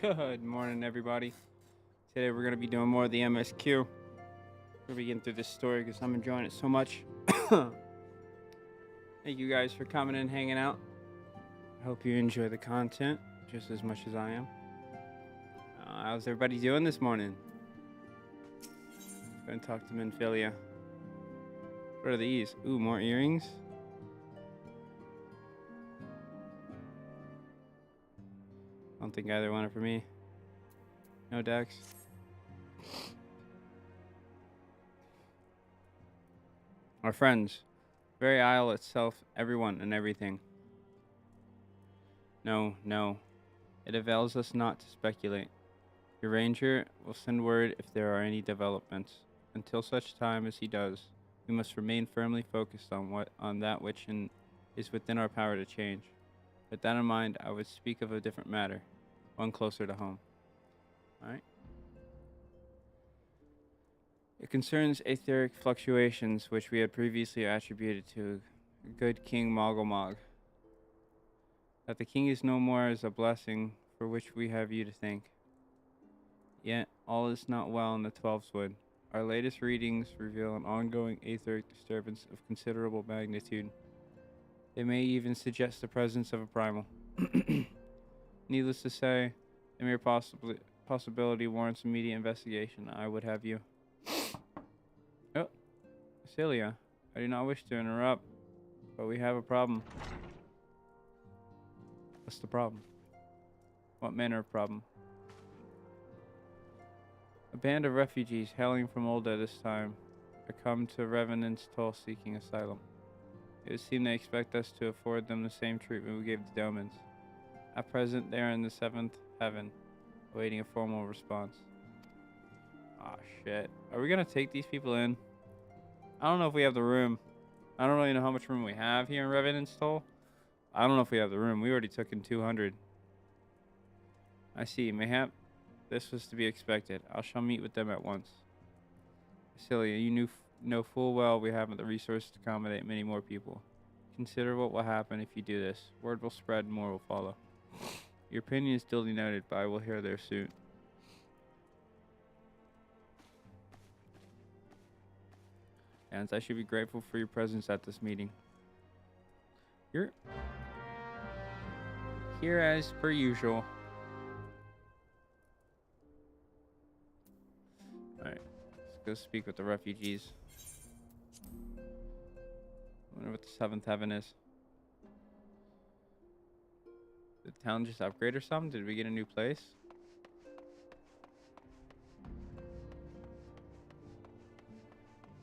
Good morning, everybody. Today we're going to be doing more of the MSQ. We're going to be getting through this story because I'm enjoying it so much. Thank you guys for coming and hanging out. I hope you enjoy the content just as much as I am. How's everybody doing this morning? Going to talk to Minfilia. What are these? Ooh, more earrings. I don't think either one are for me. No, Dex. Our friends. Very isle itself, everyone and everything. No. It avails us not to speculate. Your ranger will send word if there are any developments. Until such time as he does, we must remain firmly focused on that which is within our power to change. With that in mind, I would speak of a different matter, one closer to home. Alright? It concerns etheric fluctuations which we had previously attributed to good King Mogglmog. That the king is no more is a blessing for which we have you to thank. Yet, all is not well in the Twelveswood. Our latest readings reveal an ongoing etheric disturbance of considerable magnitude. They may even suggest the presence of a primal. Needless to say, the mere possibility warrants immediate investigation. I would have you. Oh, Celia, I do not wish to interrupt, but we have a problem. What's the problem? What manner of problem? A band of refugees hailing from Olda this time are come to Revenant's Toll seeking asylum. It would seem they expect us to afford them the same treatment we gave the Domans. At present, they are in the 7th heaven, awaiting a formal response. Aw, shit. Are we gonna take these people in? I don't know if we have the room. I don't really know how much room we have here in Revenant's Toll. I don't know if we have the room. We already took in 200. I see. Mayhap this was to be expected. I shall meet with them at once. Celia, you know full well we haven't the resources to accommodate many more people. Consider what will happen if you do this. Word will spread and more will follow. Your opinion is duly noted, but I will hear their suit. And I should be grateful for your presence at this meeting. You're here as per usual. Alright, let's go speak with the refugees. I wonder what the 7th heaven is. Did the town just upgrade or something? Did we get a new place?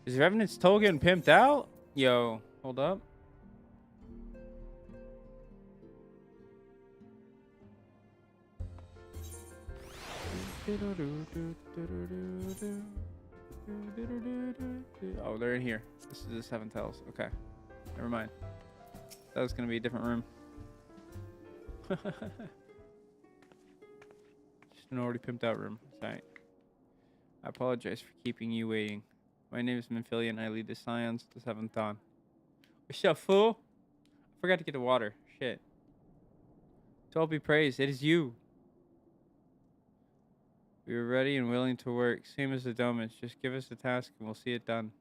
Is Revenant's Toll getting pimped out? Yo, hold up. Oh, they're in here. This is the 7th house. Okay. Never mind. That was going to be a different room. Just an already pimped out room. Sorry. I apologize for keeping you waiting. My name is Minfilia and I lead the Scions of the 7th Dawn. What's up, fool? I forgot to get the water. Shit. To all be praised. It is you. We are ready and willing to work, same as the Domans. Just give us the task and we'll see it done.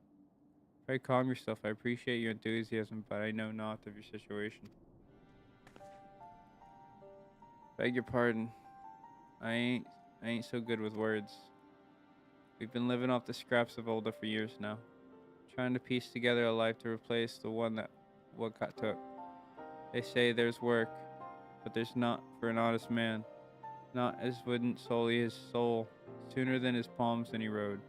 Try to calm yourself. I appreciate your enthusiasm, but I know not of your situation. Beg your pardon. I ain't so good with words. We've been living off the scraps of Olda for years now, trying to piece together a life to replace the one that what got took. They say there's work, but there's not for an honest man. Not as wouldn't sully his soul sooner than his palms any road.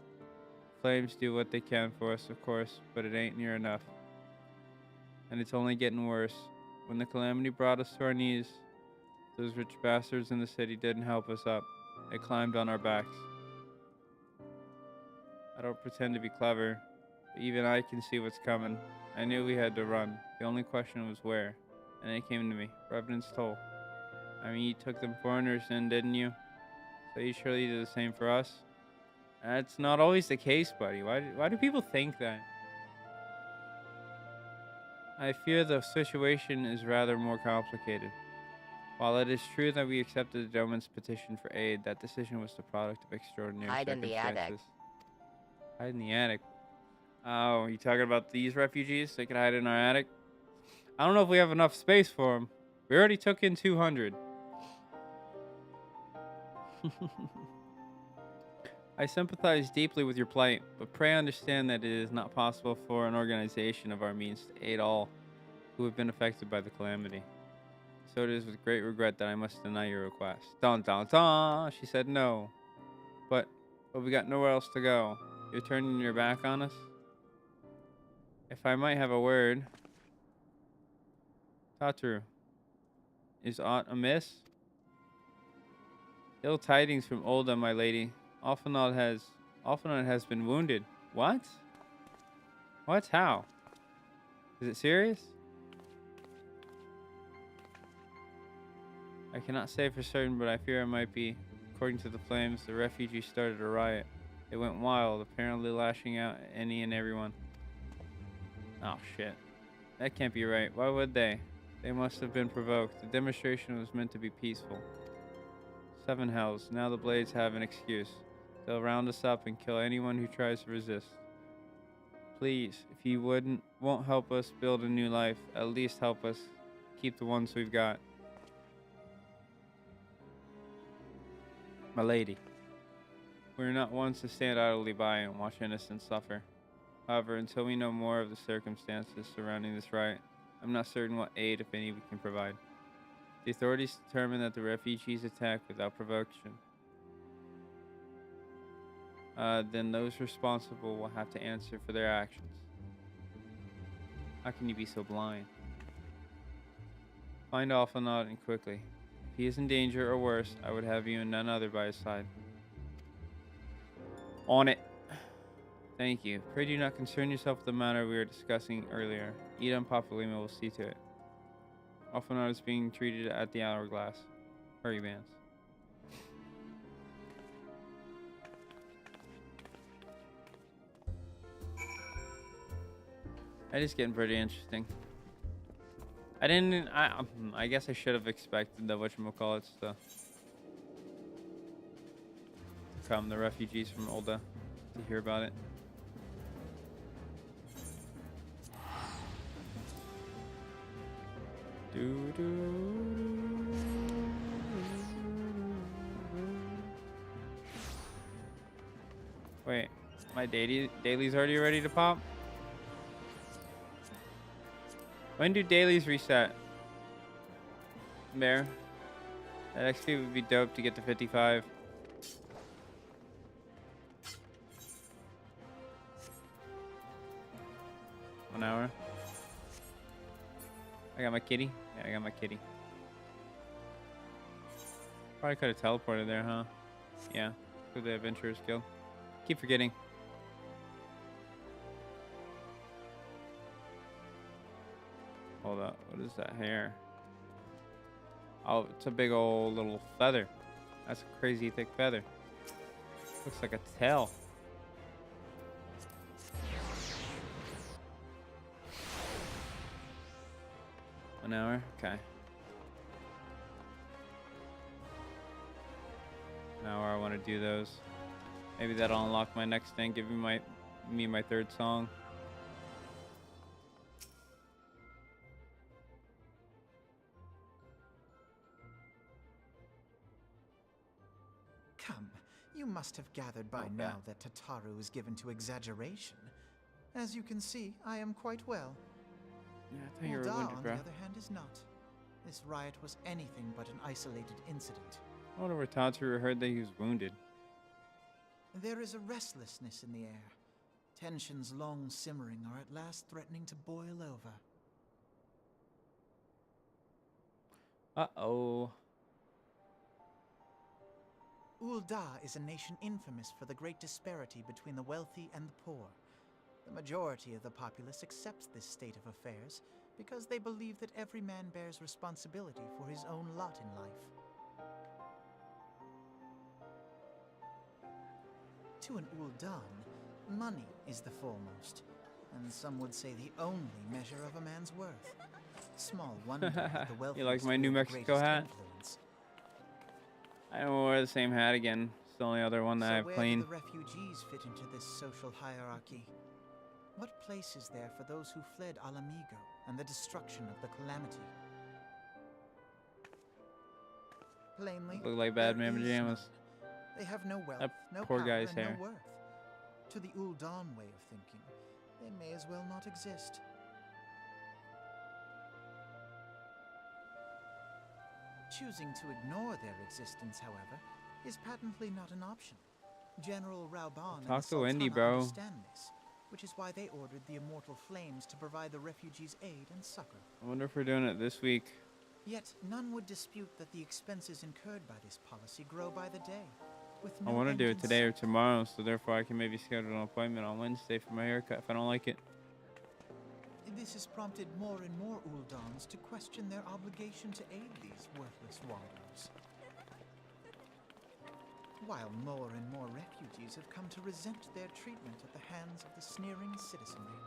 Flames do what they can for us, of course, but it ain't near enough. And it's only getting worse. When the calamity brought us to our knees, those rich bastards in the city didn't help us up. They climbed on our backs. I don't pretend to be clever, but even I can see what's coming. I knew we had to run. The only question was where. And it came to me. Revenant's Toll. I mean, you took them foreigners in, didn't you? So you surely did the same for us? That's not always the case, buddy. Why do people think that? I fear the situation is rather more complicated. While it is true that we accepted the Doman's petition for aid, that decision was the product of extraordinary Hide in the attic. circumstances. Hide in the attic. Oh, you talking about these refugees? They can hide in our attic? I don't know if we have enough space for them. We already took in 200. I sympathize deeply with your plight, but pray understand that it is not possible for an organization of our means to aid all who have been affected by the calamity. So it is with great regret that I must deny your request. Dun dun dun! She said no. But we got nowhere else to go. You're turning your back on us? If I might have a word. Tatru, is aught amiss? Ill tidings from Olda, my lady. Alphanod has been wounded. What? What? How? Is it serious? I cannot say for certain, but I fear it might be. According to the flames, the refugees started a riot. They went wild, apparently lashing out at any and everyone. Oh shit. That can't be right. Why would they? They must have been provoked. The demonstration was meant to be peaceful. 7 hells. Now the Blades have an excuse. They'll round us up and kill anyone who tries to resist. Please, if you won't help us build a new life, at least help us keep the ones we've got. My lady, we're not ones to stand idly by and watch innocents suffer. However, until we know more of the circumstances surrounding this riot, I'm not certain what aid, if any, we can provide. The authorities determined that the refugees attacked without provocation. Then those responsible will have to answer for their actions. How can you be so blind? Find Alphanod and quickly. If he is in danger or worse, I would have you and none other by his side. On it. Thank you. Pray do not concern yourself with the matter we were discussing earlier. Ida and Papalima will see to it. Alphanod is being treated at the Hourglass. Hurry, Vance. That is getting pretty interesting. I guess I should have expected the whatchamacallits to come, the refugees from Olda, to hear about it. Wait, my daily's already ready to pop? When do dailies reset? Bear. That XP would be dope to get to 55. One hour. I got my kitty. Yeah, I got my kitty. Probably could have teleported there, huh? Yeah, to the Adventurers Guild. Keep forgetting. Hold up, what is that hair? Oh, it's a big old little feather. That's a crazy thick feather. Looks like a tail. An hour? Okay. An hour, I want to do those. Maybe that'll unlock my next thing, give me my third song. Come, you must have gathered by now that Tataru is given to exaggeration. As you can see, I am quite well. Yeah, I thought you were Ulda, wounded, on bro. the other hand, is not. This riot was anything but an isolated incident. I wonder where Tatsu heard that he was wounded. There is a restlessness in the air. Tensions long simmering are at last threatening to boil over. Uh-oh. Ulda is a nation infamous for the great disparity between the wealthy and the poor. The majority of the populace accepts this state of affairs because they believe that every man bears responsibility for his own lot in life. To an Uldan, money is the foremost, and some would say the only measure of a man's worth. Small wonder that the You wealthiest like my New wield the Mexico greatest hat? influence. I don't wear the same hat again. It's the only other one that I So have where clean. do the refugees fit into this social hierarchy? What place is there for those who fled Alamigo and the destruction of the Calamity? Plainly, Look like there Batman is pajamas. none. They have no wealth, That no poor power, guy's and hair. no worth. To the Ul'Dan way of thinking, they may as well not exist. Choosing to ignore their existence, however, is patently not an option. General Rauban and the Talk to Wendy, Sultana bro. understand this, which is why they ordered the Immortal Flames to provide the refugees aid and succor. I wonder if we're doing it this week. Yet none would dispute that the expenses incurred by this policy grow by the day. With I no want to end do in it today or sight. tomorrow, so therefore I can maybe schedule an appointment on Wednesday for my haircut if I don't like it. This has prompted more and more Uldans to question their obligation to aid these worthless wanderers. While more and more refugees have come to resent their treatment at the hands of the sneering citizenry.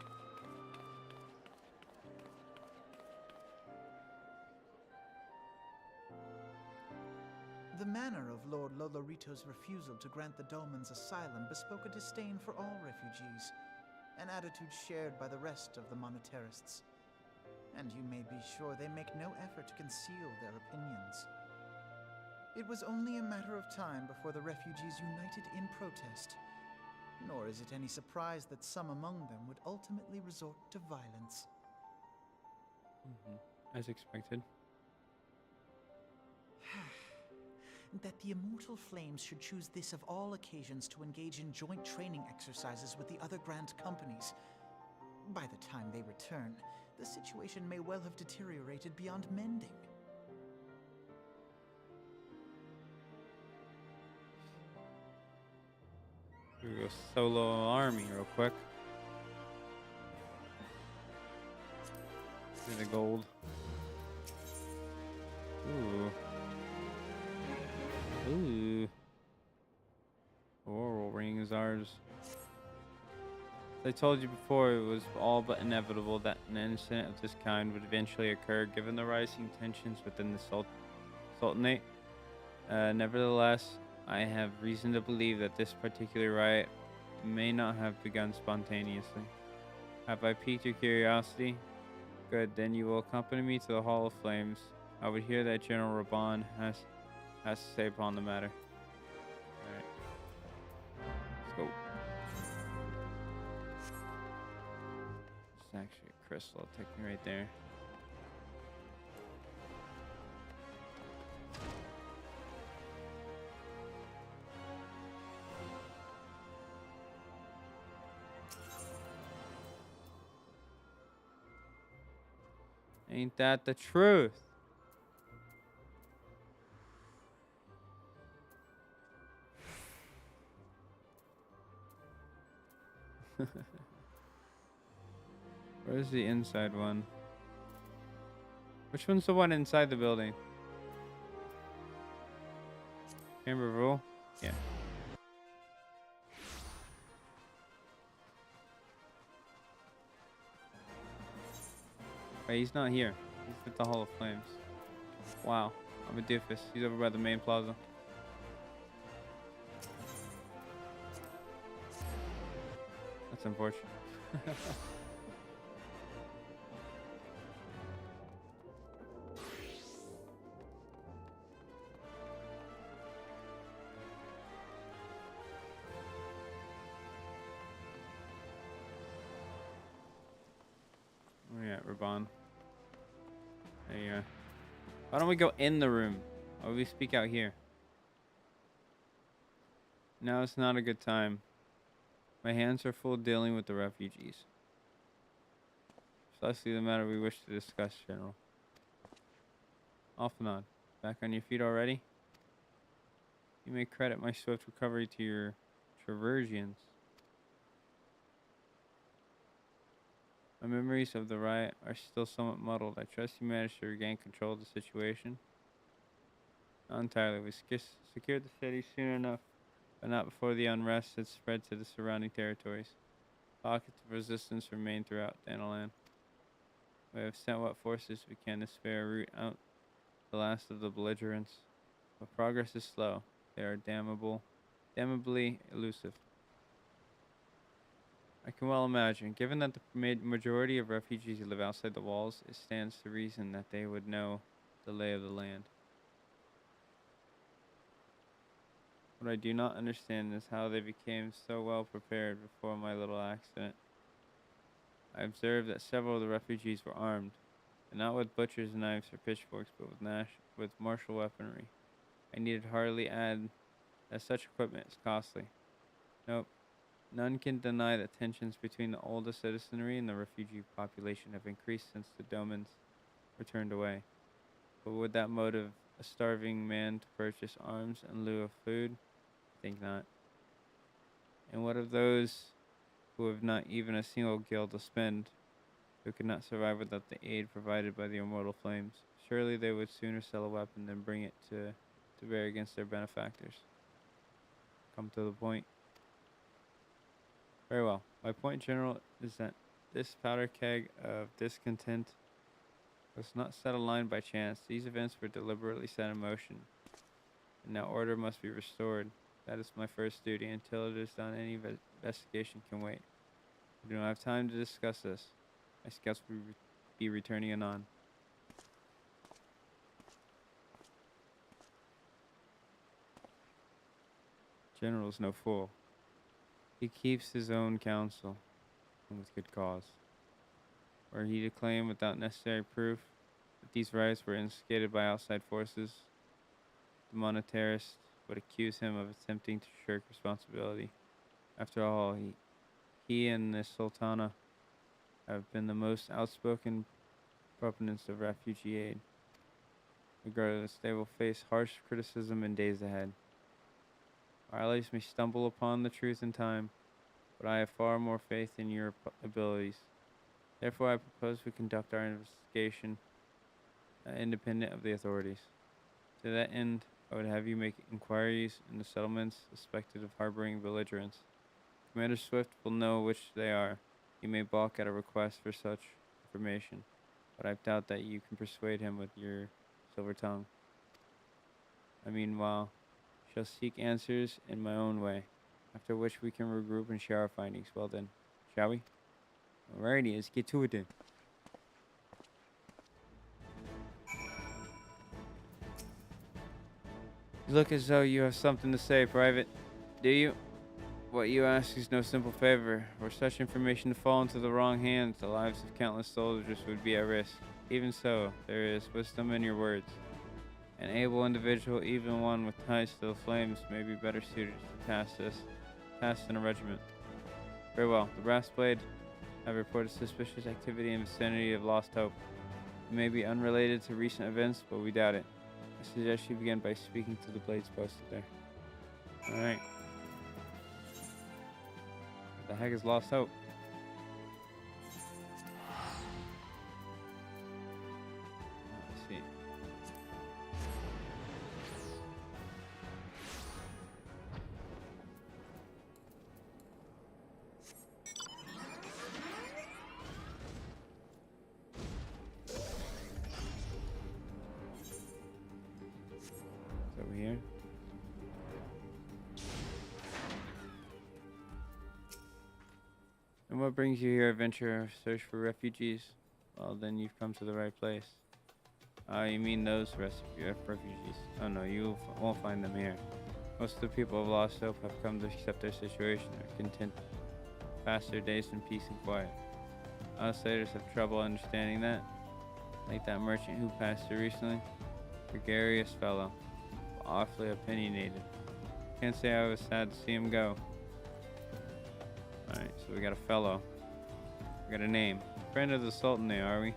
The manner of Lord Lolorito's refusal to grant the Dolmens asylum bespoke a disdain for all refugees, an attitude shared by the rest of the monetarists. And you may be sure they make no effort to conceal their opinions. It was only a matter of time before the refugees united in protest, nor is it any surprise that some among them would ultimately resort to violence. As expected. That the Immortal Flames should choose this of all occasions to engage in joint training exercises with the other Grand Companies. By the time they return, the situation may well have deteriorated beyond mending. We go solo army real quick. See the gold. Ooh. Ooh. Oral ring is ours. As I told you before, it was all but inevitable that an incident of this kind would eventually occur given the rising tensions within the Sultanate. Nevertheless, I have reason to believe that this particular riot may not have begun spontaneously. Have I piqued your curiosity? Good, then you will accompany me to the Hall of Flames. I would hear that General Raban has to say upon the matter. Alright. Let's go. It's actually a crystal. It'll take me right there. Ain't that the truth? Where's the inside one? Which one's the one inside the building? Chamber of Rule? Yeah. Wait, he's not here. He's at the Hall of Flames. Wow. I'm a doofus. He's over by the main plaza. That's unfortunate. Oh yeah, Raban. There you go. Why don't we go in the room? Why don't we speak out here? Now it's not a good time. My hands are full dealing with the refugees. Precisely the matter we wish to discuss, General. Off and on. Back on your feet already? You may credit my swift recovery to your Traversians. My memories of the riot are still somewhat muddled. I trust you managed to regain control of the situation. Not entirely. We secured the city soon enough, but not before the unrest had spread to the surrounding territories. Pockets of resistance remain throughout Danalan. We have sent what forces we can to spare root out the last of the belligerents, but progress is slow. They are damnably elusive. I can well imagine, given that the majority of refugees live outside the walls, it stands to reason that they would know the lay of the land. What I do not understand is how they became so well prepared before my little accident. I observed that several of the refugees were armed, and not with butchers' knives or pitchforks, but with martial weaponry. I needed hardly add that such equipment is costly. Nope, none can deny that tensions between the oldest citizenry and the refugee population have increased since the Domans were turned away. But would that motive a starving man to purchase arms in lieu of food? I think not. And what of those who have not even a single gil to spend, who could not survive without the aid provided by the immortal flames? Surely they would sooner sell a weapon than bring it to bear against their benefactors. Come to the point. Very well. My point, General, is that this powder keg of discontent was not set aligned by chance. These events were deliberately set in motion, and now order must be restored. That is my first duty. Until it is done, any investigation can wait. We do not have time to discuss this. My scouts will be returning anon. General is no fool. He keeps his own counsel, and with good cause. Were he to claim without necessary proof that these riots were instigated by outside forces, the monetarist would accuse him of attempting to shirk responsibility. After all, he and the Sultana have been the most outspoken proponents of refugee aid. Regardless, they will face harsh criticism in days ahead. Our allies may stumble upon the truth in time, but I have far more faith in your abilities. Therefore, I propose we conduct our investigation independent of the authorities. To that end, I would have you make inquiries in the settlements suspected of harboring belligerents. Commander Swift will know which they are. You may balk at a request for such information, but I doubt that you can persuade him with your silver tongue. Meanwhile, shall seek answers in my own way, after which we can regroup and share our findings. Well then, shall we? Alrighty, let's get to it then. You look as though you have something to say, Private. Do you? What you ask is no simple favor. Were such information to fall into the wrong hands, the lives of countless soldiers would be at risk. Even so, there is wisdom in your words. An able individual, even one with ties to the flames, may be better suited to task in a regiment. Very well. The Brass Blade have reported suspicious activity in the vicinity of Lost Hope. It may be unrelated to recent events, but we doubt it. I suggest you begin by speaking to the blades posted there. Alright. What the heck is Lost Hope? Let's see. Over here. And what brings you here, adventurer? Search for refugees? Well, then you've come to the right place. You mean those refugees? Oh no, you won't find them here. Most of the people of Lost Hope have come to accept their situation. They're content to pass their days in peace and quiet. Outsiders have trouble understanding that. Like that merchant who passed through recently. Gregarious fellow. Awfully opinionated. Can't say I was sad to see him go. Alright, so we got a fellow. We got a name. Friend of the Sultan, are we?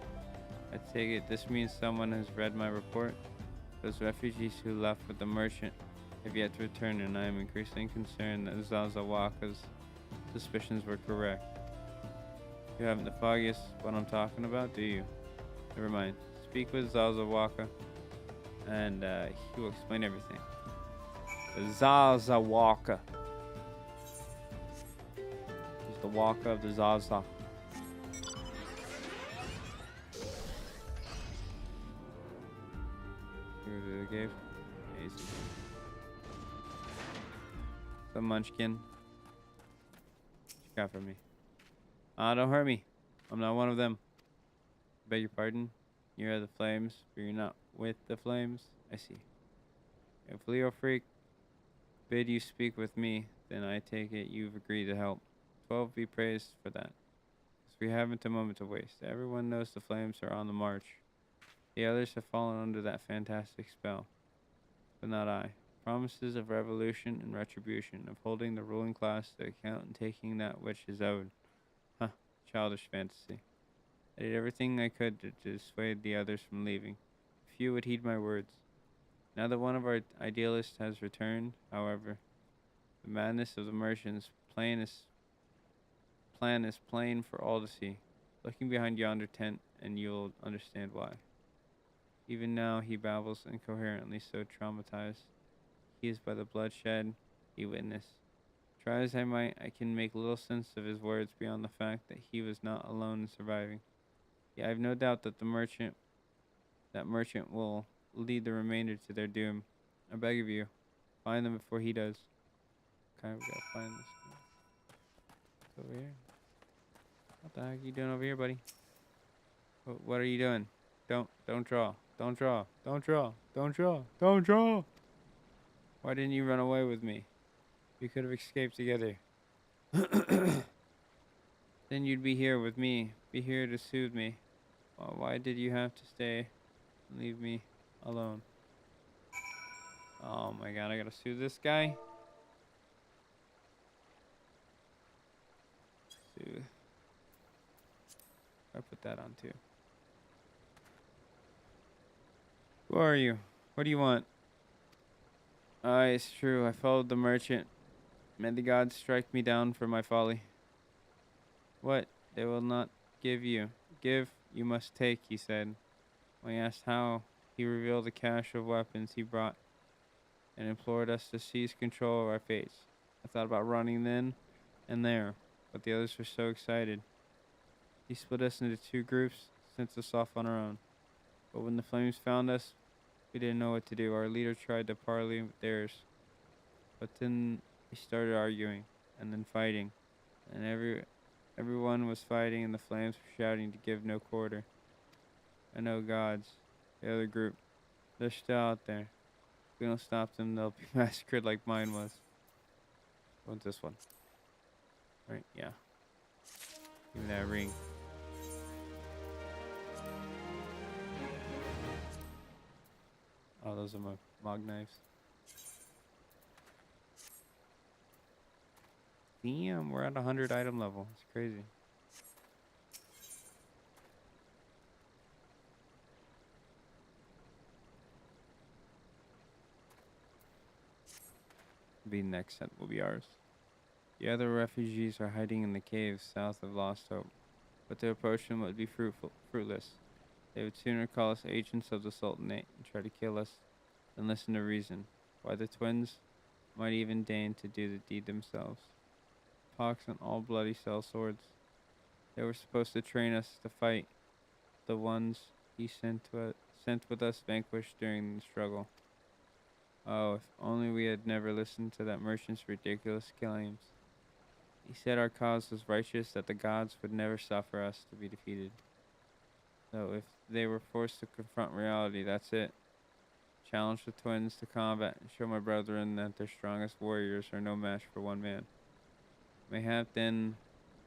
I take it this means someone has read my report. Those refugees who left with the merchant have yet to return, and I am increasingly concerned that Zazawaka's suspicions were correct. You haven't the foggiest what I'm talking about, do you? Never mind. Speak with Zazawaka, and he will explain everything. Zazawaka. He's the walker of the Zaza. Move to the cave. Easy. The munchkin. What you got for me? Don't hurt me. I'm not one of them. Beg your pardon? You're the flames, but you're not with the flames? I see. If Leo Freak bid you speak with me, then I take it you've agreed to help. 12 be praised for that. 'Cause we haven't a moment to waste. Everyone knows the flames are on the march. The others have fallen under that fantastic spell. But not I. Promises of revolution and retribution, of holding the ruling class to account and taking that which is owed. Huh, childish fantasy. I did everything I could to dissuade the others from leaving. Few would heed my words. Now that one of our idealists has returned, however, the madness of the merchants plan is plain for all to see. Looking behind yonder tent, and you'll understand why. Even now he babbles incoherently, so traumatized he is by the bloodshed he witnessed. Try as I might, I can make little sense of his words beyond the fact that he was not alone in surviving. Yet I have no doubt that that merchant will lead the remainder to their doom. I beg of you, find them before he does. Okay, we gotta find this guy. It's over here. What the heck are you doing over here, buddy? What are you doing? Don't draw. Don't draw. Don't draw. Don't draw. Don't draw. Why didn't you run away with me? We could have escaped together. Then you'd be here with me. Be here to soothe me. Why did you have to stay and leave me alone? Oh my god, I gotta sue this guy? Sue. I put that on too. Who are you? What do you want? It's true. I followed the merchant. May the gods strike me down for my folly. What? They will not give you. Give, you must take, he said. When I asked how, he revealed the cache of weapons he brought and implored us to seize control of our fates. I thought about running then and there, but the others were so excited. He split us into two groups, sent us off on our own. But when the flames found us, we didn't know what to do. Our leader tried to parley with theirs, but then we started arguing, and then fighting, and everyone was fighting, and the flames were shouting to give no quarter. I know gods, the other group, they're still out there. If we don't stop them, they'll be massacred like mine was. What's this one? Right, yeah. Give me that ring. Oh, those are my mog knives. Damn, we're at 100 item level. It's crazy. The next set will be ours. The other refugees are hiding in the caves south of Lost Hope, but to approach them would be fruitless. They would sooner call us agents of the Sultanate and try to kill us than listen to reason. Why the twins might even deign to do the deed themselves. Pox and all bloody cell swords. They were supposed to train us to fight the ones he sent with us vanquished during the struggle. Oh, if only we had never listened to that merchant's ridiculous claims. He said our cause was righteous, that the gods would never suffer us to be defeated. So if they were forced to confront reality, that's it. Challenge the twins to combat and show my brethren that their strongest warriors are no match for one man. Mayhap then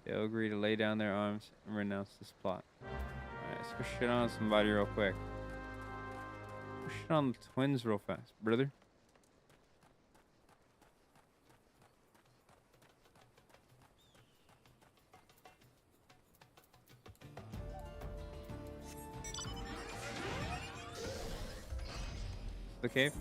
they'll agree to lay down their arms and renounce this plot. Alright, let's go shit on somebody real quick. Go shit on the twins real fast, brother. The cave?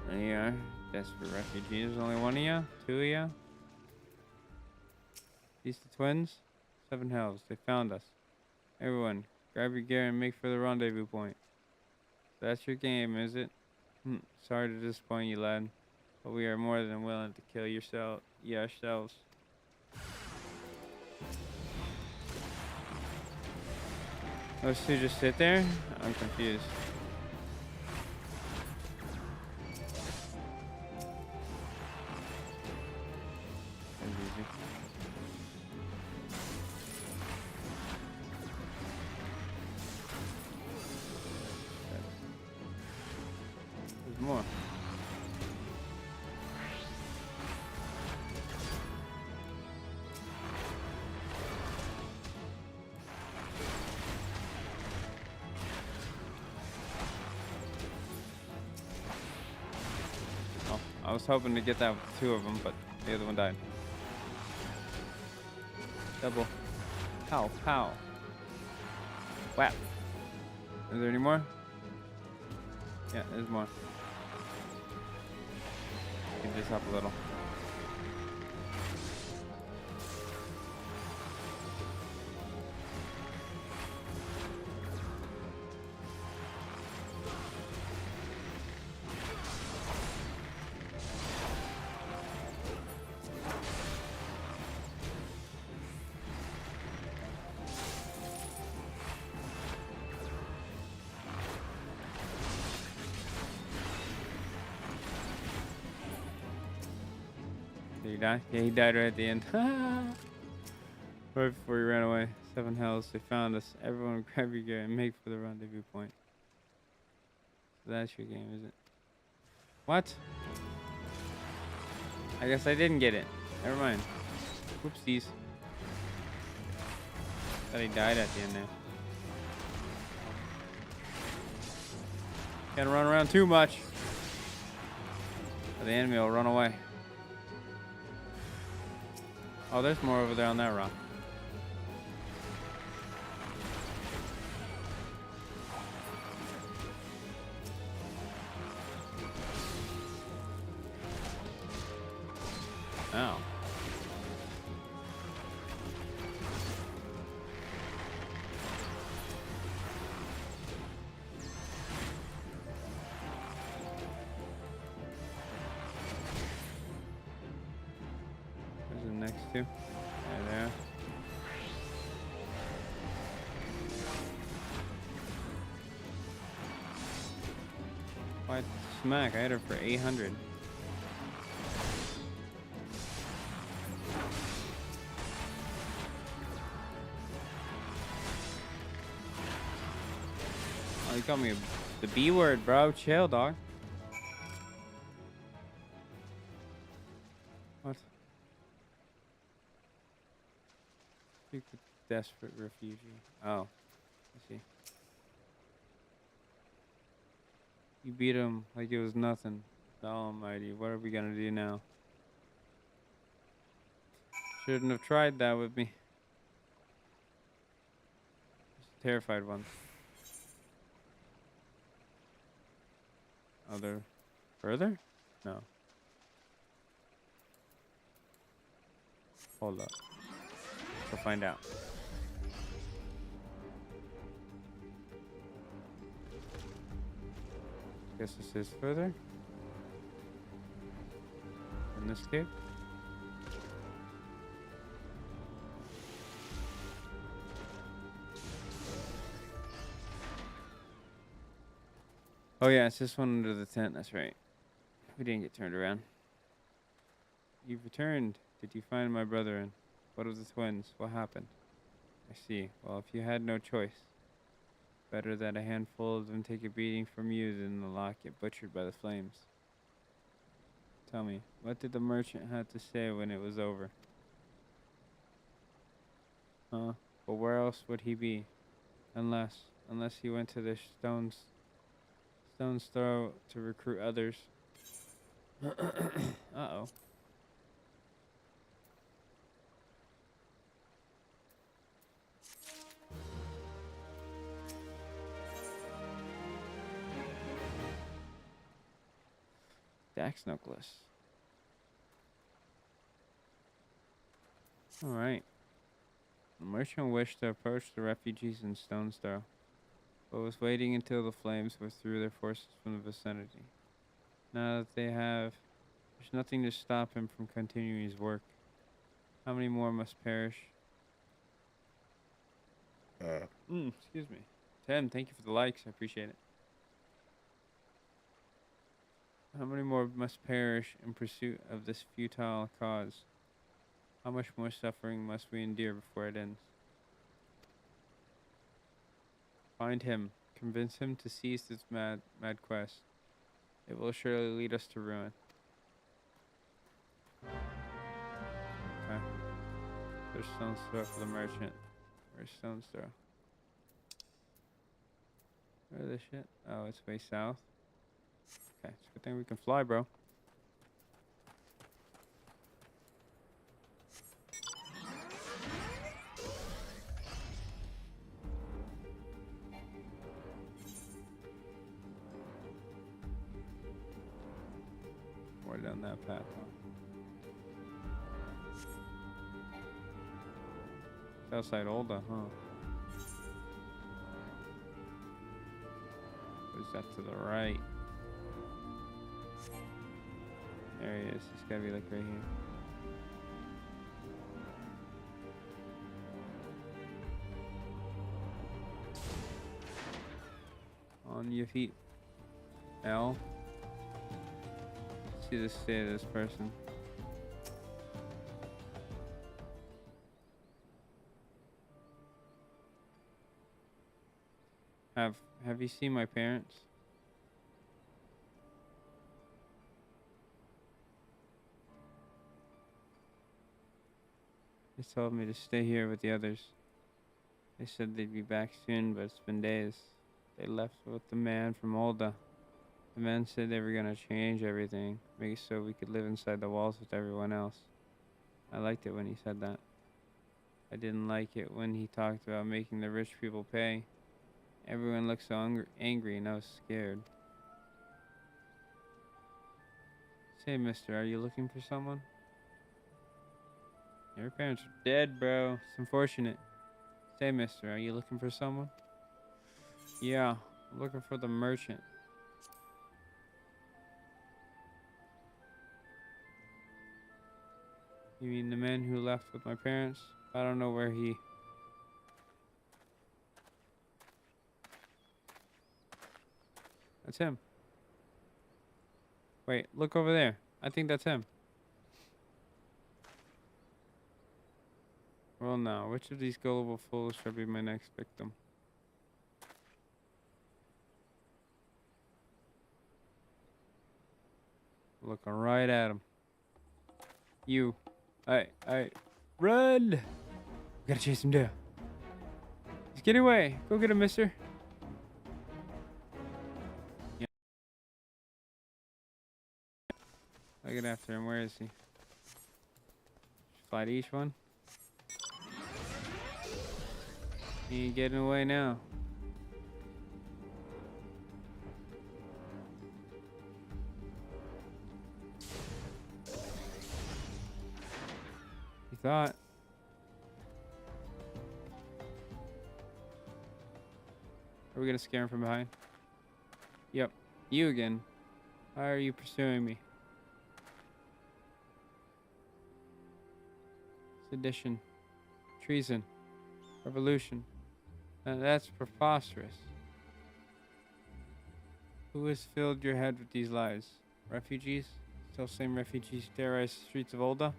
There you are. Desperate refugees. Only one of ya? Two of ya? These the twins? 7 hells. They found us. Everyone, grab your gear and make for the rendezvous point. That's your game, is it? Sorry to disappoint you, lad, but we are more than willing to kill yourselves. Those two just sit there? I'm confused. That's easy. There's more. Oh, I was hoping to get that with two of them, but the other one died. Double. Pow, pow. Whap. Is there any more? Yeah, there's more. Get this up a little. Did he die? Yeah, he died right at the end. Right before he ran away. 7 hells. They found us. Everyone grab your gear and make for the rendezvous point. So that's your game, is it? What? I guess I didn't get it. Never mind. Whoopsies. Thought he died at the end there. Can't run around too much, or the enemy will run away. Oh, there's more over there on that rock. Oh. Where's the next two? There. What smack? I hit her for 800. Oh, you called me the B word, bro. Chill, dog. What? Speak with desperate refugee. Oh, I see. You beat him like it was nothing. The Almighty, what are we gonna do now? Shouldn't have tried that with me. Just a terrified one. Oh, they're further? No. Hold up. We'll find out. Guess this is further. In this cave? Oh yeah, it's this one under the tent, that's right. We didn't get turned around. You've returned. Did you find my brother and what of the twins? What happened? I see. Well, if you had no choice, better that a handful of them take a beating from you than the lot get butchered by the flames. Tell me, what did the merchant have to say when it was over? Huh? Well, where else would he be? Unless he went to the stone's throw to recruit others. Uh-oh. Dax Knuckles. Alright. The merchant wished to approach the refugees in Stone's Throw, but was waiting until the flames withdrew their forces from the vicinity. Now that they have, there's nothing to stop him from continuing his work. How many more must perish Excuse me. Tim, thank you for the likes. I appreciate it. How many more must perish in pursuit of this futile cause? How much more suffering must we endure before it ends? Find him. Convince him to cease this mad quest. It will surely lead us to ruin. Okay. There's stone's throw for the merchant. Where's stone's throw? Where's this shit? Oh, it's way south. Okay, it's a good thing we can fly, bro. More down that path. It's outside Olda, huh? What is that to the right? There he is. He's gotta be like right here. On your feet. L. See the state of this person. Have you seen my parents? They told me to stay here with the others. They said they'd be back soon, but it's been days. They left with the man from Olda. The man said they were gonna change everything, make it so we could live inside the walls with everyone else. I liked it when he said that. I didn't like it when he talked about making the rich people pay. Everyone looked so angry and I was scared. Say, mister, are you looking for someone? Your parents are dead, bro. It's unfortunate. Say, mister, are you looking for someone? Yeah, I'm looking for the merchant. You mean the man who left with my parents? I don't know where he... That's him. Wait, look over there. I think that's him. Well, now, which of these gullible fools shall be my next victim? Looking right at him. You. Run! We gotta chase him down. He's getting away. Go get him, mister. Yeah. I'll get after him. Where is he? Fly to each one. He ain't getting away now. He thought. Are we gonna scare him from behind? Yep. You again. Why are you pursuing me? Sedition. Treason. Revolution. That's preposterous. Who has filled your head with these lies? Refugees? Still same refugees terrorize the streets of Olda?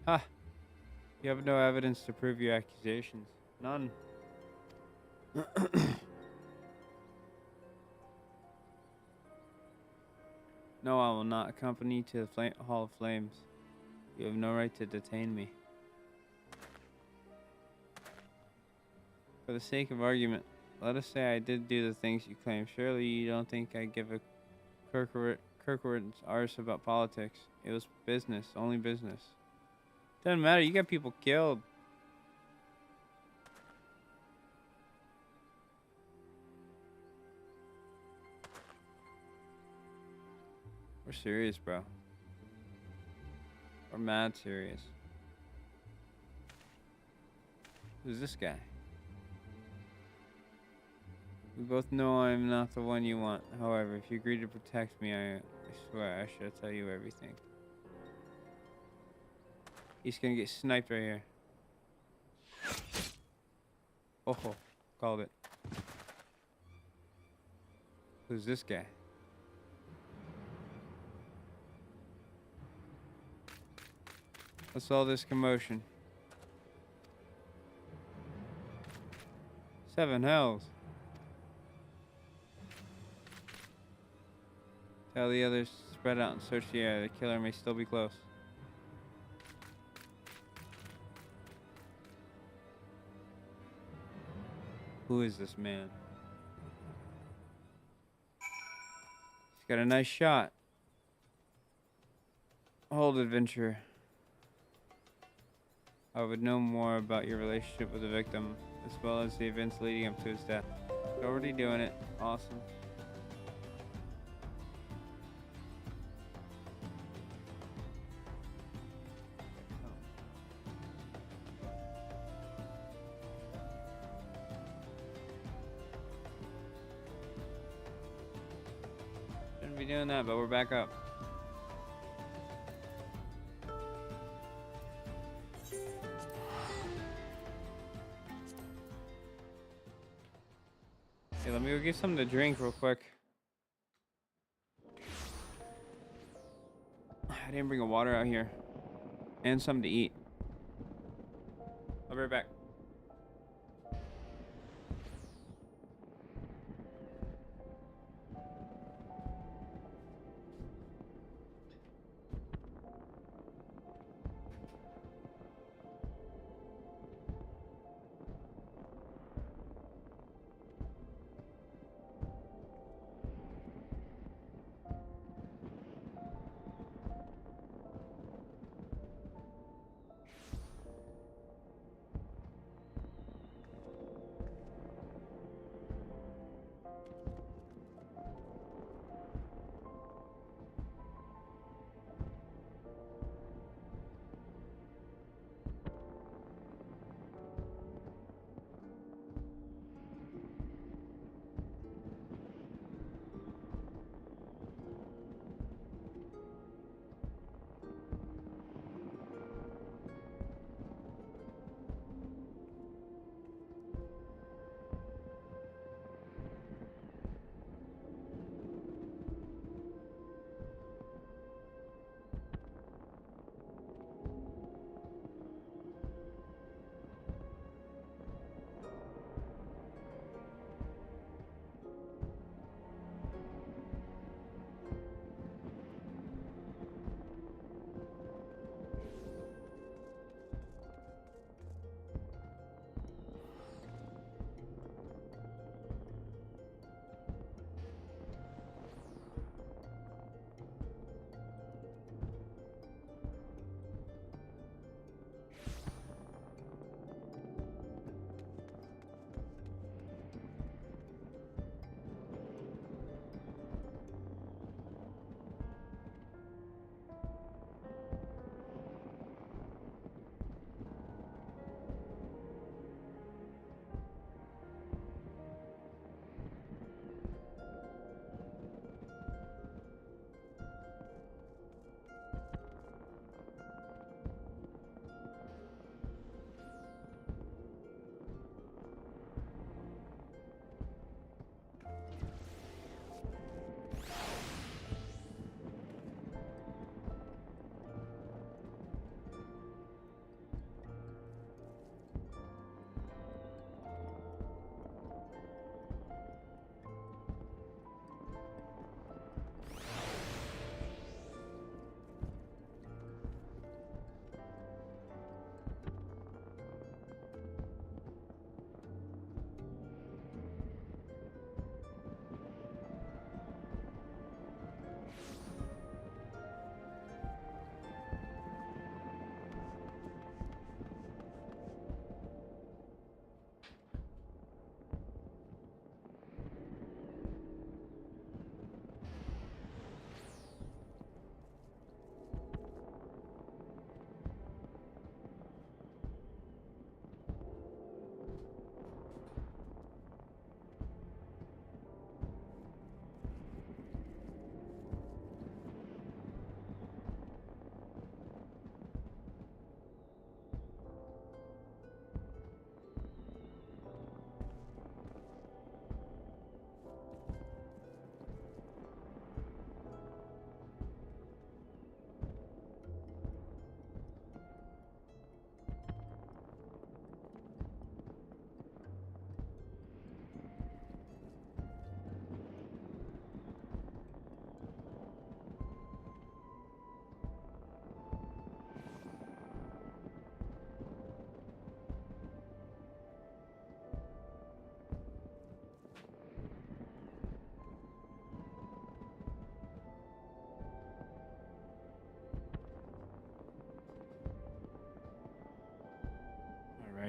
Ha! You have no evidence to prove your accusations. None. No, I will not accompany you to the Hall of Flames. You have no right to detain me. For the sake of argument, let us say I did do the things you claim. Surely you don't think I give a Kirkwood's arse about politics. It was business, only business. Doesn't matter, you got people killed. We're serious, bro. We're mad serious. Who's this guy? We both know I'm not the one you want. However, if you agree to protect me, I swear I shall tell you everything. He's gonna get sniped right here. Oh, called it. Who's this guy? What's all this commotion? 7 hells. Tell the others to spread out and search the area. The killer may still be close. Who is this man? He's got a nice shot. Hold, adventurer. I would know more about your relationship with the victim, as well as the events leading up to his death. Already doing it. Awesome. Shouldn't be doing that, but we're back up. Hey, let me go get something to drink real quick. I didn't bring a water out here. And something to eat. I'll be right back.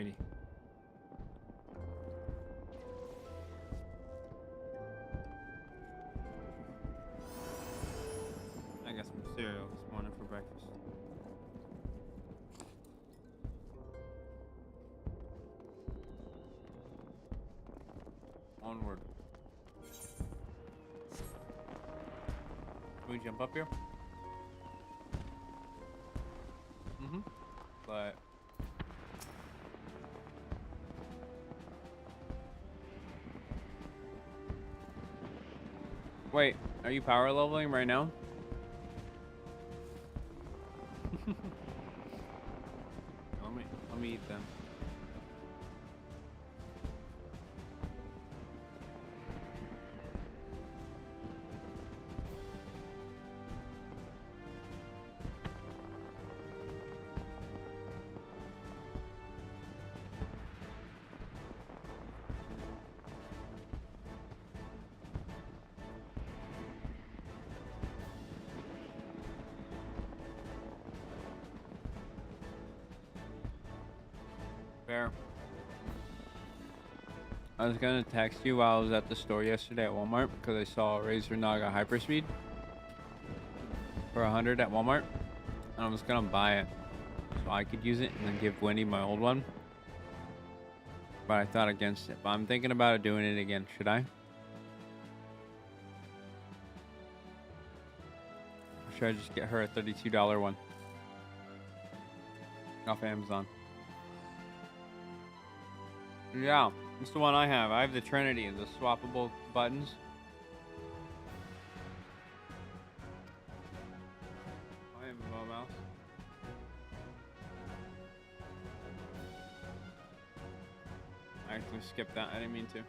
Alrighty. I got some cereal this morning for breakfast. Onward. Can we jump up here? Mm-hmm. But wait, are you power leveling right now? let me eat them. Fair. I was gonna text you while I was at the store yesterday at Walmart because I saw a Razer Naga Hyperspeed for 100 at Walmart, and I was gonna buy it so I could use it and then give Wendy my old one. But I thought against it. But I'm thinking about doing it again. Should I? Or should I just get her a $32 one off Amazon? Yeah, it's the one I have. I have the Trinity, the swappable buttons. I have a mouse. I actually skipped that. I didn't mean to.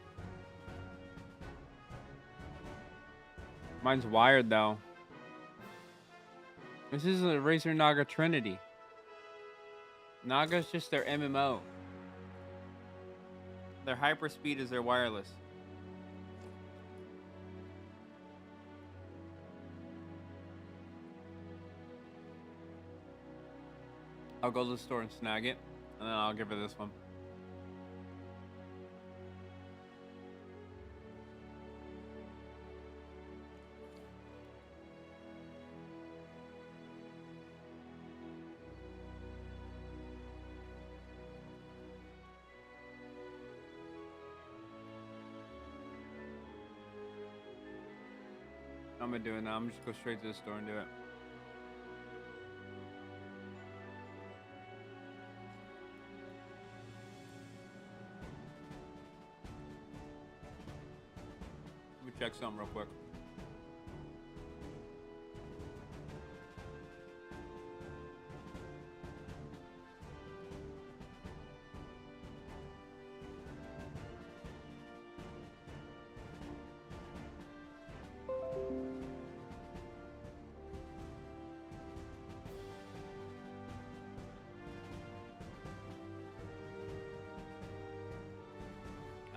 Mine's wired though. This is a Razer Naga Trinity. Naga's just their MMO. Their hyperspeed is their wireless. I'll go to the store and snag it, and then I'll give her this one. I'm gonna do it now. I'm just go straight to the store and do it. Let me check something real quick.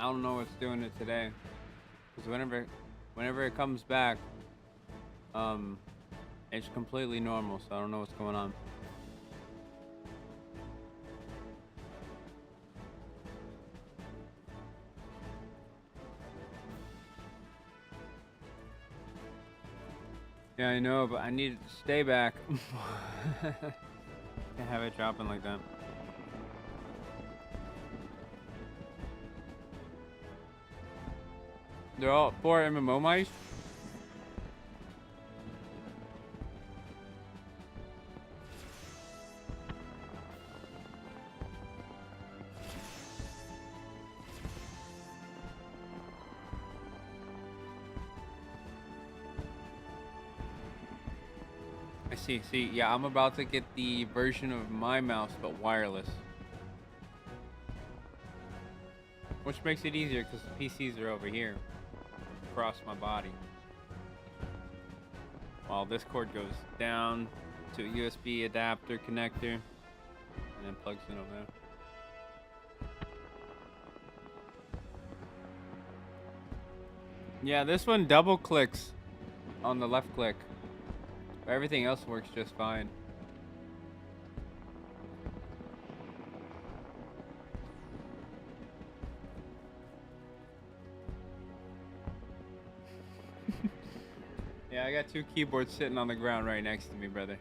I don't know what's doing it today, because whenever it comes back, it's completely normal. So I don't know what's going on. Yeah, I know, but I need it to stay back. Can't have it dropping like that. They're all 4 MMO mice. I see. See, yeah, I'm about to get the version of my mouse, but wireless. Which makes it easier because the PCs are over here. Across my body. While this cord goes down to a USB adapter connector and then plugs in over there. Yeah, this one double clicks on the left click. But everything else works just fine. got 2 keyboards sitting on the ground right next to me, brother.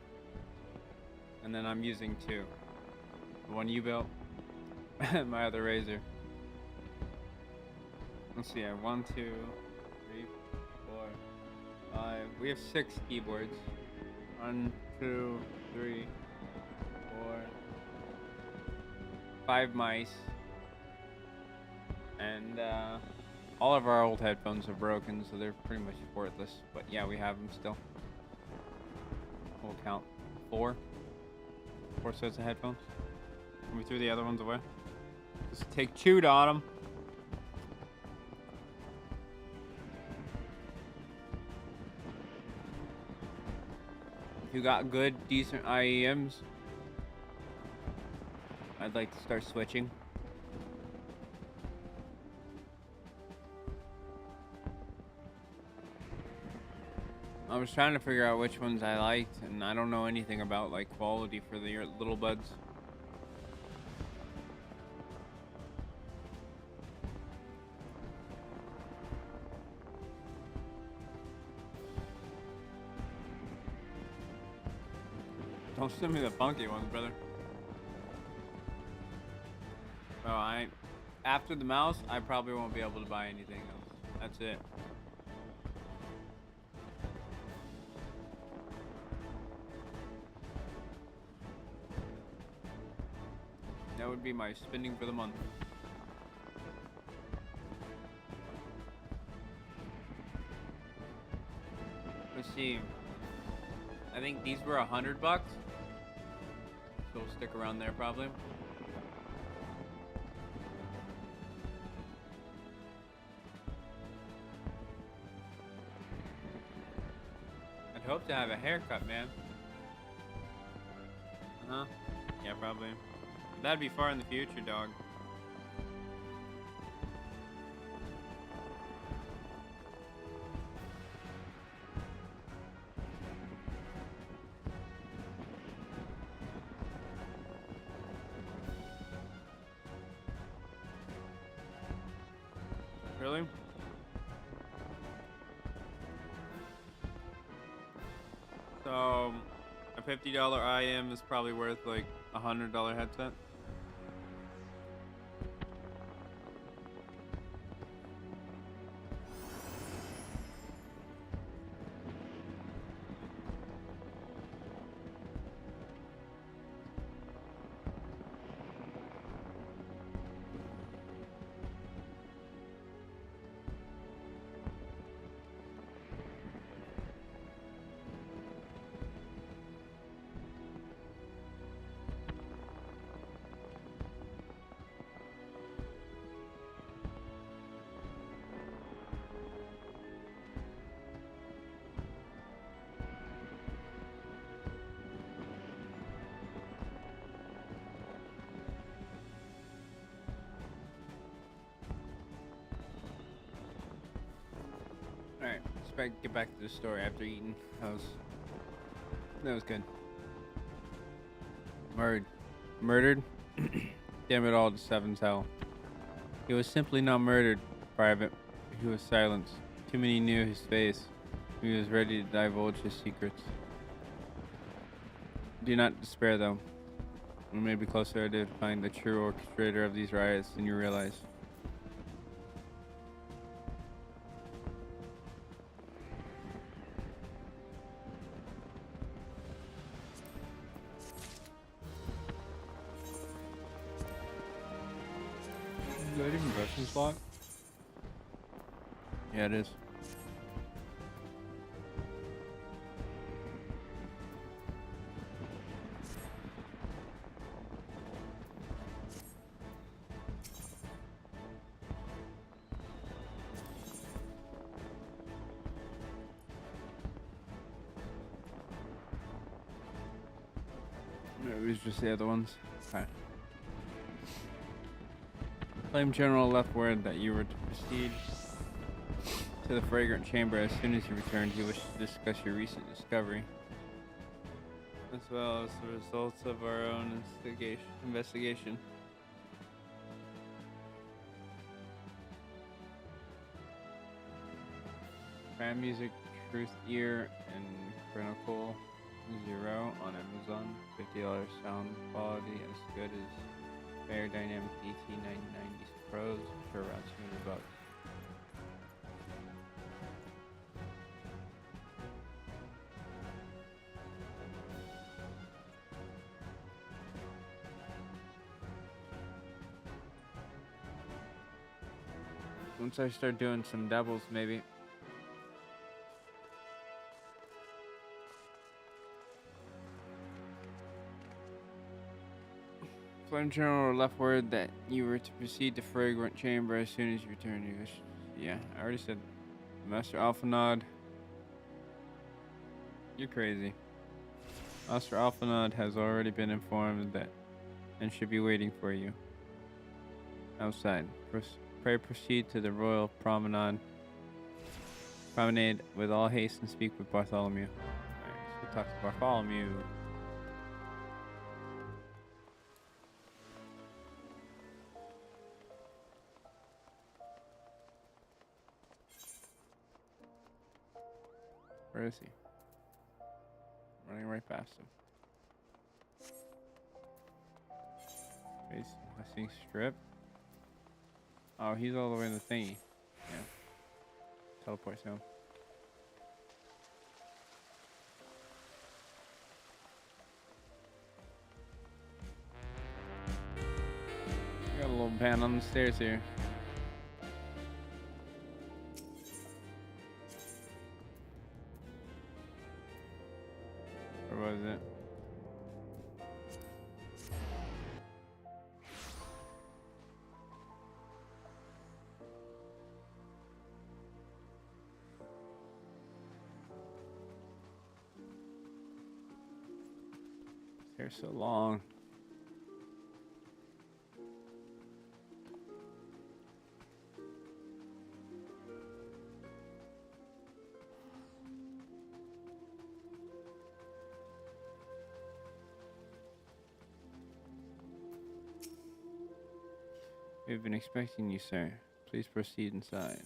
And then I'm using 2. The one you built, and my other razor. Let's see, I have 1, 2, 3, 4, 5. We have 6 keyboards. 1, 2, 3, 4, 5 mice. And all of our old headphones are broken, so they're pretty much worthless. But yeah, we have them still. We'll count 4 sets of headphones. And we threw the other ones away. Just take chewed on them. If you got good, decent IEMs, I'd like to start switching. I was trying to figure out which ones I liked, and I don't know anything about like quality for the little buds. Don't send me the funky ones, brother. Oh, after the mouse, I probably won't be able to buy anything else. That's it. That would be my spending for the month. Let's see. I think these were $100, so we'll stick around there probably. I'd hope to have a haircut, man. Yeah, probably. That'd be far in the future, dog. Really? So, a $50 IM is probably worth like a $100 headset. Alright, let's get back to the story after eating. That was good. Murdered? Damn it all to Seven's hell. He was simply not murdered, Private. He was silenced. Too many knew his face. He was ready to divulge his secrets. Do not despair, though. We may be closer to find the true orchestrator of these riots than you realize. Is that even Russian slot? Yeah, it is. No, it was just the other ones. Okay. Flame General left word that you were to proceed to the fragrant chamber. As soon as you returned, he wished to discuss your recent discovery, as well as the results of our own investigation. Fan music Truth Ear and Chronicle 0 on Amazon. $50 sound quality as good as Fair Dynamic DT990 Pros for around $200. Once I start doing some doubles, maybe. Flame General left word that you were to proceed to Fragrant Chamber as soon as you return. Yeah, I already said. Master Alphanod. You're crazy. Master Alphanod has already been informed that and should be waiting for you outside. Pray proceed to the Royal Promenade with all haste and speak with Bartholomew. Alright, so talk to Bartholomew. Where is he? Running right past him. Facing strip. Oh, he's all the way in the thingy. Yeah. Teleports him. Got a little pan on the stairs here. Where was it? They're so long. We've been expecting you, sir. Please proceed inside.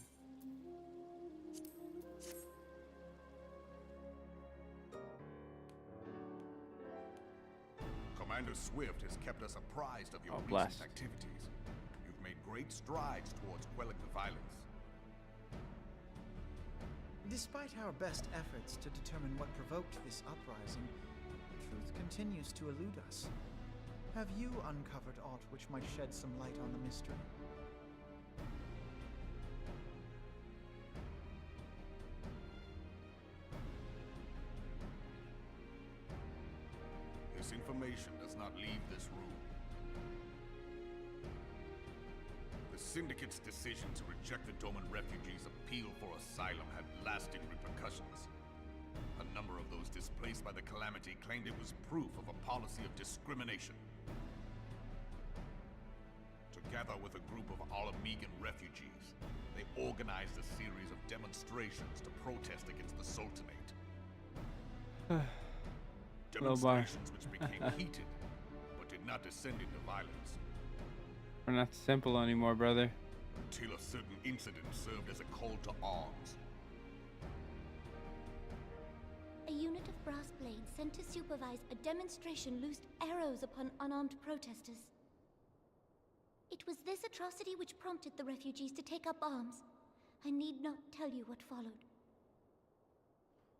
Commander Swift has kept us apprised of your recent activities. You've made great strides towards quelling the violence. Despite our best efforts to determine what provoked this uprising, the truth continues to elude us. Have you uncovered aught which might shed some light on the mystery? This information does not leave this room. The Syndicate's decision to reject the Doman refugees' appeal for asylum had lasting repercussions. A number of those displaced by the calamity claimed it was proof of a policy of discrimination. Together with a group of Alamegan refugees, they organized a series of demonstrations to protest against the Sultanate. Demonstrations which became heated, but did not descend into violence. We're not simple anymore, brother. Until a certain incident served as a call to arms. A unit of brass blades sent to supervise a demonstration loosed arrows upon unarmed protesters. It was this atrocity which prompted the refugees to take up arms. I need not tell you what followed.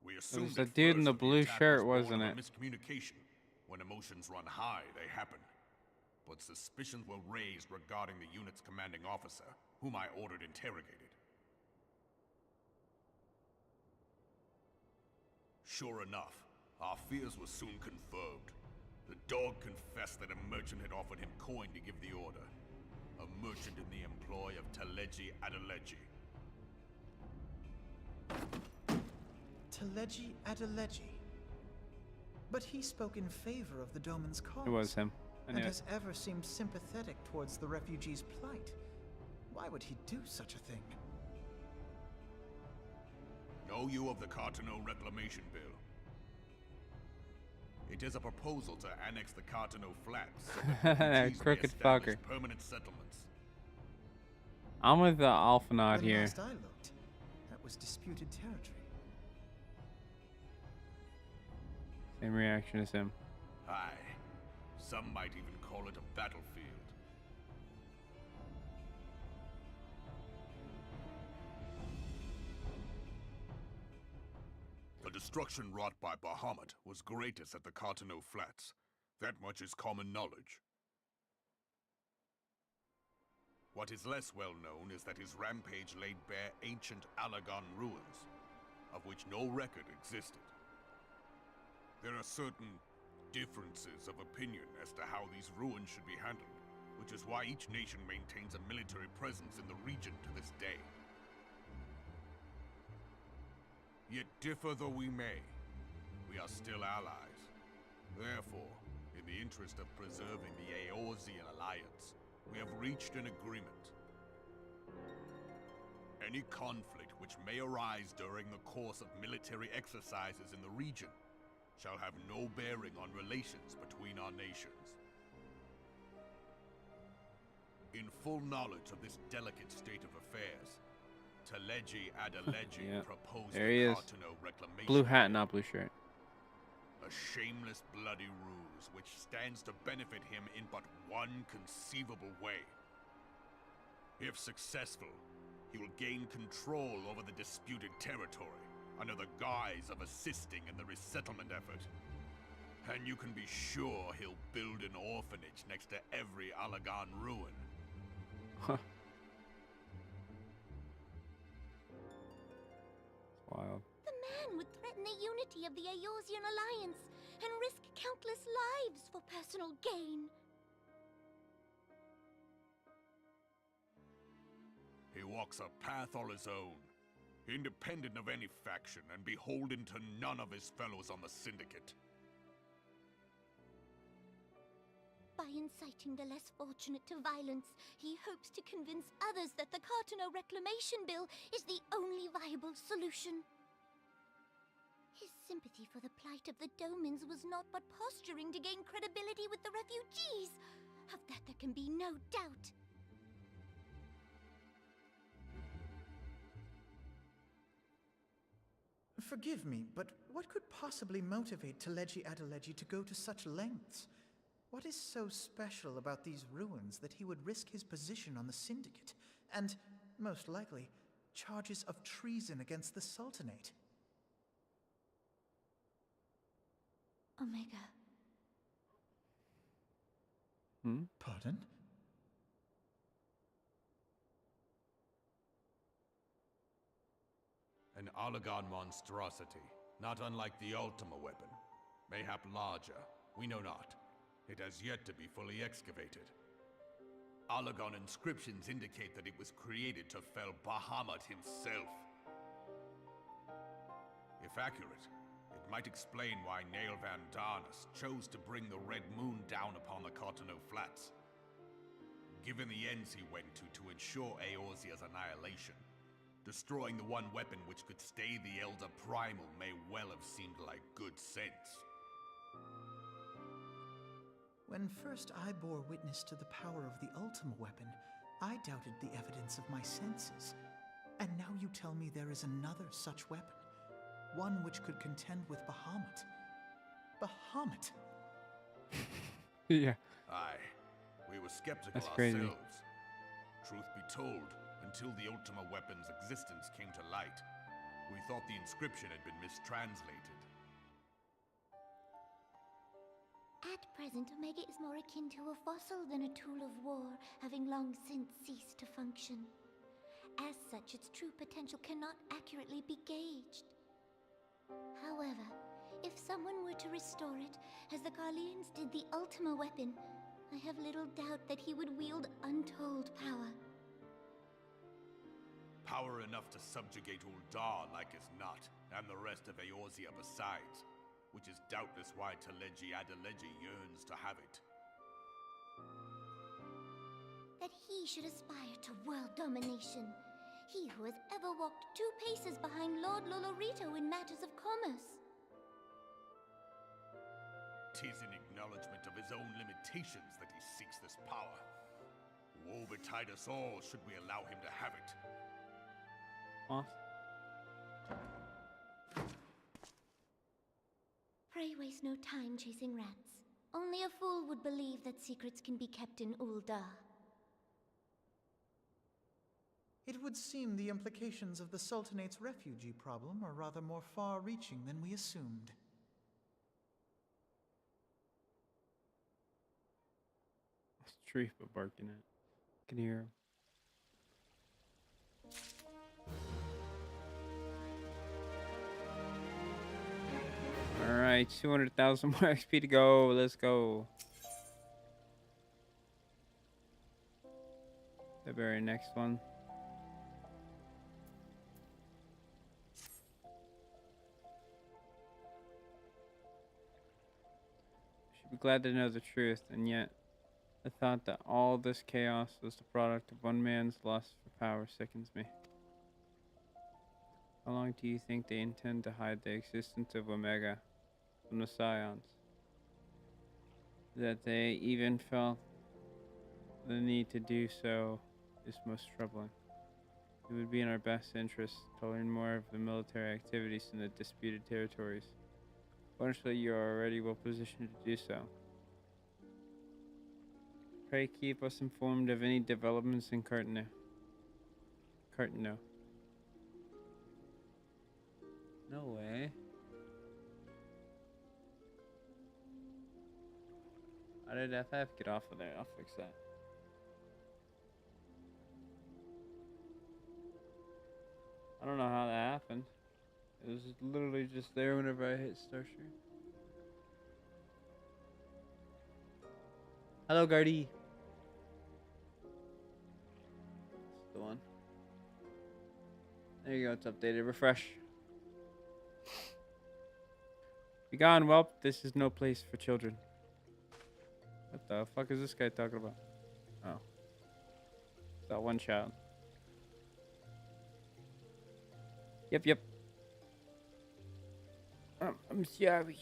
We It assumed was the at dude in first the that blue attack shirt, was wasn't born of it? a miscommunication. When emotions run high, they happen. But suspicions were raised regarding the unit's commanding officer, whom I ordered interrogated. Sure enough, our fears were soon confirmed. The dog confessed that a merchant had offered him coin to give the order. A merchant in the employ of Teleji Adeleji. Teleji Adeleji. But he spoke in favor of the Doman's cause. It was him. I And knew it. has ever seemed sympathetic towards the refugees' plight. Why would he do such a thing? Know you of the Cartano Reclamation Bill? It is a proposal to annex the Cartano Flats so that refugees may Crooked establish fucker. permanent settlements. I'm with the Alphanod When here. last I looked, that was disputed territory. Same reaction as him. Aye. Some might even call it a battlefield. The destruction wrought by Bahamut was greatest at the Cartano Flats. That much is common knowledge. What is less well known is that his rampage laid bare ancient Alagon ruins, of which no record existed. There are certain differences of opinion as to how these ruins should be handled, which is why each nation maintains a military presence in the region to this day. Yet differ though we may, we are still allies. Therefore, in the interest of preserving the Eorzean alliance, we have reached an agreement. Any conflict which may arise during the course of military exercises in the region shall have no bearing on relations between our nations. In full knowledge of this delicate state of affairs, Teleji Adeleji Yeah. proposed There he the is. Cartano Reclamation Blue hat, Bill, not blue shirt. a shameless bloody ruse which stands to benefit him in but one conceivable way. If successful, he will gain control over the disputed territory under the guise of assisting in the resettlement effort. And you can be sure he'll build an orphanage next to every Alagon ruin. Huh. Wild. The man would threaten the unity of the Eorzean alliance and risk countless lives for personal gain. He walks a path all his own, independent of any faction and beholden to none of his fellows on the Syndicate. By inciting the less fortunate to violence, he hopes to convince others that the Cartano Reclamation Bill is the only viable solution. His sympathy for the plight of the Domans was not but posturing to gain credibility with the refugees. Of that there can be no doubt. Forgive me, but what could possibly motivate Teleji Adeleji to go to such lengths? What is so special about these ruins that he would risk his position on the Syndicate, and, most likely, charges of treason against the Sultanate? Omega. Pardon? An Alagon monstrosity, not unlike the Ultima weapon. Mayhap larger, we know not. It has yet to be fully excavated. Alagon inscriptions indicate that it was created to fell Bahamut himself. If accurate, it might explain why Nail Van Darnus chose to bring the Red Moon down upon the Cartano Flats. Given the ends he went to ensure Eorzea's annihilation, destroying the one weapon which could stay the Elder Primal may well have seemed like good sense. When first I bore witness to the power of the Ultima weapon, I doubted the evidence of my senses. And now you tell me there is another such weapon, one which could contend with Bahamut. Bahamut! Yeah. Aye, we were skeptical That's crazy. ourselves. Truth be told, until the Ultima weapon's existence came to light, we thought the inscription had been mistranslated. At present, Omega is more akin to a fossil than a tool of war, having long since ceased to function. As such, its true potential cannot accurately be gauged. However, if someone were to restore it, as the Carlians did the Ultima weapon, I have little doubt that he would wield untold power. Power enough to subjugate Uldar like as not, and the rest of Eorzea besides, which is doubtless why Teleji Adeleji yearns to have it. That he should aspire to world domination. He who has ever walked 2 paces behind Lord Lolorito in matters of commerce. 'Tis in acknowledgement of his own limitations that he seeks this power. Woe betide us all should we allow him to have it. Off. Pray waste no time chasing rats. Only a fool would believe that secrets can be kept in Ul'dah. It would seem the implications of the Sultanate's refugee problem are rather more far-reaching than we assumed. It's a tree but barking at. Can hear him. Alright, 200,000 more XP to go. Let's go. The very next one. Should be glad to know the truth, and yet the thought that all this chaos was the product of one man's lust for power sickens me. How long do you think they intend to hide the existence of Omega from the Scions? That they even felt the need to do so is most troubling. It would be in our best interest to learn more of the military activities in the disputed territories. Fortunately, you are already well positioned to do so. Pray keep us informed of any developments in Cartano. No way. How did FF get off of there? I'll fix that. I don't know how that happened. It was literally just there whenever I hit Starstream. Hello, Guardy. That's the one. There you go, it's updated. Refresh. Be gone, whelp. This is no place for children. What the fuck is this guy talking about? Oh. It's that one child. Yep. I'm sorry.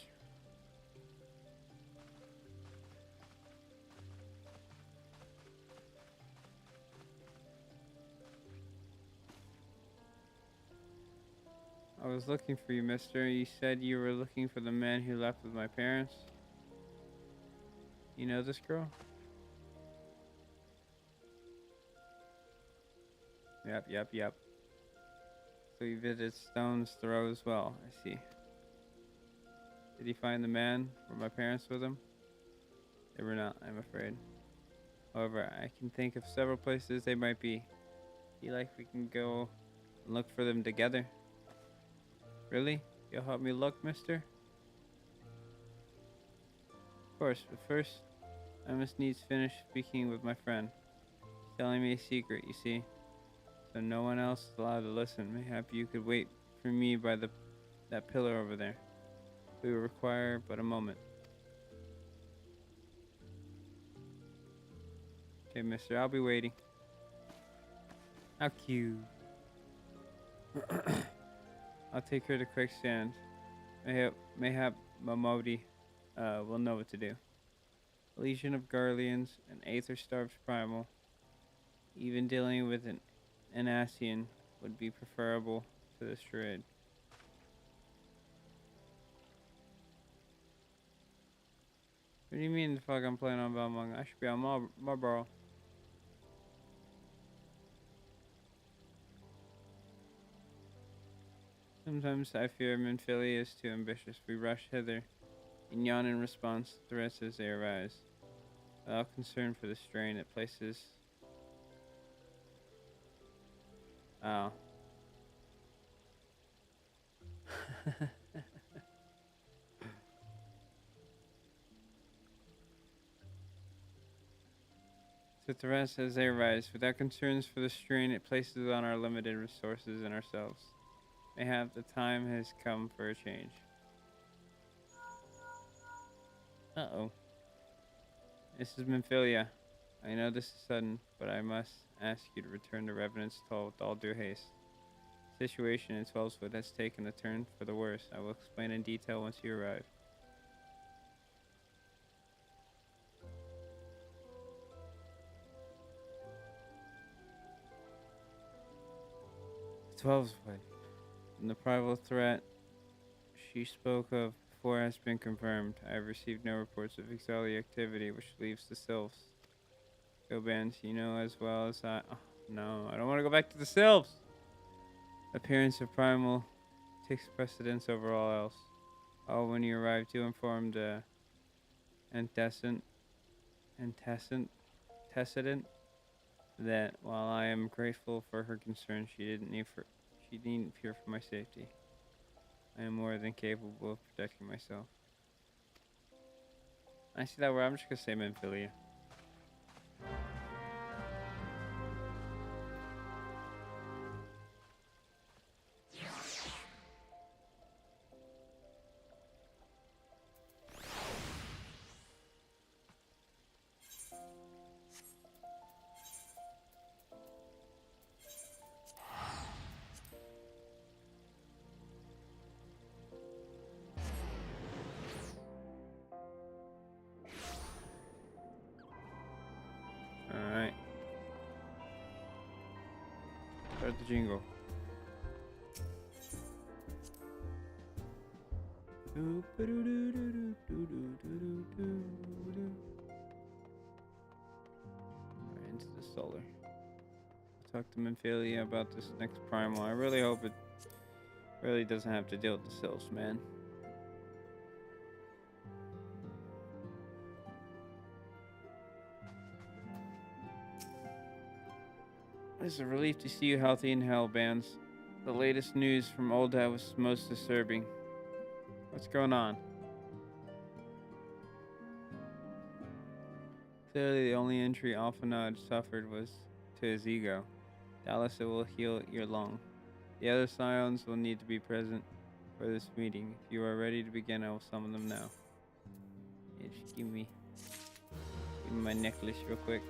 I was looking for you, mister. You said you were looking for the man who left with my parents. You know this girl? Yep. So you visited Stone's Throw as well, I see. Did he find the man? Were my parents with him? They were not, I'm afraid. However, I can think of several places they might be. Feel like we can go and look for them together. Really? You'll help me look, mister? Of course, but first, I must needs finish speaking with my friend. He's telling me a secret, you see. So no one else is allowed to listen. Mayhap you could wait for me by that pillar over there. We will require but a moment. Okay, mister, I'll be waiting. How cute. I'll take her to Quicksand. Mayhap Mamodi will know what to do. A legion of Garleans, an Aether-starved primal. Even dealing with an Asian would be preferable to this druid. What do you mean the fuck I'm playing on Belmont? I should be on Marlboro. Sometimes I fear Minfilia is too ambitious. We rush hither and yawn in response to threats as they arise. Without concern for the strain it places. Oh. To threats as they arise, without concerns for the strain it places on our limited resources and ourselves. Mayhap the time has come for a change. Uh-oh. This is Minfilia. I know this is sudden, but I must ask you to return to Revenant's Toll with all due haste. The situation in Twelvefoot has taken a turn for the worse. I will explain in detail once you arrive. Twelvefoot. And the primal threat she spoke of 4 has been confirmed. I have received no reports of Exali activity, which leaves the sylphs. Go bands, you know as well as I. Oh, no, I don't want to go back to the sylphs! Appearance of primal takes precedence over all else. Oh, when you arrive to inform the antecedent that while I am grateful for her concern, she needn't fear for my safety. I am more than capable of protecting myself. I see that word. I'm just gonna say Memphilia. Alright. Start the jingle. Alright, into the solar. Talk to Memphilia about this next primal. I really hope it really doesn't have to deal with the sylphs, man. It's a relief to see you healthy and hell, Bands. The latest news from Old Dad was most disturbing. What's going on? Clearly, the only injury Alphanod suffered was to his ego. Dallas, it will heal your lung. The other scions will need to be present for this meeting. If you are ready to begin, I will summon them now. Yeah, just give me my necklace real quick.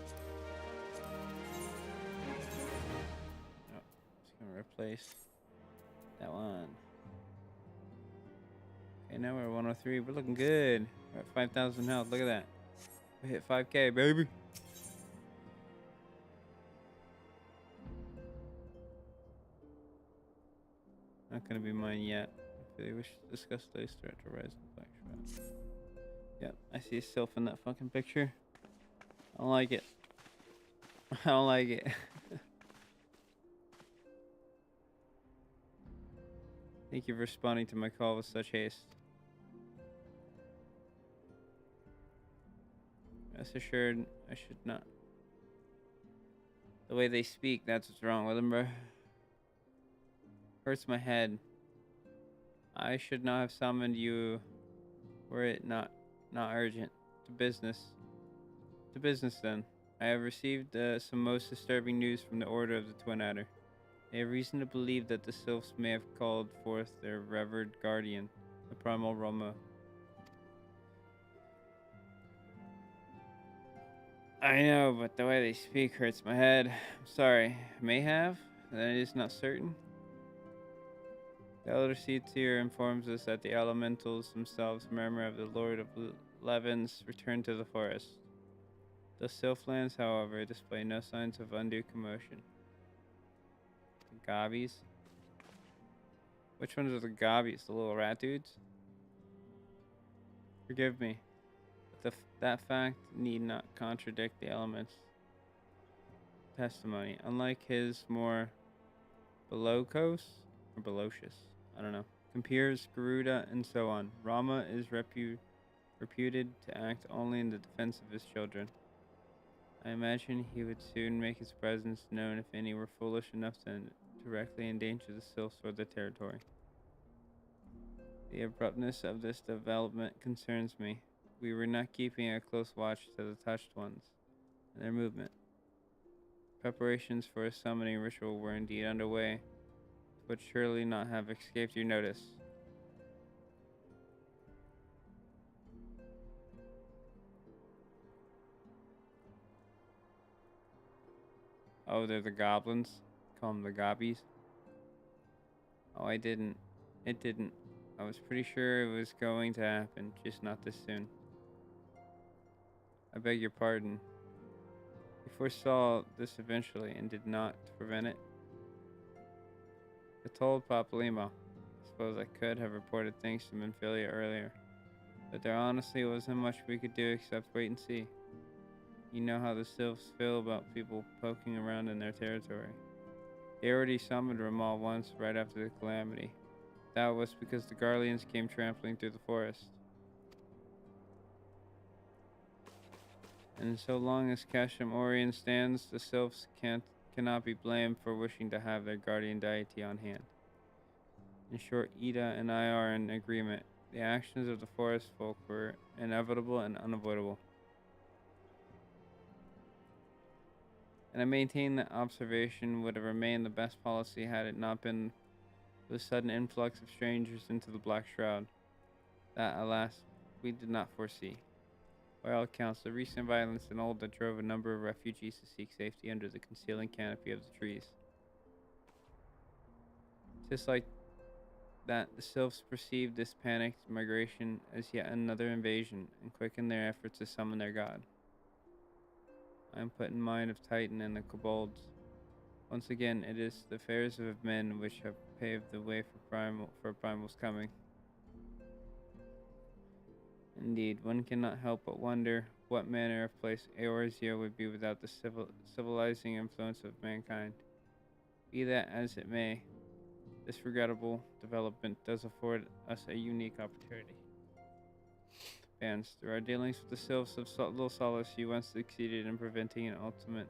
Oh, just gonna replace that one. Okay, now we're at 103. We're looking good. We're at 5,000 health. Look at that. We hit 5K, baby. Not gonna be mine yet. I feel we should discuss today's threat to Rise and Black Shroud. Yep, I see a sylph in that fucking picture. I don't like it. I don't like it. Thank you for responding to my call with such haste. Rest assured, I should not. The way they speak, that's what's wrong with them, bro. Hurts my head. I should not have summoned you were it not urgent. To business. To business then. I have received some most disturbing news from the Order of the Twin Adder. They have reason to believe that the sylphs may have called forth their revered guardian, the primal Roma. I know, but the way they speak hurts my head. I'm sorry. May have? That is not certain. The Elder Seer informs us that the elementals themselves murmur of the Lord of Levin's return to the forest. The Sylphlands, however, display no signs of undue commotion. The Gobbies? Which ones are the Gobbies? The little rat dudes? Forgive me, but that fact need not contradict the elements' testimony. Unlike his more bellicose or belocious, I don't know, compeers, Garuda, and so on, Rama is reputed to act only in the defense of his children. I imagine he would soon make his presence known if any were foolish enough to directly endanger the sylphs or the territory. The abruptness of this development concerns me. We were not keeping a close watch to the touched ones and their movement. Preparations for a summoning ritual were indeed underway, but surely not have escaped your notice. Oh, they're the goblins? Call them the gobbies? Oh, I didn't. It didn't. I was pretty sure it was going to happen, just not this soon. I beg your pardon. We foresaw this eventually and did not prevent it. I told Papa Lima. I suppose I could have reported things to Memphilia earlier. But there honestly wasn't much we could do except wait and see. You know how the sylphs feel about people poking around in their territory. They already summoned Ramal once right after the calamity. That was because the Garleans came trampling through the forest. And so long as Kashem Orion stands, the sylphs cannot be blamed for wishing to have their guardian deity on hand. In short, Ida and I are in agreement. The actions of the forest folk were inevitable and unavoidable. And I maintain that observation would have remained the best policy had it not been for the sudden influx of strangers into the Black Shroud. That, alas, we did not foresee. By all accounts, the recent violence in Ulda drove a number of refugees to seek safety under the concealing canopy of the trees. Just like that, the sylphs perceived this panicked migration as yet another invasion and quickened their efforts to summon their god. I am put in mind of Titan and the kobolds. Once again, it is the affairs of men which have paved the way for Primal's coming. Indeed, one cannot help but wonder what manner of place Eorzea would be without the civilizing influence of mankind. Be that as it may, this regrettable development does afford us a unique opportunity. Vance, through our dealings with the sylphs of Little Solace, you once succeeded in preventing an ultimate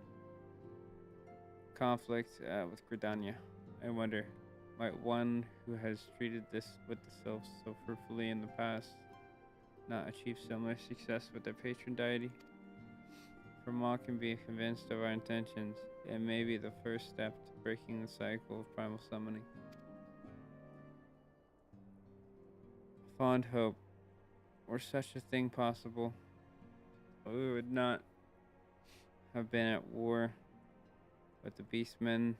conflict with Gridania. I wonder, might one who has treated this with the sylphs so fruitfully in the past not achieve similar success with their patron deity? For Ma can be convinced of our intentions, it may be the first step to breaking the cycle of primal summoning. Fond hope. Were such a thing possible, we would not have been at war with the beastmen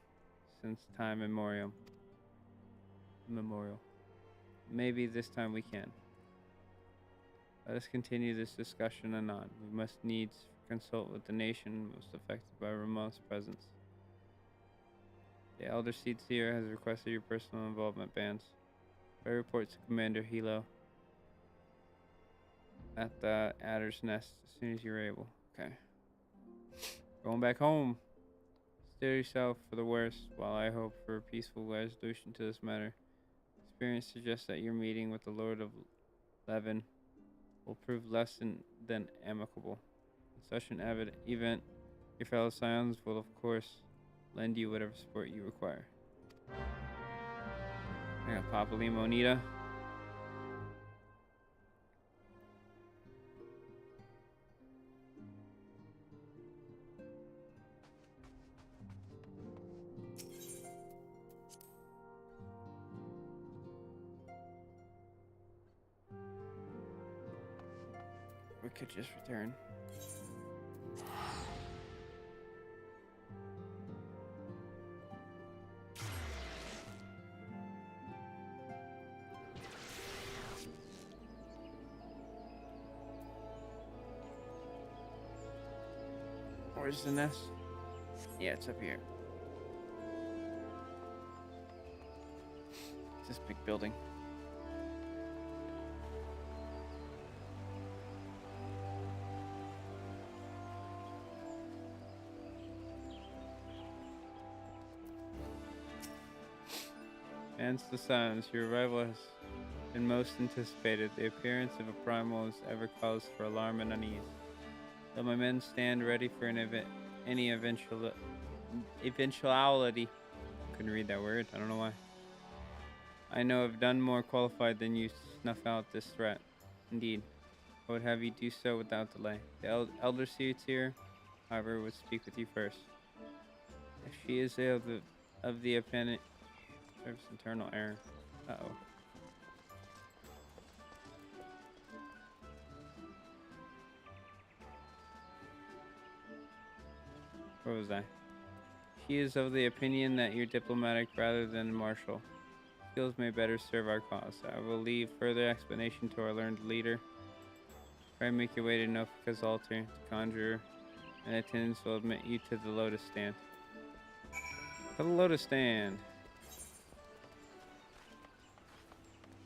since time immemorial. Maybe this time we can. Let us continue this discussion anon. We must needs consult with the nation most affected by Ramon's presence. The Elder Seed Seer has requested your personal involvement, Bands. By report to Commander Hilo at the Adder's Nest as soon as you're able. Okay. Going back home. Steer yourself for the worst while I hope for a peaceful resolution to this matter. Experience suggests that your meeting with the Lord of Levin will prove less than amicable. In such an event, your fellow Scions will, of course, lend you whatever support you require. I got Papa Limonita. We could just return. Where's the nest? Yeah, it's up here. It's this big building. Hence the silence. Your arrival has been most anticipated. The appearance of a primal has ever caused for alarm and unease. Though my men stand ready for any eventuality. Couldn't read that word. I don't know why. I know of none more qualified than you to snuff out this threat. Indeed, I would have you do so without delay. The Elder Seeds here, however, would speak with you first. If she is of the opinion, there's internal error. Uh-oh. Where was I? She is of the opinion that you're diplomatic rather than martial. Skills may better serve our cause. I will leave further explanation to our learned leader. Try and make your way to Nofika's altar. The conjurer and attendants will admit you to the Lotus Stand. To the Lotus Stand.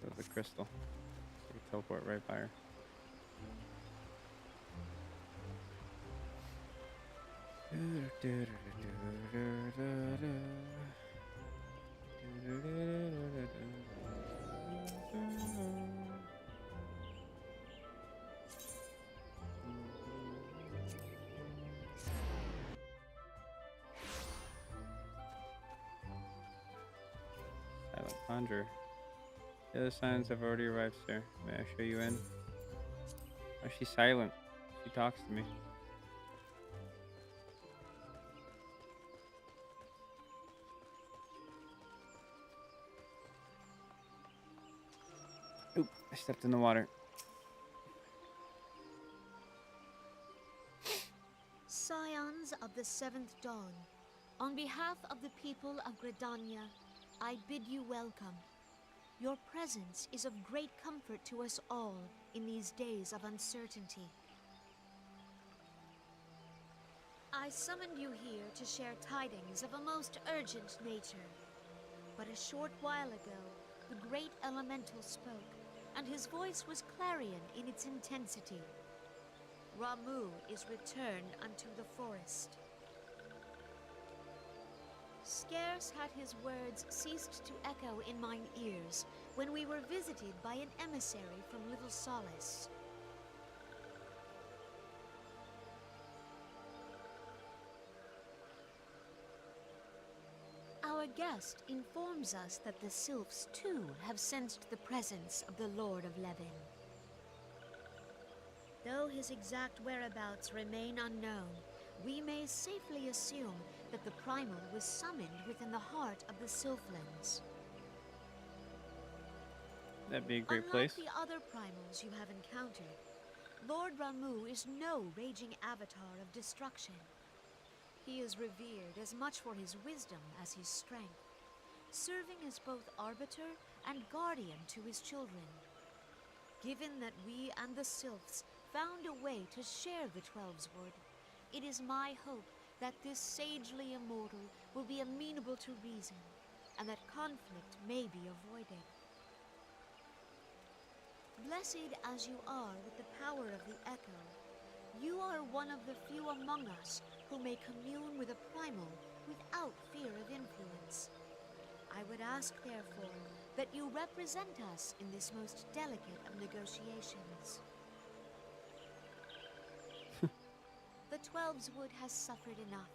There's the crystal. So we teleport right by her. Silent Conjure. The other signs have already arrived, sir. May I show you in? Oh, she's silent. She talks to me. Oop, I stepped in the water. Scions of the Seventh Dawn, on behalf of the people of Gridania, I bid you welcome. Your presence is of great comfort to us all in these days of uncertainty. I summoned you here to share tidings of a most urgent nature. But a short while ago, the great elemental spoke, and his voice was clarion in its intensity. Ramu is returned unto the forest. Scarce had his words ceased to echo in mine ears when we were visited by an emissary from Little Solace. Our guest informs us that the sylphs too have sensed the presence of the Lord of Levin. Though his exact whereabouts remain unknown, we may safely assume that the primal was summoned within the heart of the Sylphlands. That'd be a great Unlike place. the other primals you have encountered, Lord Ramu is no raging avatar of destruction. He is revered as much for his wisdom as his strength, serving as both arbiter and guardian to his children. Given that we and the Sylphs found a way to share the Twelveswood, it is my hope that this sagely immortal will be amenable to reason, and that conflict may be avoided. Blessed as you are with the power of the Echo, you are one of the few among us who may commune with a primal without fear of influence. I would ask, therefore, that you represent us in this most delicate of negotiations. The Twelveswood has suffered enough.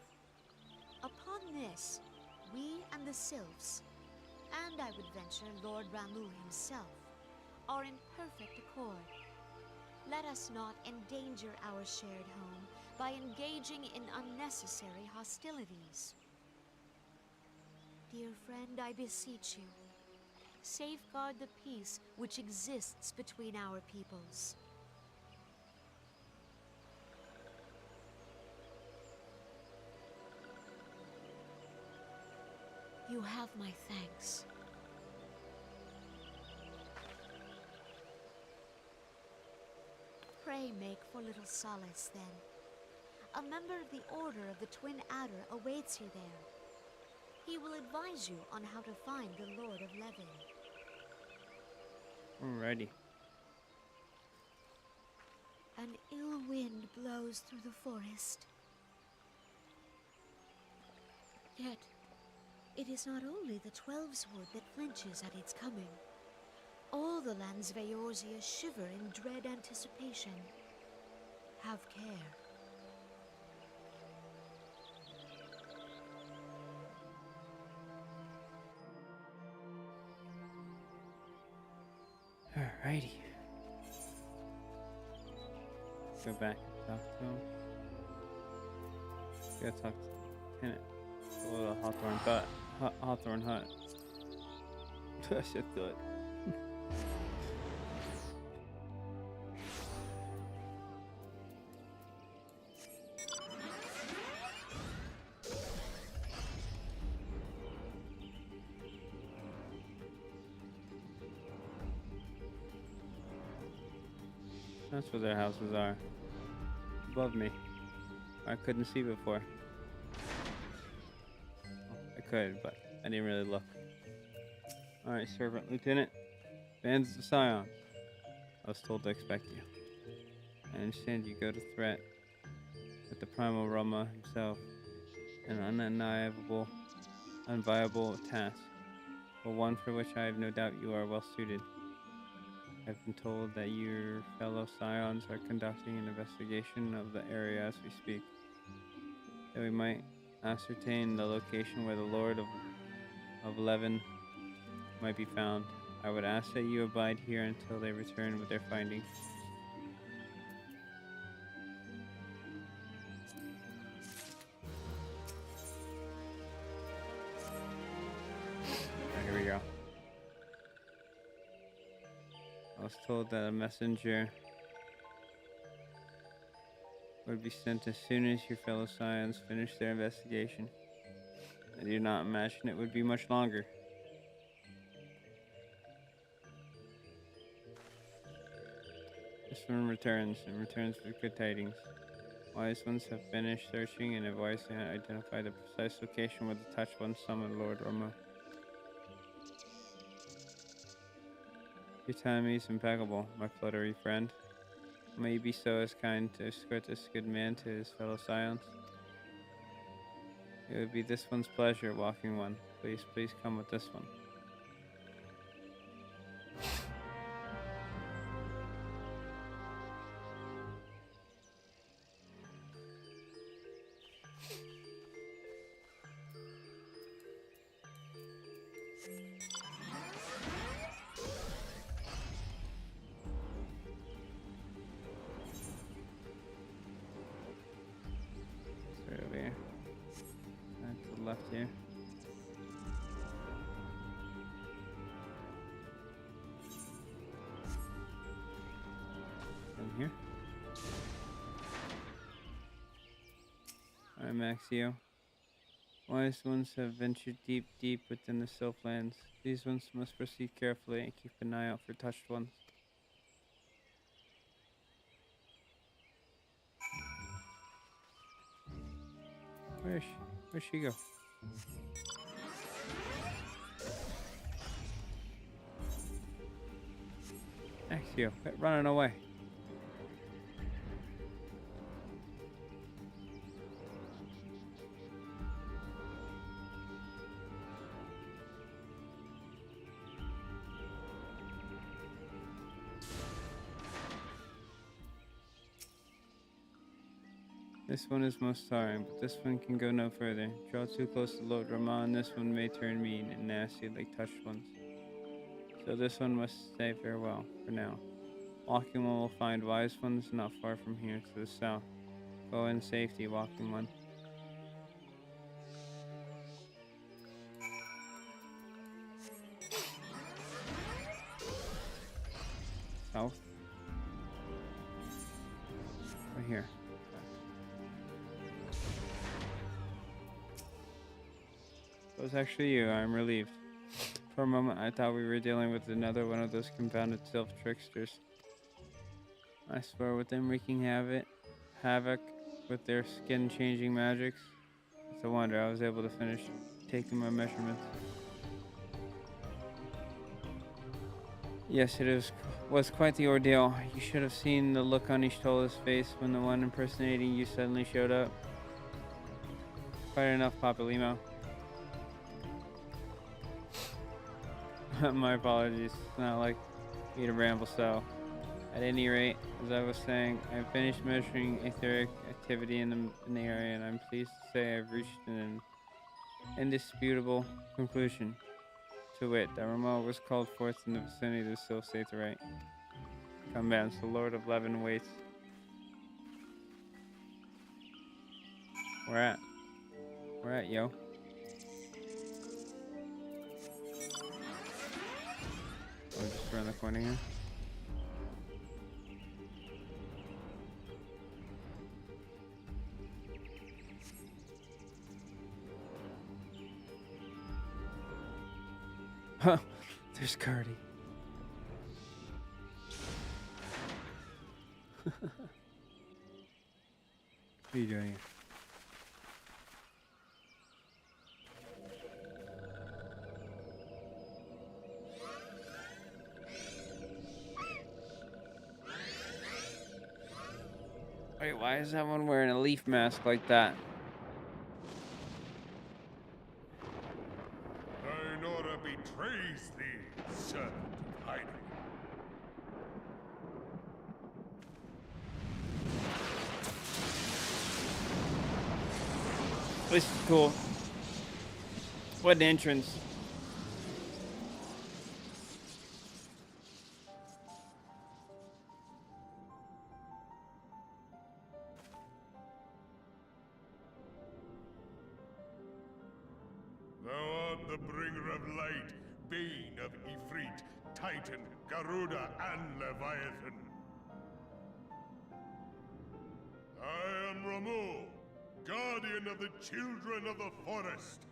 Upon this, we and the Sylphs, and I would venture Lord Ramu himself, are in perfect accord. Let us not endanger our shared home by engaging in unnecessary hostilities. Dear friend, I beseech you, safeguard the peace which exists between our peoples. You have my thanks. Pray make for Little Solace, then. A member of the Order of the Twin Adder awaits you there. He will advise you on how to find the Lord of Levin. Alrighty. An ill wind blows through the forest. Yet, it is not only the Twelveswood that flinches at its coming. All the lands of Eorzea shiver in dread anticipation. Have care. Alrighty. Go back and talk to him. Gotta talk to Tenant. A little Hawthorne hut. Hawthorne hut. I should do it. That's where their houses are. Above me. I couldn't see before. I could, but I didn't really look. Alright, Servant Lieutenant. Bands of Scion. I was told to expect you. I understand you go to threat with the Primal Rama himself. an unviable task, but one for which I have no doubt you are well suited. I've been told that your fellow scions are conducting an investigation of the area as we speak, that we might ascertain the location where the Lord of Levin might be found. I would ask that you abide here until they return with their findings. Here we go. I was told that a messenger would be sent as soon as your fellow scions finish their investigation. I do not imagine it would be much longer. This one returns, and returns with good tidings. Wise ones have finished searching and have wisely identified the precise location where the touched one summoned Lord Romo. Your timing is impeccable, my fluttery friend. May you be so as kind to escort this good man to his fellow scions. It would be this one's pleasure, walking one. Please come with this one. Right over here. To the left here. And here. Alright, Maxio. Wise ones have ventured deep within the Sylphlands. These ones must proceed carefully and keep an eye out for touched ones. Where'd she go? Axio, quit running away. This one is most sorry, but this one can go no further. Draw too close to Lord Rahman, this one may turn mean and nasty like touched ones. So this one must say farewell, for now. Walking one will find wise ones not far from here to the south. Go in safety, walking one. South? Right here. It was actually you. I'm relieved. For a moment, I thought we were dealing with another one of those confounded self-tricksters. I swear, with them wreaking havoc with their skin-changing magics, it's a wonder I was able to finish taking my measurements. Yes, was quite the ordeal. You should have seen the look on Ishtola's face when the one impersonating you suddenly showed up. Quite enough, Papa Limo. My apologies. It's not like me to ramble so. At any rate, as I was saying, I have finished measuring etheric activity in the area, and I'm pleased to say I've reached an indisputable conclusion. To wit, that Ramal was called forth in the vicinity of the Sylph Sathorite. Come bounce, the Lord of Levin waits. Where at? Where at, yo? Oh, just around the corner here. Huh, there's Cardi. What are you doing here? Wait, why is that one wearing a leaf mask like that? This is cool. What an entrance. Thou art the bringer of light, bane of Ifrit, Titan, Garuda, and Leviathan. I am Ramu, guardian of the children of the forest.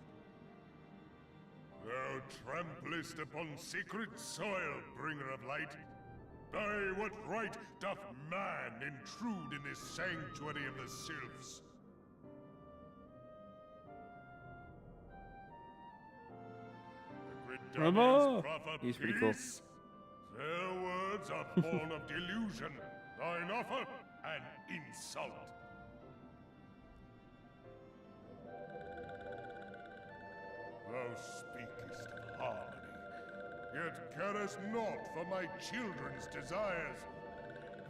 Thou tramplest upon sacred soil, bringer of light. By what right doth man intrude in this sanctuary of the sylphs? The Ramo! Gridanians proffer He's pretty cool. peace. Their words are born of delusion, thine offer an insult. Thou speakest of harmony, yet carest naught for my children's desires.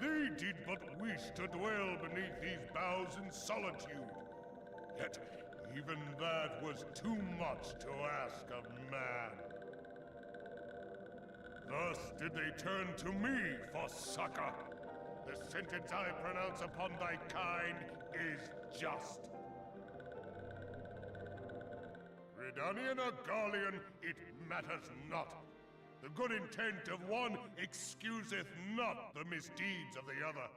They did but wish to dwell beneath these boughs in solitude. Yet even that was too much to ask of man. Thus did they turn to me for succor. The sentence I pronounce upon thy kind is just. Redanian or Garlean, it matters not. The good intent of one excuseth not the misdeeds of the other.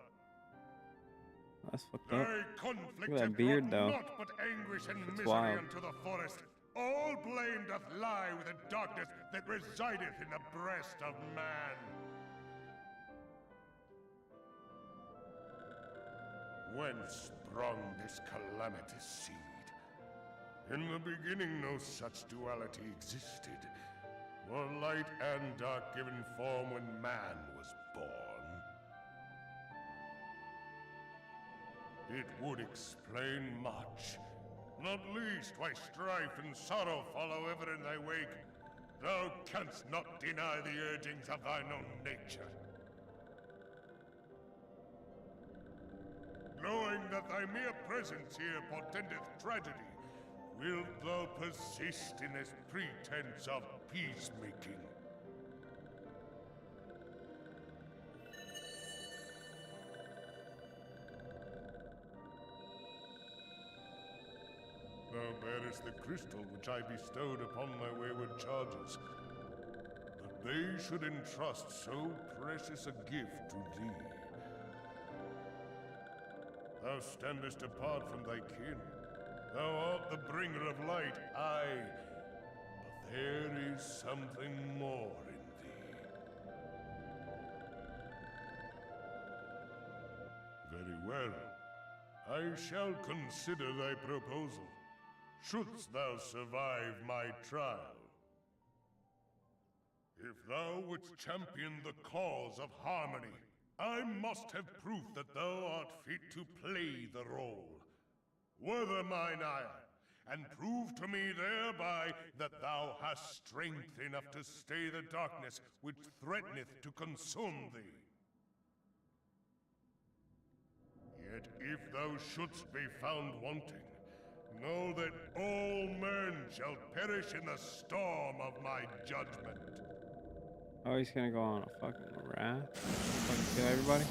That's fucked up. Thy conflict Look at that hath beard, brought though. naught but anguish and It's misery wild. unto the forest. All blame doth lie with the darkness that resideth in the breast of man. Whence sprung this calamitous seed? In the beginning no such duality existed. Were light and dark given form when man was born? It would explain much. Not least why strife and sorrow follow ever in thy wake. Thou canst not deny the urgings of thine own nature. Knowing that thy mere presence here portendeth tragedy, wilt thou persist in this pretense of peacemaking? Thou bearest the crystal which I bestowed upon my wayward charges. That they should entrust so precious a gift to thee. Thou standest apart from thy kin. Thou art the bringer of light, aye. But there is something more in thee. Very well. I shall consider thy proposal. Shouldst thou survive my trial. If thou wouldst champion the cause of harmony, I must have proof that thou art fit to play the role. Wither mine ire, and prove to me thereby that thou hast strength enough to stay the darkness which threateneth to consume thee. Yet if thou shouldst be found wanting, know that all men shall perish in the storm of my judgment. Oh, he's gonna go on a fucking raft. Fucking kill everybody.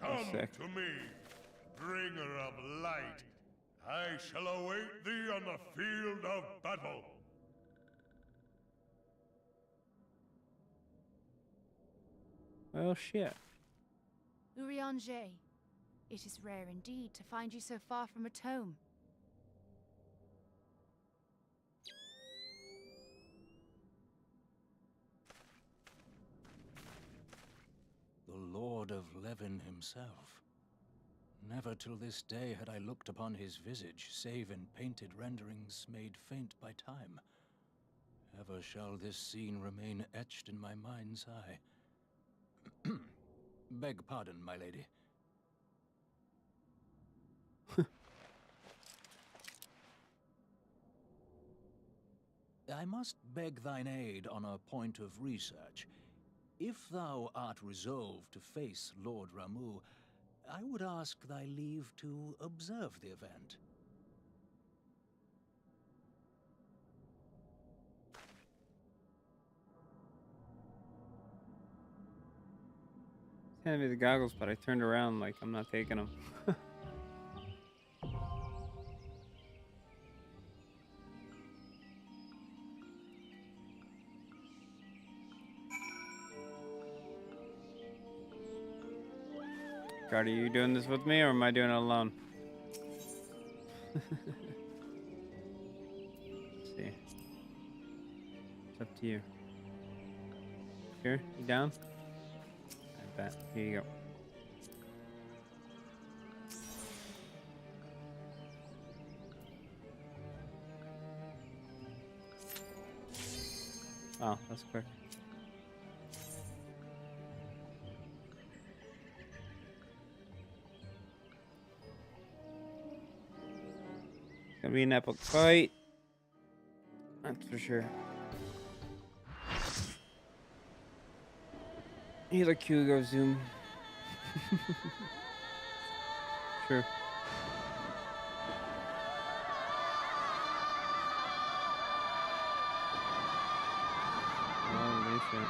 Come sick. to me, bringer of light. I shall await thee on the field of battle. Well, shit. Urianger, it is rare indeed to find you so far from a tome. The Lord of Levin himself. Never till this day had I looked upon his visage, save in painted renderings made faint by time. Ever shall this scene remain etched in my mind's eye. Beg pardon, my lady. I must beg thine aid on a point of research. If thou art resolved to face Lord Ramu, I would ask thy leave to observe the event. He handed me the goggles, but I turned around like I'm not taking them. God, are you doing this with me, or am I doing it alone? Let's see. It's up to you. Here, you down? I bet. Here you go. Oh, that's quick. It's gonna be an epic fight. That's for sure. He's like Hugo Zoom. True. Holy shit.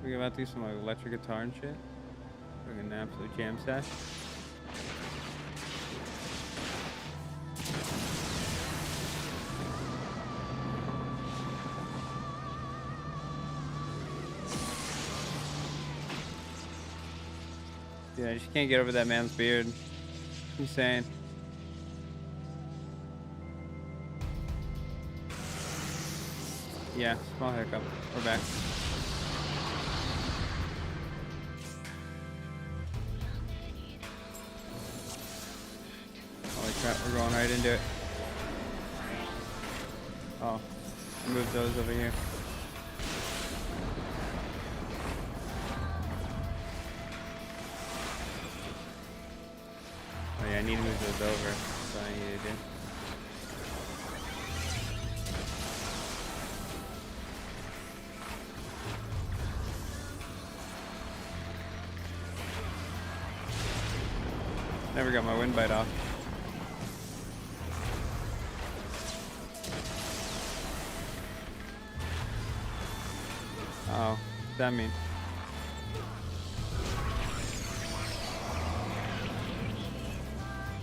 We about to do some like electric guitar and shit. Like an absolute jam sesh. Dude, I just can't get over that man's beard. Insane. Yeah, small hiccup. We're back. Holy crap, we're going right into it. Oh, I moved those over here. Oh yeah, I need to move those over. That's what I need to do. Never got my wind bite off. Oh, what's that mean?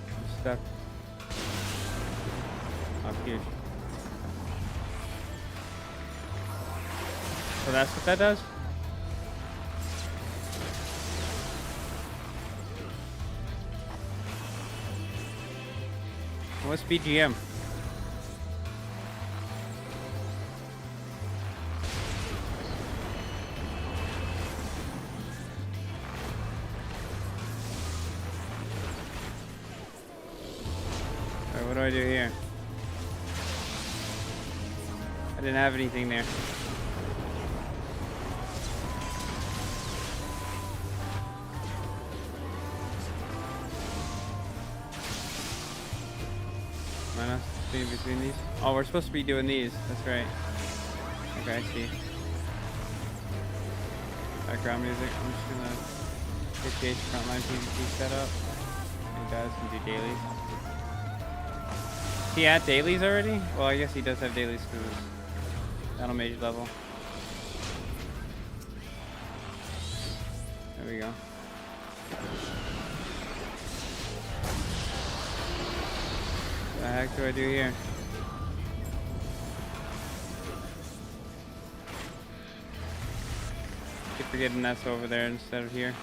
I'm stuck. Oh, huge. So that's what that does? What's BGM? Alright, what do I do here? I didn't have anything there. Am I not supposed to be in between these? Oh, we're supposed to be doing these. That's right. Okay, I see. Background music. I'm just gonna get Gage frontline PvP set up. And guys can do dailies. He at dailies already? Well, I guess he does have dailies because he's on a major level. There we go. What the heck do I do here? Keep forgetting that's over there instead of here.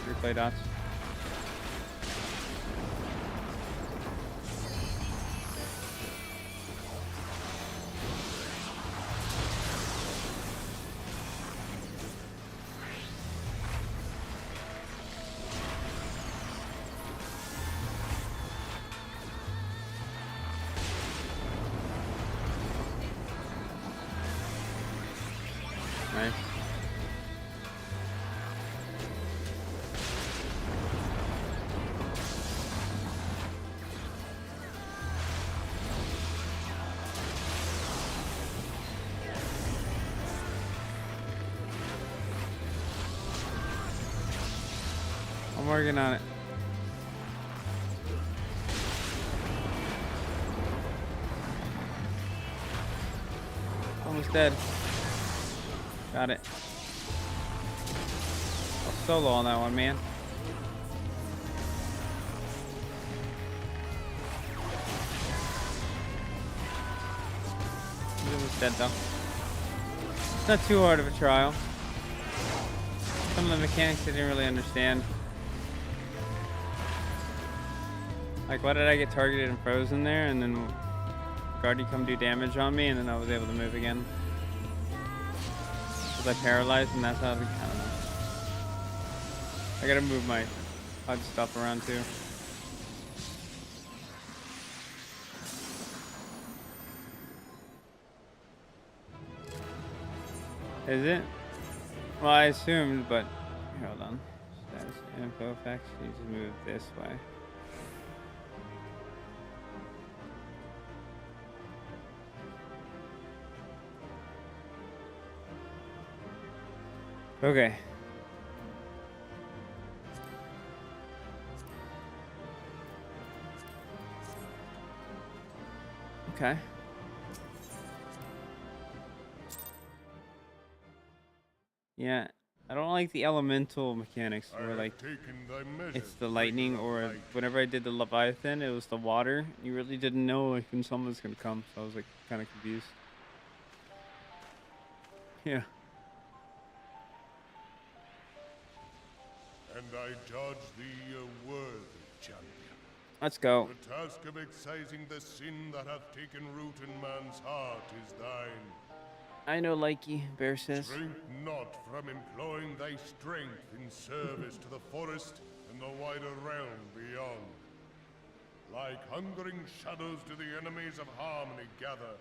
Replay dots. Nice. I'm working on it. Almost dead. Got it. I'll solo on that one, man. He's almost dead though. It's not too hard of a trial. Some of the mechanics I didn't really understand. Like, why did I get targeted and frozen there, and then Guardy come do damage on me, and then I was able to move again? Was I paralyzed, and that's how I don't know. I gotta move my HUD stuff around too. Is it? Well, I assumed, but here, hold on. Status info effects. You just move this way. Okay. Okay. Yeah, I don't like the elemental mechanics where like it's the lightning, or whenever I did the Leviathan, it was the water. You really didn't know like when someone's gonna come, so I was like kind of confused. Yeah. And I judge thee a worthy champion. Let's go. The task of excising the sin that hath taken root in man's heart is thine. I know, likey, Bear says. Shrink not from employing thy strength in service to the forest and the wider realm beyond. Like hungering shadows do the enemies of harmony gather,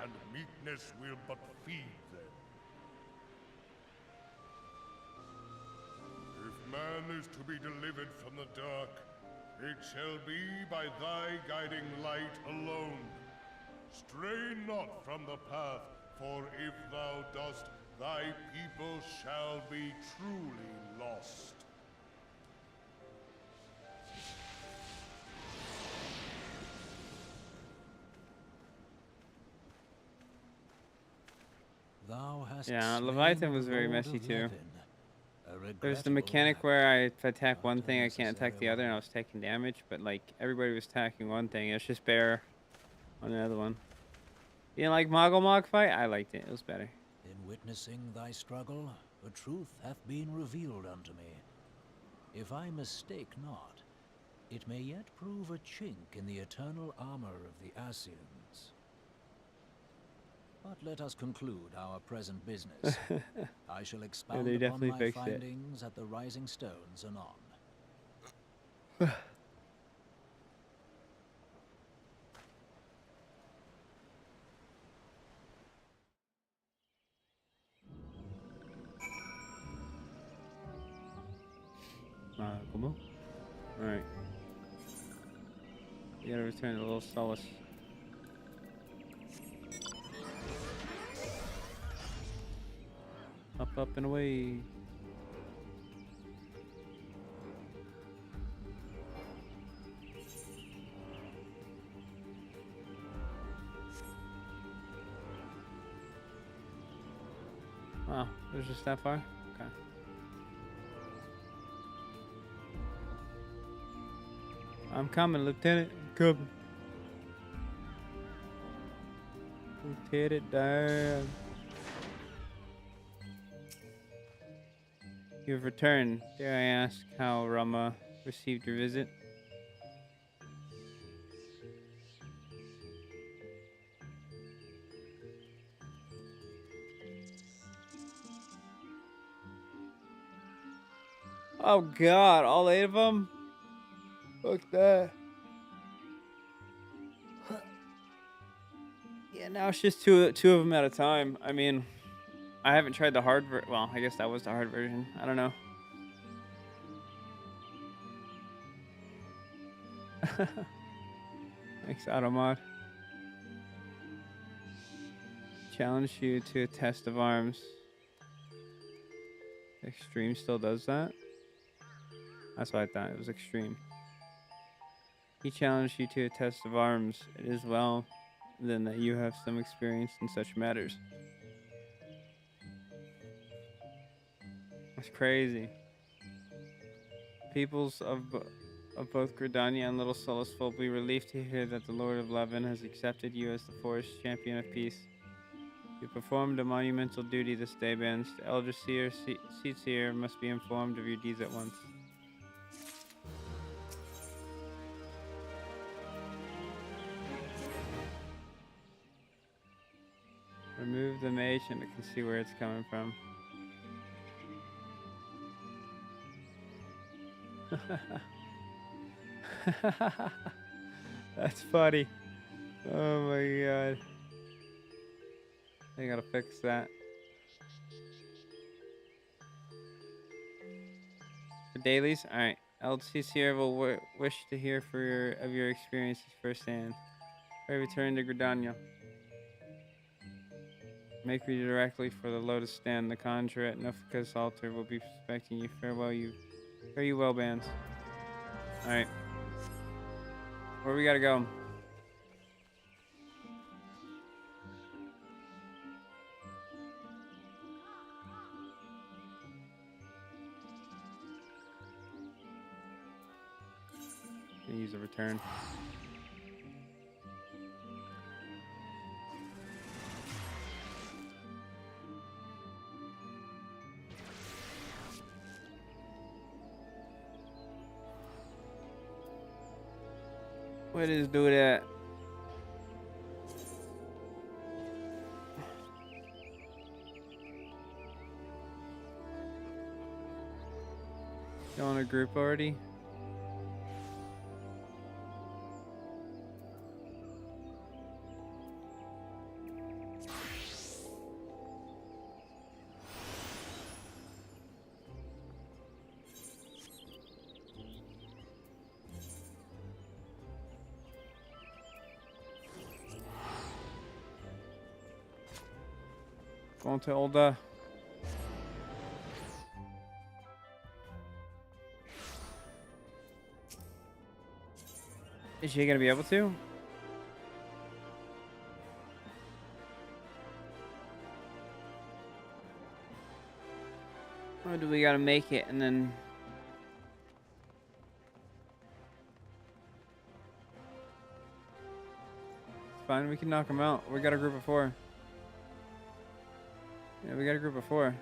and meekness will but feed them. If man is to be delivered from the dark, it shall be by thy guiding light alone. Stray not from the path, for if thou dost, thy people shall be truly lost. Thou hast Yeah, slain Leviathan was the very Lord messy of too. Levin, a There's the regrettable mechanic act, where I attack but one a thing, I can't attack the necessary other, and I one. was taking damage, but like everybody was attacking one thing. It's just Bear on the other one. You didn't like Moggle Mog fight? I liked it. It was better. In witnessing thy struggle, a truth hath been revealed unto me. If I mistake not, it may yet prove a chink in the eternal armor of the Assyrians. But let us conclude our present business. I shall expound they upon definitely my fixed it. findings at the Rising Stones anon. Come on. Alright. You gotta return to Little Solace. Up and away. Wow, it was just that far? Okay. I'm coming, Lieutenant. I'm coming. Lieutenant Dan. You have returned. Dare I ask how Rama received your visit? Oh God, all 8 of them? Fuck that. Yeah, now it's just two of them at a time. I mean, I haven't tried the hard well, I guess that was the hard version. I don't know. Thanks, Automod. Challenge you to a test of arms. Extreme still does that? That's what I thought. It was extreme. He challenged you to a test of arms. It is well then that you have some experience in such matters. That's crazy. Peoples of both Gridania and Little Solus will be relieved to hear that the Lord of Levin has accepted you as the forest champion of peace. You performed a monumental duty this day, Bands. The Elder Seer, seats here, must be informed of your deeds at once. Remove the mage and it can see where it's coming from. That's funny. Oh my god. I gotta fix that. For dailies? Alright. LCC here will wish to hear of your experiences firsthand. I return to Gridania. Make me directly for the Lotus Stand. The conjurer at Nofika's altar will be expecting you. Fare you well, Bands. Alright. Where we gotta go? Can use a return. What is do that? You in a group already? Going to Olda. Is she gonna be able to? Or do we gotta make it and then... It's fine, we can knock them out. We got a group of 4. Yeah, we got a group of 4.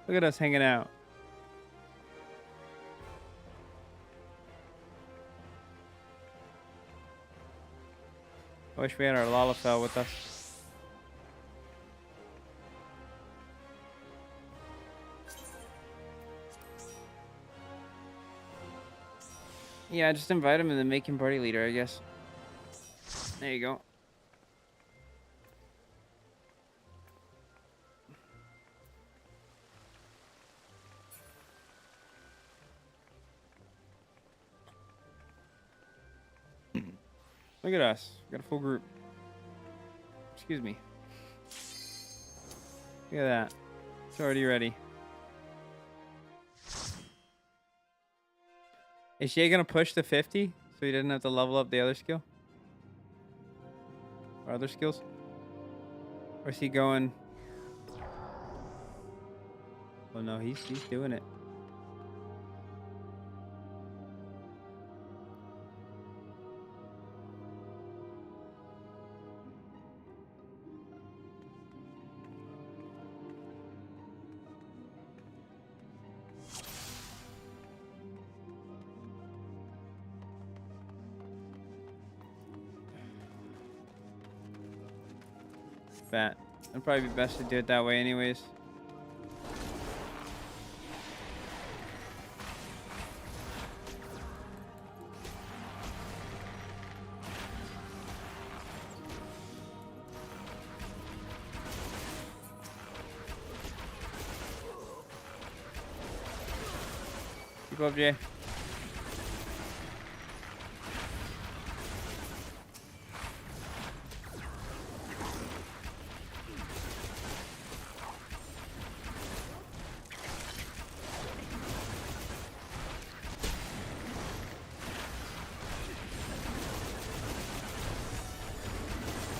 Look at us hanging out. I wish we had our Lalafell with us. Yeah, just invite him and then make him party leader, I guess. There you go. Look at us. We got a full group. Excuse me. Look at that. It's already ready. Is Shay gonna push to 50 so he doesn't have to level up the other skill? Or other skills? Or is he going... Oh no, he's doing it. Fat. It'd probably be best to do it that way anyways. Keep up, Jay.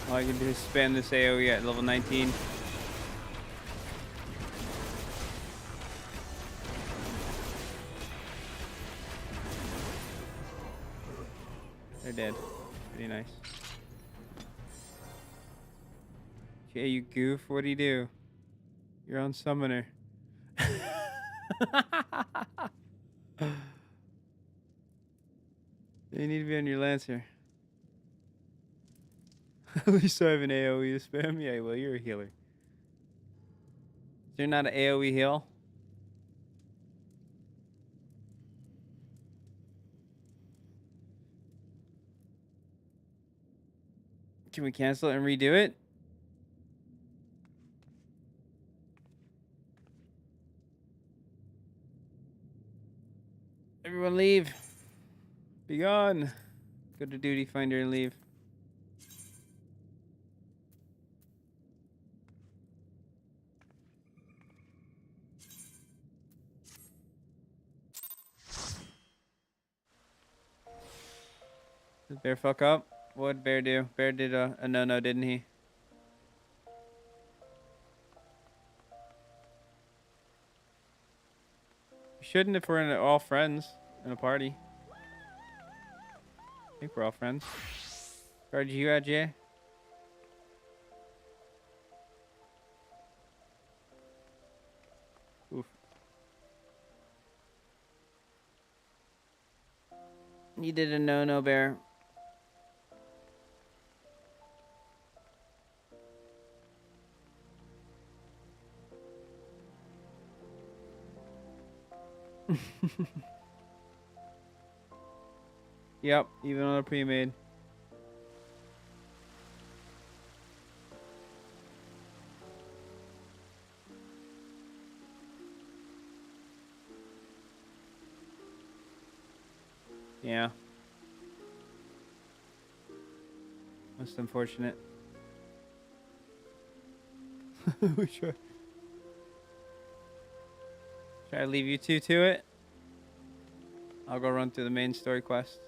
All I can do is spam this AoE at level 19. They're dead. Pretty nice. Jay, you goof. What'd he do? You're on summoner. You need to be on your Lancer. At least I have an AoE to spam. Yeah, well, you're a healer. Is there not an AoE heal? Can we cancel it and redo it? Everyone leave. Be gone. Go to duty finder and leave. Did Bear fuck up? What did Bear do? Bear did a no-no, didn't he? We shouldn't if we're all friends in a party. I think we're all friends. Guard you out, Jay? Oof. You did a no-no, Bear. Yep, even on a pre-made. Yeah. Most unfortunate. We should. Should I leave you two to it? I'll go run through the main story quest.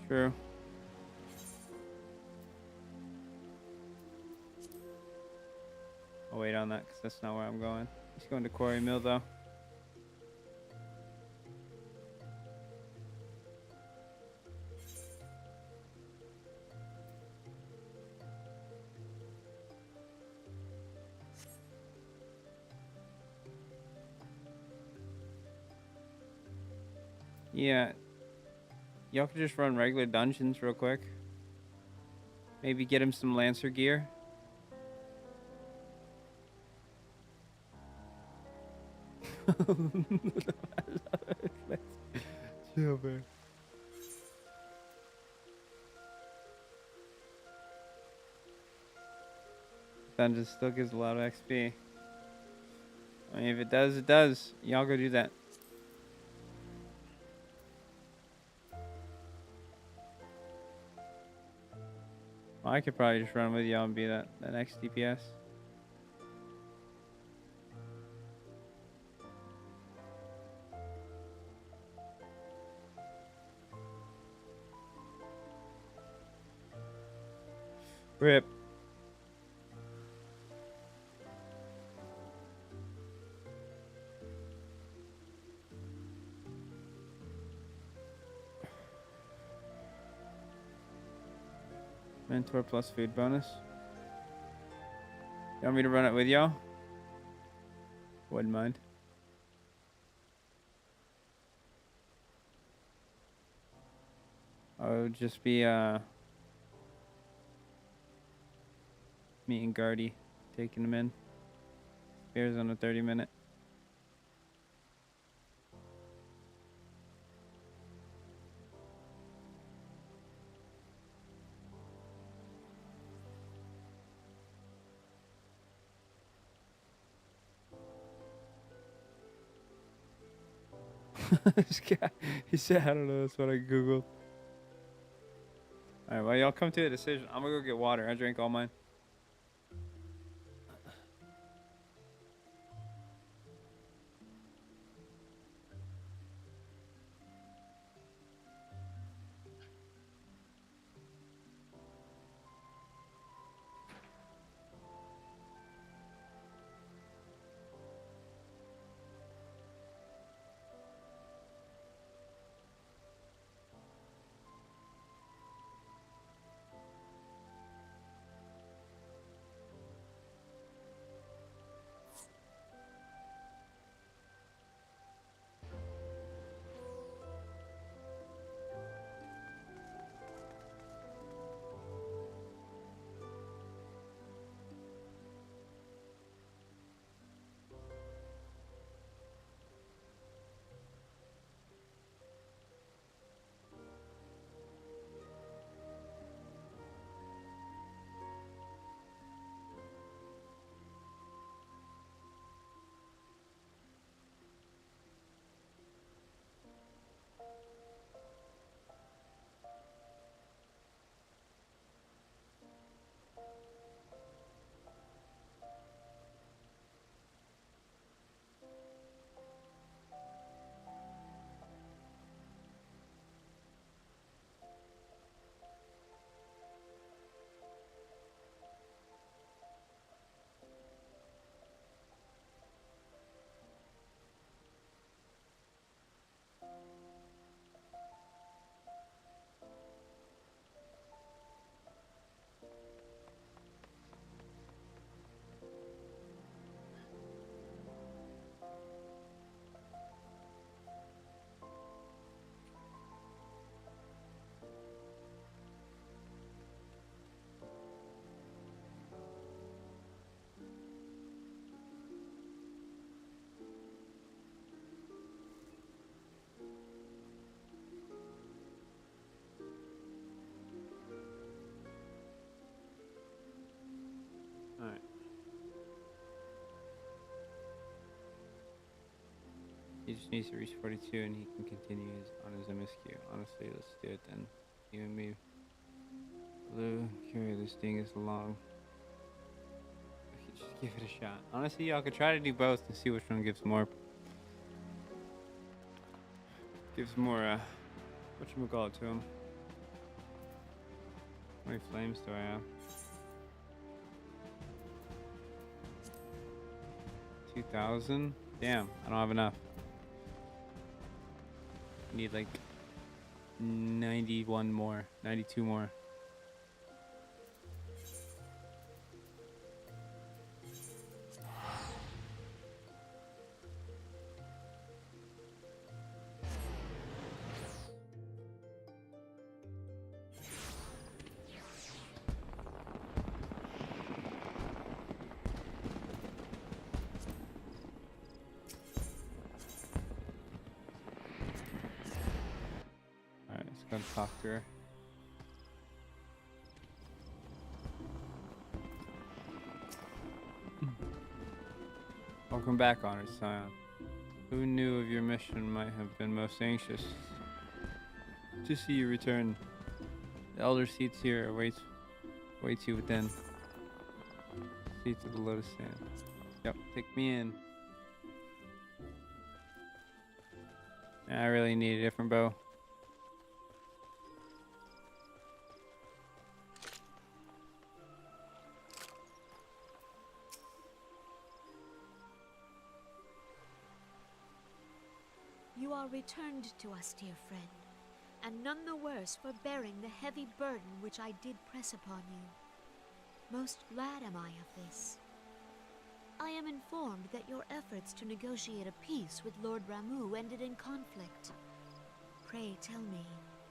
True. I'll wait on that because that's not where I'm going. He's going to Quarry Mill though. Yeah. Y'all could just run regular dungeons real quick. Maybe get him some Lancer gear. Chill, man. Dungeon still gives a lot of XP. I mean, if it does, it does. Y'all go do that. Well, I could probably just run with y'all and be that next DPS. Rip. Mentor plus food bonus. You want me to run it with y'all? Wouldn't mind. I would just be meeting Guardy, taking him in. Bears on a 30-minute. This guy, he said, I don't know, that's what I googled. Alright, well, y'all come to a decision. I'm gonna go get water. I drank all mine. Alright. He just needs to reach 42 and he can continue on his MSQ. Honestly, let's do it then. You and me. Blue, carry this thing as long. I could just give it a shot. Honestly, y'all could try to do both and see which one gives more. Whatchamacallit to him. How many flames do I have? 2,000? Damn, I don't have enough. I need like 91 more, 92 more. Let's go talk to her. Welcome back, Honored Scion. Who knew of your mission might have been most anxious to see you return. The elder seats here awaits you within. Seats of the lotus sand. Yep, take me in. I really need a different bow. You are returned to us, dear friend, and none the worse for bearing the heavy burden which I did press upon you. Most glad am I of this. I am informed that your efforts to negotiate a peace with Lord Ramuh ended in conflict. Pray tell me,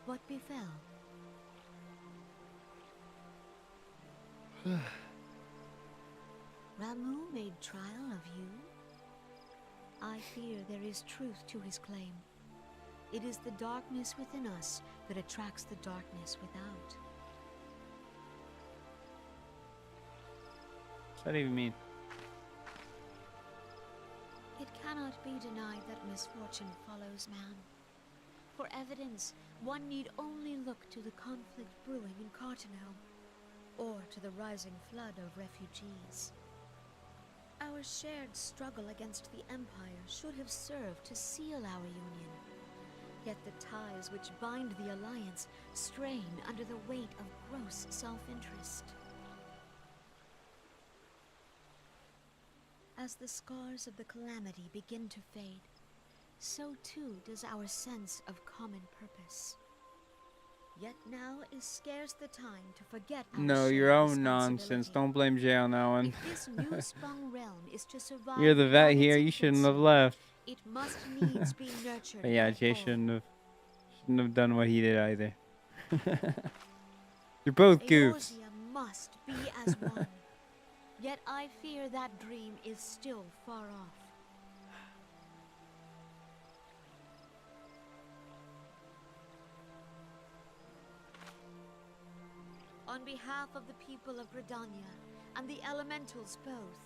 what befell? Ramuh made trial of you? I fear there is truth to his claim. It is the darkness within us that attracts the darkness without. What's that even mean? It cannot be denied that misfortune follows man. For evidence, one need only look to the conflict brewing in Cartano, or to the rising flood of refugees. Our shared struggle against the Empire should have served to seal our union. Yet the ties which bind the Alliance strain under the weight of gross self-interest. As the scars of the calamity begin to fade, so too does our sense of common purpose. Yet now is scarce the time to forget our No, shared your own nonsense. responsibility. Don't blame Jay on that one. If this new-sprung realm is to survive You're the vet beyond here. its You shouldn't have infancy, left. it must needs be nurtured But yeah, by Jay all. shouldn't have done what he did either. You're both goofs. Eorzea must be as one. Yet I fear that dream is still far off. On behalf of the people of Gridania and the elementals both,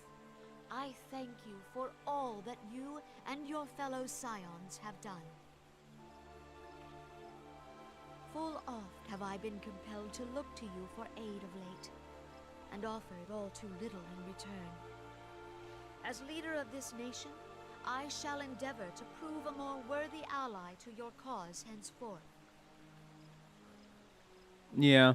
I thank you for all that you and your fellow scions have done. Full oft have I been compelled to look to you for aid of late, and offered all too little in return. As leader of this nation, I shall endeavor to prove a more worthy ally to your cause henceforth. Yeah.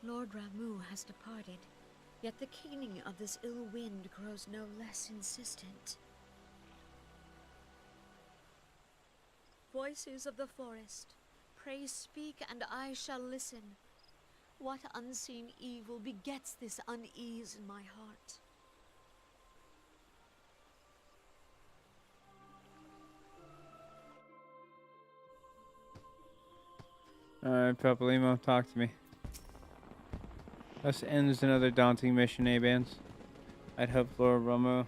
Lord Ramu has departed, yet the keening of this ill wind grows no less insistent. Voices of the forest, pray speak and I shall listen. What unseen evil begets this unease in my heart? Alright, Papalimo, talk to me. Thus ends another daunting mission, A-Bands. I'd hoped Lord Romo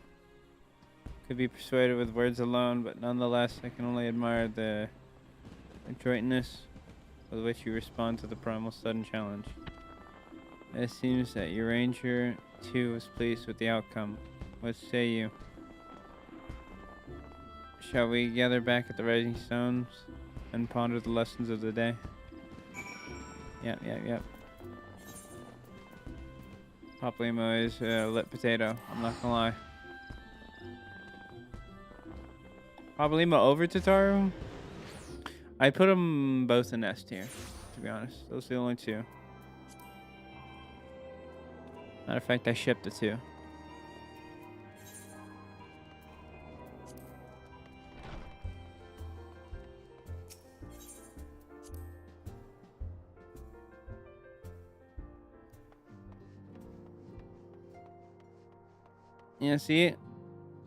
could be persuaded with words alone, but nonetheless, I can only admire the adroitness with which you respond to the primal sudden challenge. It seems that your ranger, too, was pleased with the outcome. What say you? Shall we gather back at the Rising Stones and ponder the lessons of the day? Yep. Paplimo is a lit potato, I'm not gonna lie. Paplimo over Tataru? I put them both in S tier, to be honest. Those are the only two. Matter of fact, I shipped the two. Yeah, see?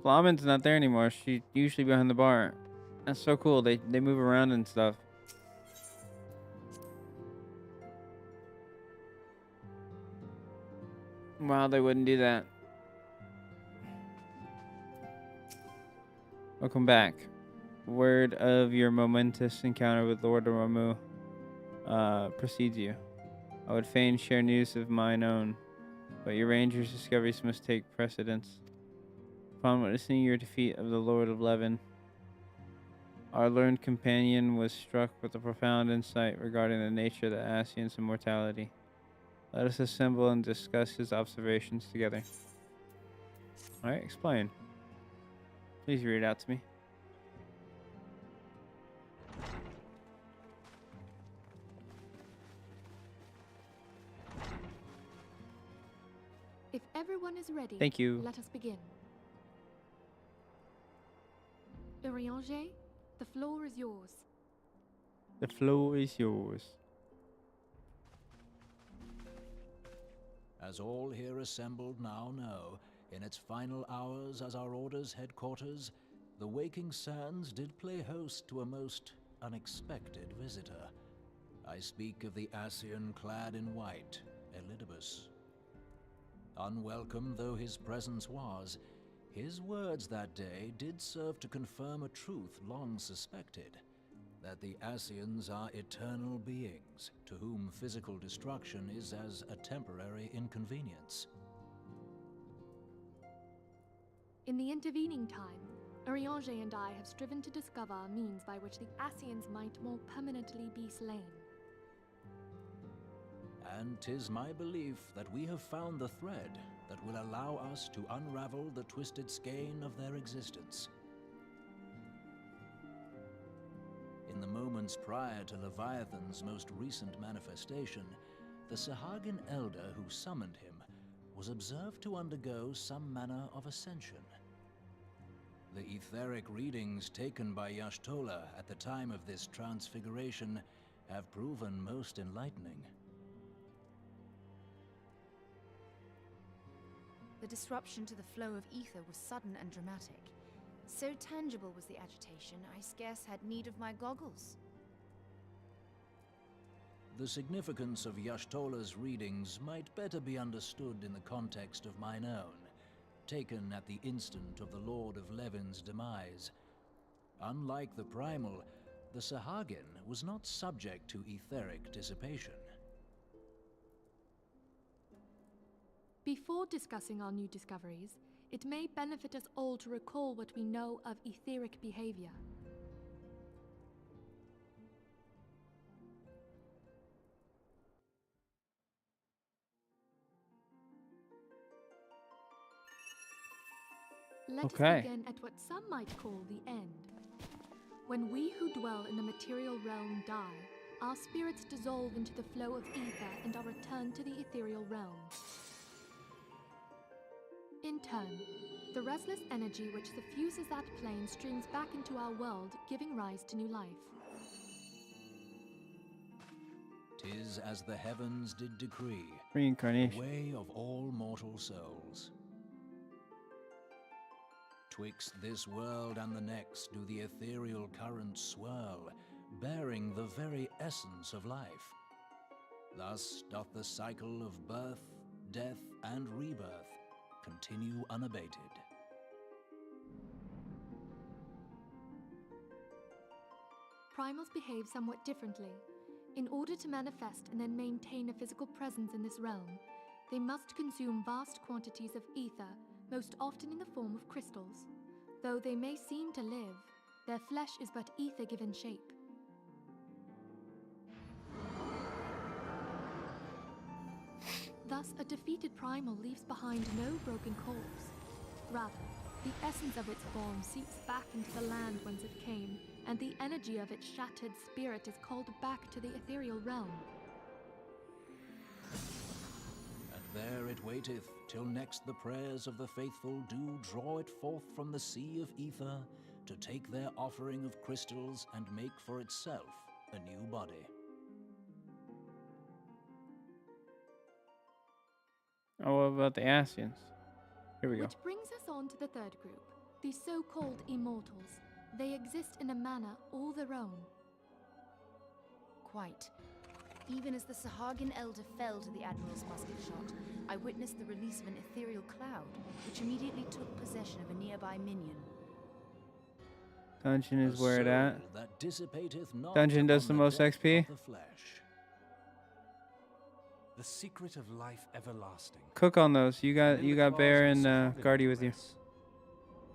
Flamin's not there anymore. She's usually behind the bar. That's so cool. They move around and stuff. Wow, they wouldn't do that. Welcome back. Word of your momentous encounter with Lord Ramu precedes you. I would fain share news of mine own, but your ranger's discoveries must take precedence. Upon witnessing your defeat of the Lord of Levin, our learned companion was struck with a profound insight regarding the nature of the Asian's immortality. Let us assemble and discuss his observations together. Alright, explain. Please read it out to me. If everyone is ready, Thank you. let us begin. Urianger, the floor is yours. The floor is yours. As all here assembled now know, in its final hours as our Order's headquarters, the Waking Sands did play host to a most unexpected visitor. I speak of the Asian clad in white, Elidibus. Unwelcome though his presence was, his words that day did serve to confirm a truth long suspected. that the Ascians are eternal beings, to whom physical destruction is as a temporary inconvenience. In the intervening time, Urianger and I have striven to discover a means by which the Ascians might more permanently be slain. And 'tis my belief that we have found the thread that will allow us to unravel the twisted skein of their existence. In the moments prior to Leviathan's most recent manifestation, the Sahagin elder who summoned him was observed to undergo some manner of ascension. The etheric readings taken by Y'shtola at the time of this transfiguration have proven most enlightening. The disruption to the flow of ether was sudden and dramatic. So tangible was the agitation, I scarce had need of my goggles. The significance of Y'shtola's readings might better be understood in the context of mine own, taken at the instant of the Lord of Levin's demise. Unlike the Primal, the Sahagin was not subject to etheric dissipation. Before discussing our new discoveries, it may benefit us all to recall what we know of etheric behavior. Let us begin at what some might call the end. When we who dwell in the material realm die, our spirits dissolve into the flow of ether and are returned to the ethereal realm. In turn, the restless energy which suffuses that plane streams back into our world, giving rise to new life. 'Tis as the heavens did decree, Reincarnation. the way of all mortal souls. Twixt this world and the next do the ethereal currents swirl, bearing the very essence of life. Thus doth the cycle of birth, death, and rebirth continue unabated. Primals behave somewhat differently. In order to manifest and then maintain a physical presence in this realm, they must consume vast quantities of ether, most often in the form of crystals. Though they may seem to live, their flesh is but ether given shape. Thus, a defeated primal leaves behind no broken corpse. Rather, the essence of its form seeps back into the land whence it came, and the energy of its shattered spirit is called back to the ethereal realm. And there it waiteth, till next the prayers of the faithful do draw it forth from the sea of ether, to take their offering of crystals and make for itself a new body. Oh, what about the Ascians? Here we go. Which brings us on to the third group, the so-called immortals. They exist in a manner all their own. Quite. Even as the Sahagin elder fell to the Admiral's musket shot, I witnessed the release of an ethereal cloud, which immediately took possession of a nearby minion. Dungeon is where it at. That dissipateth not Dungeon does upon the most death XP. of the flesh. The secret of life everlasting. Cook on those. You got Bear and Sahagin Guardy with you. press.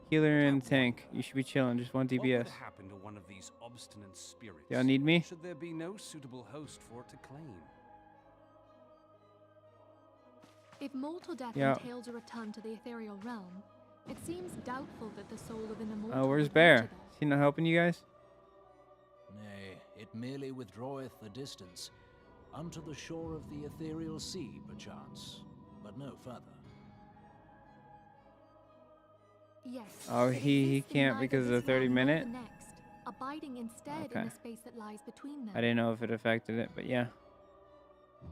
Healer and tank. You should be chilling. Just one What would DPS. happen to one of these obstinate spirits? Y'all need me? Should there be no suitable host for it to claim? If mortal death Yeah. entails a return to the ethereal realm, it seems doubtful that the soul of an immortal Oh, where's would Bear? venture there. Is he not helping you guys? Nay, it merely withdraweth the distance, unto the shore of the ethereal sea, perchance, but no further. Yes. Oh, it he exists in can't neither because of the this realm 30 nor minute? the next, abiding instead Okay. in the space that lies between them. I didn't know if it affected it, but yeah.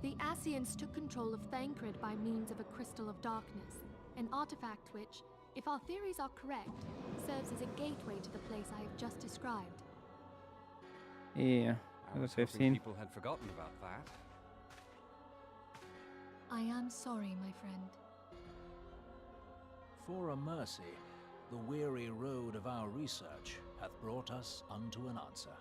The Ascians took control of Thancred by means of a crystal of darkness, an artifact which, if our theories are correct, serves as a gateway to the place I have just described. Yeah. I was Another hoping 15. people had forgotten about that. I am sorry, my friend. For a mercy, the weary road of our research hath brought us unto an answer.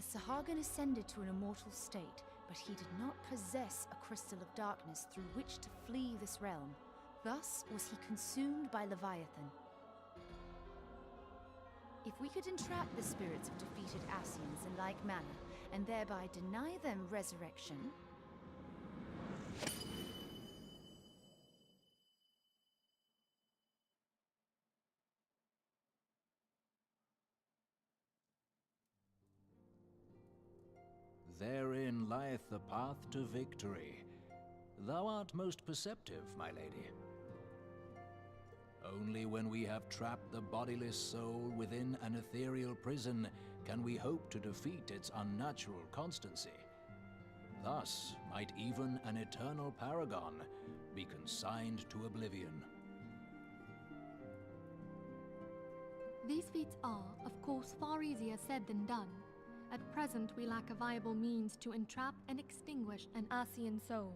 The Sahagin ascended to an immortal state, but he did not possess a crystal of darkness through which to flee this realm. Thus was he consumed by Leviathan. If we could entrap the spirits of defeated Ascians in like manner, and thereby deny them resurrection... Therein lieth the path to victory. Thou art most perceptive, my lady. Only when we have trapped the bodiless soul within an ethereal prison can we hope to defeat its unnatural constancy. Thus might even an eternal paragon be consigned to oblivion. These feats are, of course, far easier said than done. At present, we lack a viable means to entrap and extinguish an Ascian soul.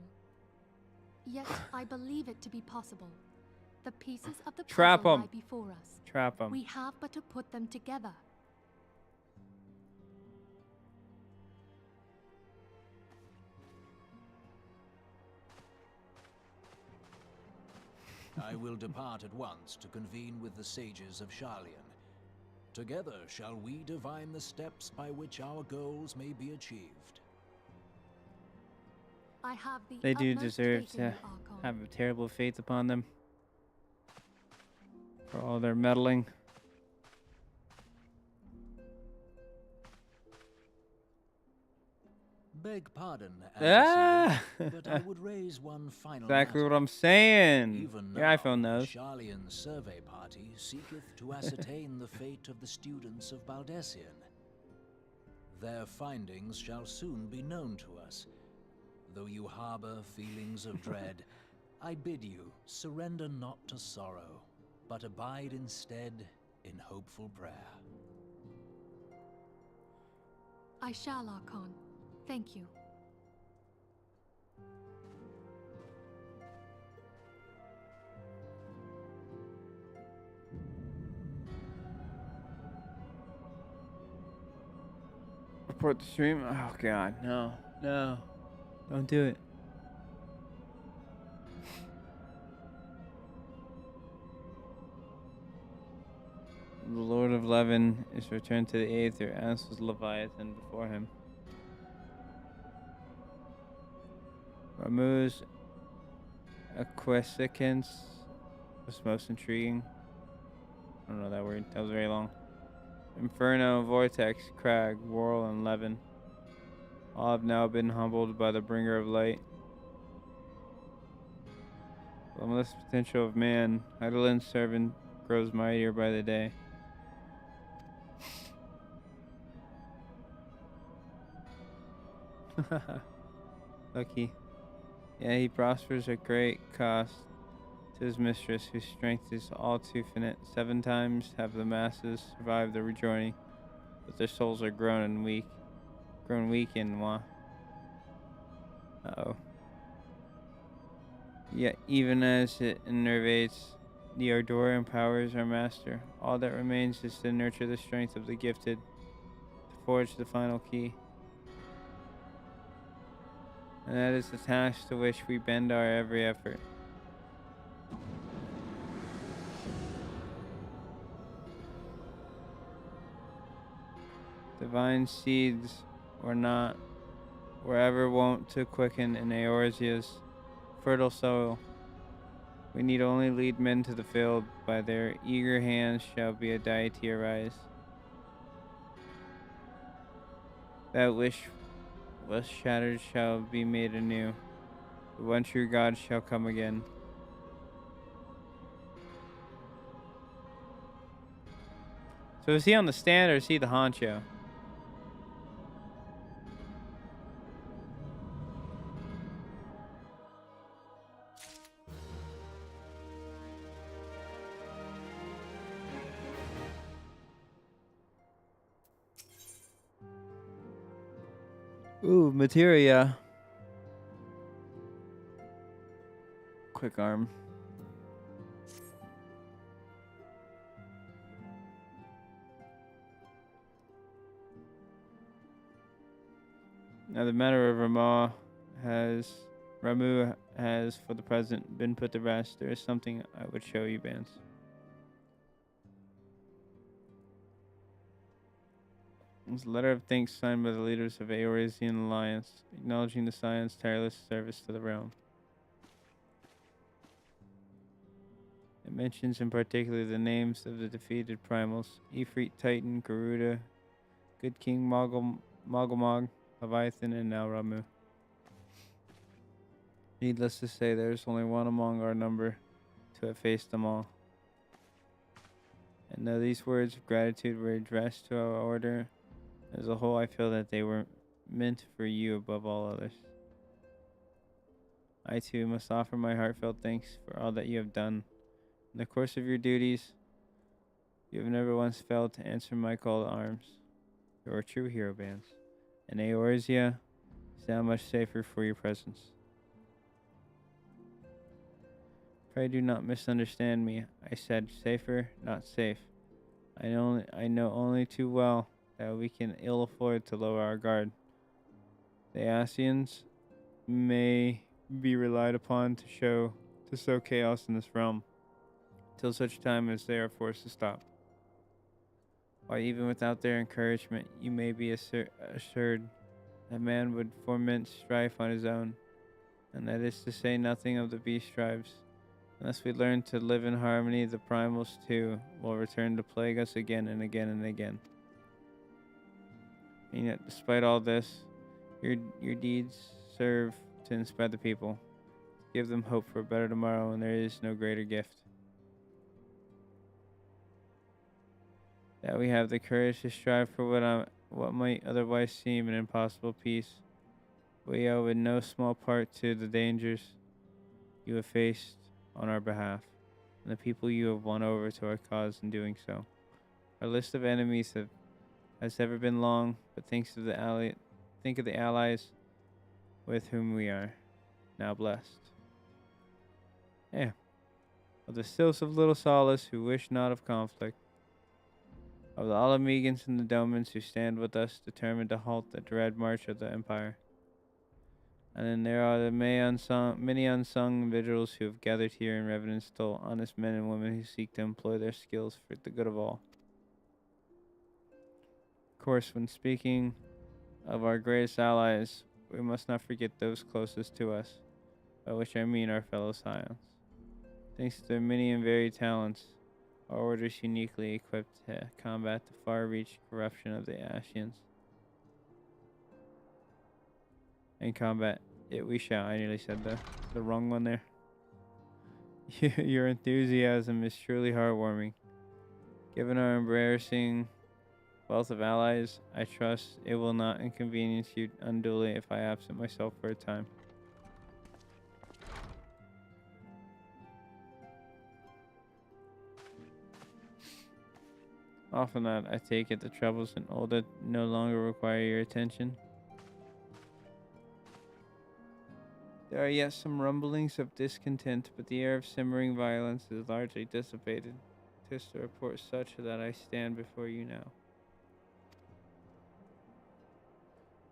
Yet, I believe it to be possible. The pieces of the Trap puzzle 'em. lie before us. Trap 'em. We have but to put them together. I will depart at once to convene with the sages of Sharlayan. Together shall we divine the steps by which our goals may be achieved. I have the They do utmost deserve faith in to you, Archon. have a terrible fate upon them for all their meddling. Beg pardon, Ah! Antecedent, but I would raise one final Exactly matter. what I'm saying. Even Your now, iPhone knows. the Sharlayan survey party seeketh to ascertain the fate of the students of Baldessian. Their findings shall soon be known to us. Though you harbor feelings of dread, I bid you surrender not to sorrow, but abide instead in hopeful prayer. I shall, Archon. Thank you. Report the stream. Oh god, no, no, don't do it. The Lord of Levin is returned to the Aether, as was Leviathan before him. Ramu's acquiescence was most intriguing. I don't know that word. That was very long. Inferno, Vortex, Crag, Whirl, and Levin. All have now been humbled by the bringer of light. The limitless potential of man, Heidelin's servant, grows mightier by the day. Lucky. Yeah, he prospers at great cost to his mistress, whose strength is all too finite. 7 times have the masses survived the rejoining, but their souls are grown weak in moi. Uh-oh. Yet even as it enervates, the ardor empowers our master. All that remains is to nurture the strength of the gifted, to forge the final key. And that is the task to which we bend our every effort. Divine seeds or not, were ever wont to quicken in Eorzea's fertile soil. We need only lead men to the field. By their eager hands shall be a deity arise. That which was shattered shall be made anew. The one true God shall come again. So is he on the stand or is he the honcho? Ooh, materia. Quick arm. Now the matter of Ramu has, for the present, been put to rest. There is something I would show you, Vance. It's a letter of thanks signed by the leaders of Aorasian Alliance, acknowledging the Scion's tireless service to the realm. It mentions in particular the names of the defeated primals: Ifrit, Titan, Garuda, Good King, Mogulmog, Leviathan, and now Ramu. Needless to say, there is only one among our number to have faced them all. And though these words of gratitude were addressed to our order as a whole, I feel that they were meant for you above all others. I too must offer my heartfelt thanks for all that you have done. In the course of your duties, you have never once failed to answer my call to arms. You are a true hero, Vance, and Eorzea is now much safer for your presence. Pray do not misunderstand me. I said safer, not safe. I know only too well that we can ill afford to lower our guard. The Asians may be relied upon to sow chaos in this realm, till such time as they are forced to stop. Why, even without their encouragement, you may be assured that man would foment strife on his own, and that is to say nothing of the beast tribes. Unless we learn to live in harmony, the primals too will return to plague us again and again and again. And yet, despite all this, your deeds serve to inspire the people, to give them hope for a better tomorrow, and there is no greater gift. That we have the courage to strive for what might otherwise seem an impossible peace. We owe in no small part to the dangers you have faced on our behalf, and the people you have won over to our cause in doing so. Our list of enemies has ever been long, but think of the allies with whom we are now blessed. Yeah, of the stills of little solace who wish not of conflict, of the Alamegans and the Domans who stand with us determined to halt the dread march of the Empire. And then there are the many unsung vigils who have gathered here in Revenant's Toll, honest men and women who seek to employ their skills for the good of all. Of course, when speaking of our greatest allies, we must not forget those closest to us, by which I mean our fellow Scions. Thanks to their many and varied talents, our order is uniquely equipped to combat the far-reaching corruption of the Ashians. And combat it we shall. I nearly said the wrong one there. Your enthusiasm is truly heartwarming. Given our embarrassing wealth of allies, I trust it will not inconvenience you unduly if I absent myself for a time. Often that I take it the troubles in Olda no longer require your attention. There are yet some rumblings of discontent, but the air of simmering violence is largely dissipated. 'Tis to report such that I stand before you now.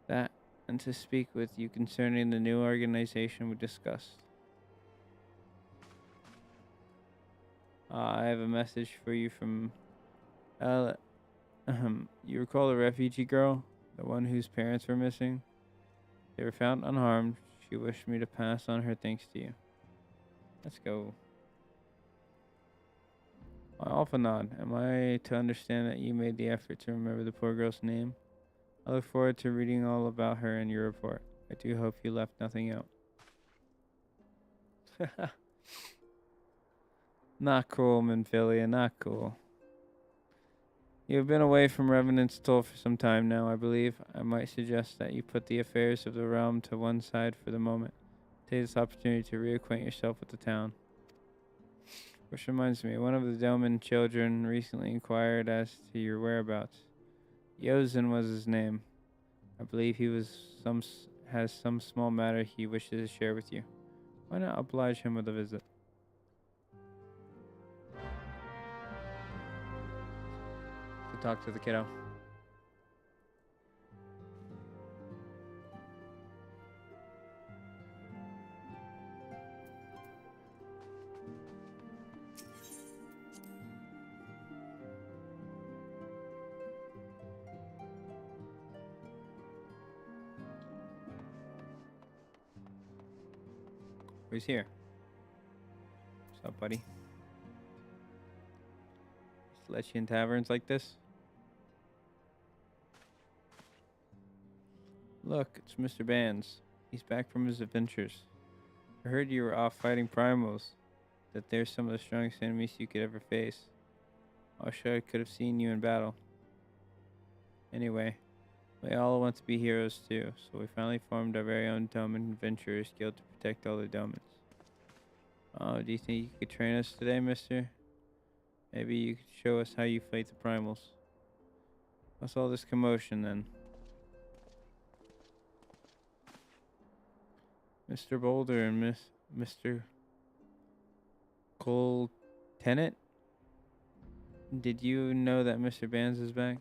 That, and to speak with you concerning the new organization we discussed. I have a message for you from you recall the refugee girl, the one whose parents were missing? They were found unharmed. She wished me to pass on her thanks to you. Let's go. Alphanod, am I to understand that you made the effort to remember the poor girl's name? I look forward to reading all about her in your report. I do hope you left nothing out. Not cool, Minfilia, not cool. You've been away from Revenant's Toll for some time now, I believe. I might suggest that you put the affairs of the realm to one side for the moment. Take this opportunity to reacquaint yourself with the town. Which reminds me, one of the Doman children recently inquired as to your whereabouts. Yozen was his name. I believe he has some small matter he wishes to share with you. Why not oblige him with a visit? To talk to the kiddo. Who's here? What's up, buddy? Just let you in taverns like this? Look, it's Mr. Bands. He's back from his adventures. I heard you were off fighting primals. That they're some of the strongest enemies you could ever face. I wish I could have seen you in battle. Anyway, we all want to be heroes too, so we finally formed our very own Doman Adventurers Guild to protect all the Domans. Oh, do you think you could train us today, mister? Maybe you could show us how you fight the primals. What's all this commotion then? Mr. Boulder and Mr. Cole Tennant? Did you know that Mr. Bands is back?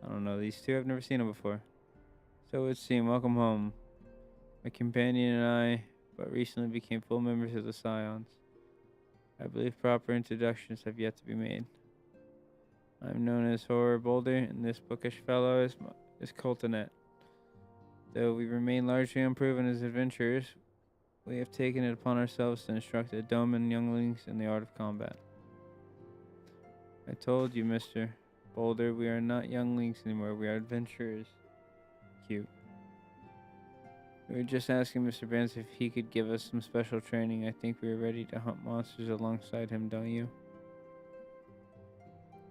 I don't know these two. I've never seen them before. So it would seem. Welcome home. My companion and I but recently became full members of the Scions. I believe proper introductions have yet to be made. I'm known as Horror Boulder, and this bookish fellow is Coltonet. Though we remain largely unproven as adventurers, we have taken it upon ourselves to instruct the Doman younglings in the art of combat. I told you, Mr. Boulder, we are not younglings anymore, we are adventurers. Cute. We were just asking Mr. Bands if he could give us some special training. I think we are ready to hunt monsters alongside him, don't you?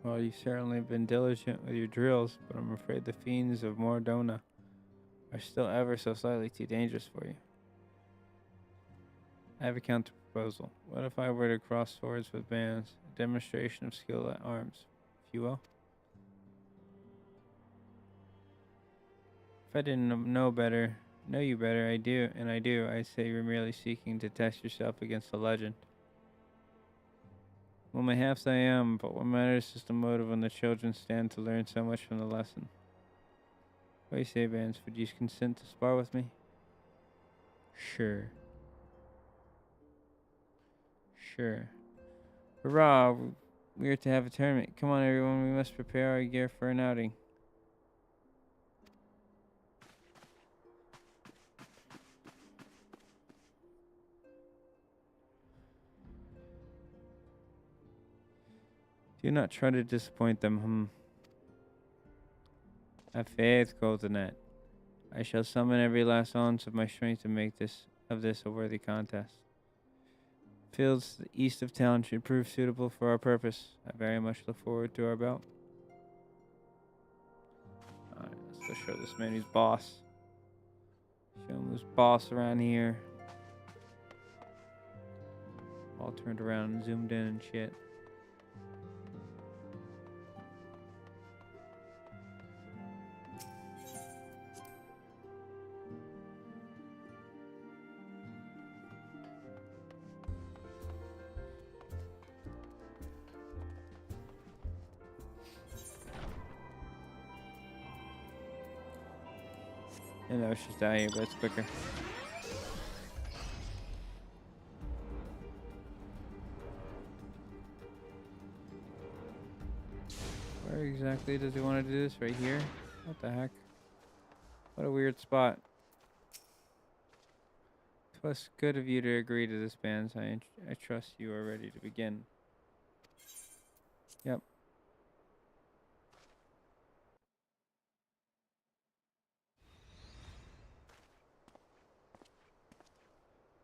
Well, you've certainly been diligent with your drills, but I'm afraid the fiends of Mordona are still ever so slightly too dangerous for you. I have a counter proposal. What if I were to cross swords with Bands? A demonstration of skill at arms, if you will? If I didn't know you better, I do, I'd say you're merely seeking to test yourself against the legend. Well, mayhaps I am, but what matters is the motive when the children stand to learn so much from the lesson. What do you say, Bands? Would you consent to spar with me? Sure. Sure. Hurrah! We are to have a tournament. Come on, everyone. We must prepare our gear for an outing. Do not try to disappoint them, Have faith, Coltonet. I shall summon every last ounce of my strength to make this a worthy contest. Fields east of town should prove suitable for our purpose. I very much look forward to our bout. Alright, let's go show this man who's boss. Show him who's boss around here. All turned around and zoomed in and shit. I know it's just out here, but it's quicker. Where exactly does he want to do this? Right here? What the heck? What a weird spot. It was good of you to agree to this, Bands. I trust you are ready to begin. Yep.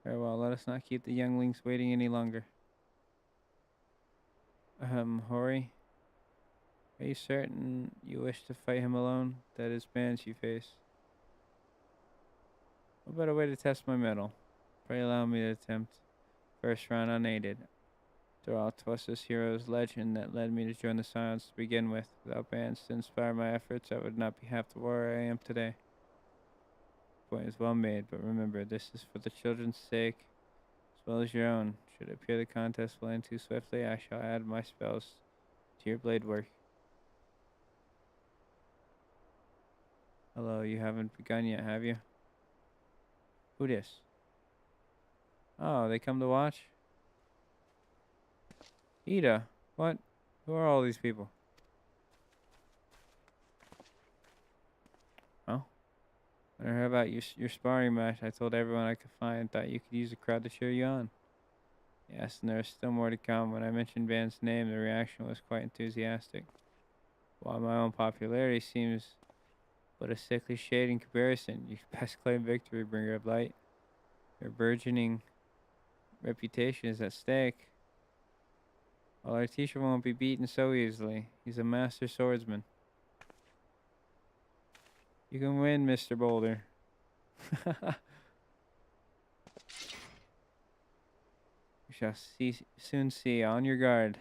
Very well, let us not keep the younglings waiting any longer. Hori? Are you certain you wish to fight him alone? That is Bands you face. What better way to test my mettle? Pray allow me to attempt first round unaided. After all, 'twas this hero's legend that led me to join the Scions to begin with. Without Bands to inspire my efforts, I would not be half the warrior I am today. Point is well made, but remember, this is for the children's sake, as well as your own. Should it appear the contest will end too swiftly, I shall add my spells to your blade work. Hello, you haven't begun yet, have you? Who dis? Oh, they come to watch? Ida, what? Who are all these people? Oh? When I heard about your sparring match, I told everyone I could find, thought you could use a crowd to cheer you on. Yes, and there was still more to come. When I mentioned Van's name, the reaction was quite enthusiastic. While my own popularity seems but a sickly shade in comparison, you best claim victory, bringer of light. Your burgeoning reputation is at stake. Well, our teacher won't be beaten so easily. He's a master swordsman. You can win, Mr. Boulder. We shall soon see. On your guard.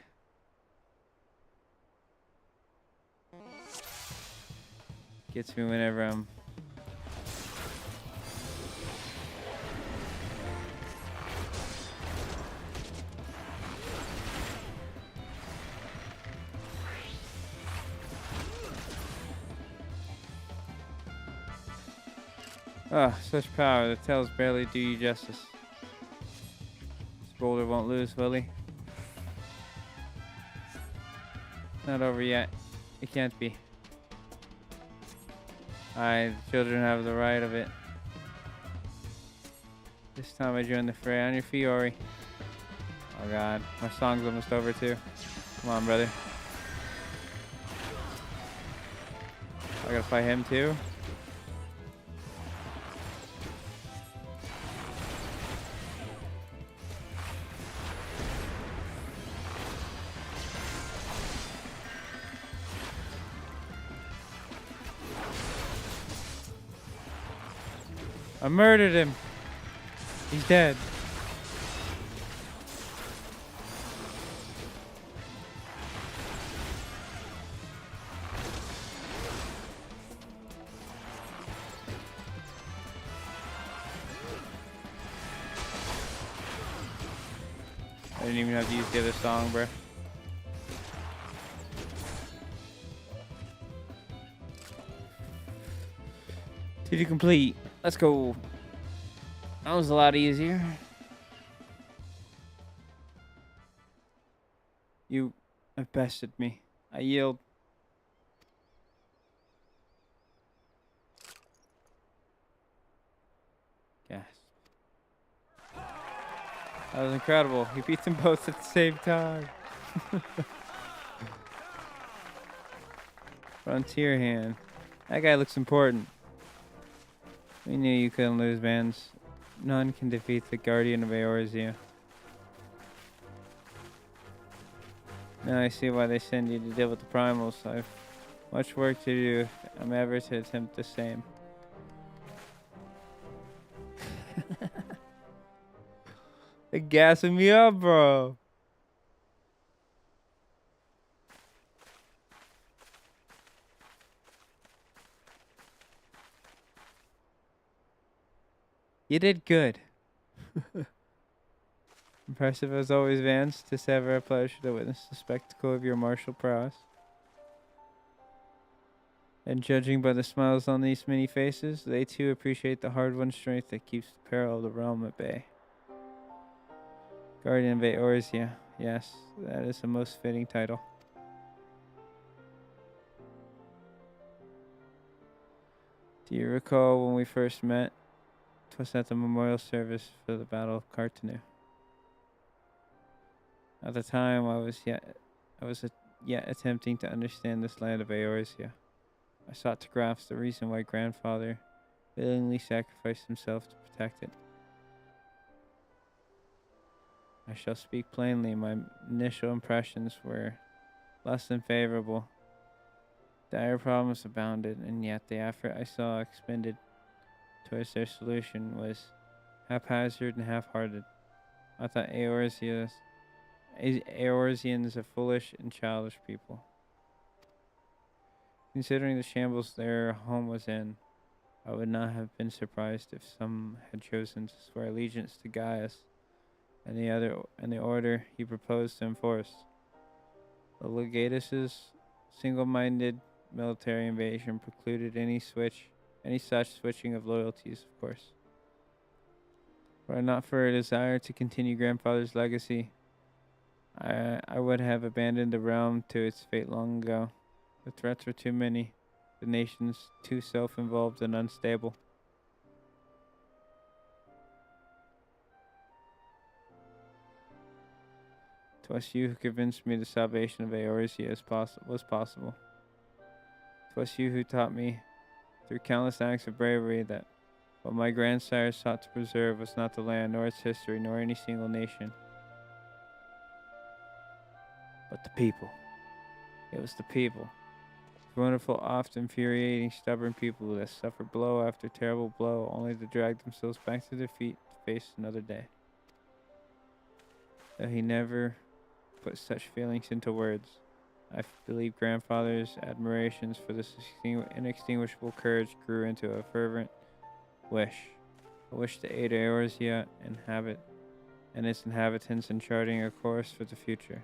Gets me whenever I'm... Ah, such power. The tails barely do you justice. This boulder won't lose, will he? Not over yet. It can't be. Aye, the children have the right of it. This time I join the fray. On your feet, Ori. Oh god, my song's almost over too. Come on, brother. I gotta fight him too? I murdered him. He's dead. I didn't even have to use the other song, bruh. Duty complete. Let's go. That was a lot easier. You have bested me. I yield. Gasp. That was incredible. He beat them both at the same time. Frontier hand. That guy looks important. We knew you couldn't lose, Vans. None can defeat the Guardian of Eorzea. Now I see why they send you to deal with the primals. I've much work to do if I'm ever to attempt the same. They're gassing me up, bro. You did good. Impressive as always, Vance. 'Tis ever a pleasure to witness the spectacle of your martial prowess. And judging by the smiles on these many faces, they too appreciate the hard-won strength that keeps the peril of the realm at bay. Guardian of Eorzea. Yes, that is a most fitting title. Do you recall when we first met? 'Twas at the memorial service for the Battle of Cartanu. At the time, I was yet attempting to understand this land of Eorzea. I sought to grasp the reason why grandfather willingly sacrificed himself to protect it. I shall speak plainly. My initial impressions were less than favorable. Dire problems abounded, and yet the effort I saw expended towards their solution was haphazard and half-hearted. I thought Eorzeans a foolish and childish people. Considering the shambles their home was in, I would not have been surprised if some had chosen to swear allegiance to Gaius and the order he proposed to enforce. The Legatus's single-minded military invasion precluded any such switching of loyalties, of course. Were it not for a desire to continue grandfather's legacy, I would have abandoned the realm to its fate long ago. The threats were too many, the nations too self-involved and unstable. 'Twas you who convinced me the salvation of Eorzea was possible. 'Twas you who taught me, through countless acts of bravery, that what my grandsires sought to preserve was not the land, nor its history, nor any single nation, but the people. It was the people. Wonderful, oft infuriating, stubborn people that suffer blow after terrible blow, only to drag themselves back to their feet to face another day. Though he never put such feelings into words, I believe grandfather's admirations for this inextinguishable courage grew into a fervent wish, a wish to aid Eorzea and its inhabitants in charting a course for the future.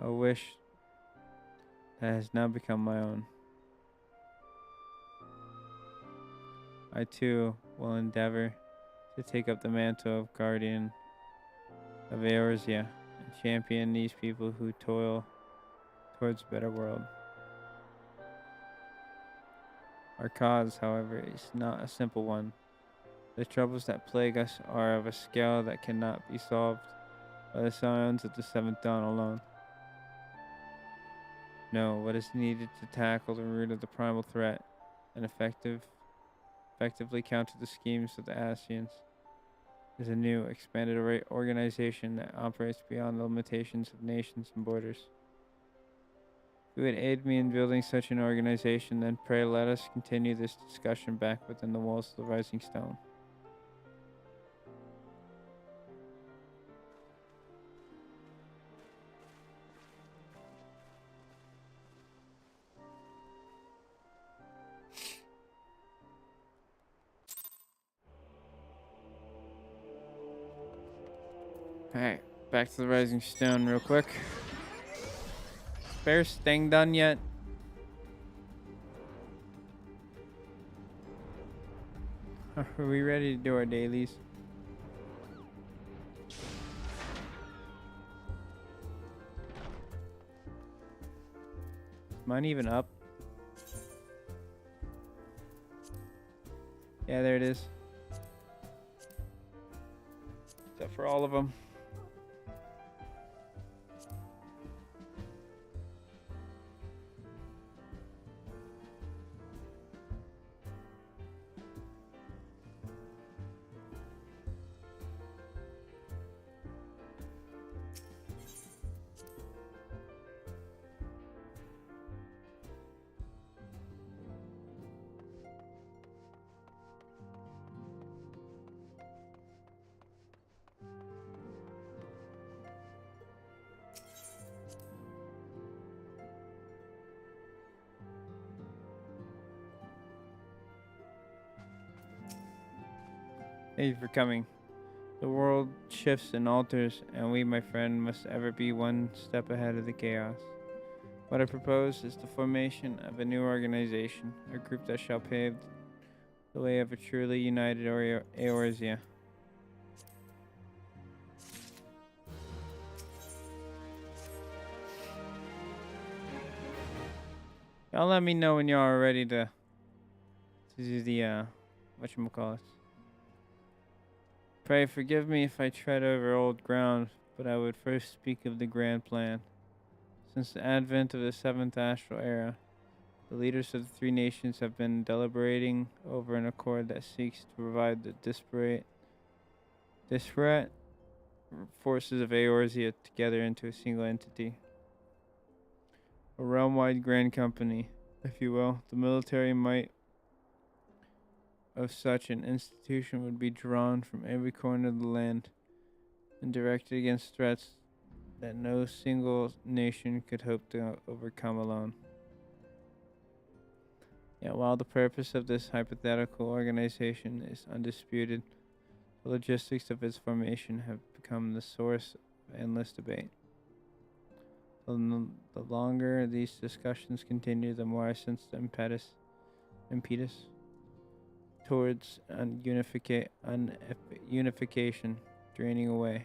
A wish that has now become my own. I too will endeavor to take up the mantle of guardian of Eorzea and champion these people who toil towards a better world. Our cause, however, is not a simple one. The troubles that plague us are of a scale that cannot be solved by the scions of the Seventh Dawn alone. No, what is needed to tackle the root of the primal threat and effectively counter the schemes of the Ascians is a new, expanded organization that operates beyond the limitations of nations and borders. If you would aid me in building such an organization, then pray let us continue this discussion back within the walls of the Rising Stone. Alright, back to the Rising Stone real quick. Bear's thing done yet? Are we ready to do our dailies? Is mine even up? Yeah, there it is. Except for all of them. Thank you for coming. The world shifts and alters, and we, my friend, must ever be one step ahead of the chaos. What I propose is the formation of a new organization, a group that shall pave the way of a truly united Eorzea. Y'all let me know when y'all are ready to do the, whatchamacallit. Pray forgive me if I tread over old ground, but I would first speak of the grand plan. Since the advent of the seventh astral era, the leaders of the three nations have been deliberating over an accord that seeks to provide the disparate forces of Eorzea together into a single entity. A realm-wide grand company, if you will. The military might of such an institution would be drawn from every corner of the land and directed against threats that no single nation could hope to overcome alone. Yet while the purpose of this hypothetical organization is undisputed, the logistics of its formation have become the source of endless debate. The longer these discussions continue, the more I sense the impetus towards unification draining away.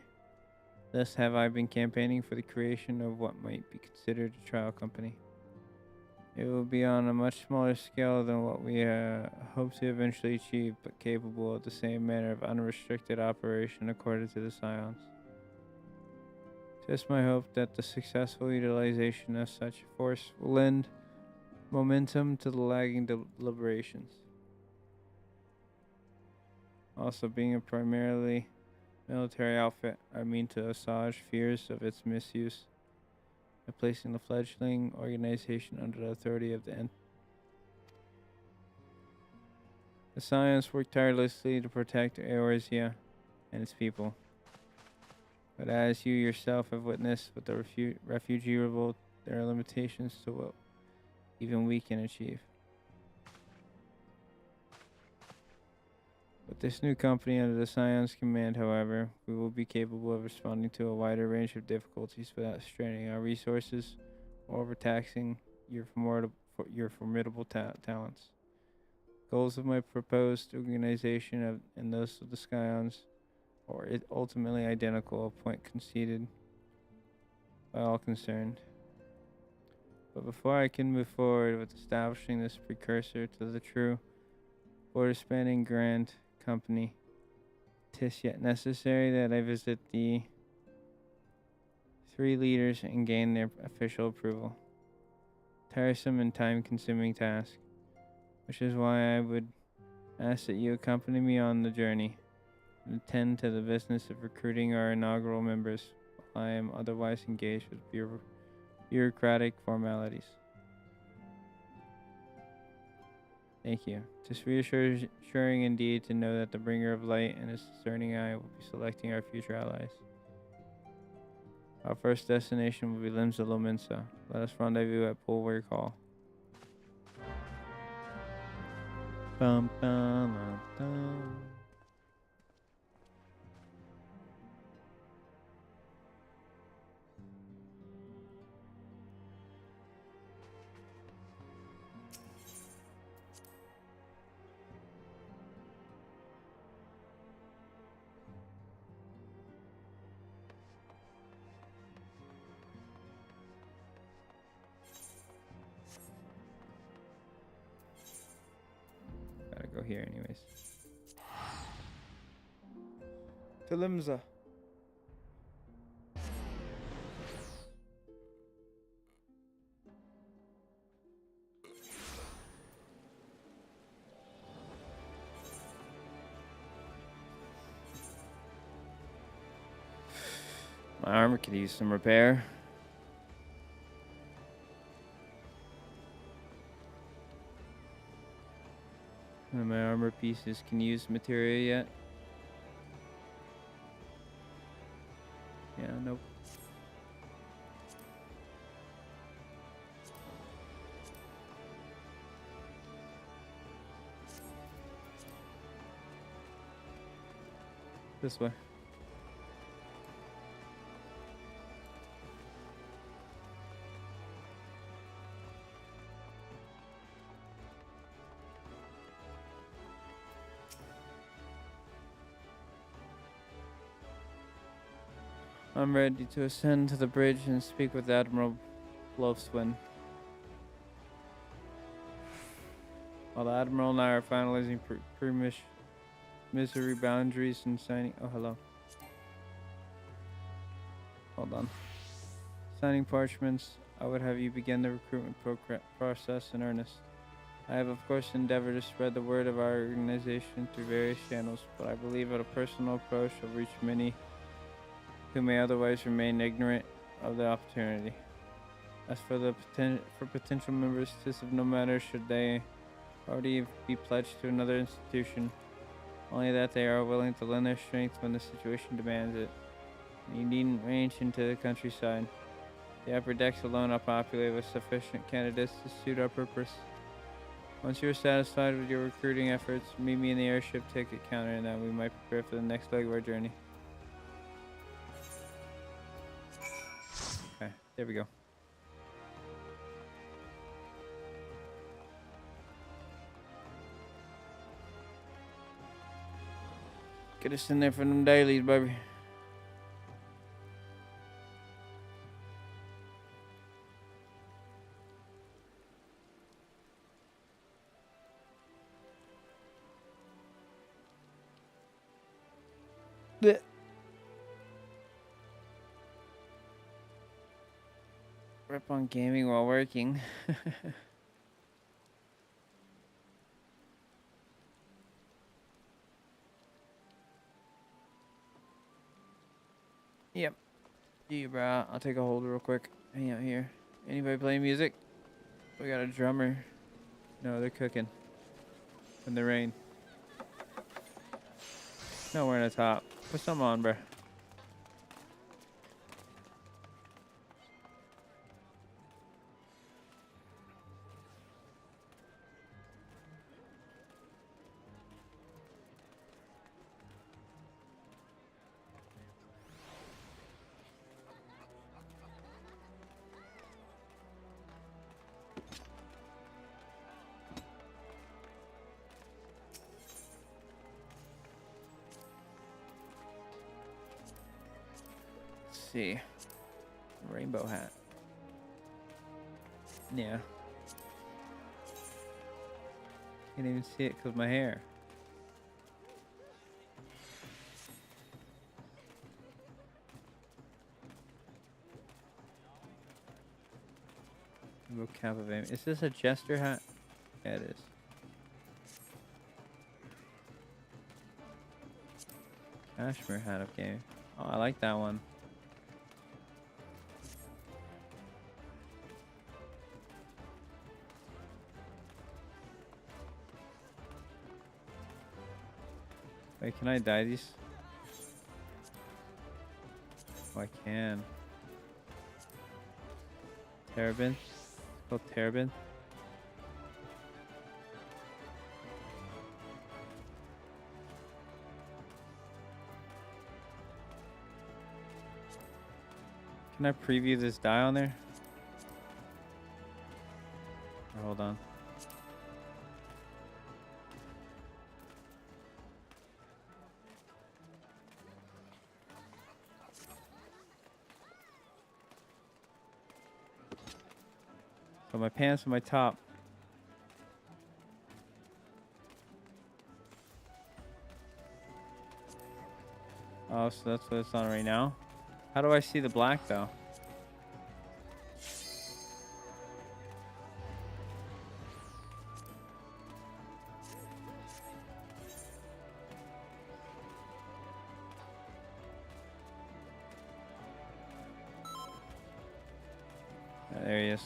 Thus have I been campaigning for the creation of what might be considered a trial company. It will be on a much smaller scale than what we hope to eventually achieve, but capable of the same manner of unrestricted operation according to the science. It is my hope that the successful utilization of such force will lend momentum to the lagging deliberations. Also, being a primarily military outfit, I mean to assuage fears of its misuse by placing the fledgling organization under the authority of the science worked tirelessly to protect Eorzea and its people. But as you yourself have witnessed with the refugee revolt, there are limitations to what even we can achieve. With this new company under the Scion's command, however, we will be capable of responding to a wider range of difficulties without straining our resources or overtaxing your formidable talents. Goals of my proposed organization and those of the Scions are ultimately identical, a point conceded by all concerned. But before I can move forward with establishing this precursor to the true border-spanning grand company, 'tis yet necessary that I visit the 3 leaders and gain their official approval. Tiresome and time-consuming task, which is why I would ask that you accompany me on the journey and attend to the business of recruiting our inaugural members while I am otherwise engaged with bureaucratic formalities. Thank you. It is reassuring indeed to know that the bringer of light and his discerning eye will be selecting our future allies. Our first destination will be Limsa Lominsa. Let us rendezvous at Bulwark Hall. Bum, bum, bum, bum. Gotta go here anyways. To Limsa. My armor could use some repair. None of my armor pieces can use material yet. Yeah, nope. This way. I'm ready to ascend to the bridge and speak with Admiral Blofswin. While the Admiral and I are finalizing misery boundaries and signing... Oh, hello. Hold on. Signing parchments, I would have you begin the recruitment process in earnest. I have, of course, endeavored to spread the word of our organization through various channels, but I believe that a personal approach will reach many who may otherwise remain ignorant of the opportunity. As for the potential members, 'tis of no matter should they already be pledged to another institution, only that they are willing to lend their strength when the situation demands it. You needn't range into the countryside. The upper decks alone are populated with sufficient candidates to suit our purpose. Once you are satisfied with your recruiting efforts, meet me in the airship ticket counter and then we might prepare for the next leg of our journey. Okay, there we go. Get us in there for them dailies, baby. Blech. Rip on gaming while working. Yep. Yeah, bro. I'll take a hold real quick. Hang out here. Anybody playing music? We got a drummer. No, they're cooking. In the rain. No, we're in the top. Put some on, bro. See. Rainbow hat. Yeah. Can't even see it because of my hair. Rainbow cap of aim. Is this a jester hat? Yeah, it is. Cashmere hat of game. Oh, I like that one. Wait, can I dye these? Oh, I can. Terrabin? It's called Terrabin. Can I preview this dye on there? Or hold on. So my pants and my top. Oh, so that's what it's on right now. How do I see the black though? There he is.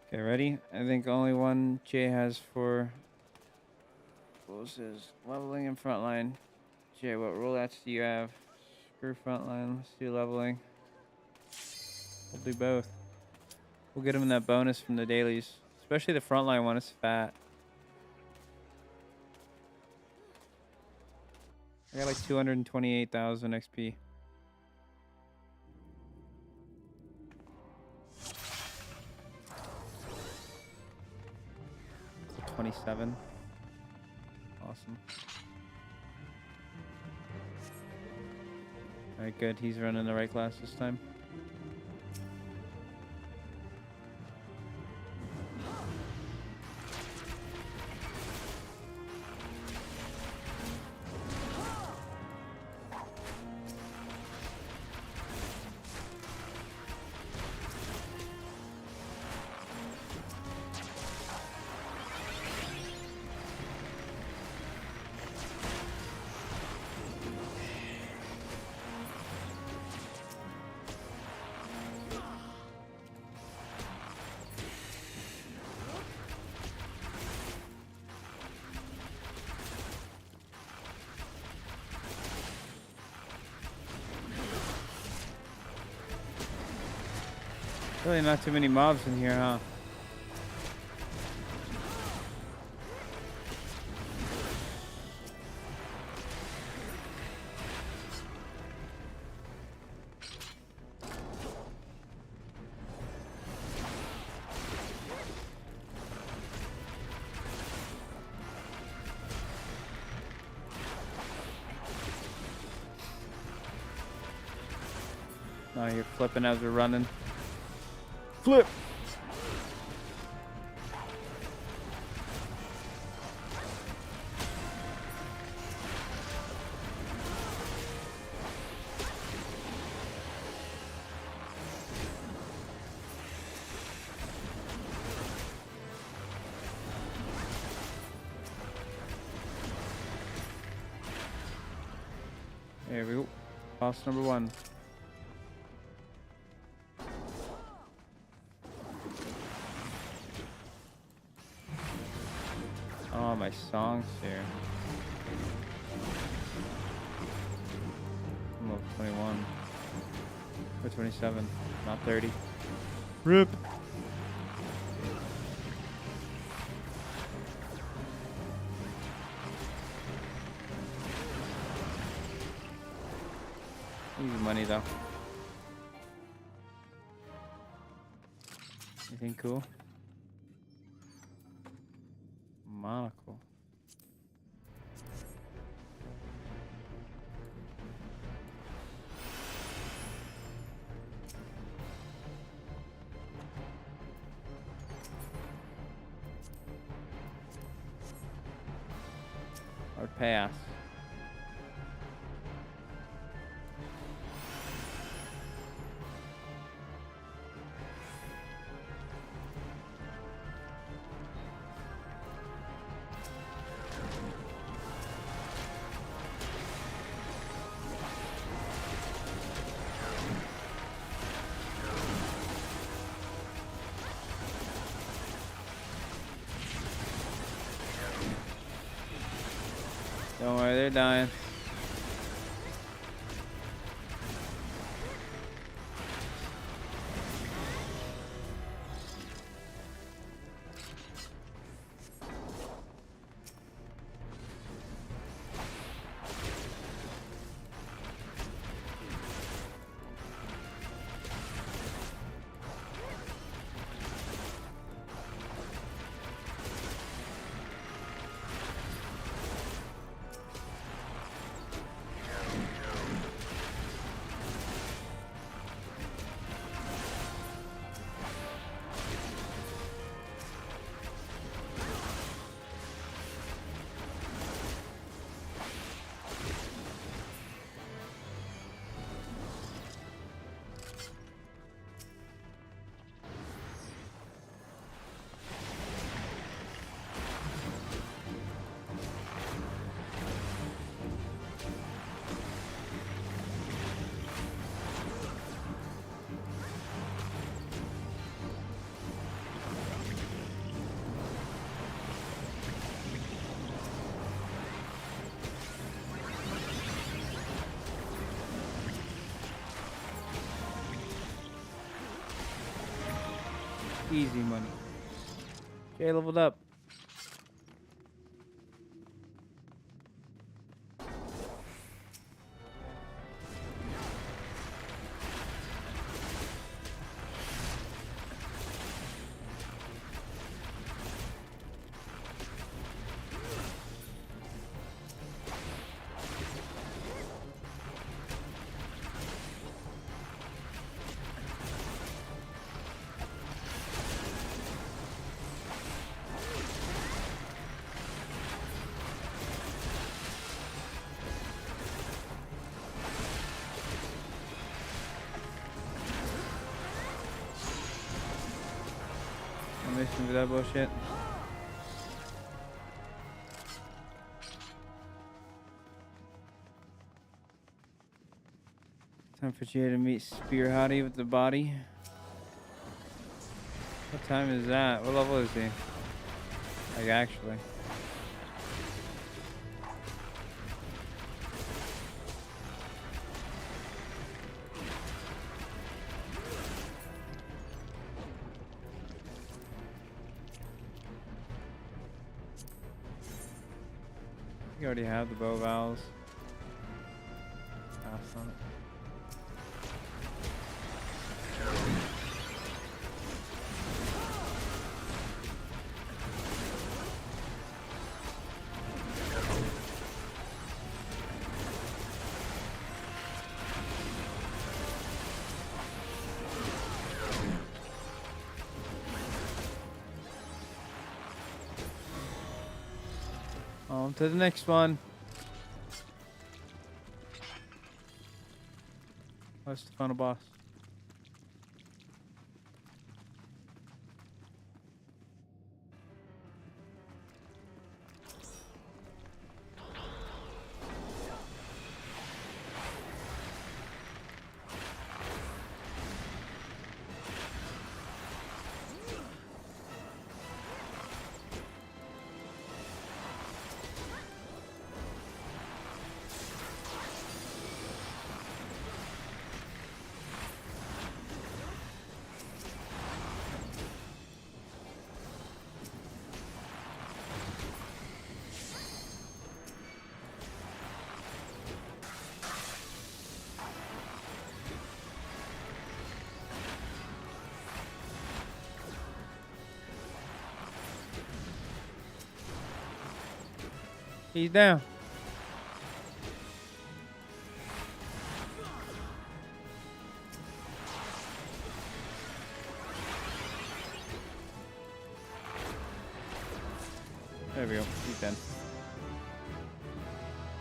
Okay, ready? I think only one Jay has for... What was his? Leveling and frontline. Jay, what rollouts do you have? Screw frontline. Let's do leveling. We'll do both. We'll get him that bonus from the dailies. Especially the frontline one. It's fat. I got like 228,000 XP. 27. Awesome. Alright, good. He's running the right class this time. Really not too many mobs in here, huh? Oh, you're flipping as we're running. Flip! Here we go. Boss number 1. Oh, my songs here. I'm level 21. Or 27. Not 30. RIP! Easy money though. Anything cool? Monocle. Or pass. Don't worry, they're dying. Easy money. Okay, leveled up. I'm missing with that bullshit. Time for Jay to meet Spear Hottie with the body. What time is that? What level is he? Like, actually. You already have the bow valves. Pass on it. On to the next one. What's the final boss? He's down. There we go. He's dead.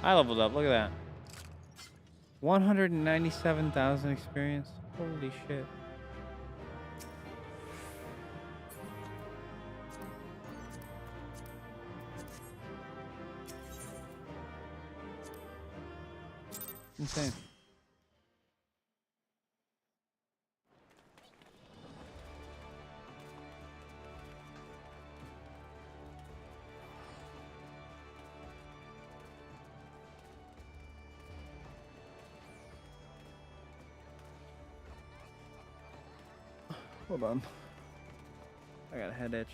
I leveled up. Look at that. 197,000 experience. Holy shit. Insane. Hold on. I got a head itch.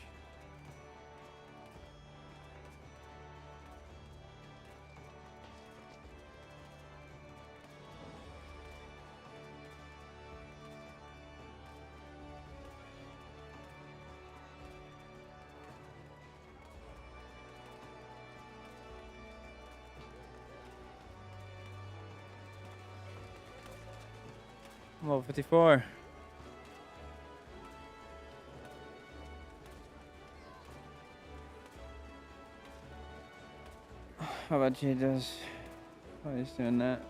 I'm level 54. How about you does? Oh, he's doing that.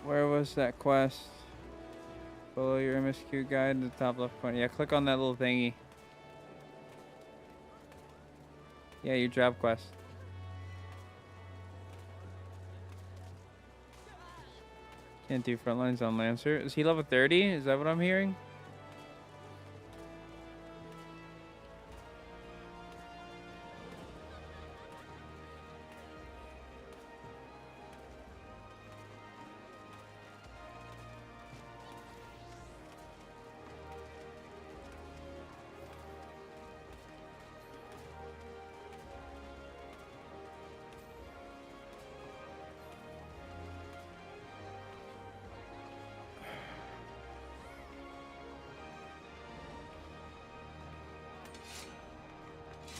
Where was that quest? Follow your MSQ guide in the top left corner. Yeah, click on that little thingy. Yeah, your job quest. Can't do frontlines on Lancer. Is he level 30? Is that what I'm hearing?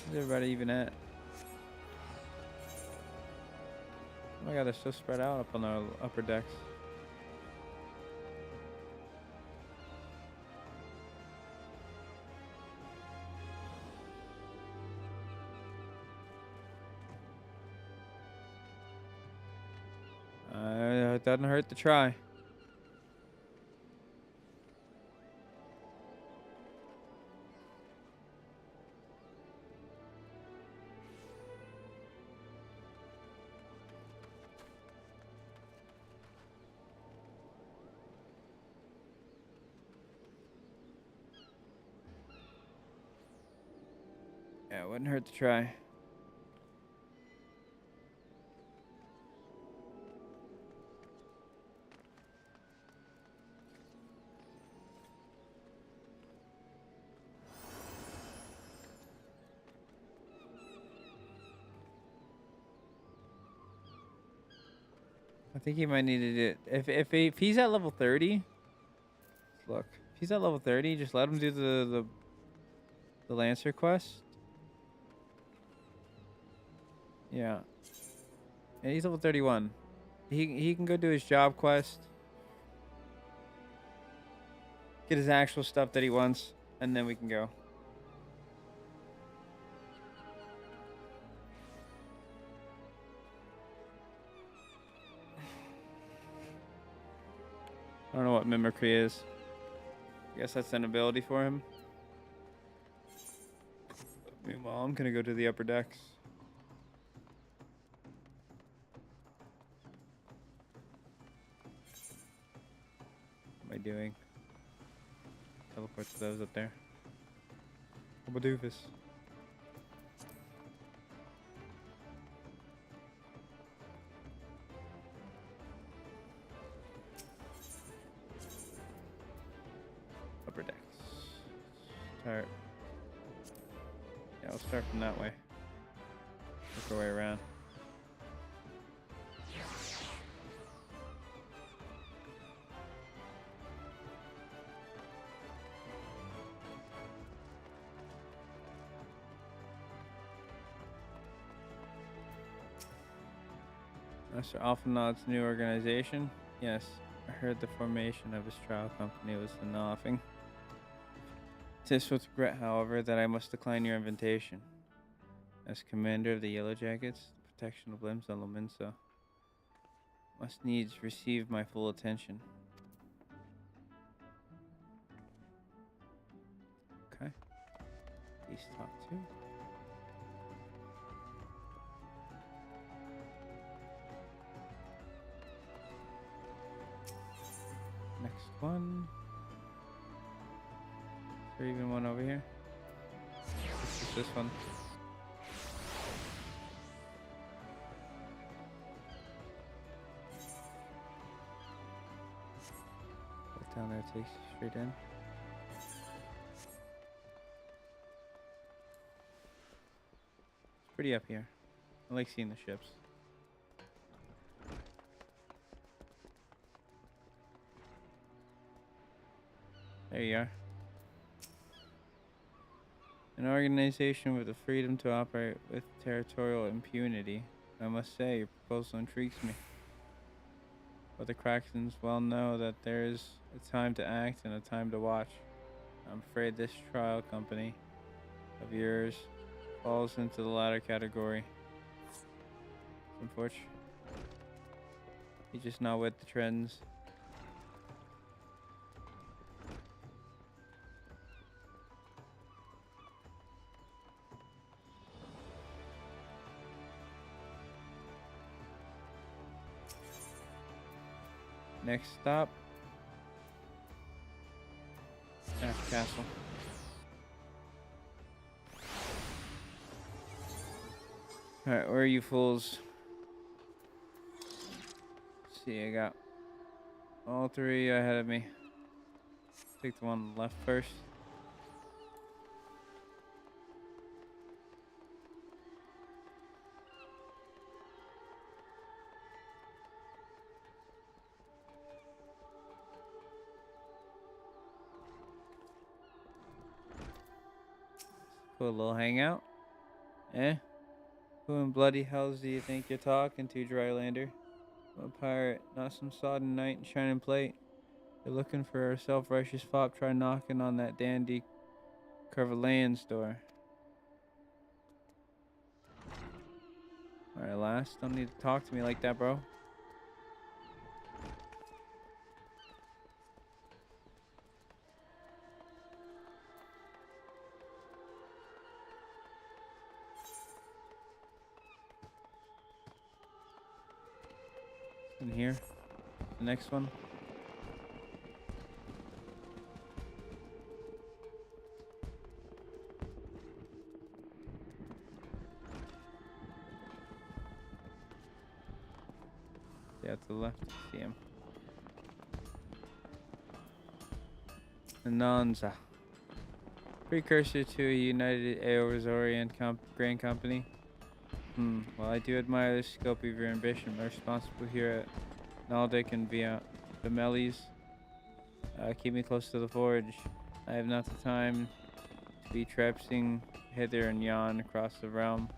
Where's everybody even at? Oh my god, they're so spread out up on the upper decks. It doesn't hurt to try. Yeah, it wouldn't hurt to try. I think he might need to do it. If he's at level 30, look. If he's at level 30, just let him do the Lancer quest. Yeah. And he's level 31. He can go do his job quest. Get his actual stuff that he wants, and then we can go. I don't know what mimicry is. I guess that's an ability for him. Meanwhile, I'm gonna go to the upper decks. What am I doing? Teleport to those up there. Oh, doofus. Upper decks. Start. Yeah, I'll start from that way. Work our way around. Master Alphanaud's new organization? Yes, I heard the formation of his trial company was the nothing. It is with regret, however, that I must decline your invitation. As commander of the Yellow Jackets, the protection of limbs on Lominsa must needs receive my full attention. Okay. Please talk to. Next one. Is there even one over here? It's just this one. Right down there takes you straight in. It's pretty up here. I like seeing the ships. There you are. An organization with the freedom to operate with territorial impunity. I must say, your proposal intrigues me. But the Krakens well know that there is a time to act and a time to watch. I'm afraid this trial company of yours falls into the latter category. It's unfortunate. You're just not with the trends. Next stop, Ash Castle. Alright, where are you fools? Let's see, I got all three ahead of me. Take the one on the left first. Cool little hangout. Eh? Who in bloody hells do you think you're talking to, Drylander? I'm a pirate, not some sodden knight in shining plate. You're looking for a self-righteous fop, try knocking on that dandy Curvalayan's door. Alright, last. Don't need to talk to me like that, bro. In here. The next one. Yeah, to the left. See him. Ananza. Precursor to a united Aeozorian grain company. Well, I do admire the scope of your ambition. I'm responsible here at Naldic and via the Mellies. Keep me close to the forge. I have not the time to be traipsing hither and yon across the realm.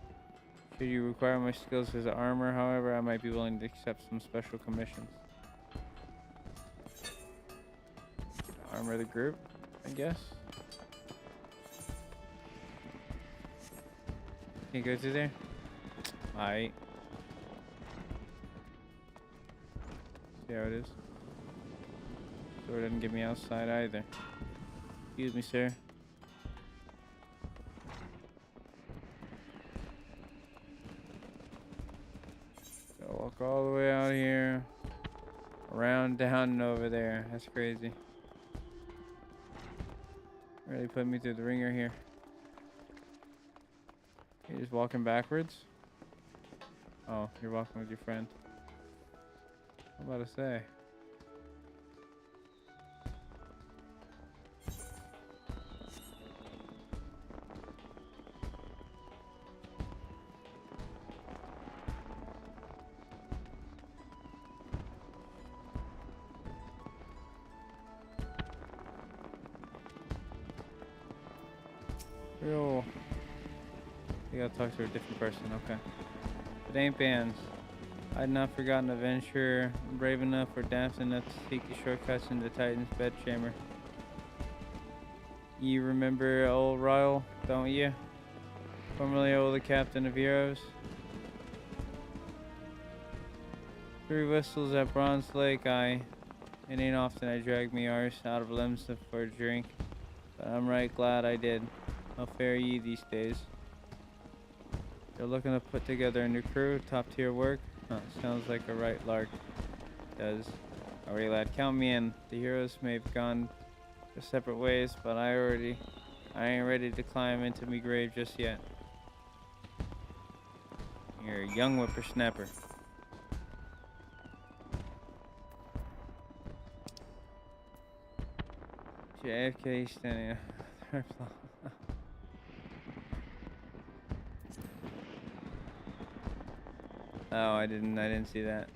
Should you require my skills as an armor, however, I might be willing to accept some special commissions. Armor the group, I guess. Can't go through there? Alright. See how it is. Door doesn't get me outside either. Excuse me, sir. Gotta walk all the way out here. Around, down, and over there. That's crazy. Really put me through the ringer here. You're just walking backwards? Oh, you're walking with your friend. I'm about to say. Real. You gotta talk to a different person, okay. It ain't bands. I had not forgotten a venturer brave enough or daft enough to seek the shortcuts into Titan's bedchamber. You remember old Ryle, don't you? Formerly old the captain of heroes. 3 whistles at Bronze Lake, it ain't often I drag me arse out of limbs for a drink, but I'm right glad I did. How fare ye these days? You're looking to put together a new crew, top tier work? Huh, sounds like a right lark. Does. Alright lad, count me in. The heroes may have gone their separate ways, but I ain't ready to climb into me grave just yet. You're a young whippersnapper. JFK standing on the 3rd floor. Oh, I didn't see that.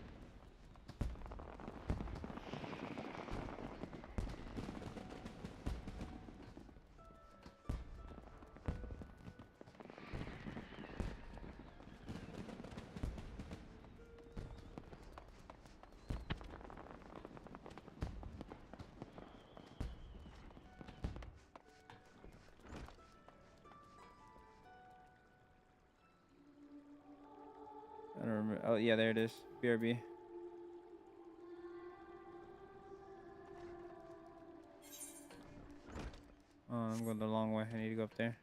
I don't remember. Oh, yeah, there it is. BRB. Oh, I'm going the long way. I need to go up there.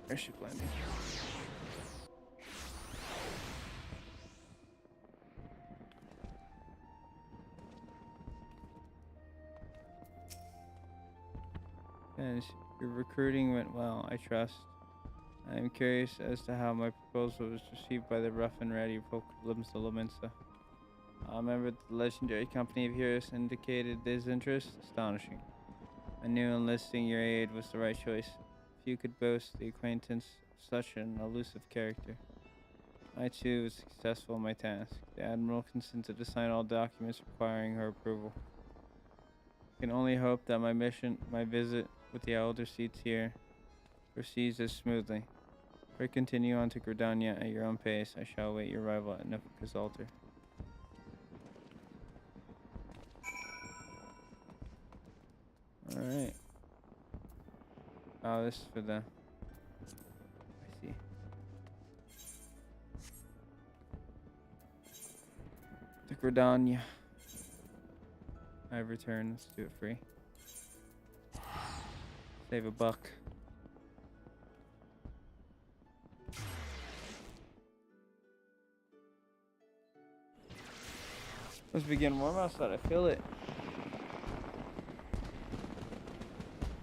Airship landing. And your recruiting went well, I trust. I am curious as to how my proposal was received by the rough and ready folk of Limsa. A member of the legendary company of heroes indicated his interest. Astonishing. I knew enlisting your aid was the right choice. If you could boast the acquaintance of such an elusive character. I too was successful in my task. The Admiral consented to sign all documents requiring her approval. I can only hope that my visit with the elder seats here proceeds as smoothly. Pray continue on to Gridania at your own pace. I shall await your arrival at Nefika's altar. Alright. Oh, this is for the... I see. To Gridania. I've returned. Let's do it free. Save a buck. Let's begin warm outside. I feel it.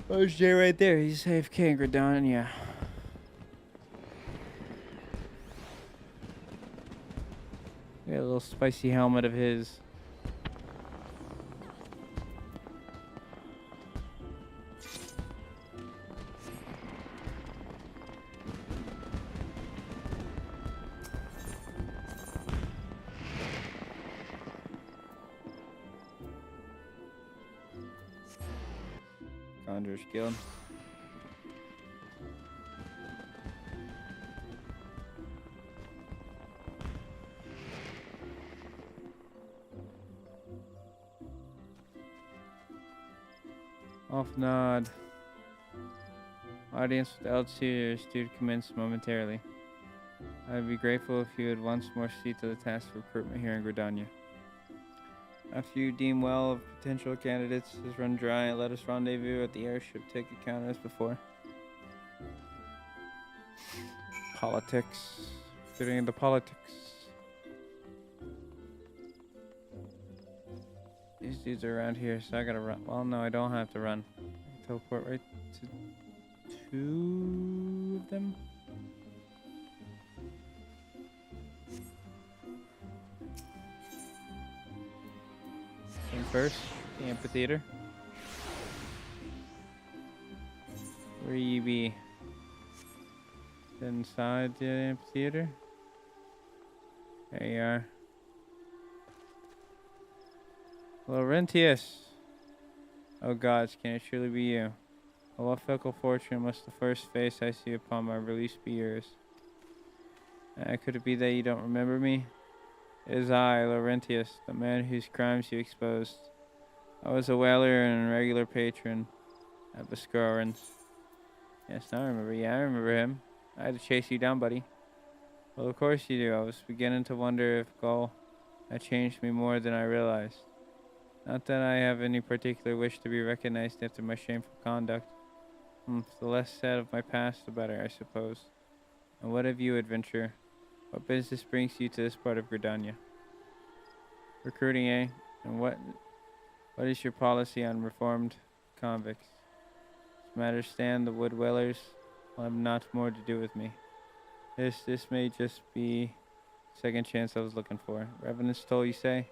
There's Jay right there. He's AFK in Gridania. Got a little spicy helmet of his. Conjurer's Guild. Off nod. Audience with L2 is due to commence momentarily. I would be grateful if you would once more see to the task of recruitment here in Gridania. After you deem well of potential candidates has run dry, let us rendezvous at the airship ticket counter as before. Politics. Getting into politics. These dudes are around here, so I gotta run. Well, no, I don't have to run. I can teleport right to 2 of them. First. The amphitheater. Where you be? Inside the amphitheater? There you are. Laurentius. Oh gods, can it truly be you? Oh, what fickle fortune must the first face I see upon my release be yours? Could it be that you don't remember me? It is I, Laurentius, the man whose crimes you exposed. I was a whaler and a regular patron at Biscarans. Yes, now I remember. Yeah, I remember him. I had to chase you down, buddy. Well, of course you do. I was beginning to wonder if Gaul had changed me more than I realized. Not that I have any particular wish to be recognized after my shameful conduct. The less said of my past, the better, I suppose. And what of you, adventurer? What business brings you to this part of Gridania? Recruiting, eh? And what is your policy on reformed convicts? As matters stand, the wood dwellers will have not more to do with me. This may just be the second chance I was looking for. Revenant's toll, you say?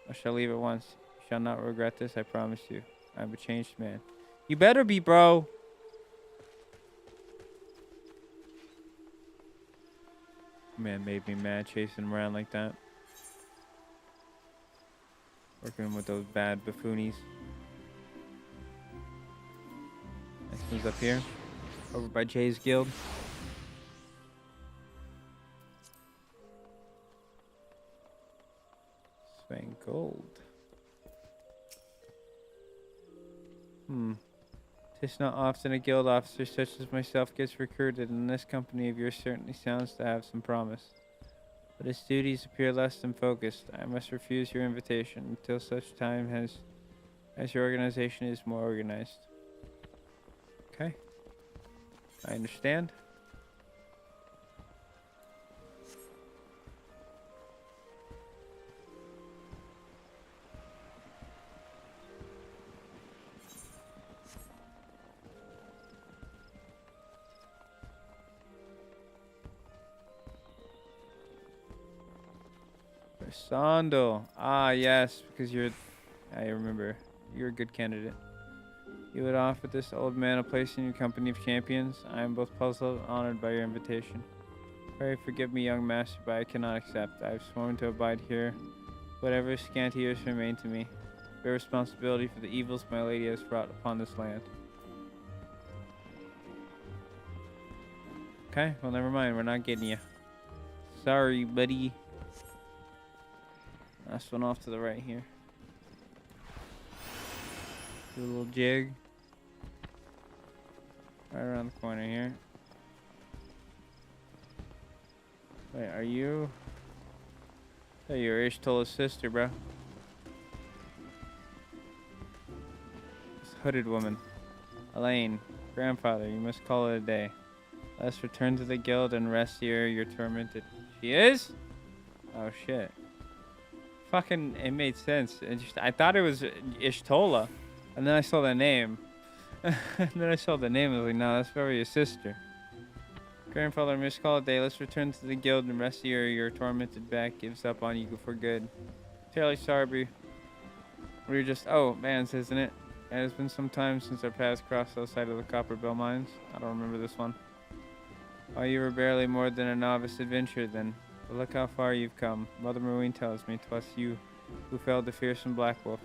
I shall leave at once. You shall not regret this, I promise you. I am a changed man. You better be, bro! Man made me mad chasing him around like that. Working with those bad buffoonies. Next one's up here. Over by Jay's Guild. Spang gold. Tis not often a guild officer such as myself gets recruited, and this company of yours certainly sounds to have some promise. But its duties appear less than focused. I must refuse your invitation until such time as your organization is more organized. Okay. I understand. Sandal. Ah, yes, because I remember. You're a good candidate. You would offer this old man a place in your company of champions. I am both puzzled and honored by your invitation. Pray forgive me, young master, but I cannot accept. I have sworn to abide here. Whatever scanty years remain to me, bear responsibility for the evils my lady has brought upon this land. Okay, well, never mind. We're not getting you. Sorry, buddy. Last one off to the right here. Do a little jig. Right around the corner here. Wait, are you? Oh, you're Ishtola's sister, bro. This hooded woman. Elaine. Grandfather, you must call it a day. Let us return to the guild and rest here you're tormented. She is? Oh, shit. Fucking, it made sense. I thought it was Ishtola, and then I saw the name. And then I saw the name, I was like, no, that's probably your sister. Grandfather, must call it a day. Let's return to the guild and rest here. Your tormented back gives up on you for good. Terribly sorry, we're just, oh, man, isn't it? It has been some time since our paths crossed outside of the Copper Bell Mines. I don't remember this one. Oh, you were barely more than a novice adventurer then. But look how far you've come. Mother Marine tells me 'twas you who felled the fearsome Black Wolf.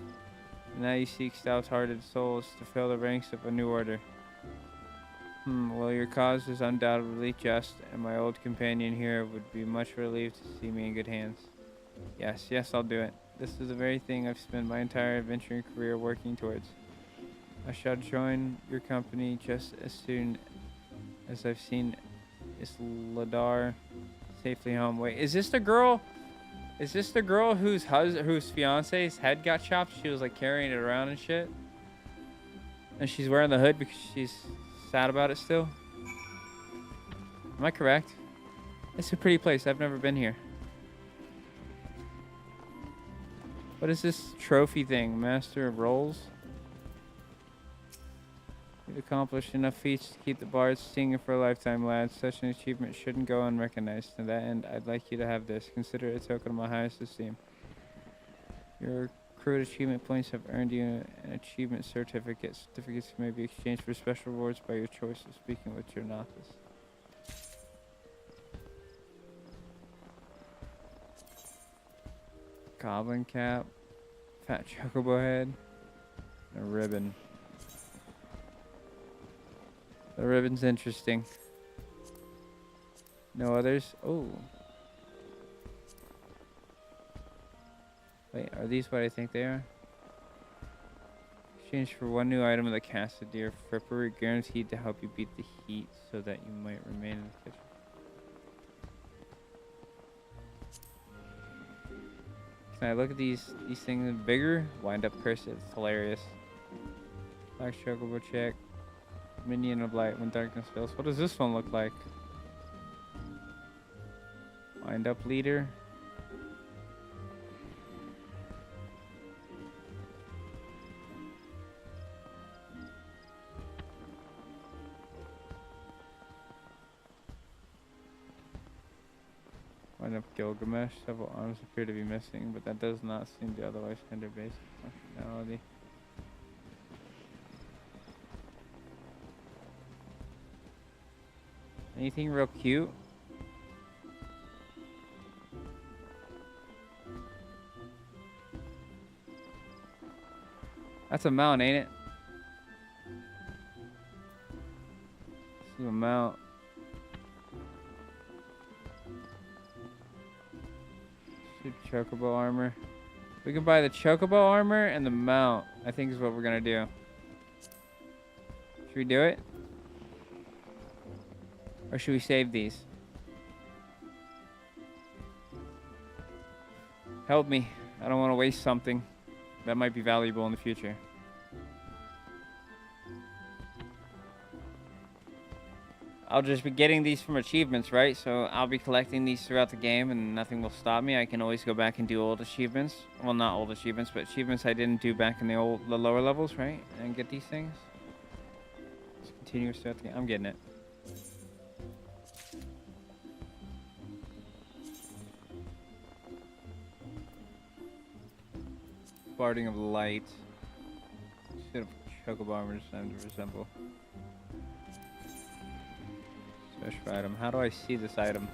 And now you seek stout-hearted souls to fill the ranks of a new order. Well, your cause is undoubtedly just, and my old companion here would be much relieved to see me in good hands. Yes, I'll do it. This is the very thing I've spent my entire adventuring career working towards. I shall join your company just as soon as I've seen Isladar safely home. Wait, is this the girl? Is this the girl whose fiance's head got chopped? She was like carrying it around and shit. And she's wearing the hood because she's sad about it still. Am I correct? It's a pretty place. I've never been here. What is this trophy thing? Master of Rolls? You've accomplished enough feats to keep the bards singing for a lifetime, lads. Such an achievement shouldn't go unrecognized. To that end, I'd like you to have this. Consider it a token of my highest esteem. Your accrued achievement points have earned you an achievement certificate. Certificates may be exchanged for special rewards by your choice of speaking with your Nathas. Goblin cap, fat chocobo head, and a ribbon. The ribbon's interesting. No others? Oh. Wait, are these what I think they are? Exchange for one new item of the Cassadeer Frippery, guaranteed to help you beat the heat so that you might remain in the kitchen. Can I look at these things bigger? Wind up cursive. It's hilarious. Black chocobo check. Minion of light when darkness fills. What does this one look like? Wind up leader. Wind up Gilgamesh. Several arms appear to be missing, but that does not seem to otherwise hinder basic functionality. Anything real cute? That's a mount, ain't it? This is a mount. Chocobo armor. We can buy the chocobo armor and the mount. I think is what we're gonna do. Should we do it? Or should we save these? Help me. I don't want to waste something that might be valuable in the future. I'll just be getting these from achievements, right? So I'll be collecting these throughout the game and nothing will stop me. I can always go back and do old achievements. Well, not old achievements, but achievements I didn't do back in the lower levels, right? And get these things. Just continue throughout the game. I'm getting it. Barding of light. Should have chocobo armor designed to resemble. Special item. How do I see this item?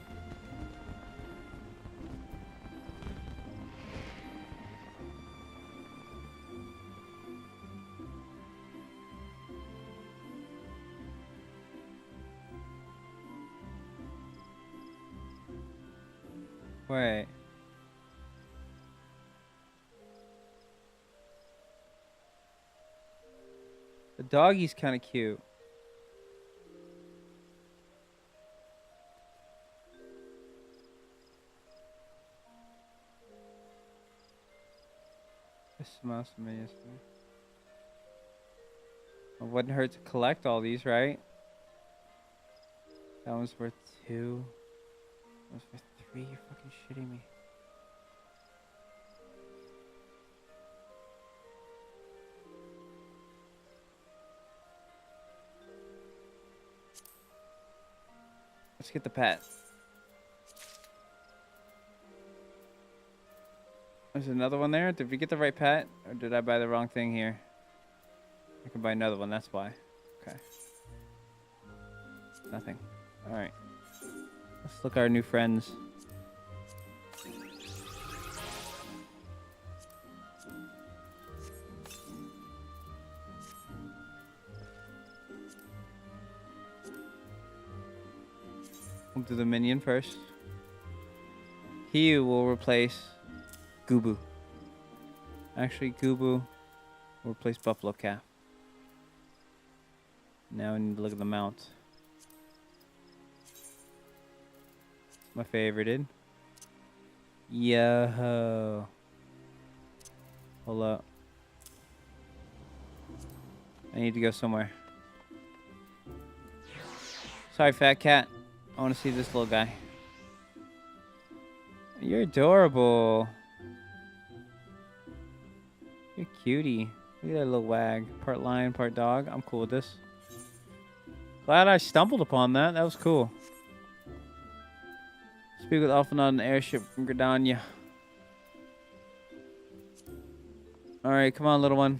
Wait. The doggy's kind of cute. This smells familiar. It wouldn't hurt to collect all these, right? That one's worth 2. That one's worth 3. You're fucking shitting me. Let's get the pet. There's another one there. Did we get the right pet? Or did I buy the wrong thing here? I can buy another one, that's why. Okay. Nothing. Alright. Let's look at our new friends. We'll do the minion first. He will replace Gubu. Actually, Gubu will replace Buffalo Calf. Now we need to look at the mount. My favorited. Yo. Hold up. I need to go somewhere. Sorry, fat cat. I want to see this little guy. You're adorable. You're cutie. Look at that little wag. Part lion, part dog. I'm cool with this. Glad I stumbled upon that. That was cool. Speak with Alpha on an airship from Gridania. All right, come on, little one.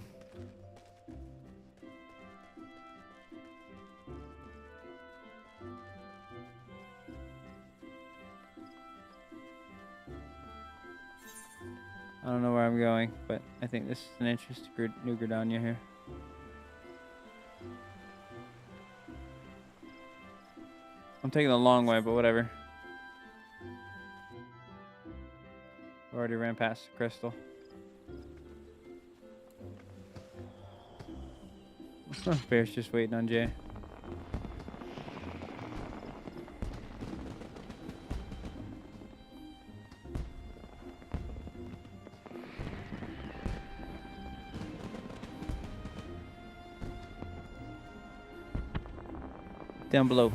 I don't know where I'm going, but I think this is an interesting new Gridania here. I'm taking the long way, but whatever. Already ran past the crystal. Bear's just waiting on Jay. Down below.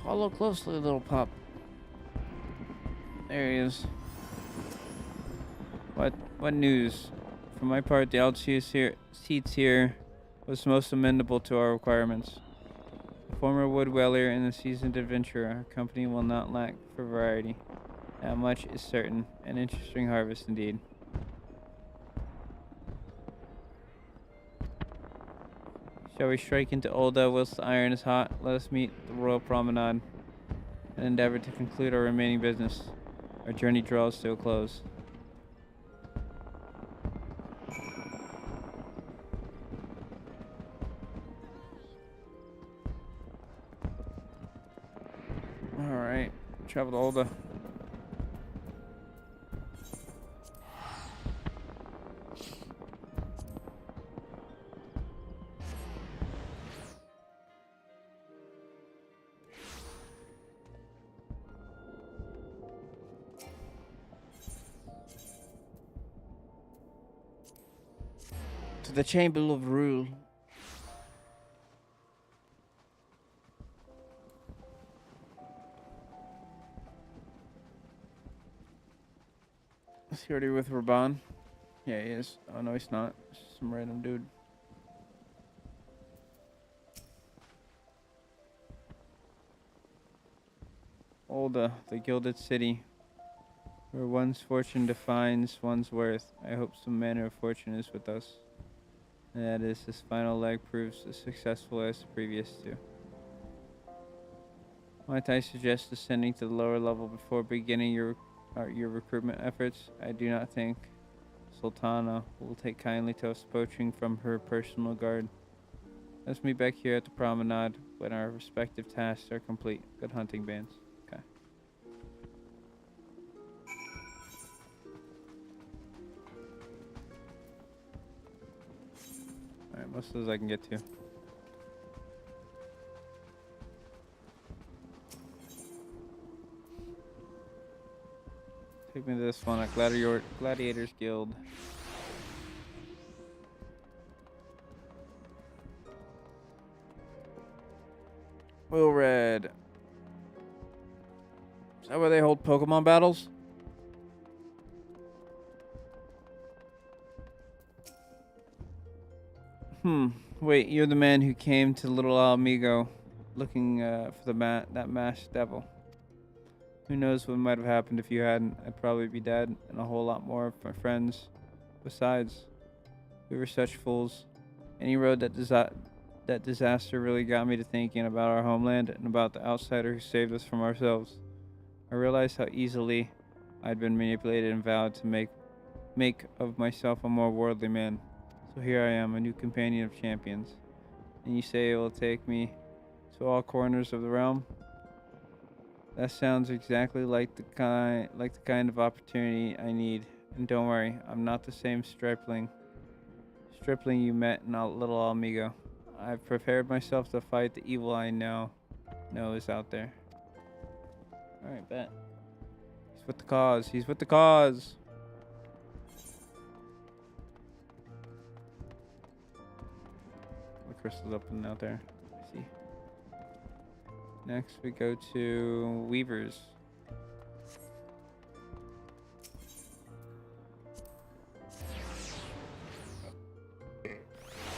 Follow closely, little pup. There he is. What news? For my part, the seats here was most amenable to our requirements. A former wood weller and a seasoned adventurer, our company will not lack for variety. That much is certain. An interesting harvest indeed. Shall we strike into Olda whilst the iron is hot? Let us meet the royal promenade and endeavor to conclude our remaining business. Our journey draws to a close. Alright, travel to Olda. To the Chamber of Rule. Is he already with Raban? Yeah, he is. Oh, no, he's not. It's just some random dude. Olda, the Gilded City, where one's fortune defines one's worth. I hope some manner of fortune is with us. And that is, this final leg proves as successful as the previous two. Might I suggest ascending to the lower level before beginning your recruitment efforts? I do not think Sultana will take kindly to us poaching from her personal guard. Let's meet back here at the promenade when our respective tasks are complete. Good hunting, bands. Okay. Alright, most of those I can get to. Take me to this one at Gladiators Guild. Will Red. Is that where they hold Pokemon battles? Wait, you're the man who came to Little Amigo looking for that masked devil. Who knows what might have happened if you hadn't? I'd probably be dead, and a whole lot more of my friends. Besides, we were such fools. Any road that disaster really got me to thinking about our homeland and about the outsider who saved us from ourselves. I realized how easily I'd been manipulated and vowed to make of myself a more worldly man. So here I am, a new companion of champions. And you say it will take me to all corners of the realm? That sounds exactly like the kind of opportunity I need. And don't worry, I'm not the same stripling you met in Little Amigo. I've prepared myself to fight the evil I know is out there. Alright, bet. He's with the cause. He's with the cause. The crystal's up and out there. I see. Next we go to Weavers.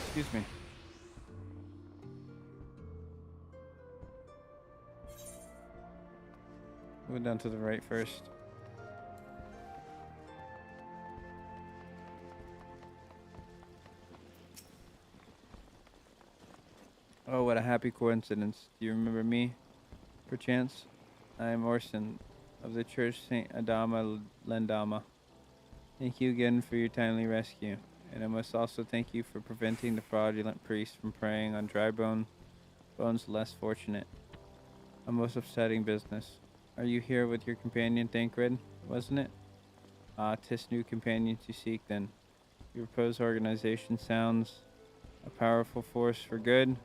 Excuse me. Go down to the right first. Oh, what a happy coincidence. Do you remember me, perchance? I am Orson, of the Church St. Adama Lendama. Thank you again for your timely rescue, and I must also thank you for preventing the fraudulent priest from preying on dry bones less fortunate. A most upsetting business. Are you here with your companion, Thancred, wasn't it? Ah, 'tis new companions you seek, then. Your proposed organization sounds a powerful force for good,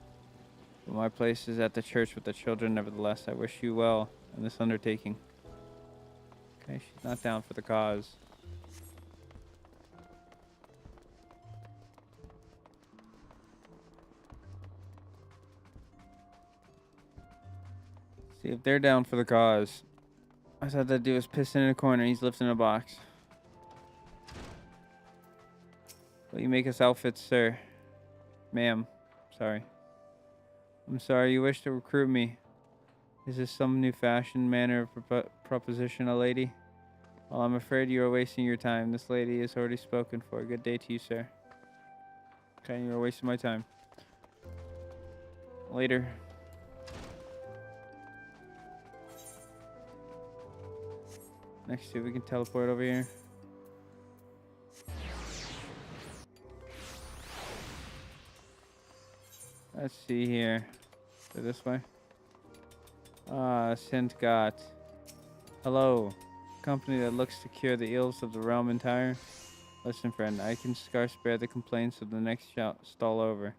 but my place is at the church with the children. Nevertheless, I wish you well in this undertaking. Okay, she's not down for the cause. See if they're down for the cause. I thought that dude was pissing in a corner. He's lifting a box. Will you make us outfits, sir? Ma'am. Sorry. I'm sorry, you wish to recruit me. Is this some new fashion manner of proposition, a lady? Well, I'm afraid you are wasting your time. This lady is already spoken for. Good day to you, sir. Okay, you are wasting my time. Later. Next, see if we can teleport over here. Let's see here. Go this way. Ah, Sintgat. Hello. Company that looks to cure the ills of the realm entire. Listen, friend, I can scarce bear the complaints of the next stall over,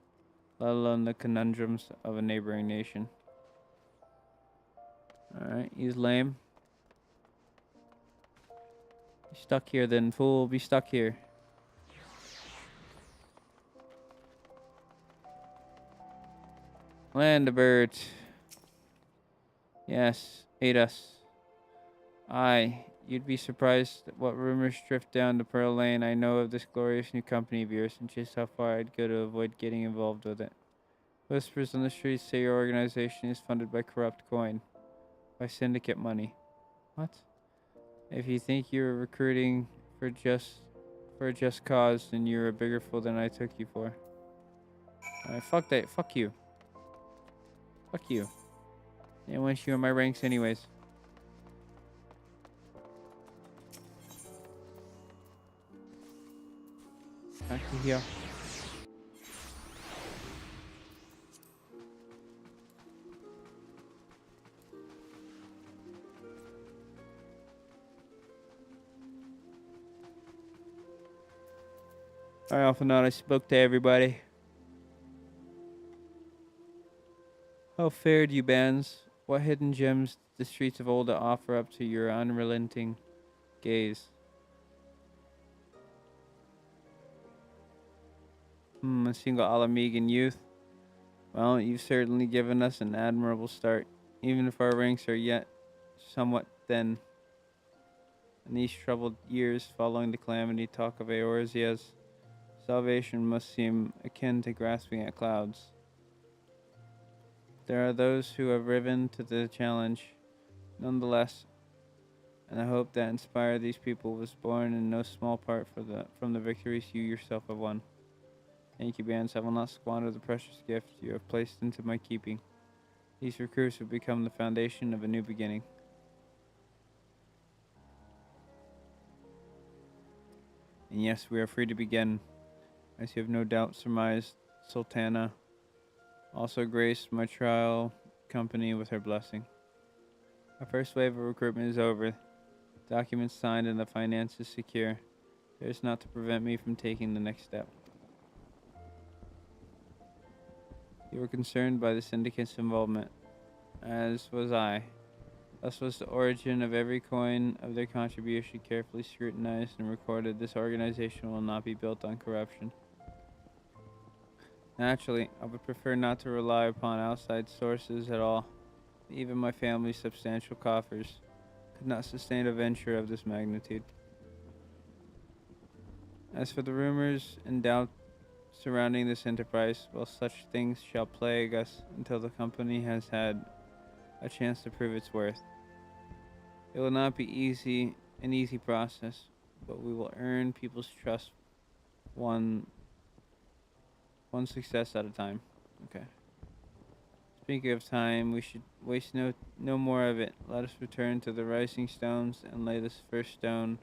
let alone the conundrums of a neighboring nation. Alright, he's lame. Be stuck here then, fool. Be stuck here. Landabert. Yes, aid us. Aye, you'd be surprised at what rumors drift down to Pearl Lane. I know of this glorious new company of yours and just how far I'd go to avoid getting involved with it. Whispers on the streets say your organization is funded by corrupt coin. By syndicate money. What? If you think you're recruiting for a just cause, then you're a bigger fool than I took you for. Alright, fuck that. Fuck you. Fuck you. I want you in my ranks anyways. Back to here. I often thought I spoke to everybody. How fared you, bands? What hidden gems did the streets of Olda offer up to your unrelenting gaze? A single Alamegan youth. Well, you've certainly given us an admirable start, even if our ranks are yet somewhat thin. In these troubled years following the calamity, talk of Eorzea's salvation must seem akin to grasping at clouds. There are those who have risen to the challenge, nonetheless, and the hope that inspired these people was born in no small part from the victories you yourself have won. Thank you, bands. I will not squander the precious gift you have placed into my keeping. These recruits will become the foundation of a new beginning. And yes, we are free to begin. As you have no doubt surmised, Sultana also graced my trial company with her blessing. Our first wave of recruitment is over. Documents signed and the finances secure. There is not to prevent me from taking the next step. You were concerned by the syndicate's involvement, as was I. Thus was the origin of every coin of their contribution carefully scrutinized and recorded. This organization will not be built on corruption. Naturally, I would prefer not to rely upon outside sources at all. Even my family's substantial coffers could not sustain a venture of this magnitude. As for the rumors and doubt surrounding this enterprise, well, such things shall plague us until the company has had a chance to prove its worth. It will not be an easy process, but we will earn people's trust one success at a time. Okay. Speaking of time, we should waste no more of it. Let us return to the Rising Stones and lay this first stone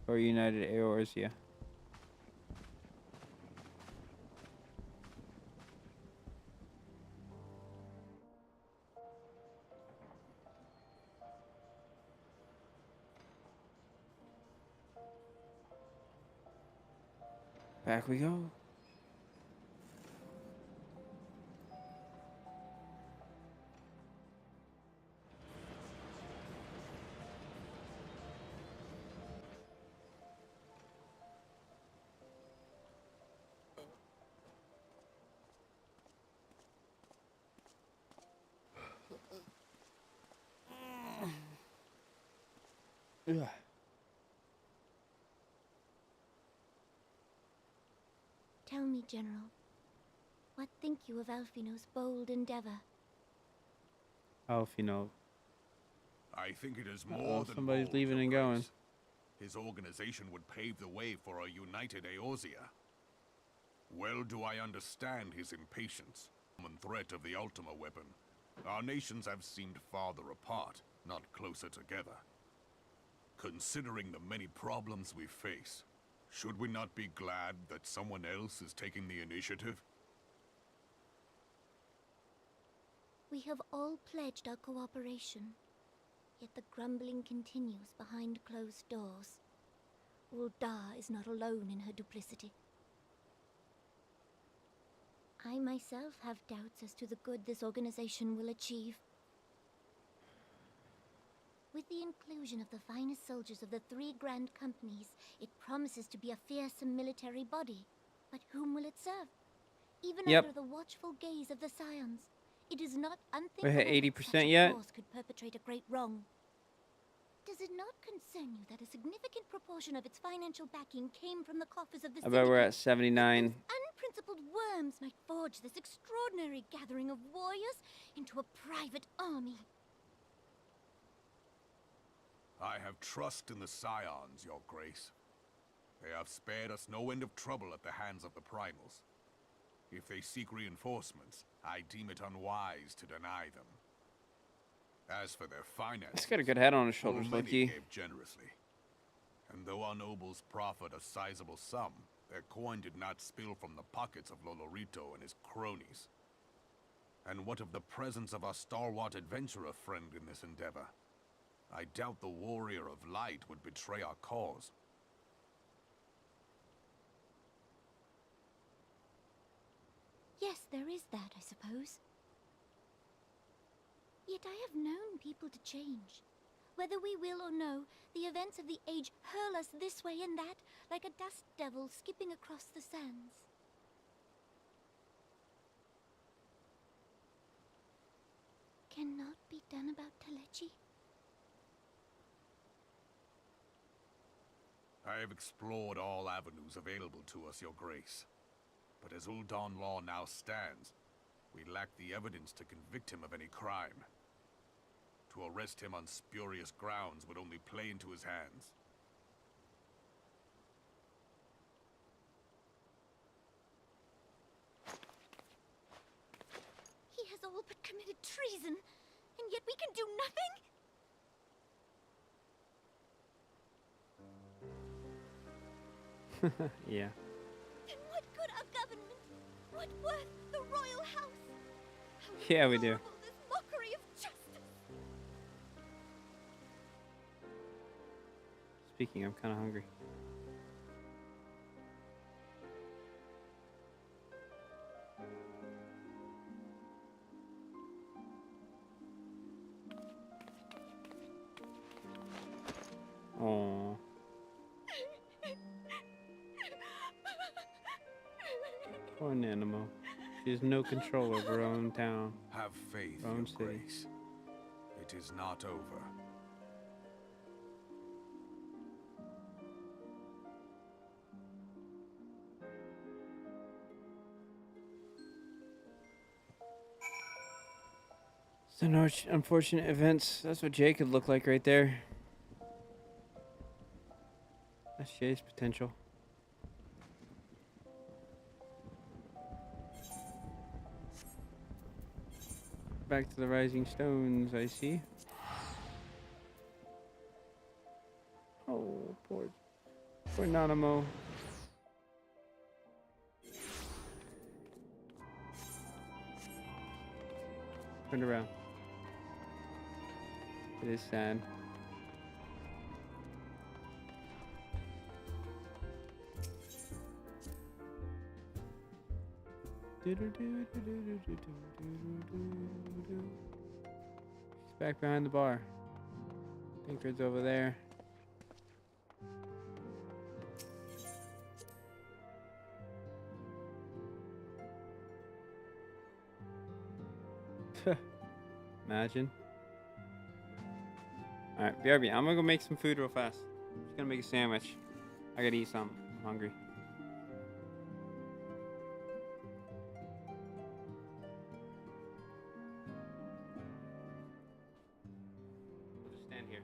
for United Eorzea. Back we go. Ugh. Tell me, General, what think you of Alfino's bold endeavor? Alfino. I think it is more Uh-oh, than somebody's bold, leaving Your and going. Grace. His organization would pave the way for a united Eorzea. Well do I understand his impatience. Common threat of the Ultima weapon. Our nations have seemed farther apart, not closer together. Considering the many problems we face, should we not be glad that someone else is taking the initiative? We have all pledged our cooperation, yet the grumbling continues behind closed doors. Ul'dah is not alone in her duplicity. I myself have doubts as to the good this organization will achieve. With the inclusion of the finest soldiers of the 3 grand companies, it promises to be a fearsome military body. But whom will it serve? Even under the watchful gaze of the Scions, it is not We hit unthinkable that such 80% a yet? force could perpetrate a great wrong. Does it not concern you that a significant proportion of its financial backing came from the coffers of the I bet we're Syndicate? at 79. Those unprincipled worms might forge this extraordinary gathering of warriors into a private army. I have trust in the Scions, Your Grace. They have spared us no end of trouble at the hands of the Primals. If they seek reinforcements, I deem it unwise to deny them. As for their finances, He's got a good head on his shoulders, many low-key. gave generously. And though our nobles proffered a sizable sum, their coin did not spill from the pockets of Lolorito and his cronies. And what of the presence of our stalwart adventurer friend in this endeavor? I doubt the Warrior of Light would betray our cause. Yes, there is that, I suppose. Yet I have known people to change. Whether we will or no, the events of the age hurl us this way and that, like a dust devil skipping across the sands. Cannot be done about Telechi? I have explored all avenues available to us, Your Grace. But as Ul'dah law now stands, we lack the evidence to convict him of any crime. To arrest him on spurious grounds would only play into his hands. He has all but committed treason, and yet we can do nothing? Yeah. Then what good our government? What worth the royal house? How Yeah, we do. horrible this mockery of justice! Speaking, I'm kind of hungry. Oh. Poor Nanimo. She has no control over her own town. Have faith, Your Your own city. Grace. It is not over. Some unfortunate events. That's what Jake could look like right there. That's Jay's potential. Back to the rising stones, I see. Oh, poor Nanamo. Turn around. It is sad. He's back behind the bar. Tankard's over there. Imagine. Alright, BRB, I'm gonna go make some food real fast. Just gonna make a sandwich. I gotta eat something. I'm hungry. We'll just stand here.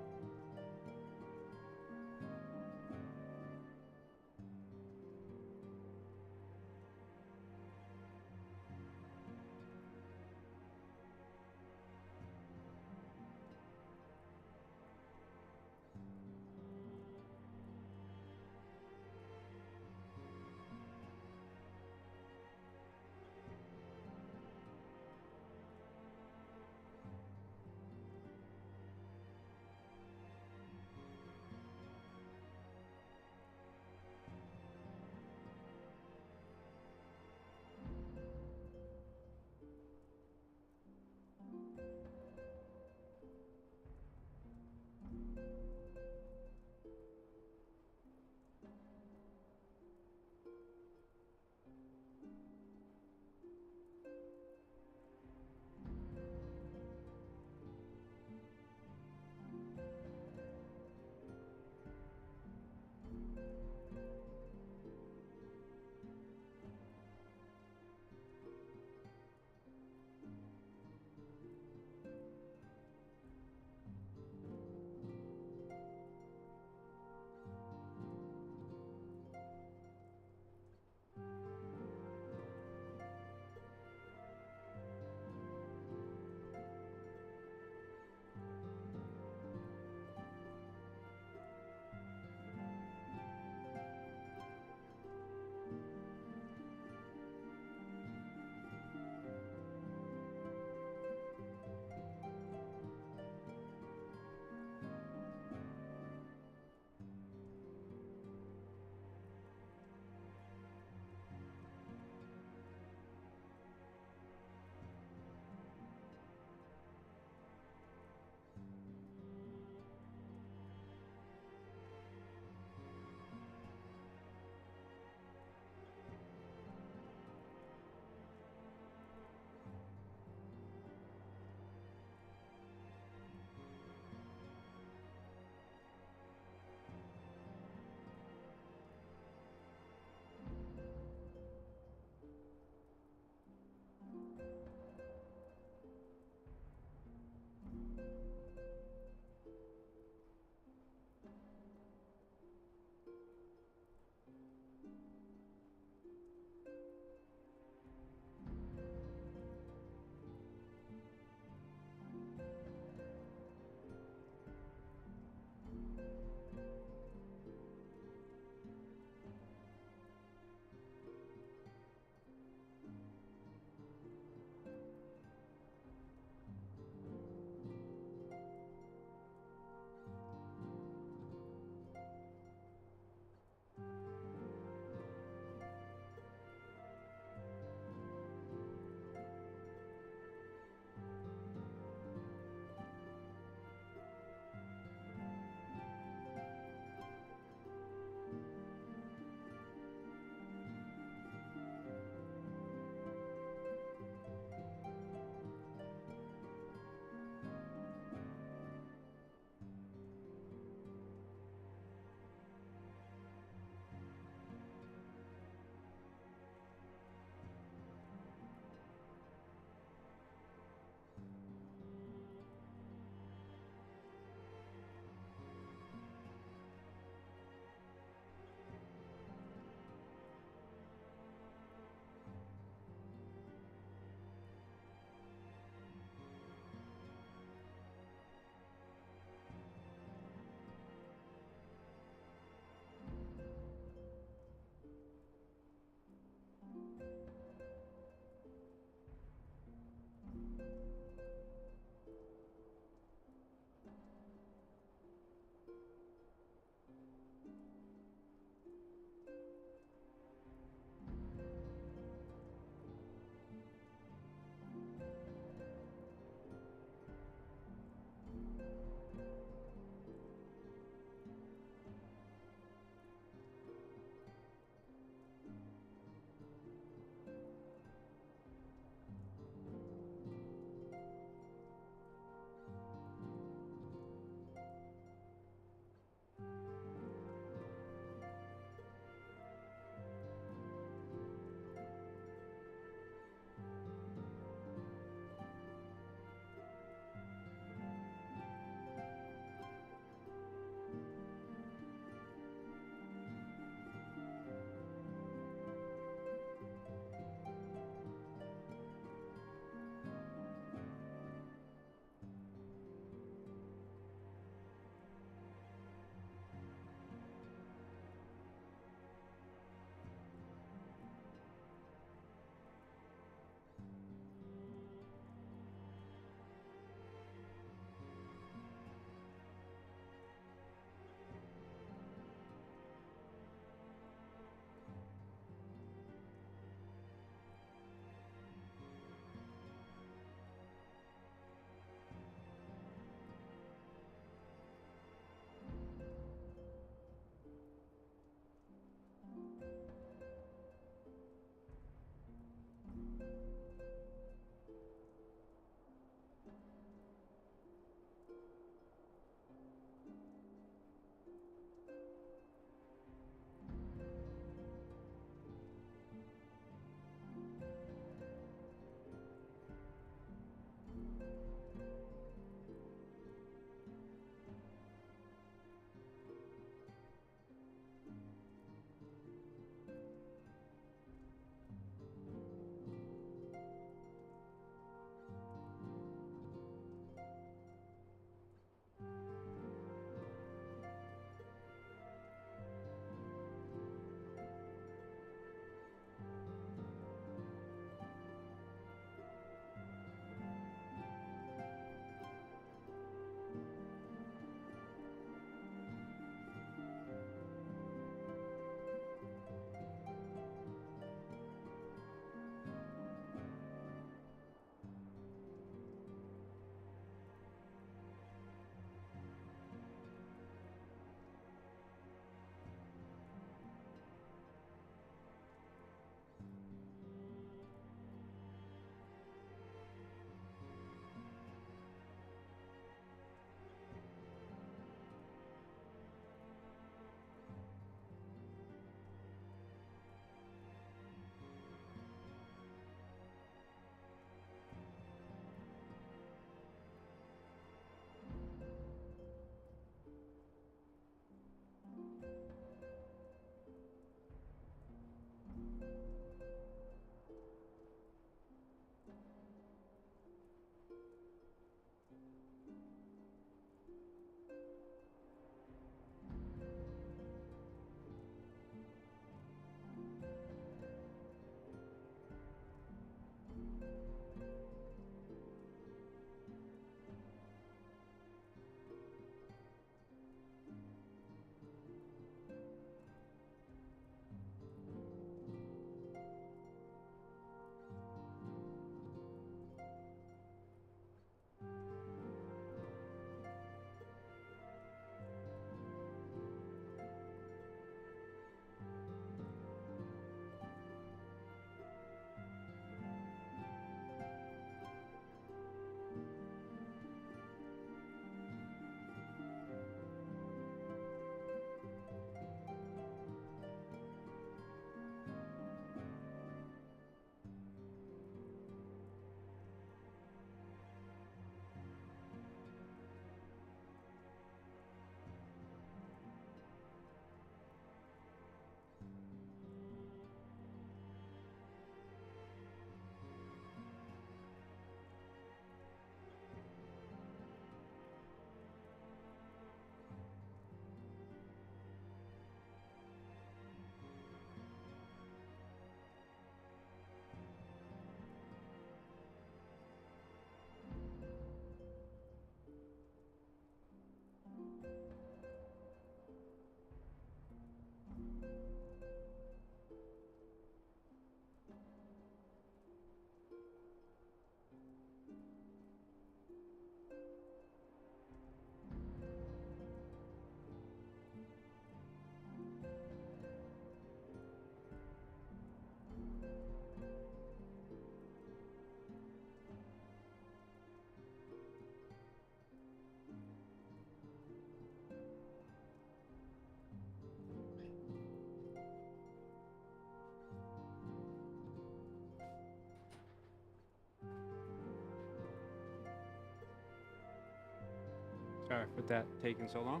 Sorry for that taking so long.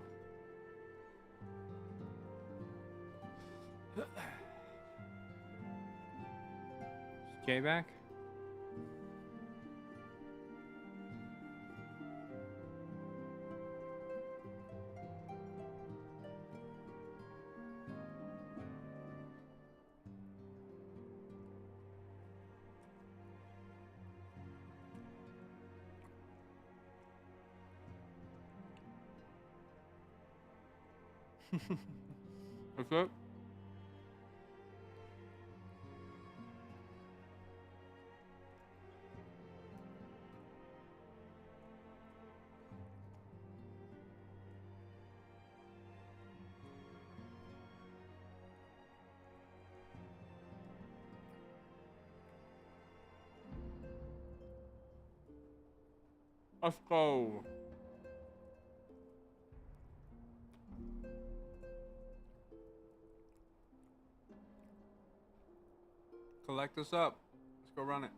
Is Jay back? What's up? Let's go. Collect us up. Let's go run it.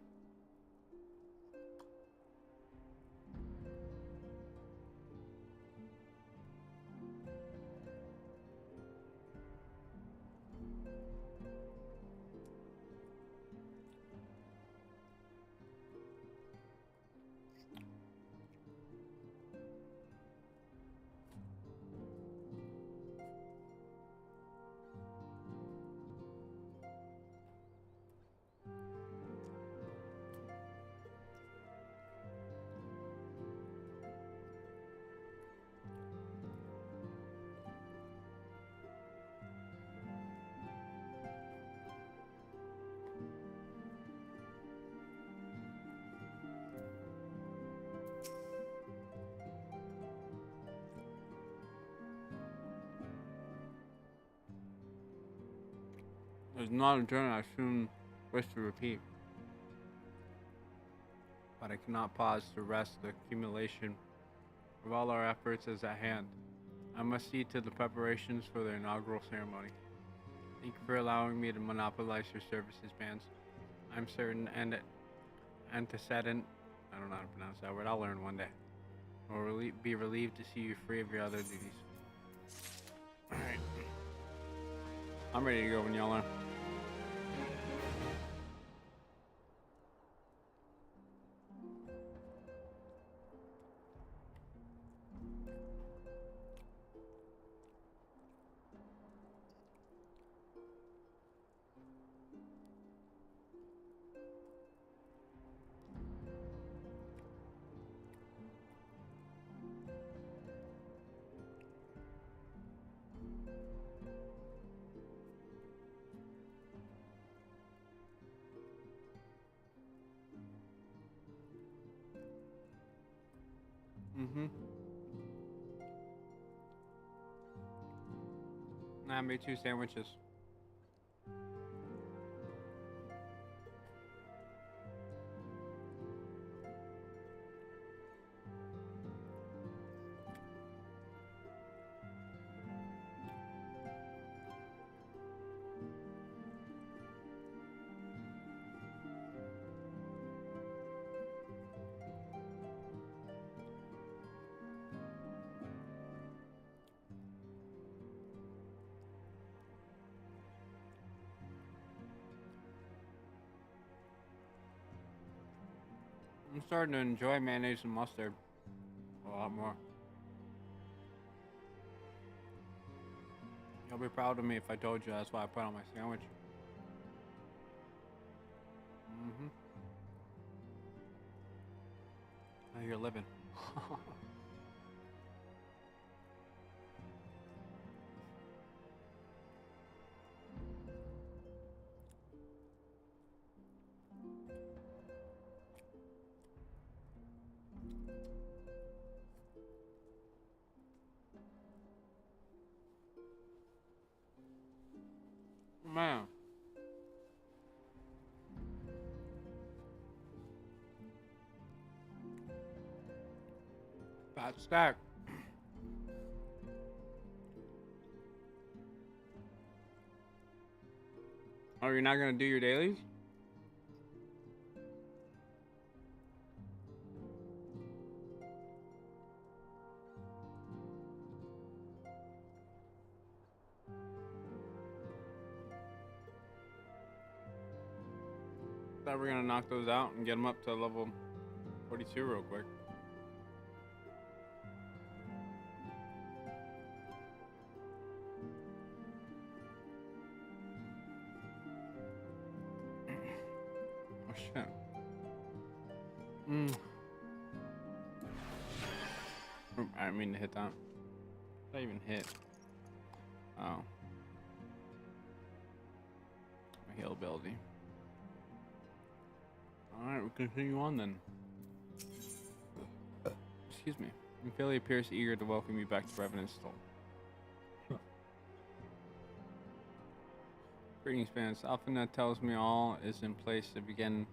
There's not a journey I soon wish to repeat, but I cannot pause to rest. The accumulation of all our efforts is at hand. I must see to the preparations for the inaugural ceremony. Thank you for allowing me to monopolize your services, bands. I'm certain antecedent, I don't know how to pronounce that word, I'll learn one day, will be relieved to see you free of your other duties. Alright. I'm ready to go when y'all are. I made 2 sandwiches. I'm starting to enjoy mayonnaise and mustard a lot more. You'll be proud of me if I told you that's what I put on my sandwich. How you're living. Man. Fat stack. Oh, you're not gonna do your dailies? thought we were gonna knock those out and get them up to level 42 real quick. Oh shit. I didn't mean to hit that. Did I even hit? Oh. My heal ability. Alright, we'll continue on then. Excuse me. Philly appears eager to welcome you back to Revenant's Toll. Greetings, fans. Alphanet tells me all is in place to begin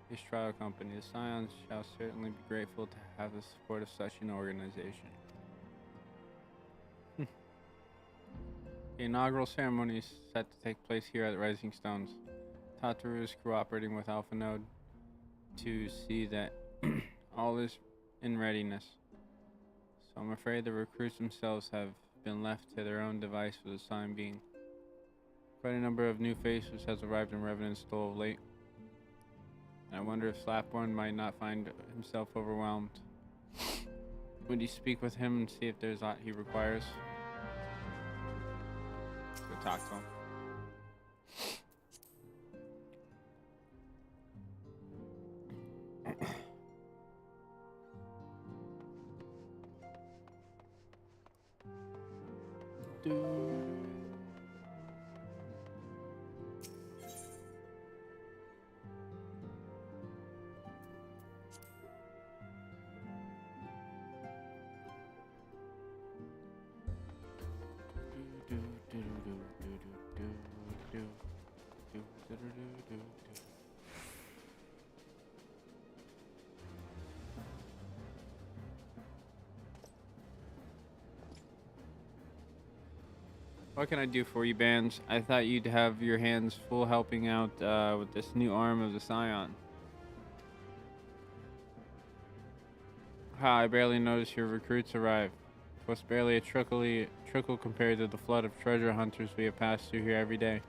his trial company. The Scions shall certainly be grateful to have the support of such an organization. The inaugural ceremony is set to take place here at Rising Stones. Tataru is cooperating with Alpha Node to see that all is in readiness. So I'm afraid the recruits themselves have been left to their own device for the time being. Quite a number of new faces has arrived in Revenant's Toll of late. And I wonder if Slapborn might not find himself overwhelmed. Would you speak with him and see if there's aught he requires? Go talk to him. What can I do for you, Bands? I thought you'd have your hands full helping out with this new arm of the Scion. I barely noticed your recruits arrive. It was barely a trickle compared to the flood of treasure hunters we have passed through here every day.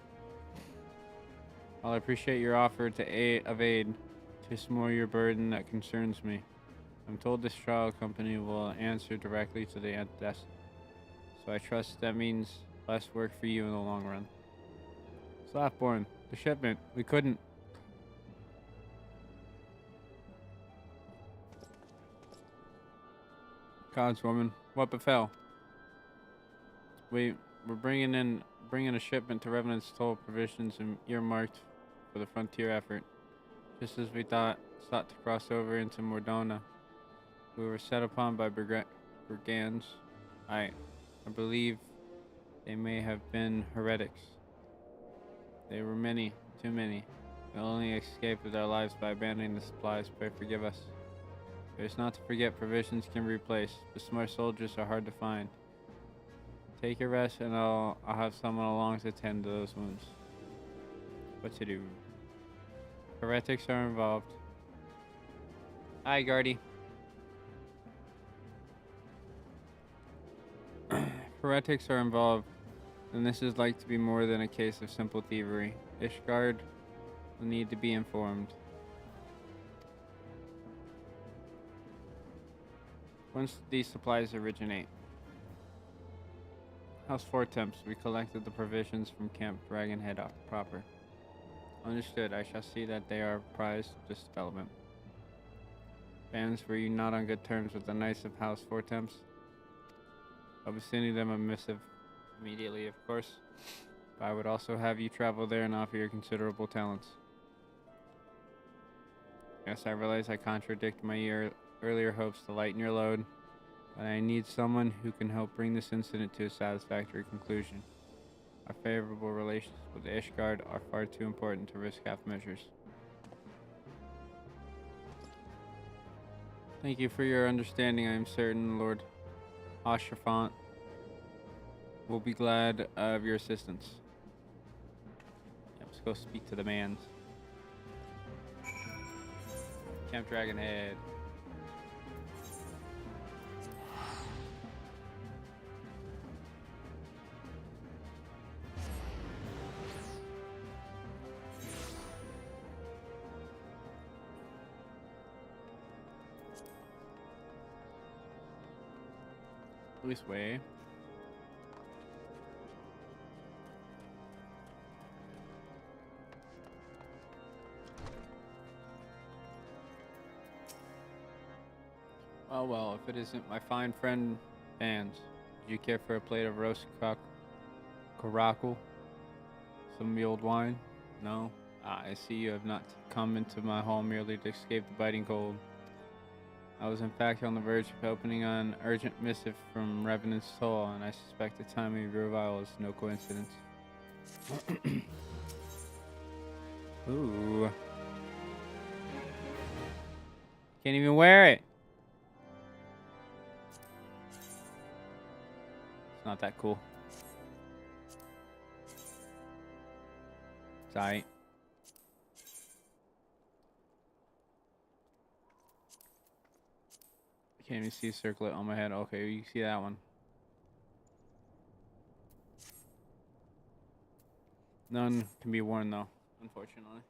While I appreciate your offer to aid, 'tis more your burden that concerns me. I'm told this trial company will answer directly to the Antes, so I trust that means less work for you in the long run. Slapborn, the shipment, we couldn't. Godswoman, what befell? We're bringing a shipment to Revenant's Toll provisions and earmarked for the frontier effort. Just as we sought to cross over into Mordona, we were set upon by brigands. I believe they may have been heretics. They were many, too many. We only escaped with our lives by abandoning the supplies. Pray forgive us. There's not to forget, provisions can be replaced, but smart soldiers are hard to find. Take a rest, and I'll have someone along to tend to those wounds. What to do? Heretics are involved. Aye, Guardy. Heretics are involved, and this is like to be more than a case of simple thievery. Ishgard will need to be informed. Whence these supplies originate? House Fortemps. We collected the provisions from Camp Dragonhead proper. Understood. I shall see that they are prized this development. Bands, were you not on good terms with the Knights of House Fortemps? I'll be sending them a missive immediately, of course. But I would also have you travel there and offer your considerable talents. Yes, I realize I contradict my earlier hopes to lighten your load, but I need someone who can help bring this incident to a satisfactory conclusion. Our favorable relations with Ishgard are far too important to risk half measures. Thank you for your understanding. I am certain Lord Ashrafant will be glad of your assistance. Yeah, let's go speak to the mans. Camp Dragonhead. This way. Oh well, if it isn't my fine friend Vans, would you care for a plate of roast caracal? Some mulled wine? No? Ah, I see you have not come into my hall merely to escape the biting cold. I was in fact on the verge of opening an urgent missive from Revenant's Toll, and I suspect the timing of your arrival is no coincidence. Ooh. Can't even wear it. It's not that cool. It's alright. I can't even see a circlet on my head. Okay, you see that one. None can be worn though, unfortunately.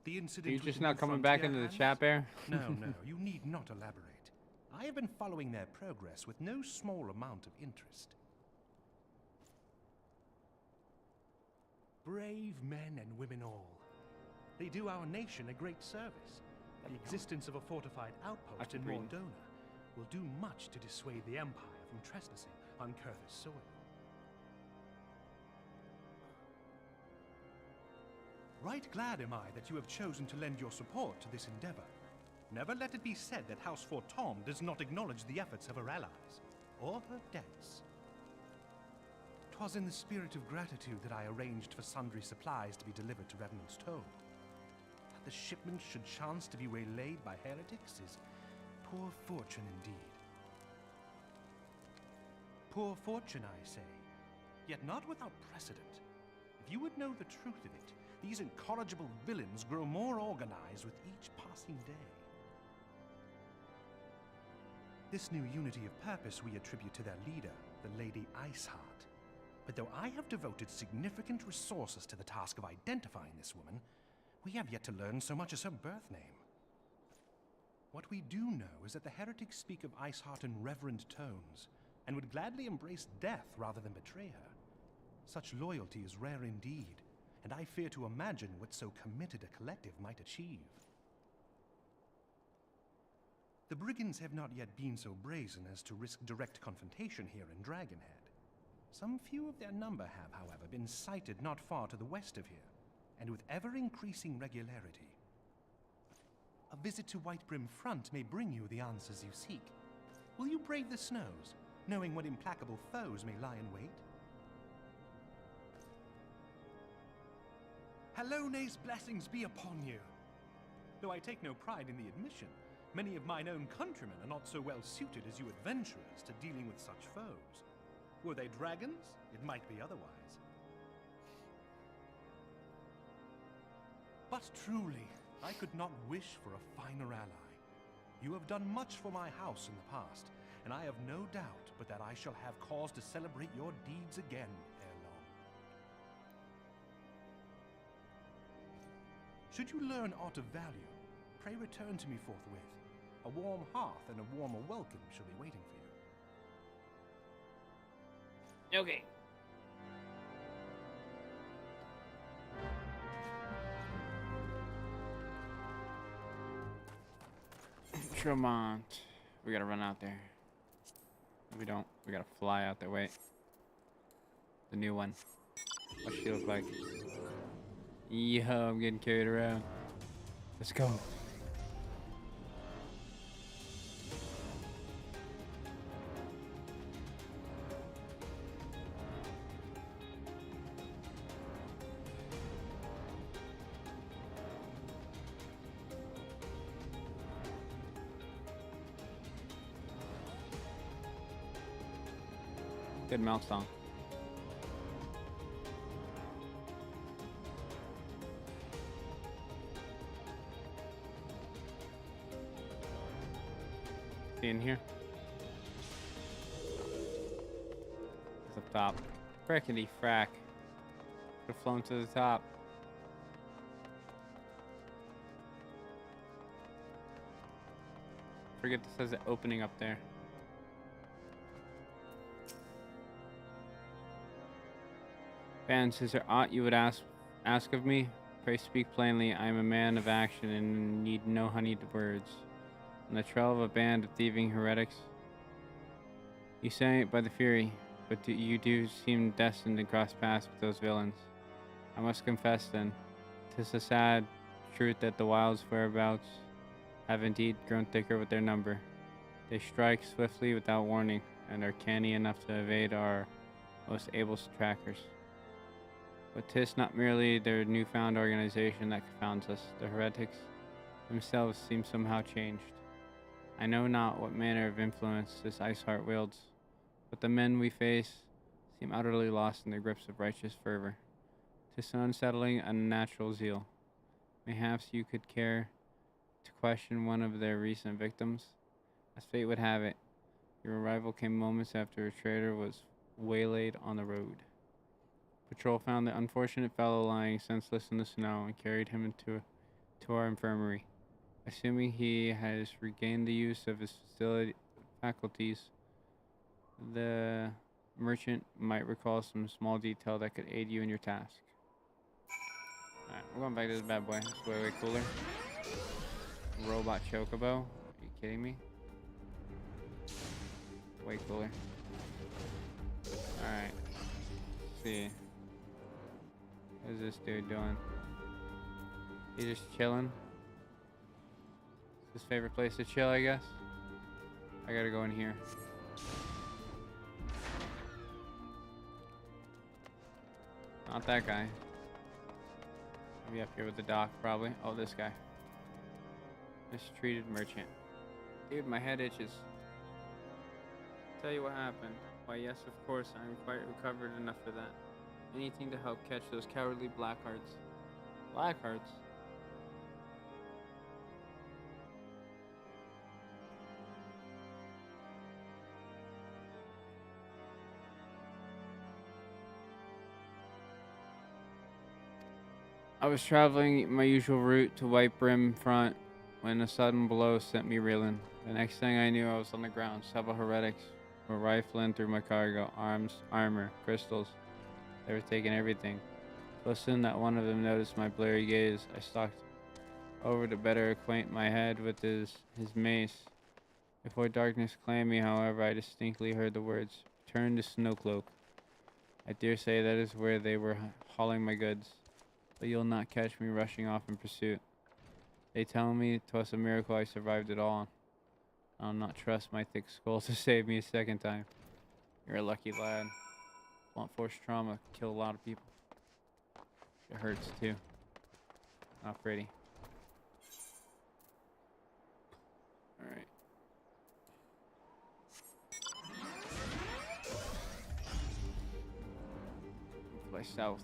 The Are incident you with just the not new coming back frontier into the hands? chat bear? No, you need not elaborate. I have been following their progress with no small amount of interest. Brave men and women all. They do our nation a great service. The existence of a fortified outpost in Mordona will do much to dissuade the Empire from trespassing on Kurthus soil. Right glad am I that you have chosen to lend your support to this endeavor. Never let it be said that House Fortom does not acknowledge the efforts of her allies, or her debts. 'Twas in the spirit of gratitude that I arranged for sundry supplies to be delivered to Revenant's Toll. That the shipment should chance to be waylaid by heretics is poor fortune indeed. Poor fortune, I say, yet not without precedent. If you would know the truth of it, these incorrigible villains grow more organized with each passing day. This new unity of purpose we attribute to their leader, the Lady Iceheart. But though I have devoted significant resources to the task of identifying this woman, we have yet to learn so much as her birth name. What we do know is that the heretics speak of Iceheart in reverent tones, and would gladly embrace death rather than betray her. Such loyalty is rare indeed, and I fear to imagine what so committed a collective might achieve. The brigands have not yet been so brazen as to risk direct confrontation here in Dragonhead. Some few of their number have, however, been sighted not far to the west of here, and with ever-increasing regularity. A visit to Whitebrim Front may bring you the answers you seek. Will you brave the snows, knowing what implacable foes may lie in wait? Halone's blessings be upon you! Though I take no pride in the admission, many of mine own countrymen are not so well suited as you adventurers to dealing with such foes. Were they dragons, it might be otherwise. But truly, I could not wish for a finer ally. You have done much for my house in the past, and I have no doubt but that I shall have cause to celebrate your deeds again ere long. Should you learn aught of value, pray return to me forthwith. A warm hearth and a warmer welcome shall be waiting for you. Okay. Tremont. We gotta run out there. We don't. We gotta fly out there. Wait. The new one. What she look like? Yeah, I'm getting carried around. Let's go. Good mouth song. See in here? It's up top. Frickety frack. Could have flown to the top. forget this has an opening up there. Vance, is there aught you would ask of me? Pray speak plainly. I am a man of action and need no honeyed words. On the trail of a band of thieving heretics. You say it by the Fury, but you do seem destined to cross paths with those villains. I must confess then, 'tis a sad truth that the Wild's whereabouts have indeed grown thicker with their number. They strike swiftly without warning, and are canny enough to evade our most able trackers. But 'tis not merely their newfound organization that confounds us. The heretics themselves seem somehow changed. I know not what manner of influence this Iceheart wields, but the men we face seem utterly lost in the grips of righteous fervor. 'Tis an unsettling, unnatural zeal. Mayhaps you could care to question one of their recent victims? As fate would have it, your arrival came moments after a traitor was waylaid on the road. Patrol found the unfortunate fellow lying senseless in the snow and carried him to our infirmary. Assuming he has regained the use of his faculties, the merchant might recall some small detail that could aid you in your task. Alright, we're going back to this bad boy. It's way cooler. Robot chocobo. Are you kidding me? Way cooler. Alright. Let's see. What is this dude doing? He's just chilling. It's his favorite place to chill, I guess. I gotta go in here. Not that guy. Maybe up here with the doc, probably. Oh, this guy. Mistreated merchant. Dude, my head itches. Tell you what happened. Why, yes, of course, I am quite recovered enough for that. Anything to help catch those cowardly Blackhearts. Blackhearts? I was traveling my usual route to White Brim Front when a sudden blow sent me reeling. The next thing I knew, I was on the ground. Several heretics were rifling through my cargo, arms, armor, crystals. They were taking everything. So soon that one of them noticed my blurry gaze, I stalked over to better acquaint my head with his mace. Before darkness claimed me, however, I distinctly heard the words, "Turn to Snowcloak." I dare say that is where they were hauling my goods. But you'll not catch me rushing off in pursuit. They tell me 'twas a miracle I survived it all. I'll not trust my thick skull to save me a second time. You're a lucky lad. Blunt force trauma kill a lot of people. It hurts too. Not pretty. Alright. Fly south.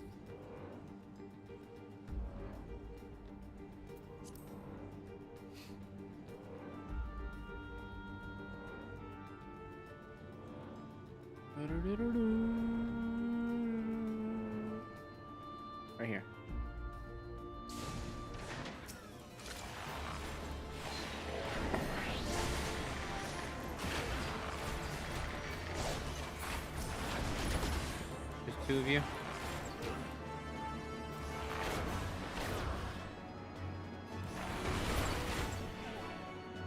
Right here. Just two of you.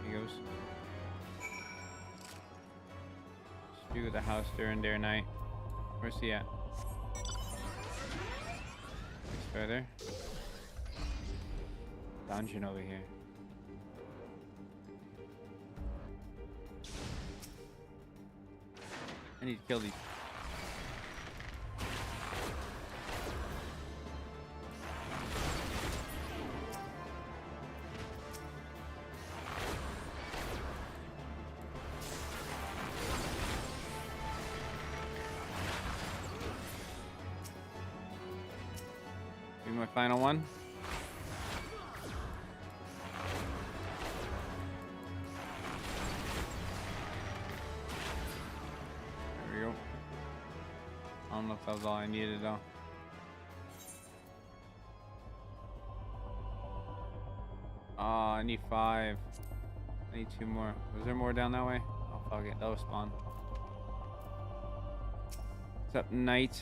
Here he goes. Spew the house during their night. Where's he at? He's further. Dungeon over here. I need to kill these. My final one. There we go. I don't know if that was all I needed though. Oh, I need 5. I need 2 more. Was there more down that way? Oh, fuck it. That was spawn. What's up, knight?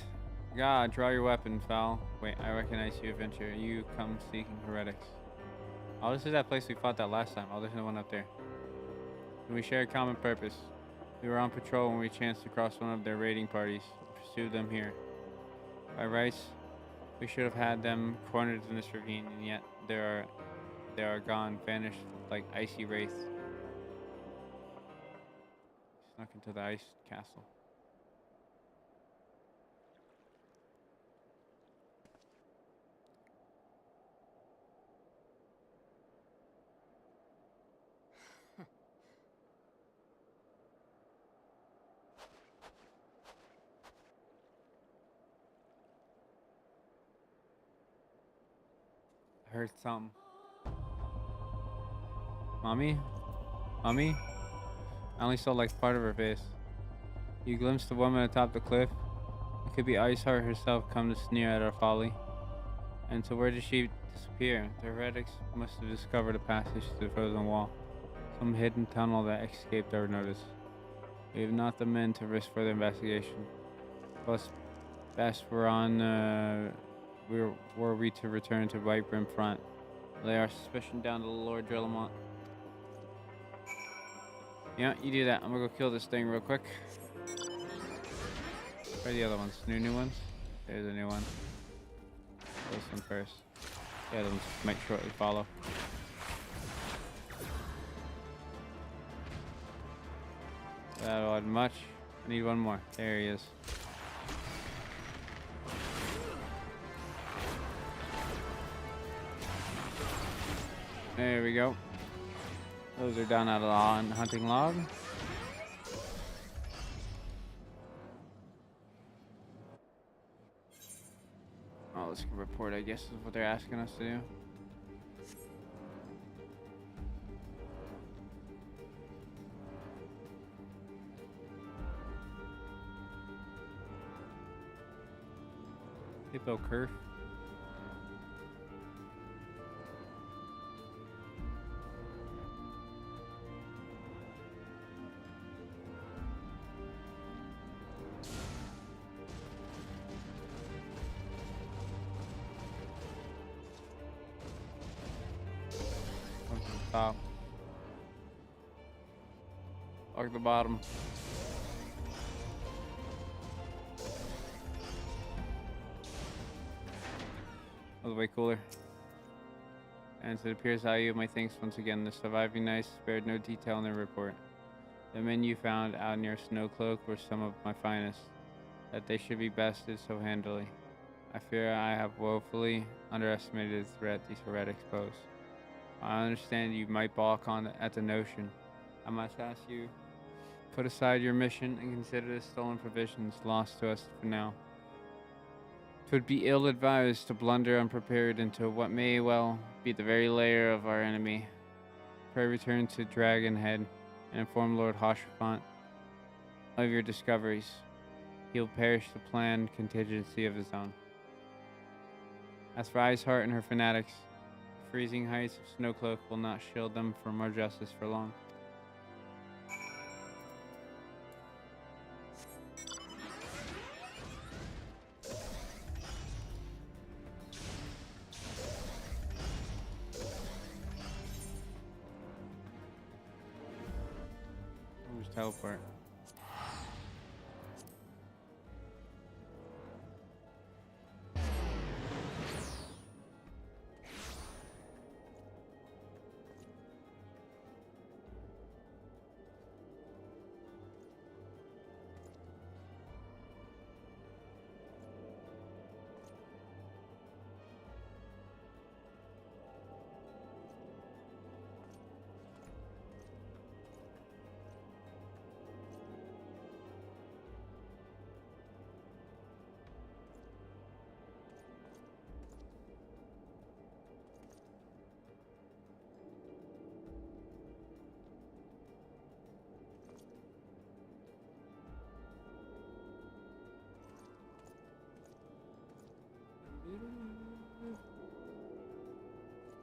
God, draw your weapon, foul. Wait, I recognize you, adventurer. You come seeking heretics. Oh, this is that place we fought that last time. Oh, there's no one up there. And we share a common purpose. We were on patrol when we chanced to cross one of their raiding parties. We pursued them here. By rights, we should have had them cornered in this ravine, and yet they are gone, vanished like icy wraiths. Snuck into the ice castle. I heard something. Mommy? Mommy? I only saw like part of her face. You glimpsed the woman atop the cliff. It could be Iceheart herself come to sneer at our folly. And so where did she disappear? The heretics must have discovered a passage to the frozen wall. Some hidden tunnel that escaped our notice. We have not the men to risk further investigation. Plus, best were we to return to White Brim Front. Lay our suspicion down to Lord Drillamont. Yeah, you do that. I'm gonna go kill this thing real quick. Where are the other ones? New ones? There's a new one. This one first. The other ones might shortly follow. That wasn't much. I need one more. There he is. There we go. Those are down at a hunting log. Oh, let's report, I guess, is what they're asking us to do. Hippo Curve. Top. Fuck the bottom. That was way cooler. And it appears value of my thanks once again. The surviving knights spared no detail in their report. The men you found out near Snowcloak were some of my finest. That they should be bested so handily. I fear I have woefully underestimated the threat these heretics pose. I understand you might balk at the notion. I must ask you, put aside your mission and consider the stolen provisions lost to us for now. 'Twould be ill-advised to blunder unprepared into what may well be the very lair of our enemy. Pray return to Dragonhead and inform Lord Hoshafant of your discoveries. He'll perish the planned contingency of his own. As for Iceheart and her fanatics, the freezing heights of Snowcloak will not shield them from our justice for long. Where's teleport?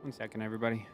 One second, everybody.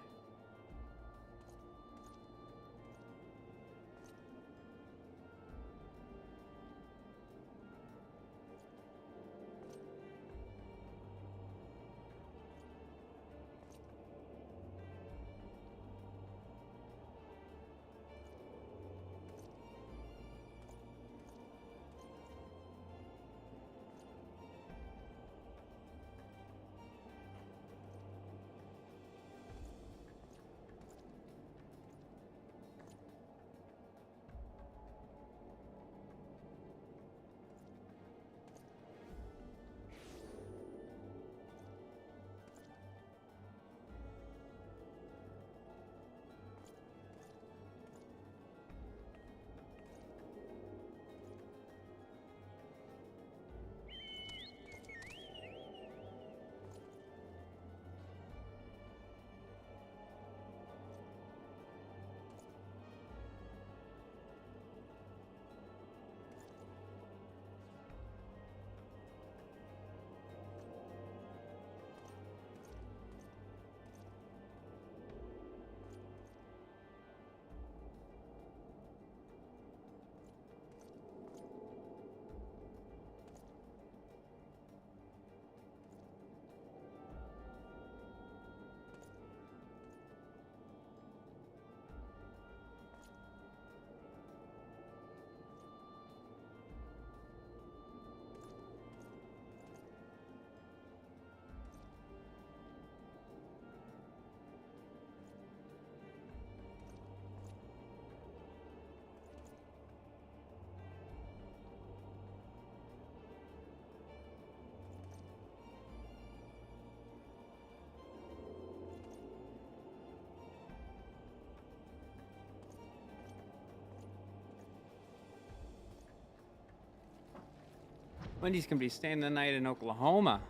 Wendy's gonna be staying the night in Oklahoma.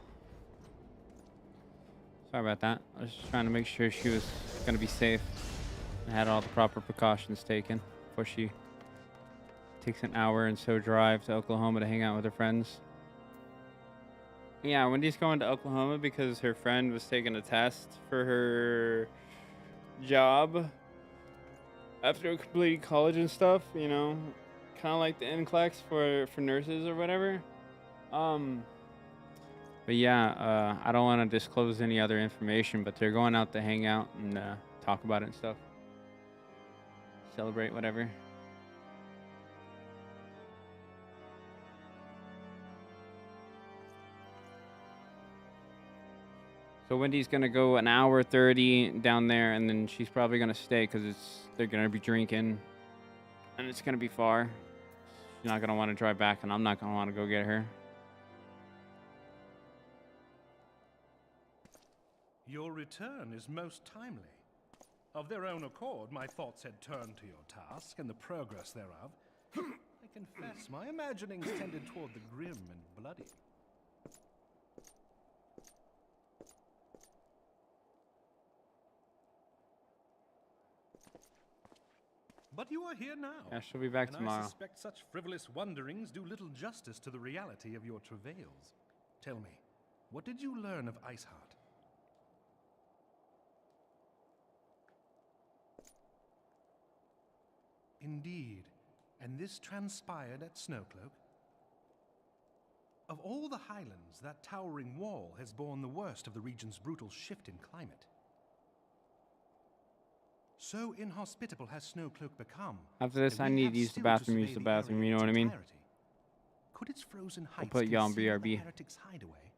Sorry about that. I was just trying to make sure she was gonna be safe and had all the proper precautions taken before she takes an hour and so drive to Oklahoma to hang out with her friends. Yeah, Wendy's going to Oklahoma because her friend was taking a test for her job after completing college and stuff, you know, kind of like the NCLEX for nurses or whatever. But yeah, I don't want to disclose any other information, but they're going out to hang out and talk about it and stuff. Celebrate, whatever. So Wendy's gonna go an hour 30 down there, and then she's probably gonna stay because they're gonna be drinking, and it's gonna be far. She's not gonna want to drive back, and I'm not gonna want to go get her. Your return is most timely. Of their own accord, my thoughts had turned to your task and the progress thereof. I confess, my imaginings tended toward the grim and bloody. But you are here now. Yeah, she'll be back and tomorrow. I suspect such frivolous wonderings do little justice to the reality of your travails. Tell me, what did you learn of Iceheart? Indeed, and this transpired at Snowcloak? Of all the highlands, that towering wall has borne the worst of the region's brutal shift in climate. So inhospitable has Snowcloak become. After this, that I we need have to use the still bathroom, survey use the the bathroom, area you know in what I its mean? entirety. Could its frozen heights put you on conceal BRB. the heretic's hideaway?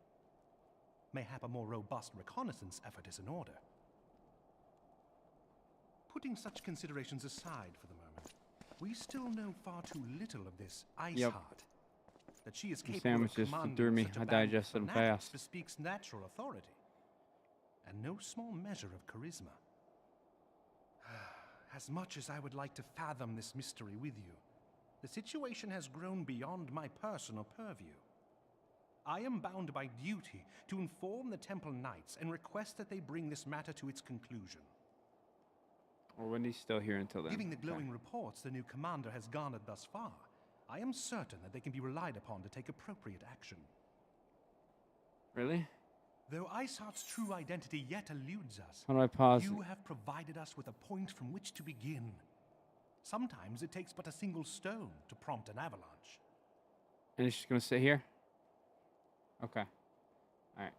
Mayhap a more robust reconnaissance effort is in order. Putting such considerations aside for the moment, we still know far too little of this Iceheart. That she is The capable sandwich of just commanding threw me. such a I band of digested them fanatics fast. bespeaks natural authority, and no small measure of charisma. As much as I would like to fathom this mystery with you, the situation has grown beyond my personal purview. I am bound by duty to inform the Temple Knights and request that they bring this matter to its conclusion. Well, Wendy's still here until then. Given the Okay. glowing reports the new commander has garnered thus far, I am certain that they can be relied upon to take appropriate action. Really? Though Iceheart's true identity yet eludes us, How do I pause? you have provided us with a point from which to begin. Sometimes it takes but a single stone to prompt an avalanche. And it's just gonna sit here? Okay. Alright.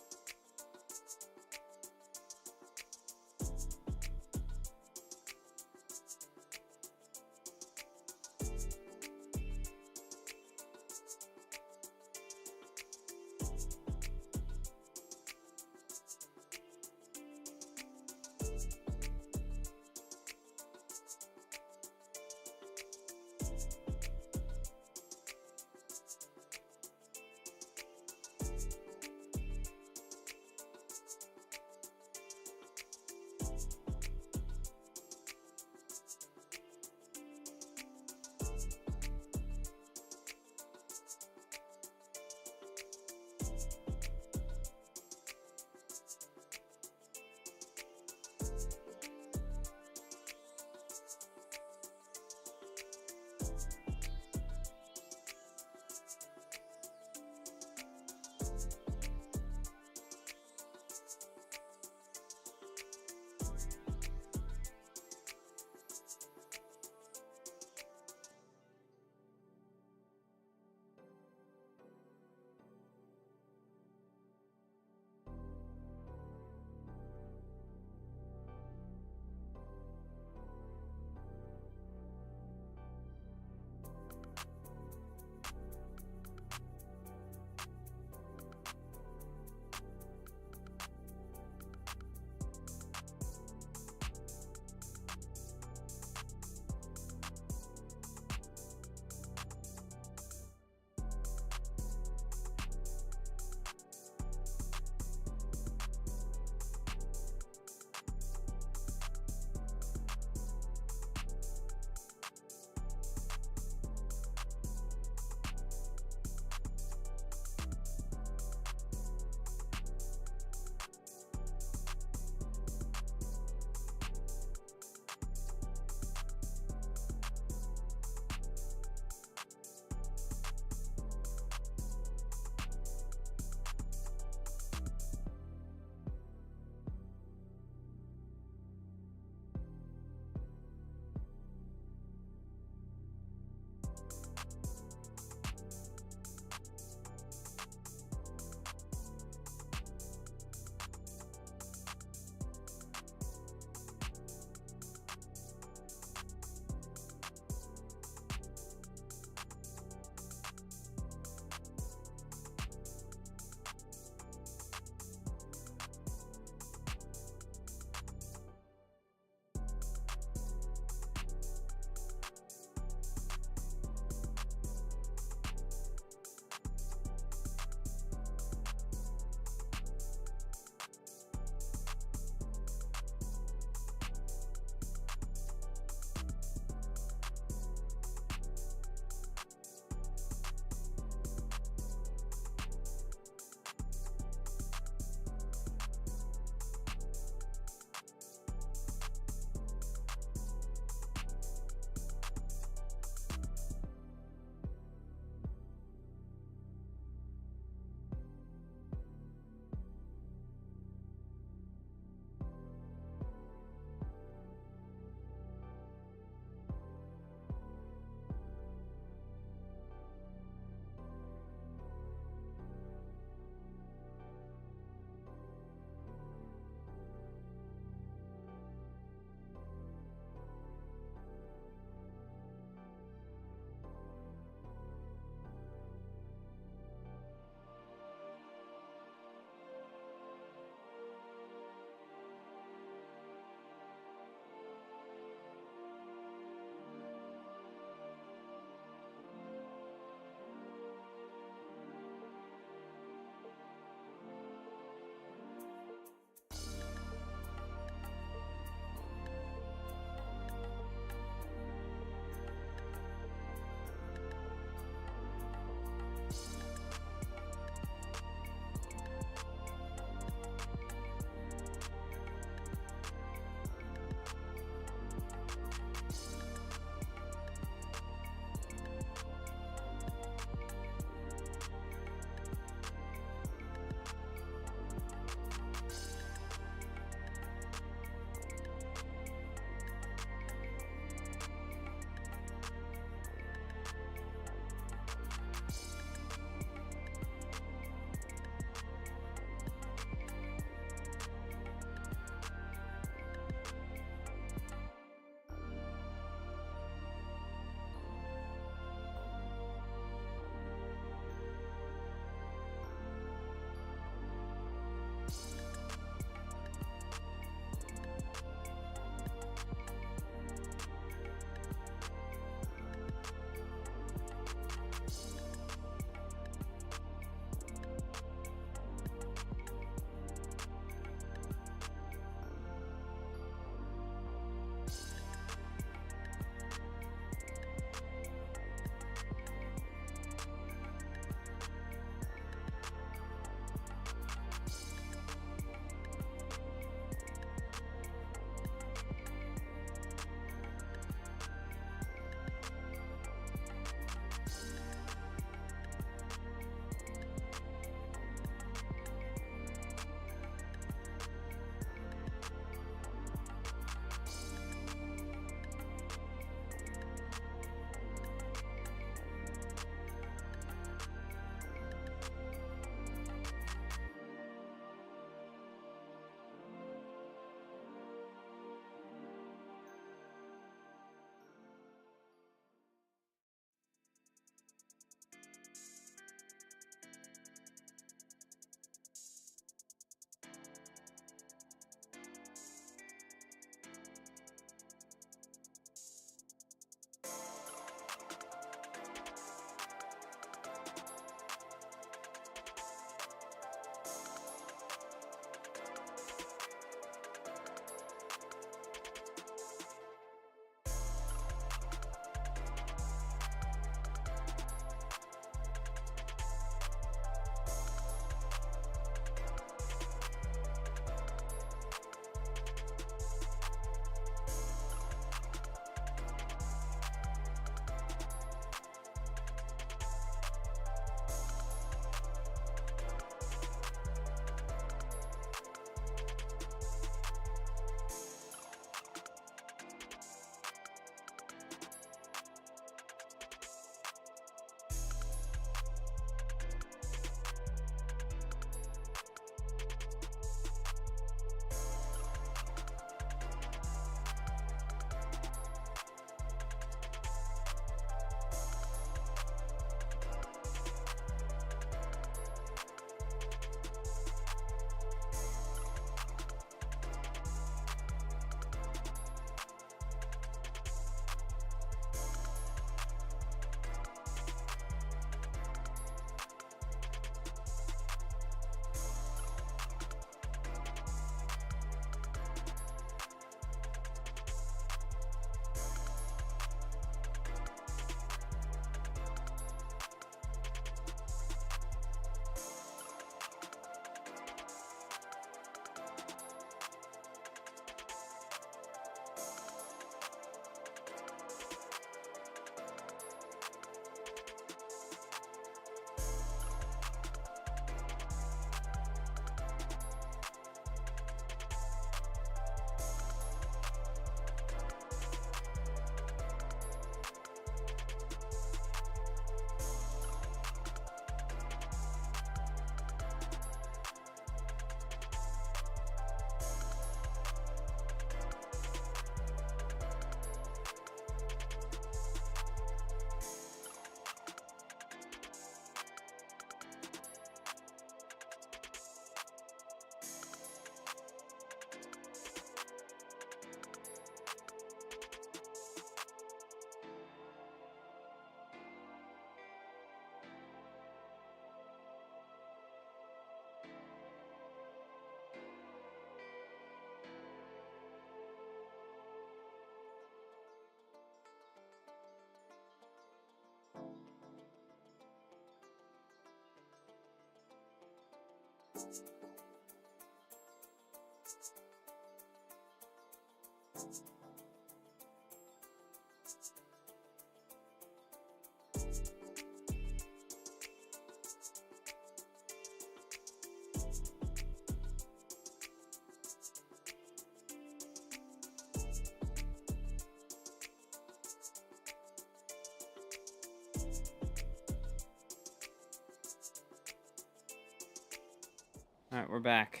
Alright, we're back.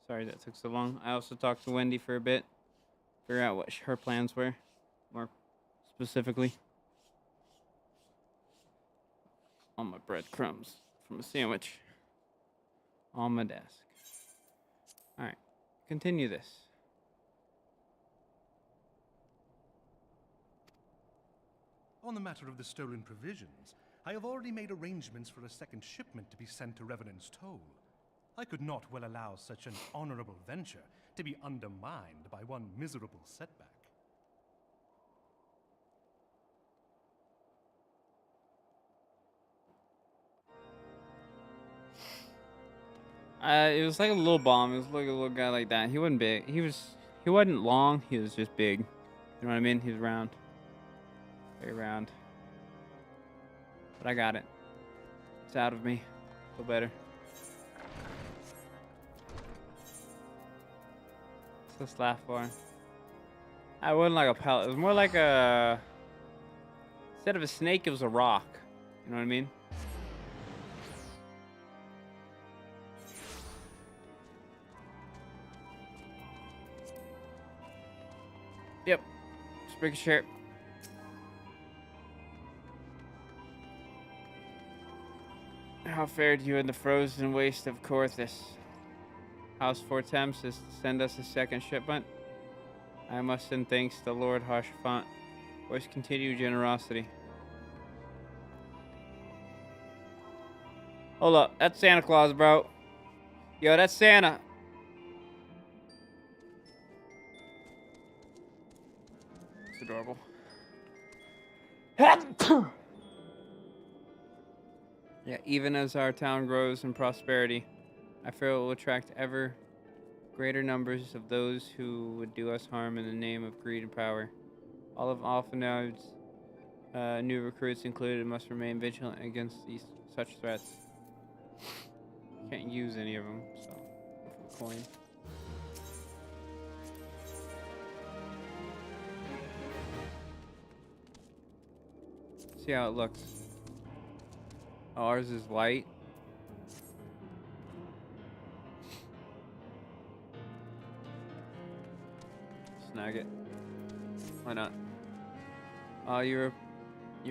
Sorry that took so long. I also talked to Wendy for a bit. Figure out what her plans were. More specifically. All my breadcrumbs from a sandwich. On my desk. Alright. Continue this. On the matter of the stolen provisions, I have already made arrangements for a second shipment to be sent to Revenant's Toll. I could not well allow such an honorable venture to be undermined by one miserable setback. It was like a little bomb. It was like a little guy like that. He wasn't big. He wasn't long. He was just big. You know what I mean? He was round. Very round. But I got it. It's out of me. Feel better. What's this laugh for? I wasn't like a pellet. It was more like a... Instead of a snake, it was a rock. You know what I mean? Yep. Just making sure. How fared you in the frozen waste of Corthus? House Four Temps is to send us a second shipment. I must send thanks to Lord Harshfont for his continued generosity. Hold up, that's Santa Claus, bro. Yo, that's Santa. It's adorable. Yeah, even as our town grows in prosperity, I fear it will attract ever greater numbers of those who would do us harm in the name of greed and power. All of Alphanod's new recruits included must remain vigilant against such threats. Can't use any of them, so go for the coin. See how it looks. Oh, ours is light. Snag it. Why not? You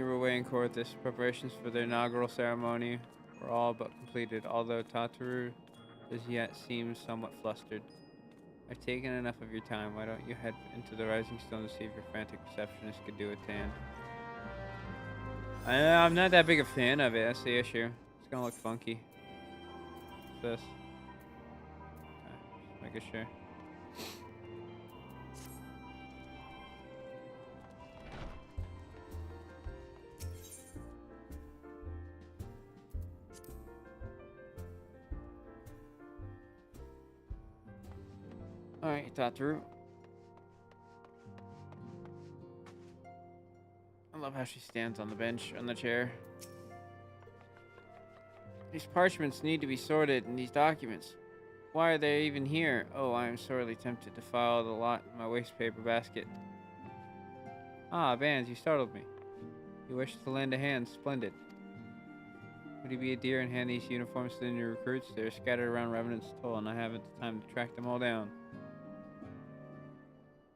were away in Corthus. Preparations for the inaugural ceremony were all but completed, although Tataru does yet seem somewhat flustered. I've taken enough of your time. Why don't you head into the Rising Stone to see if your frantic receptionist could do a tan? I'm not that big a fan of it. That's the issue. It's gonna look funky. What's this? Okay, just making sure. Alright, Tataru. I love how she stands on the bench, on the chair. These parchments need to be sorted, and these documents. Why are they even here? Oh, I am sorely tempted to file the lot in my wastepaper basket. Ah, Vans, you startled me. You wish to lend a hand. Splendid. Would you be a dear and hand these uniforms to the new recruits? They're scattered around Revenant's Toll, and I haven't the time to track them all down.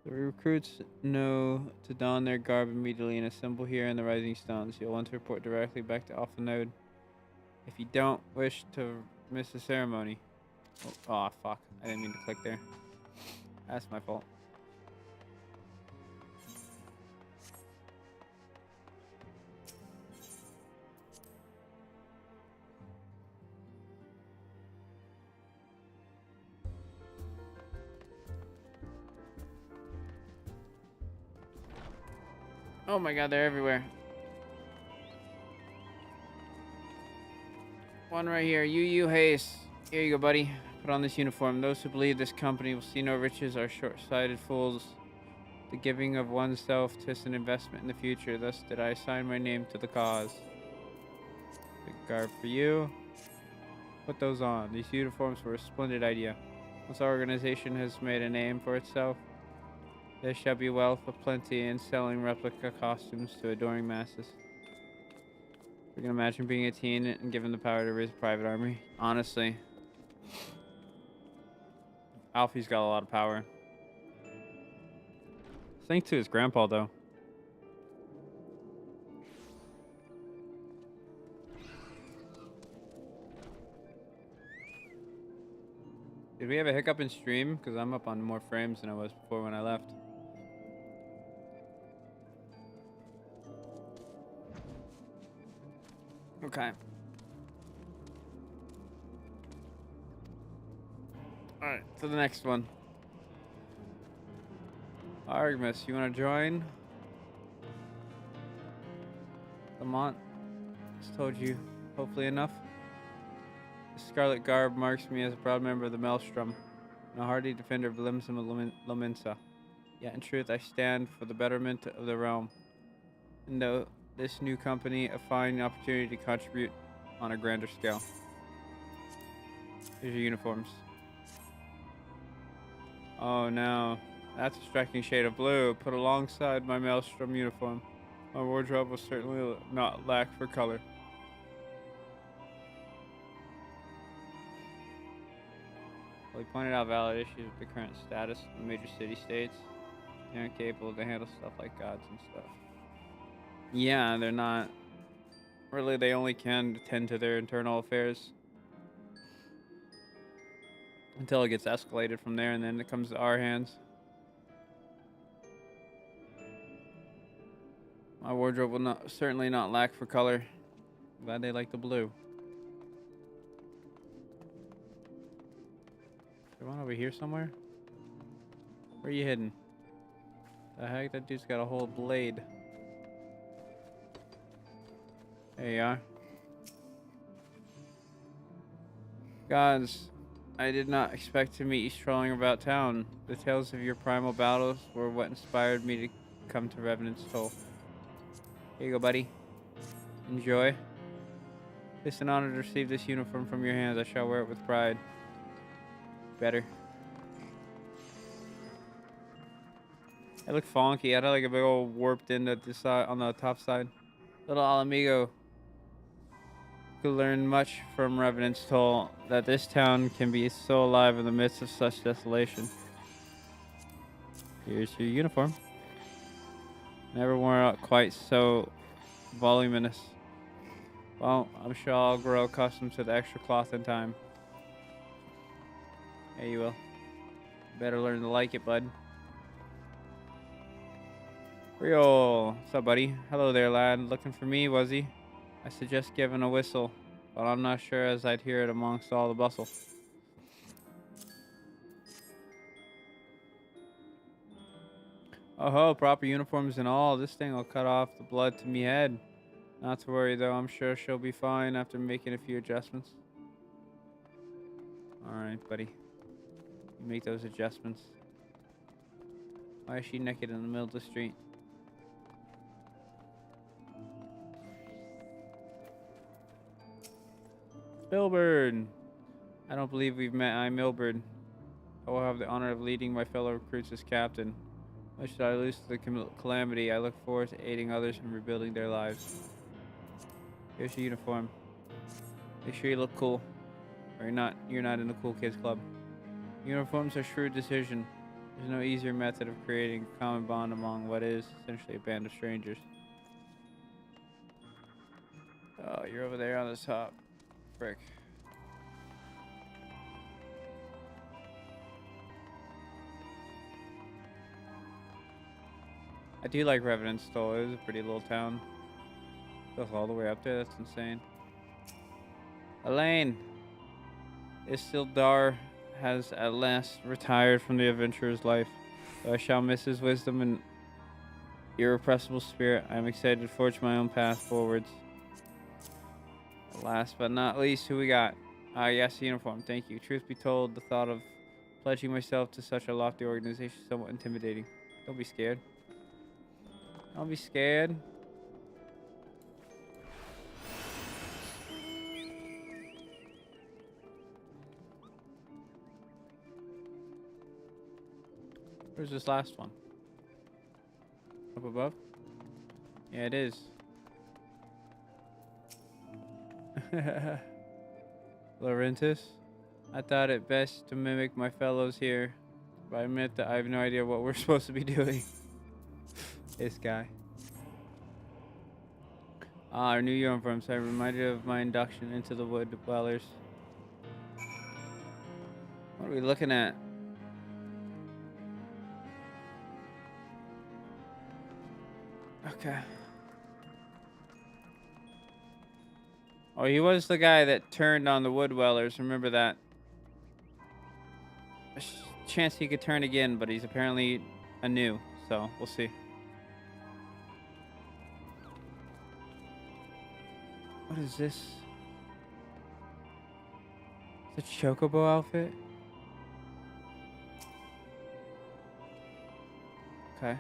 The recruits know to don their garb immediately and assemble here in the Rising Stones. You'll want to report directly back to Alpha Node. If you don't wish to miss the ceremony. Oh, fuck. I didn't mean to click there. That's my fault. Oh my god, they're everywhere. One right here. You haste. Here you go, buddy. Put Put on this uniform. Those who believe this company will see no riches are short-sighted fools. The giving of oneself is an investment in the future. Thus did I sign my name to the cause. Big garb for you. Put those on. These uniforms were a splendid idea. Once our organization has made a name for itself, there shall be wealth of plenty in selling replica costumes to adoring masses. We can imagine being a teen and given the power to raise a private army. Honestly, Alfie's got a lot of power. Thanks to his grandpa, though. Did we have a hiccup in stream? Because I'm up on more frames than I was before when I left. Okay. Alright, to the next one. Artemis, you want to join? Lamont has told you, hopefully enough. The scarlet garb marks me as a proud member of the Maelstrom and a hardy defender of Limsa Lominsa. Yet in truth, I stand for the betterment of the realm. And though this new company a fine opportunity to contribute on a grander scale. Here's your uniforms. Oh no, that's a striking shade of blue. Put alongside my Maelstrom uniform. My wardrobe will certainly not lack for color. Well, he pointed out valid issues with the current status of the major city-states. They aren't capable to handle stuff like gods and stuff. Yeah, they're not. Really, they only can tend to their internal affairs. Until it gets escalated from there, and then it comes to our hands. My wardrobe will certainly not lack for color. Glad they like the blue. Is there one over here somewhere? Where are you hidden? The heck? That dude's got a whole blade. There you are. Gods, I did not expect to meet you strolling about town. The tales of your primal battles were what inspired me to come to Revenant's Toll. Here you go, buddy. Enjoy. It's an honor to receive this uniform from your hands. I shall wear it with pride. Better. It looked funky. I had like a big old warped end at the side, on the top side. Little Alamigo could learn much from Revenant's Toll, that this town can be so alive in the midst of such desolation. Here's your uniform. Never worn out quite so voluminous. Well, I'm sure I'll grow accustomed to the extra cloth in time. Yeah, you will. Better learn to like it, bud. Rio, what's up, buddy? Hello there, lad. Looking for me, was he? I suggest giving a whistle, but I'm not sure as I'd hear it amongst all the bustle. Oh ho, proper uniforms and all. This thing will cut off the blood to me head. Not to worry though, I'm sure she'll be fine after making a few adjustments. Alright, buddy. You make those adjustments. Why is she naked in the middle of the street? Milburn! I don't believe we've met. I'm Milburn. I will have the honor of leading my fellow recruits as captain. Much should I lose to the calamity, I look forward to aiding others in rebuilding their lives. Here's your uniform. Make sure you look cool. Or you're not in the cool kids club. Uniforms are a shrewd decision. There's no easier method of creating a common bond among what is essentially a band of strangers. Oh, you're over there on the top. Frick. I do like Revenant's Toll. It was a pretty little town. Goes all the way up there. That's insane. Elaine! Isildar has at last retired from the adventurer's life. Though I shall miss his wisdom and irrepressible spirit, I am excited to forge my own path forwards. Last but not least, who we got? Ah, yes, uniform. Thank you. Truth be told, the thought of pledging myself to such a lofty organization is somewhat intimidating. Don't be scared. Don't be scared. Where's this last one? Up above? Yeah, it is. Laurentis? I thought it best to mimic my fellows here, but I admit that I have no idea what we're supposed to be doing. This guy. Ah, our new uniforms. I'm reminded of my induction into the wood dwellers. What are we looking at? Okay. Oh, he was the guy that turned on the wood dwellers. Remember that. Chance he could turn again, but he's apparently anew, so we'll see. What is this? Is it a chocobo outfit? Okay.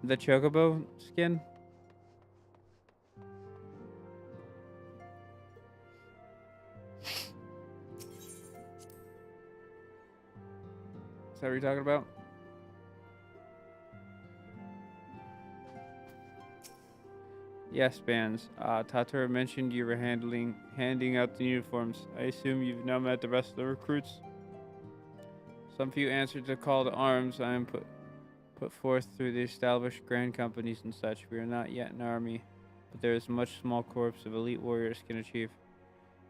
The chocobo skin? Is that what you're talking about? Yes, bands. Tatura mentioned you were handing out the uniforms. I assume you've now met the rest of the recruits. Some few answered the call to arms I am put forth through the established grand companies and such. We are not yet an army, but there is much small corps of elite warriors can achieve.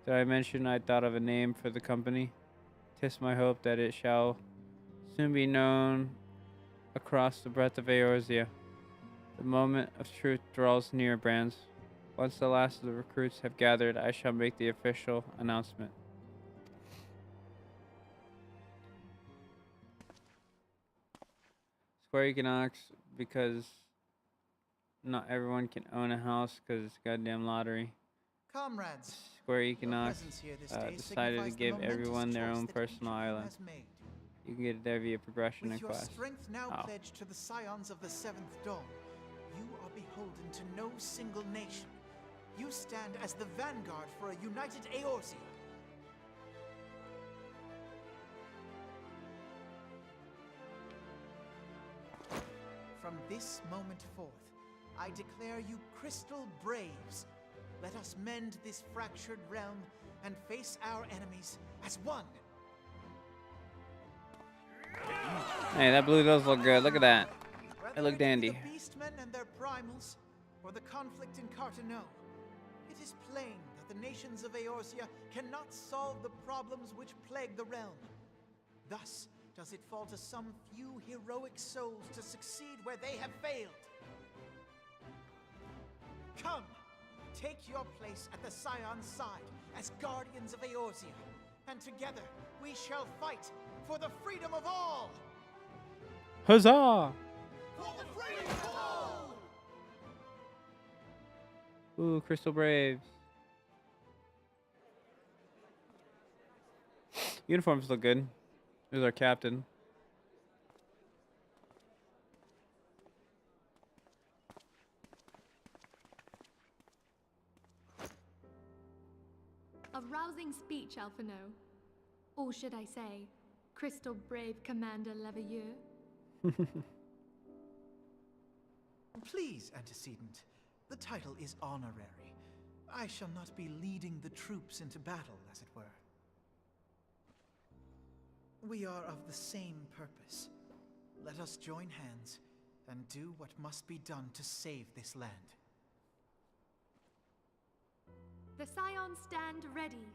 Did I mention I thought of a name for the company? 'Tis my hope that it shall soon be known across the breadth of Eorzea. The moment of truth draws near, Brands. Once the last of the recruits have gathered, I shall make the official announcement. Square Equinox, because not everyone can own a house because it's a goddamn lottery. Comrades, Square Equinox presence here this day decided to signifies the give momentous everyone their choice own that personal each of you island. has made. You can get it there via progression With and your quest. strength now Oh. pledged to the scions of the Seventh Dawn, you are beholden to no single nation. You stand as the vanguard for a united Eorzea. From this moment forth, I declare you crystal braves. Let us mend this fractured realm and face our enemies as one. Hey, that blue does look good. Look at that. It looked Whether it be dandy. the beastmen and their primals, or the conflict in Carteneau, it is plain that the nations of Eorzea cannot solve the problems which plague the realm. Thus does it fall to some few heroic souls to succeed where they have failed. Come, take your place at the Scion's side as guardians of Eorzea, and together we shall fight for the freedom of all! Huzzah! For the freedom of all! Ooh, Crystal Braves. Uniforms look good. There's our captain. A rousing speech, Alphino. Or should I say, Crystal Brave Commander Leveilleur? Please, antecedent. The title is honorary. I shall not be leading the troops into battle, as it were. We are of the same purpose. Let us join hands and do what must be done to save this land. The Scions stand ready.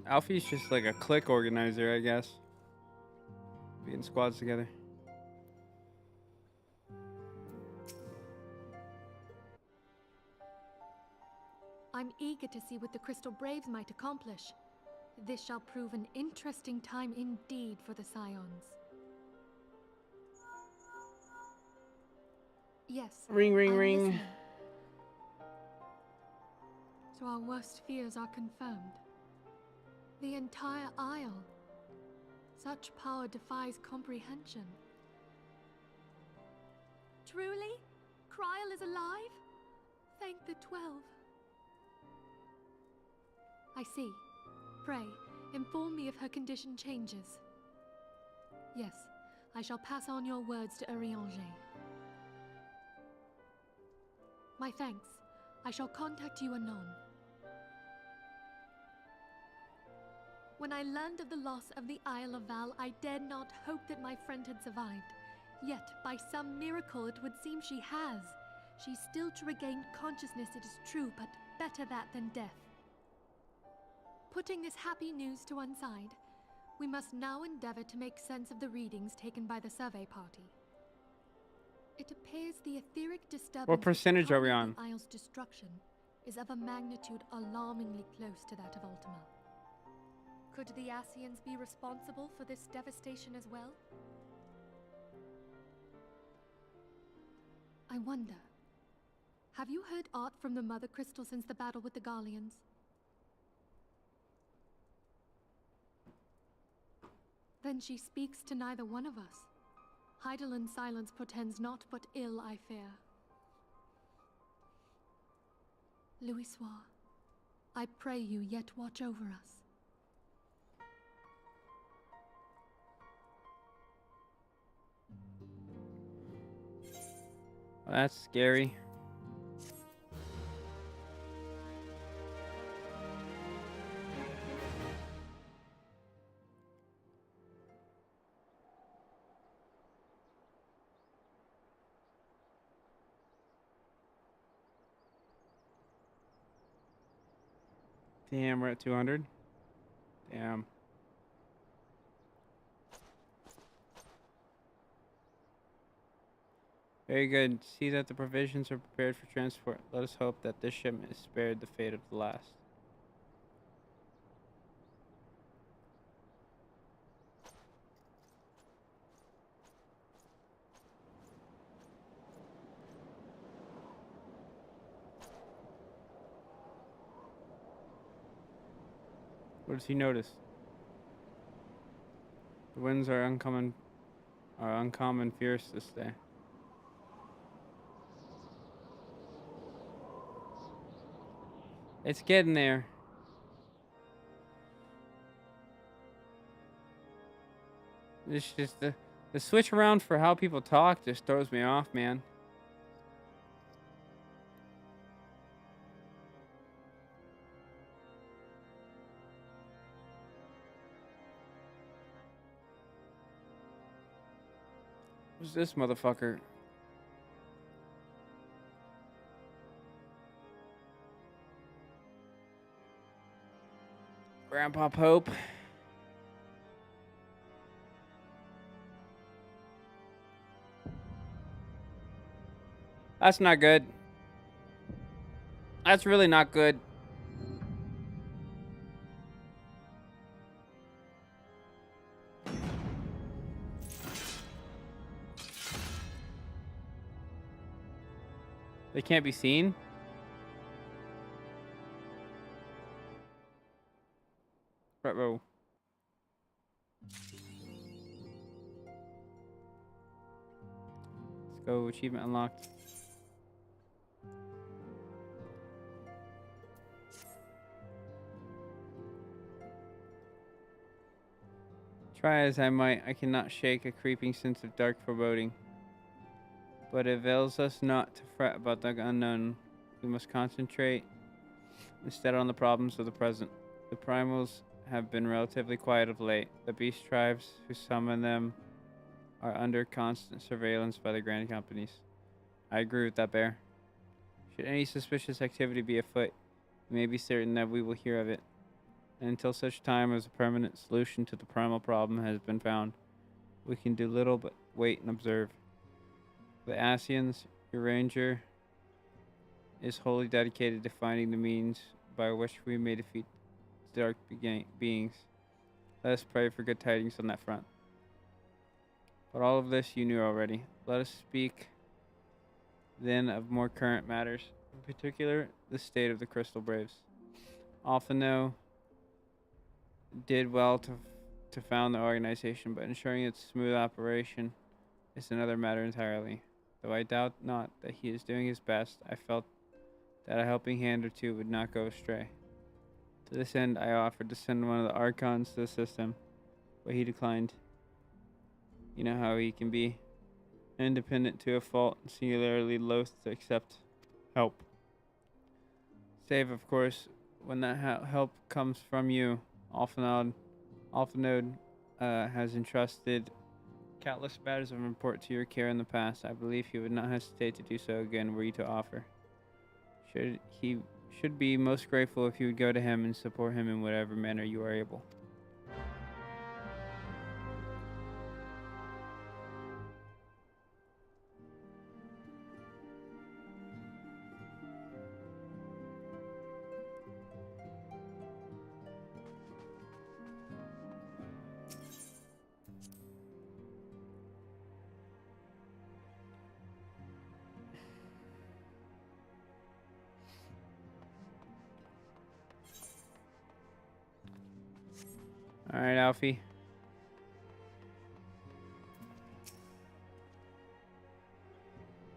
Alfie's just like a clique organizer, I guess. Being squads together. eager to see what the Crystal Braves might accomplish. This shall prove an interesting time indeed for the Scions. Yes. Ring, ring, I'm ring. listening. So our worst fears are confirmed. The entire Isle. Such power defies comprehension. Truly? Kryl is alive? Thank the 12. I see. Pray, inform me if her condition changes. Yes, I shall pass on your words to Urianger. My thanks. I shall contact you anon. When I learned of the loss of the Isle of Val, I dared not hope that my friend had survived. Yet, by some miracle, it would seem she has. She's still to regain consciousness, it is true, but better that than death. Putting this happy news to one side, we must now endeavor to make sense of the readings taken by the survey party. It appears the etheric disturbance What percentage are we on? the Isle's destruction is of a magnitude alarmingly close to that of Ultima. Could the Ascians be responsible for this devastation as well? I wonder. Have you heard aught from the Mother Crystal since the battle with the Garleans? Then she speaks to neither one of us. Heidel's silence portends naught but ill, I fear. Louisoix, I pray you yet watch over us. Well, that's scary. Damn, we're at 200. Damn. Very good. See that the provisions are prepared for transport. Let us hope that this shipment is spared the fate of the last. What does he notice? The winds are uncommon fierce this day. It's getting there. It's just the switch around for how people talk just throws me off, man. Who's this motherfucker? Grandpa Pope. That's not good. That's really not good. They can't be seen? Bro. Let's go. Achievement unlocked. Try as I might, I cannot shake a creeping sense of dark foreboding. But it avails us not to fret about the unknown. We must concentrate instead on the problems of the present. The primals have been relatively quiet of late. The beast tribes who summon them are under constant surveillance by the grand companies. I agree with that, Bear. Should any suspicious activity be afoot, you may be certain that we will hear of it. And until such time as a permanent solution to the primal problem has been found, we can do little but wait and observe. The Ascians, your ranger, is wholly dedicated to finding the means by which we may defeat the dark beings. Let us pray for good tidings on that front. But all of this you knew already. Let us speak then of more current matters, in particular the state of the Crystal Braves. Alphino did well to found the organization, but ensuring its smooth operation is another matter entirely. Though I doubt not that he is doing his best, I felt that a helping hand or two would not go astray. To this end, I offered to send one of the Archons to assist him, but he declined. You know how he can be, independent to a fault and singularly loath to accept help. Save, of course, when that help comes from you. Alphanode has entrusted countless matters of import to your care in the past. I believe he would not hesitate to do so again were you to offer. He should be most grateful if you would go to him and support him in whatever manner you are able. All right, Alfie.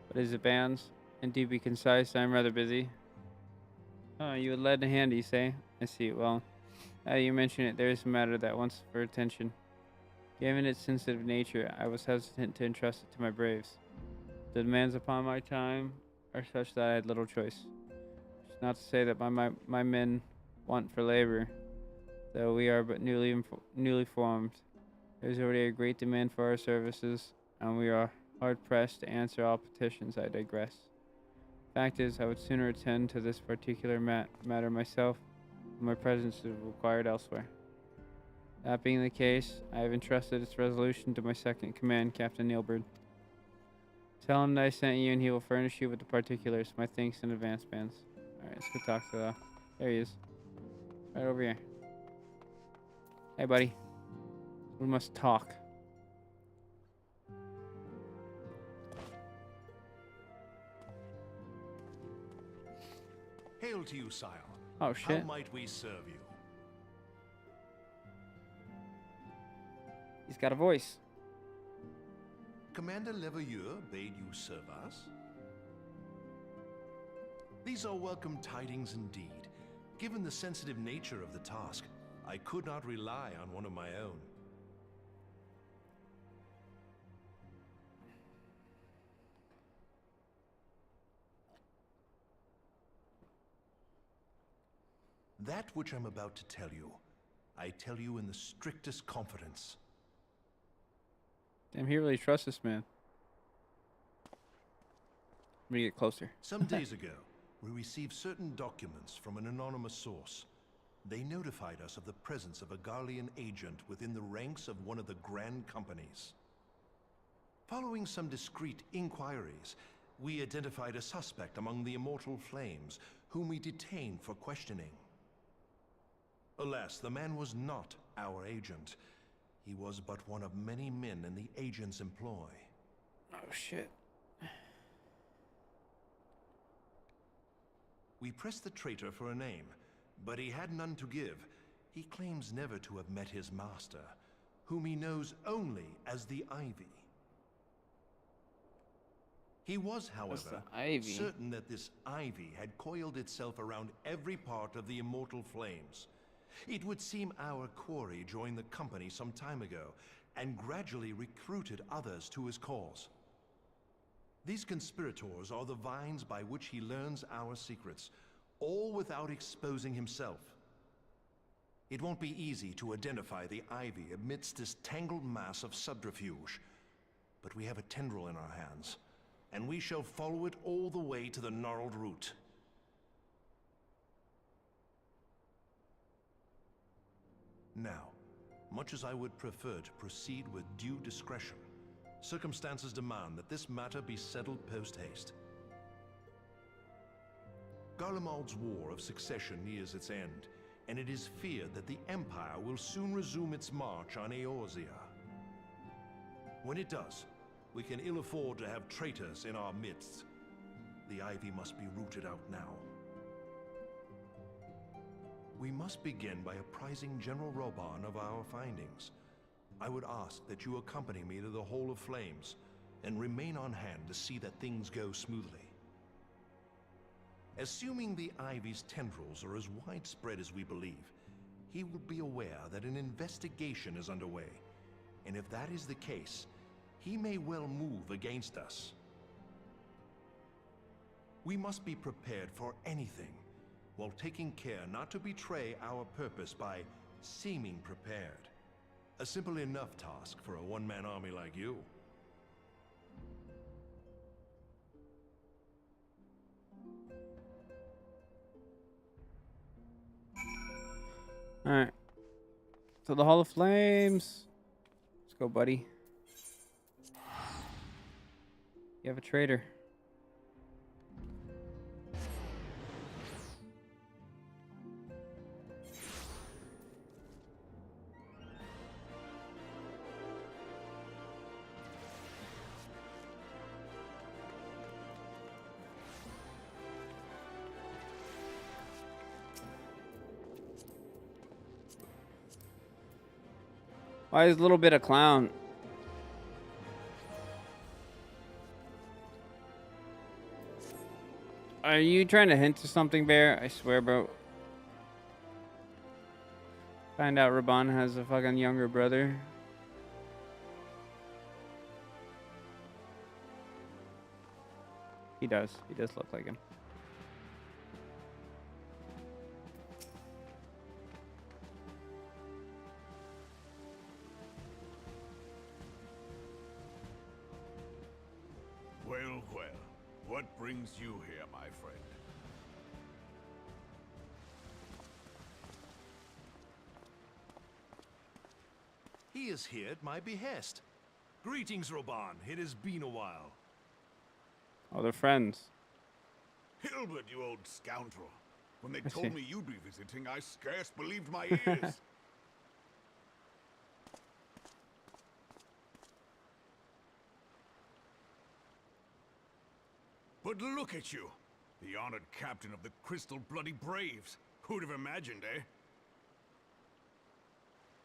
What is it, bands? And do be concise, I'm rather busy. Oh, you would lend a hand, you say? I see. Well, now you mention it, there is a matter that wants for attention. Given its sensitive nature, I was hesitant to entrust it to my braves. The demands upon my time are such that I had little choice. Which is not to say that my men want for labor, though we are but newly formed. There is already a great demand for our services, and we are hard-pressed to answer all petitions. I digress. Fact is, I would sooner attend to this particular matter myself, but my presence is required elsewhere. That being the case, I have entrusted its resolution to my second command, Captain Neilbird. Tell him that I sent you, and he will furnish you with the particulars. My thanks in advance, bands. Alright, let's go talk to there he is. Right over here. Hey, buddy. We must talk. Hail to you, sire. Oh, shit. How might we serve you? He's got a voice. Commander Leveilleur bade you serve us? These are welcome tidings indeed. Given the sensitive nature of the task, I could not rely on one of my own. That which I'm about to tell you, I tell you in the strictest confidence. Damn, he really trusts this man. Let me get closer. Some days ago, we received certain documents from an anonymous source. They notified us of the presence of a Garlean agent within the ranks of one of the Grand Companies. Following some discreet inquiries, we identified a suspect among the Immortal Flames, whom we detained for questioning. Alas, the man was not our agent. He was but one of many men in the agent's employ. Oh, shit. We pressed the traitor for a name, but he had none to give. He claims never to have met his master, whom he knows only as the Ivy. He was, however, certain that this Ivy had coiled itself around every part of the Immortal Flames. It would seem our quarry joined the company some time ago, and gradually recruited others to his cause. These conspirators are the vines by which he learns our secrets, all without exposing himself. It won't be easy to identify the Ivy amidst this tangled mass of subterfuge, but we have a tendril in our hands, and we shall follow it all the way to the gnarled root. Now, much as I would prefer to proceed with due discretion, circumstances demand that this matter be settled post-haste. Garlemald's War of Succession nears its end, and it is feared that the Empire will soon resume its march on Eorzea. When it does, we can ill afford to have traitors in our midst. The ivy must be rooted out now. We must begin by apprising General Roban of our findings. I would ask that you accompany me to the Hall of Flames, and remain on hand to see that things go smoothly. Assuming the Ivy's tendrils are as widespread as we believe, he will be aware that an investigation is underway, and if that is the case, he may well move against us. We must be prepared for anything, while taking care not to betray our purpose by seeming prepared. A simple enough task for a one-man army like you. Alright. So the Hall of Flames. Let's go, buddy. You have a traitor. Why is a little bit of clown? Are you trying to hint to something, Bear? I swear, bro. Find out Raban has a fucking younger brother. He does. He does look like him. Well, well. What brings you here, my friend? He is here at my behest. Greetings, Roban. It has been a while. Oh, they're friends. Hilbert, you old scoundrel. When they I told see. me you'd be visiting, I scarce believed my ears. But look at you, the honored captain of the Crystal Bloody Braves. Who'd have imagined, eh?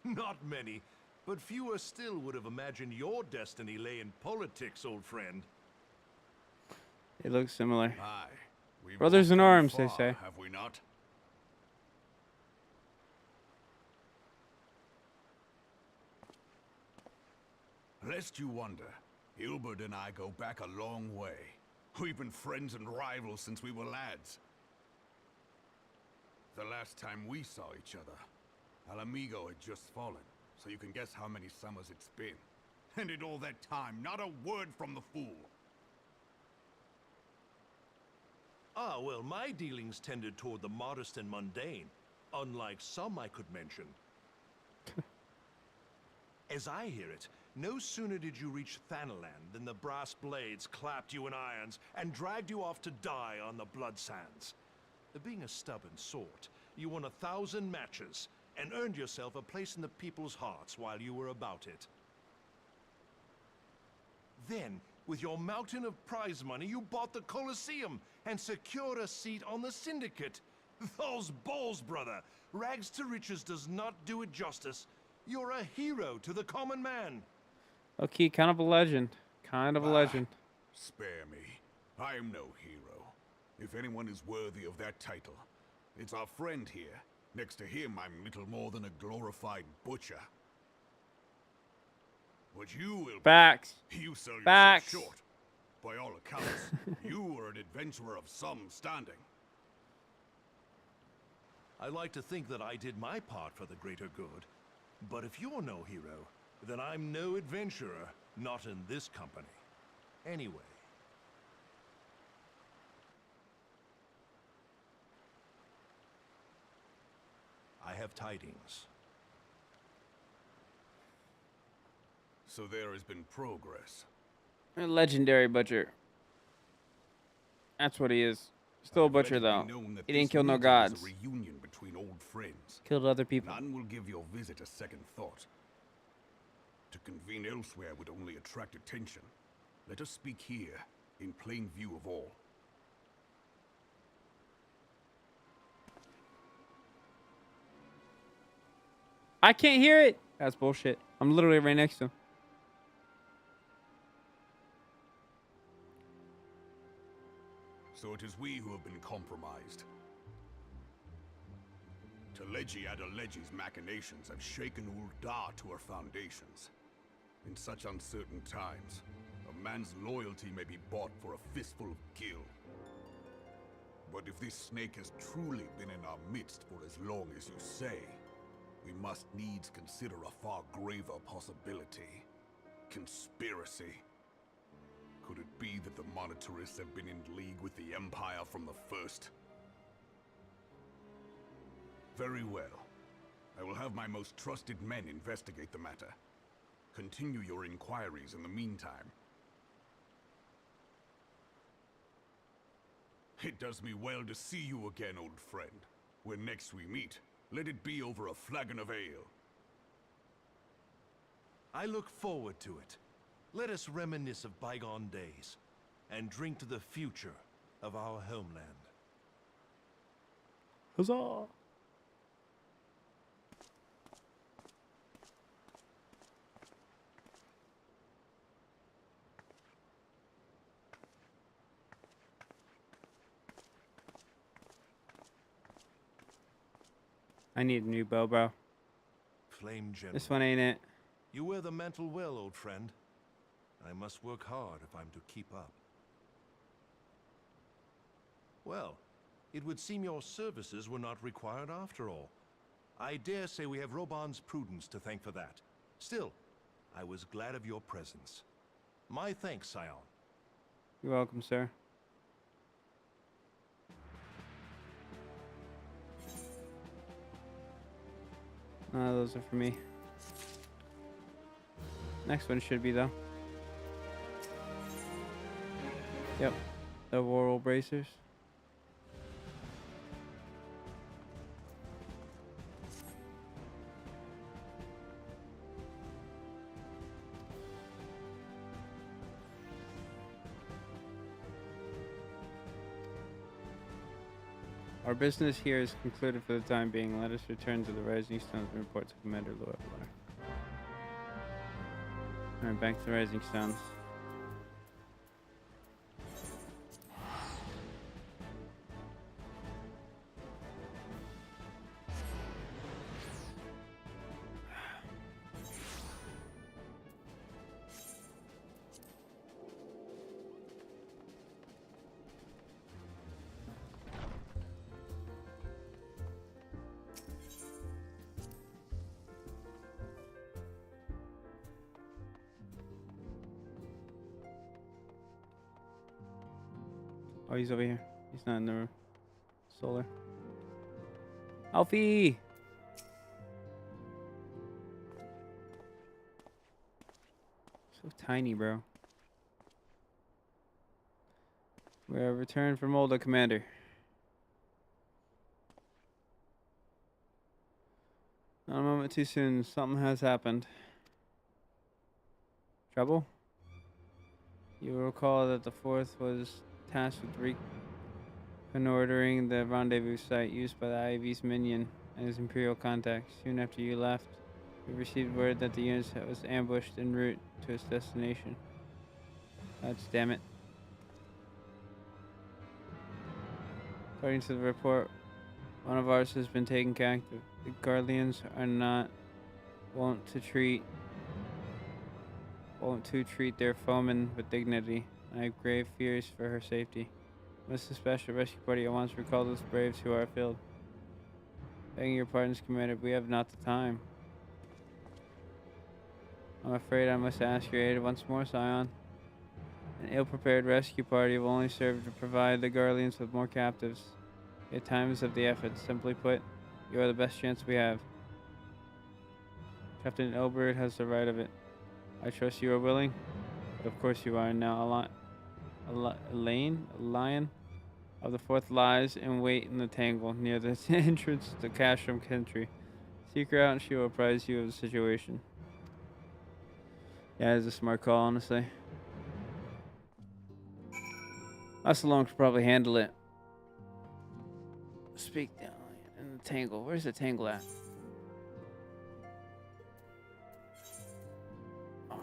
Not many, but fewer still would have imagined your destiny lay in politics, old friend. They look similar. Aye. We've Brothers all in come arms, they far, say. have we not? Lest you wonder, Hilbert and I go back a long way. We've been friends and rivals since we were lads. The last time we saw each other, Alamigo had just fallen, so you can guess how many summers it's been. And in all that time, not a word from the fool. Ah, well, my dealings tended toward the modest and mundane, unlike some I could mention. As I hear it, no sooner did you reach Thanalan than the brass blades clapped you in irons and dragged you off to die on the blood sands. Being a stubborn sort, you won 1,000 matches and earned yourself a place in the people's hearts while you were about it. Then, with your mountain of prize money, you bought the Colosseum and secured a seat on the Syndicate. Those balls, brother! Rags to riches does not do it justice. You're a hero to the common man. Okay, kind of a legend. Kind of a legend. Spare me. I'm no hero. If anyone is worthy of that title, it's our friend here. Next to him, I'm little more than a glorified butcher. But you will Facts. You sell yourself Facts. short. By all accounts, you were an adventurer of some standing. I like to think that I did my part for the greater good. But if you're no hero, then I'm no adventurer, not in this company. Anyway. I have tidings. So there has been progress. A legendary butcher. That's what he is. Still a Let butcher it be though. known that He didn't this kill no meeting gods. is a reunion between old friends. Killed other people. None will give your visit a second thought. To convene elsewhere would only attract attention. Let us speak here, in plain view of all. I can't hear it. That's bullshit. I'm literally right next to him. So it is we who have been compromised. Teleji Adeleji's machinations have shaken Ul'dah to her foundations. In such uncertain times, a man's loyalty may be bought for a fistful of gil. But if this snake has truly been in our midst for as long as you say, we must needs consider a far graver possibility. Conspiracy. Could it be that the monetarists have been in league with the Empire from the first? Very well. I will have my most trusted men investigate the matter. Continue your inquiries in the meantime. It does me well to see you again, old friend. When next we meet, let it be over a flagon of ale. I look forward to it. Let us reminisce of bygone days, and drink to the future of our homeland. Huzzah! I need a new bow, bro. Flame General. This one ain't it. You wear the mantle well, old friend. I must work hard if I'm to keep up. Well, it would seem your services were not required after all. I dare say we have Roban's prudence to thank for that. Still, I was glad of your presence. My thanks, Scion. You're welcome, sir. Those are for me. Next one should be though. Yep, the Worrell bracers. Our business here is concluded for the time being. Let us return to the Rising Stones and report to Commander Loeffler. Alright, back to the Rising Stones. Oh, he's over here. He's not in the solar. Alfie! So tiny, bro. We have returned from Molda, Commander. Not a moment too soon. Something has happened. Trouble? You will recall that the 4th was tasked with reconnoitering the rendezvous site used by the IV's minion and his Imperial contacts. Soon after you left, we received word that the unit was ambushed en route to its destination. God damn it. According to the report, one of ours has been taken captive. The Guardians are not wont to treat their foemen with dignity. I have grave fears for her safety. Must the special rescue party at once recall those braves who are afield. Begging your pardons, Commander, we have not the time. I'm afraid I must ask your aid once more, Scion. An ill-prepared rescue party will only serve to provide the Guardians with more captives. The time is of the effort. Simply put, you are the best chance we have. Captain Elbert has the right of it. I trust you are willing, but of course you are now a lion. of the fourth lies in wait in the tangle near the entrance to Cashram country. Seek her out and she will apprise you of the situation. Yeah, it's a smart call, honestly. Us alone could probably handle it. Speak down in the tangle. Where's the tangle at? Oh,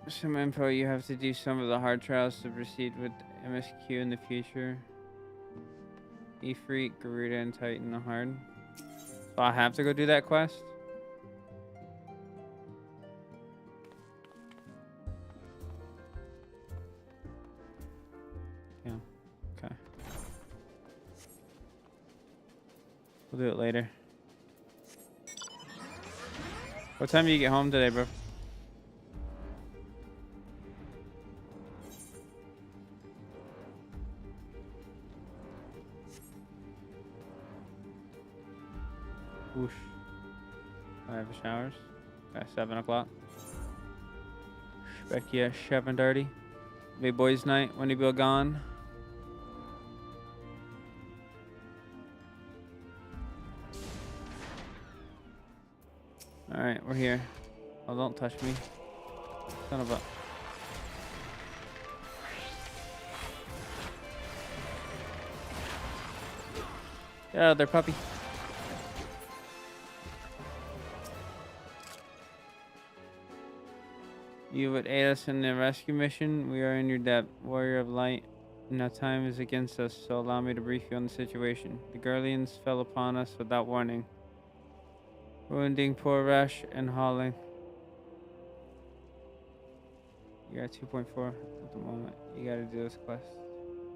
some info. You have to do some of the hard trials to proceed with MSQ in the future. Ifrit, Garuda, and Titan the hard. So I have to go do that quest? Yeah. Okay. We'll do it later. What time do you get home today, bro? Whoosh. I have showers. Okay, 7 o'clock. Back here, 7:30. Big boys' night. When he be gone. All right, we're here. Oh, don't touch me, son of a. Get out of there, puppy. You would aid us in the rescue mission. We are in your debt, warrior of light. Now time is against us, so allow me to brief you on the situation. The Gurlians fell upon us without warning, wounding poor Resh and hauling. You're at 2.4 at the moment. You gotta do this quest.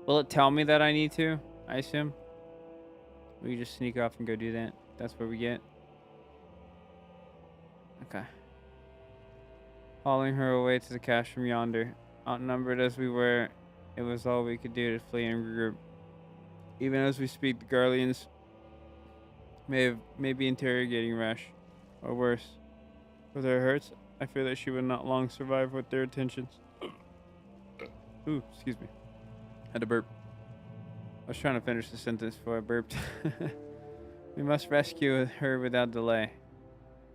Will it tell me that I need to? I assume. We just sneak off and go do that. That's what we get. Okay. Hauling her away to the cache from yonder. Outnumbered as we were, it was all we could do to flee and regroup. Even as we speak, the Garleans may be interrogating Resh, or worse. With her hurts, I fear that she would not long survive with their attentions. Ooh, excuse me. Had to burp. I was trying to finish the sentence before I burped. We must rescue her without delay.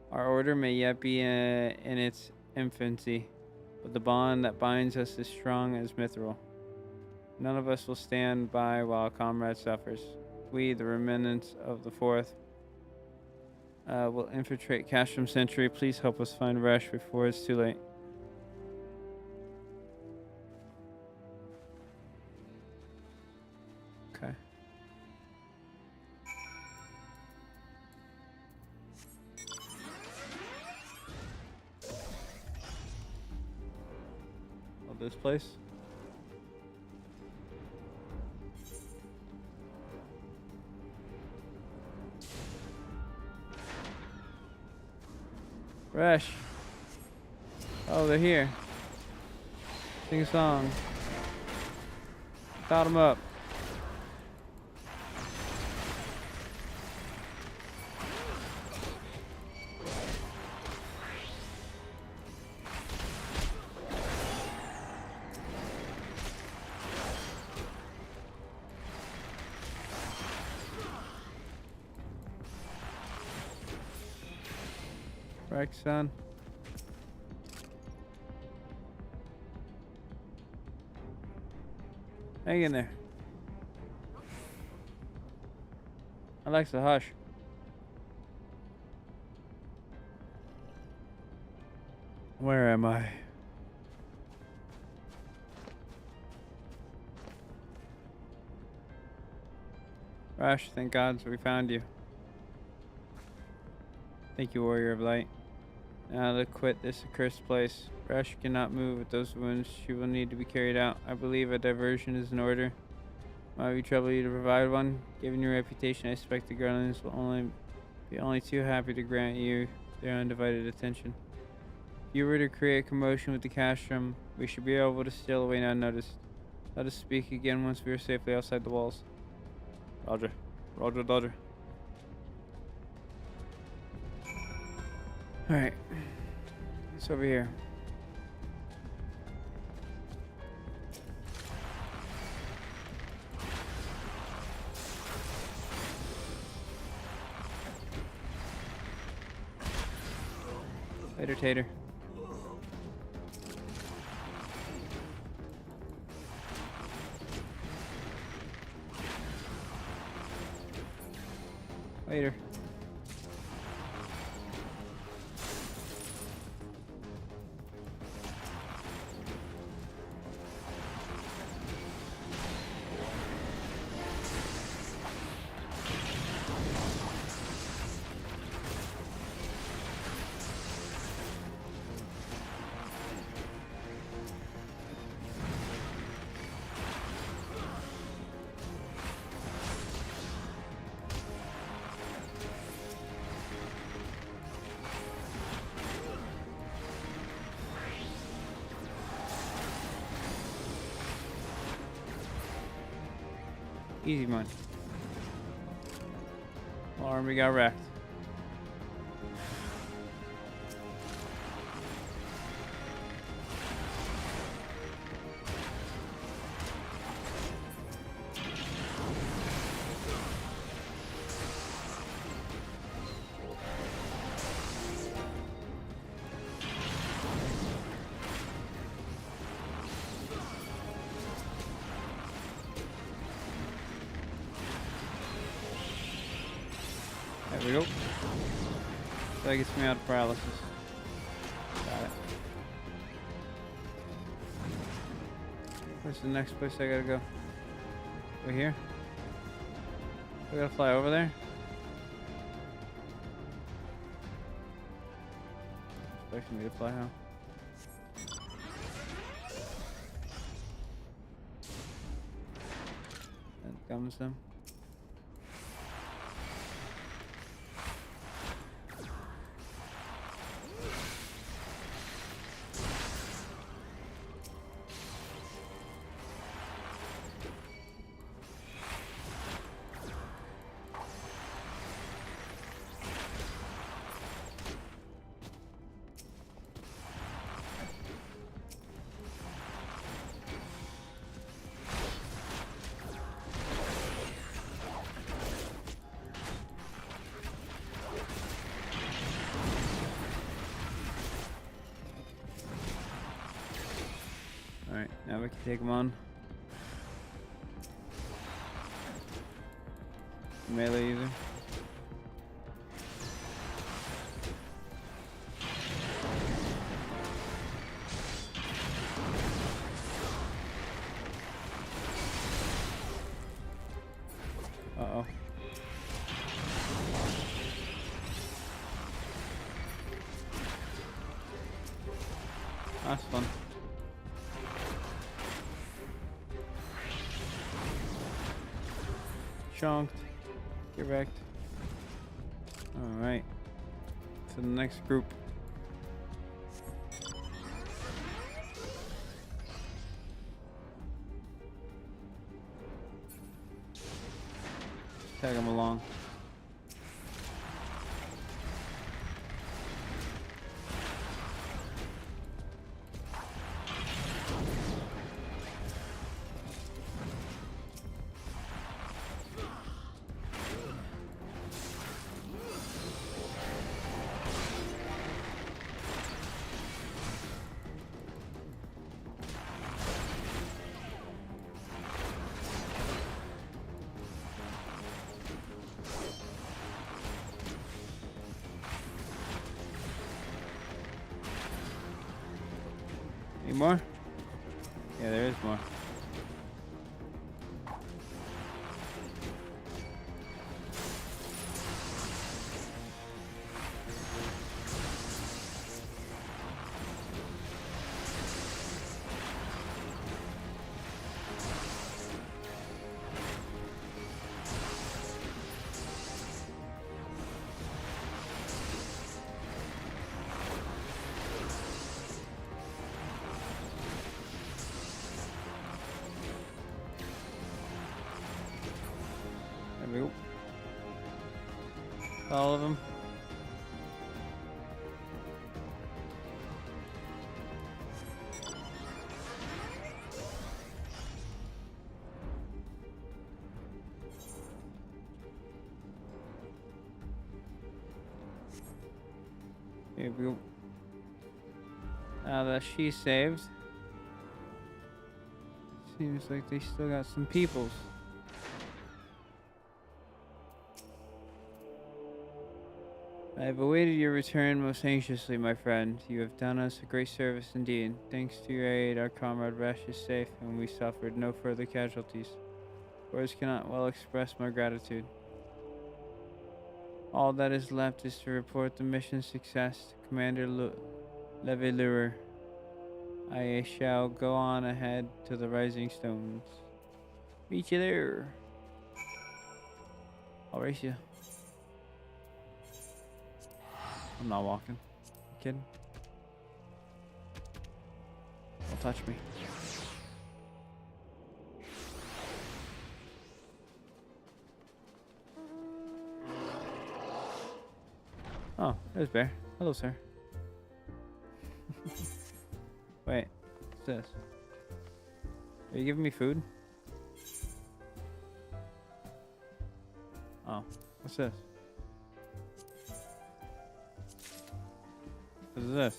Our order may yet be in its infancy, but the bond that binds us is strong as mithril. None of us will stand by while a comrade suffers. We, the remnants of the fourth, will infiltrate Cashram Century. Please help us find Resh before it's too late. Okay. This place. Resh. Oh, they're here. Sing a song. Start them up. Right, son. Hang in there. Alexa, hush. Where am I? Rash, thank God we found you. Thank you, Warrior of Light. Now to quit this accursed place. Rash cannot move with those wounds. She will need to be carried out. I believe a diversion is in order. Might we trouble you to provide one? Given your reputation, I expect the Garlands will be only too happy to grant you their undivided attention. If you were to create a commotion with the castrum, we should be able to steal away unnoticed. Let us speak again once we are safely outside the walls. Roger. Roger, Dodger. Alright. It's over here. Later, Tater. Later. Easy, man. Army got wrecked. There we go. That gets me out of paralysis. Got it. Where's the next place I gotta go? Over here? I gotta fly over there? Expecting me to fly, huh? That comes them. Alright, now we can take them on. Melee user. Uh-oh. That's fun. Chunked. Get wrecked. Alright. To the next group. Tag them along. Any more? Yeah, there is more. There we go. All of them. Here we go. Now that she's saved, seems like they still got some peoples. I have awaited your return most anxiously, my friend. You have done us a great service indeed. Thanks to your aid, our comrade Resh is safe, and we suffered no further casualties. Words cannot well express my gratitude. All that is left is to report the mission's success to Commander Levelure. I shall go on ahead to the Rising Stones. Meet you there. I'll race you. I'm not walking. You kidding? Don't touch me. Oh, there's Bear. Hello, sir. Wait, what's this? Are you giving me food? Oh, what's this? What is this?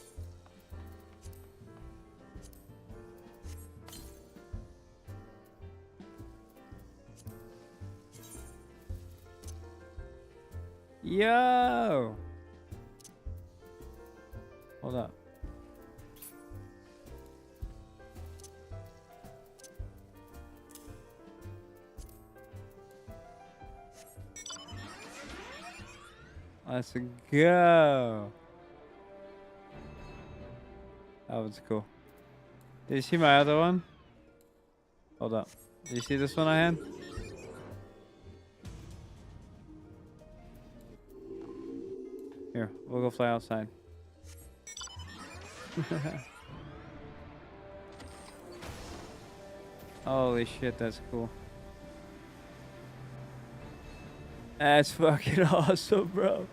Yo! Hold up. Let's go. That was cool. Did you see my other one? Hold up. Did you see this one I had? Here, we'll go fly outside. Holy shit, that's cool. That's fucking awesome, bro.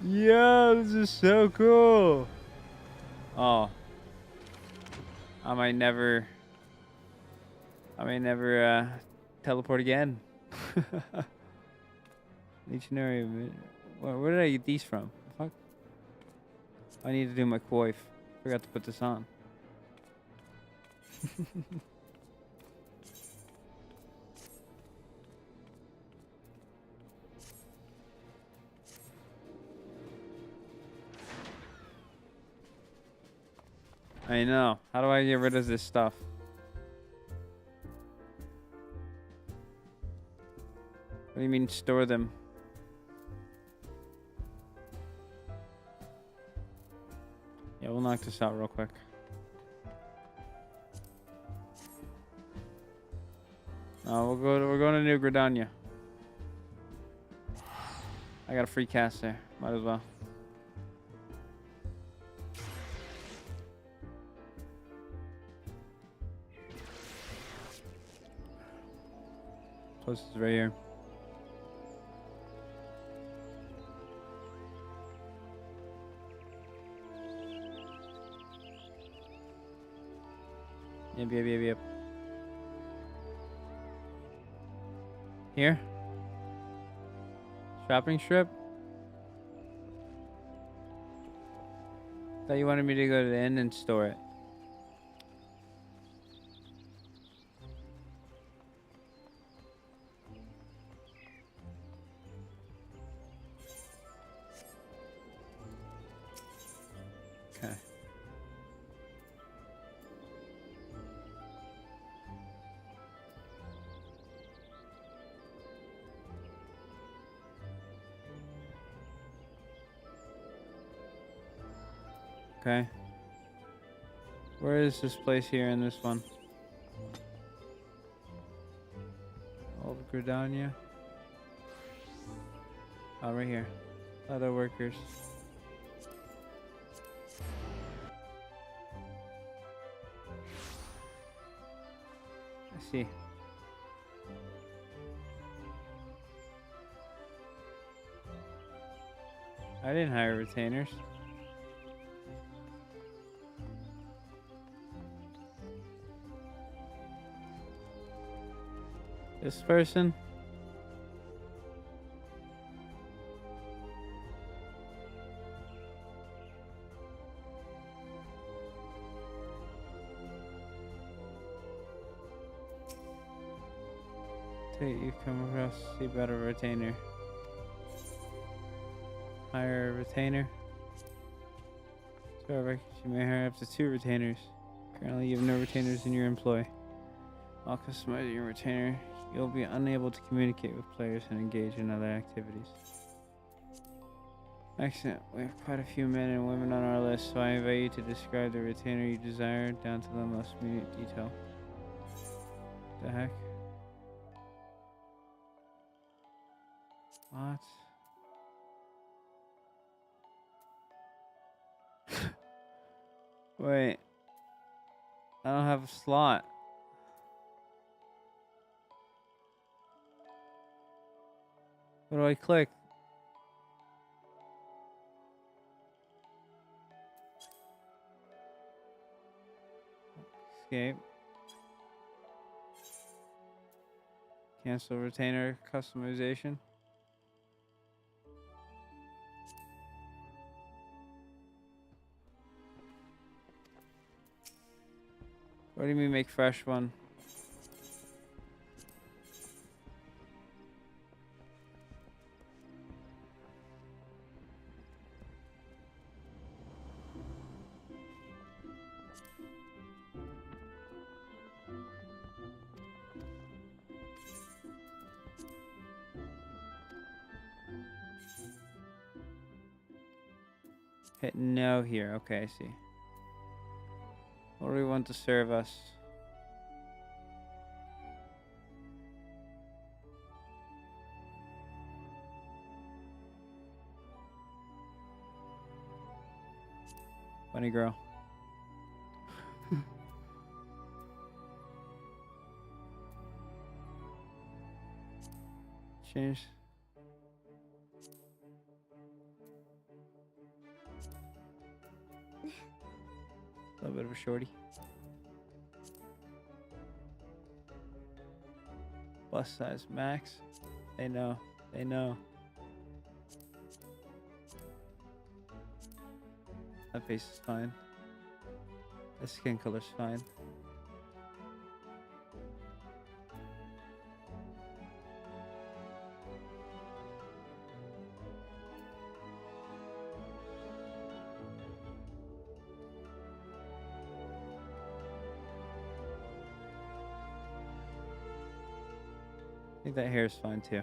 Yo, this is so cool. Oh. I might never teleport again. Legionary. Where did I get these from? Fuck. I need to do my coif. Forgot to put this on. I know. How do I get rid of this stuff? What do you mean store them? Yeah, we'll knock this out real quick. We're going to New Gridania. I got a free cast there. Might as well. Plus, it's right here. Yep. Here? Shopping strip? Thought you wanted me to go to the inn and store it. Okay. Okay. Where is this place here in this one? Old Gridania. Oh, right here. Other workers. I see. I didn't hire retainers. This person? Okay, you come across see about a retainer. Hire a retainer. However, you may hire up to 2 retainers. Currently, you have no retainers in your employ. While customizing your retainer, you'll be unable to communicate with players and engage in other activities. Excellent. We have quite a few men and women on our list, so I invite you to describe the retainer you desire down to the most minute detail. The heck? What? Wait. I don't have a slot. What do I click? Escape. Cancel retainer customization. What do you mean make fresh one? Hit no here. Okay, I see. What do we want to serve us? Bunny girl. Change. A little bit of a shorty. Bust size max. They know. They know. That face is fine. The skin color's fine. I think that hair is fine too.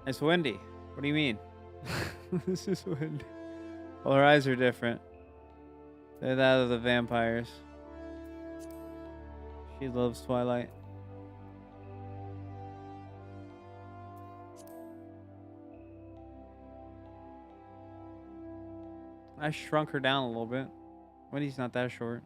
It's windy. What do you mean? This is windy. Well, her eyes are different. They're that of the vampires. She loves Twilight. I shrunk her down a little bit. Wendy's not that short.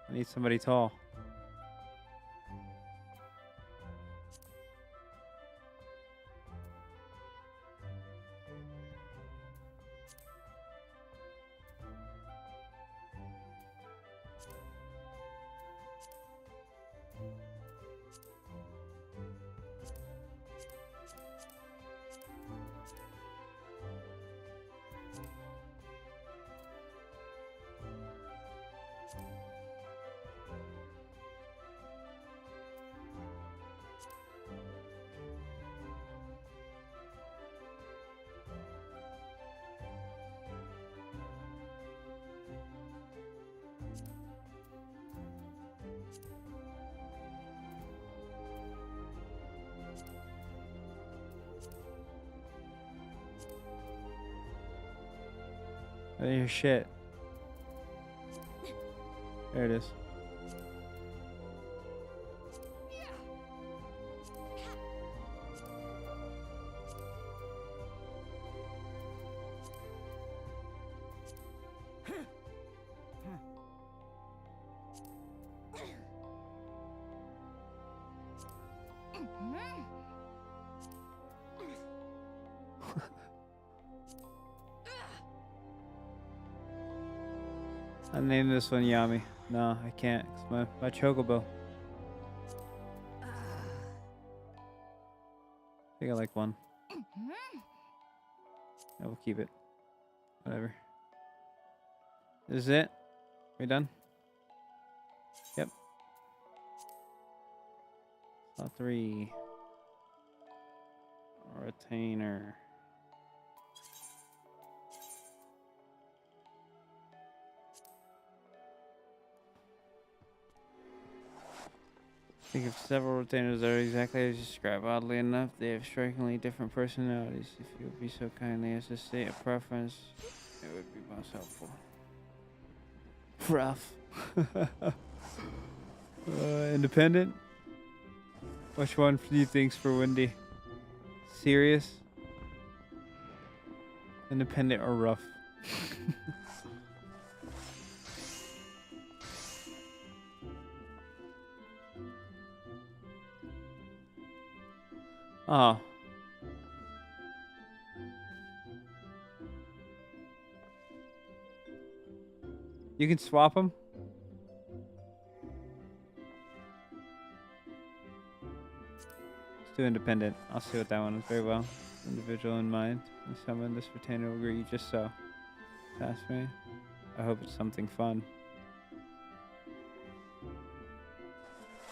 I need somebody tall. I didn't hear shit. There it is. I named this one Yami. No, I can't. It's my chocobo. I think I like one. I will keep it. Whatever. This is it? We done? Yep. Slot 3. Retainer. Think of several retainers that are exactly as described. Oddly enough, they have strikingly different personalities. If you would be so kindly as to state a preference, it would be most helpful. Rough. Independent? Which one do you think's for Wendy? Serious? Independent or rough? Oh. You can swap them? Let's do independent. I'll see what that one is very well. Individual in mind. And summon this retainer will agree just so. Pass me. I hope it's something fun.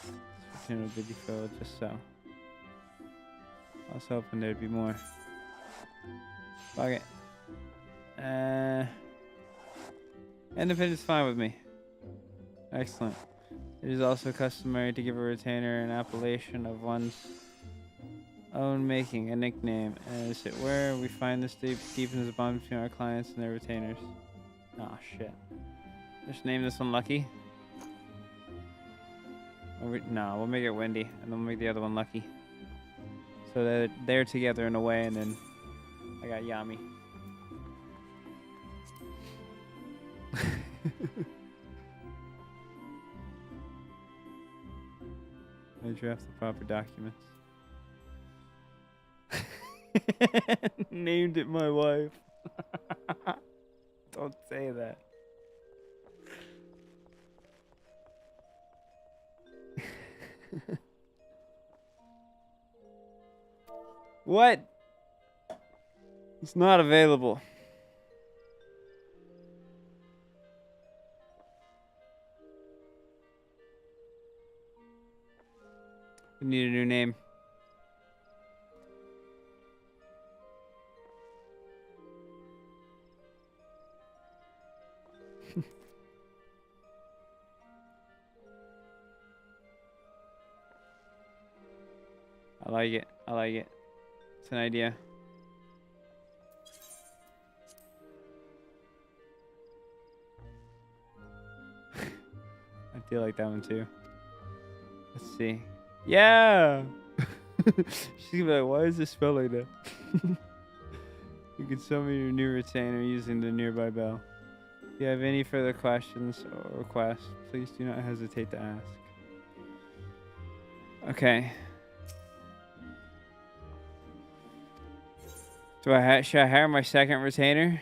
This retainer will be filled just so. I was hoping there'd be more. Fuck it. Independent's fine with me. Excellent. It is also customary to give a retainer an appellation of one's own making, a nickname. As it were, we find this deepens the bond between our clients and their retainers. Oh shit. Just name this one Lucky. No, we'll make it Wendy, and then we'll make the other one Lucky. So that they're together in a way, and then I got Yami. I draft the proper documents. Named it my wife. Don't say that. What? It's not available. We need a new name. I like it. I like it. It's an idea. I feel like that one too. Let's see. Yeah! She's gonna be like, why is this spelled like that? You can summon your new retainer using the nearby bell. If you have any further questions or requests, please do not hesitate to ask. Okay. Should I hire my second retainer?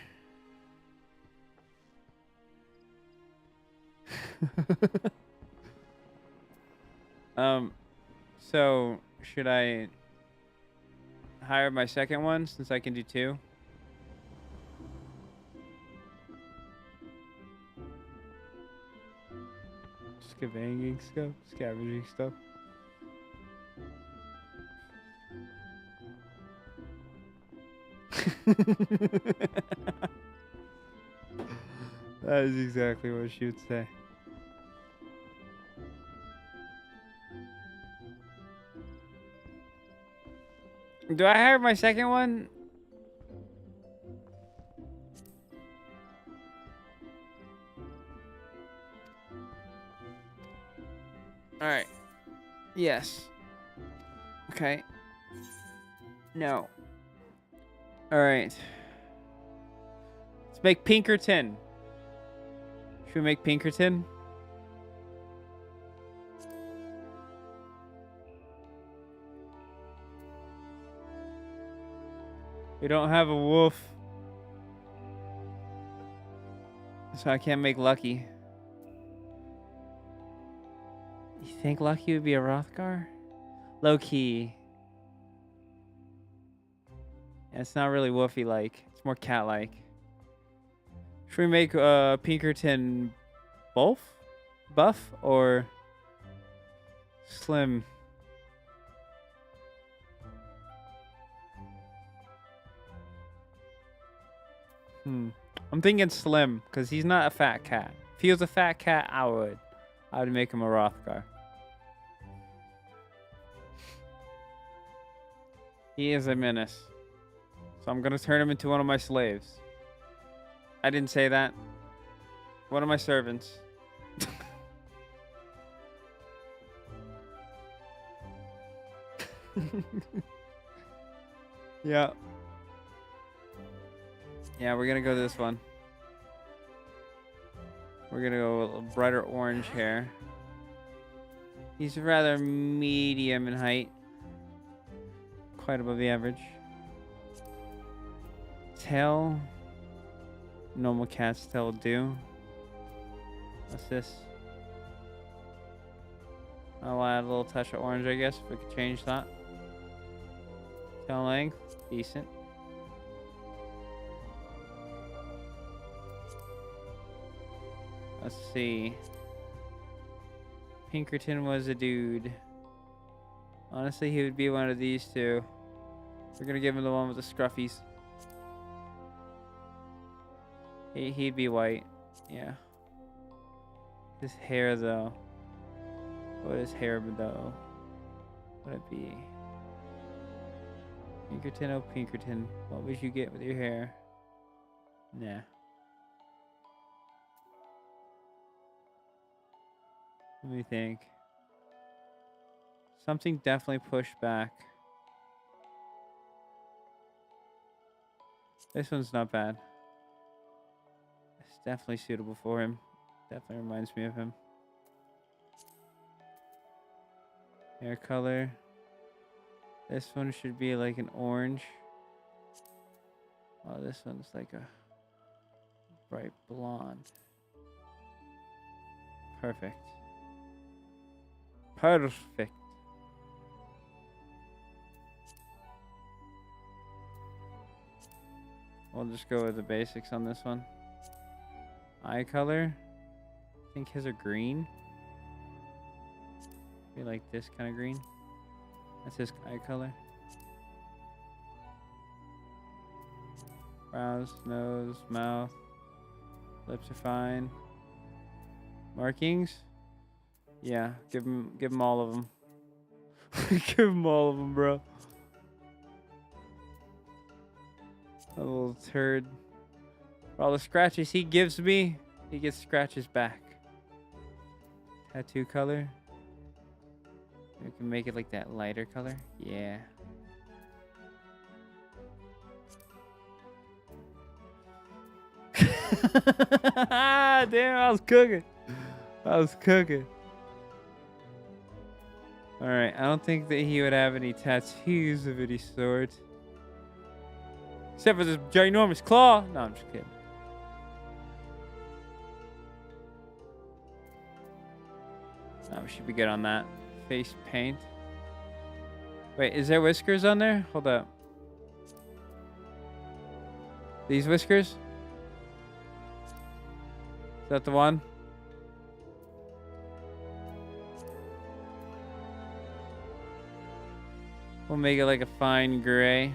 So should I hire my second one since I can do 2? Scavenging stuff? Scavenging stuff? That is exactly what she would say. Do I hire my second one? Alright. Yes. Okay. No. Alright. Let's make Pinkerton. Should we make Pinkerton? We don't have a wolf. So I can't make Lucky. You think Lucky would be a Rothgar? Low key. Yeah, it's not really woofy like. It's more cat like. Should we make Pinkerton both? Buff or slim? I'm thinking slim because he's not a fat cat. If he was a fat cat, I would make him a Rothgar. He is a menace. So I'm going to turn him into one of my slaves. I didn't say that. One of my servants. Yeah. Yeah, we're going to go this one. We're going to go with a brighter orange hair. He's rather medium in height. Quite above the average. Tail. Normal cat's tail will do. What's this? I'll add a little touch of orange, I guess, if we could change that. Tail length. Decent. Let's see. Pinkerton was a dude. Honestly, he would be one of these two. We're gonna give him the one with the scruffies. He'd be white. Yeah. His hair, though. What is hair, though? What would it be? Pinkerton, oh Pinkerton. What would you get with your hair? Nah. Let me think. Something definitely pushed back. This one's not bad. It's definitely suitable for him. Definitely reminds me of him. Hair color. This one should be like an orange. Oh, this one's like a bright blonde. Perfect. Perfect. We'll just go with the basics on this one. Eye color. I think his are green. Be like this kind of green. That's his eye color. Brows, nose, mouth. Lips are fine. Markings. Yeah, give him all of them. Give him all of them, bro. A little turd. For all the scratches he gives me, he gets scratches back. Tattoo color. We can make it like that lighter color. Yeah. Damn, I was cooking. I was cooking. Alright, I don't think that he would have any tattoos of any sort. Except for this ginormous claw. No, I'm just kidding. No, we should be good on that. Face paint. Wait, is there whiskers on there? Hold up. These whiskers? Is that the one? We'll make it like a fine gray.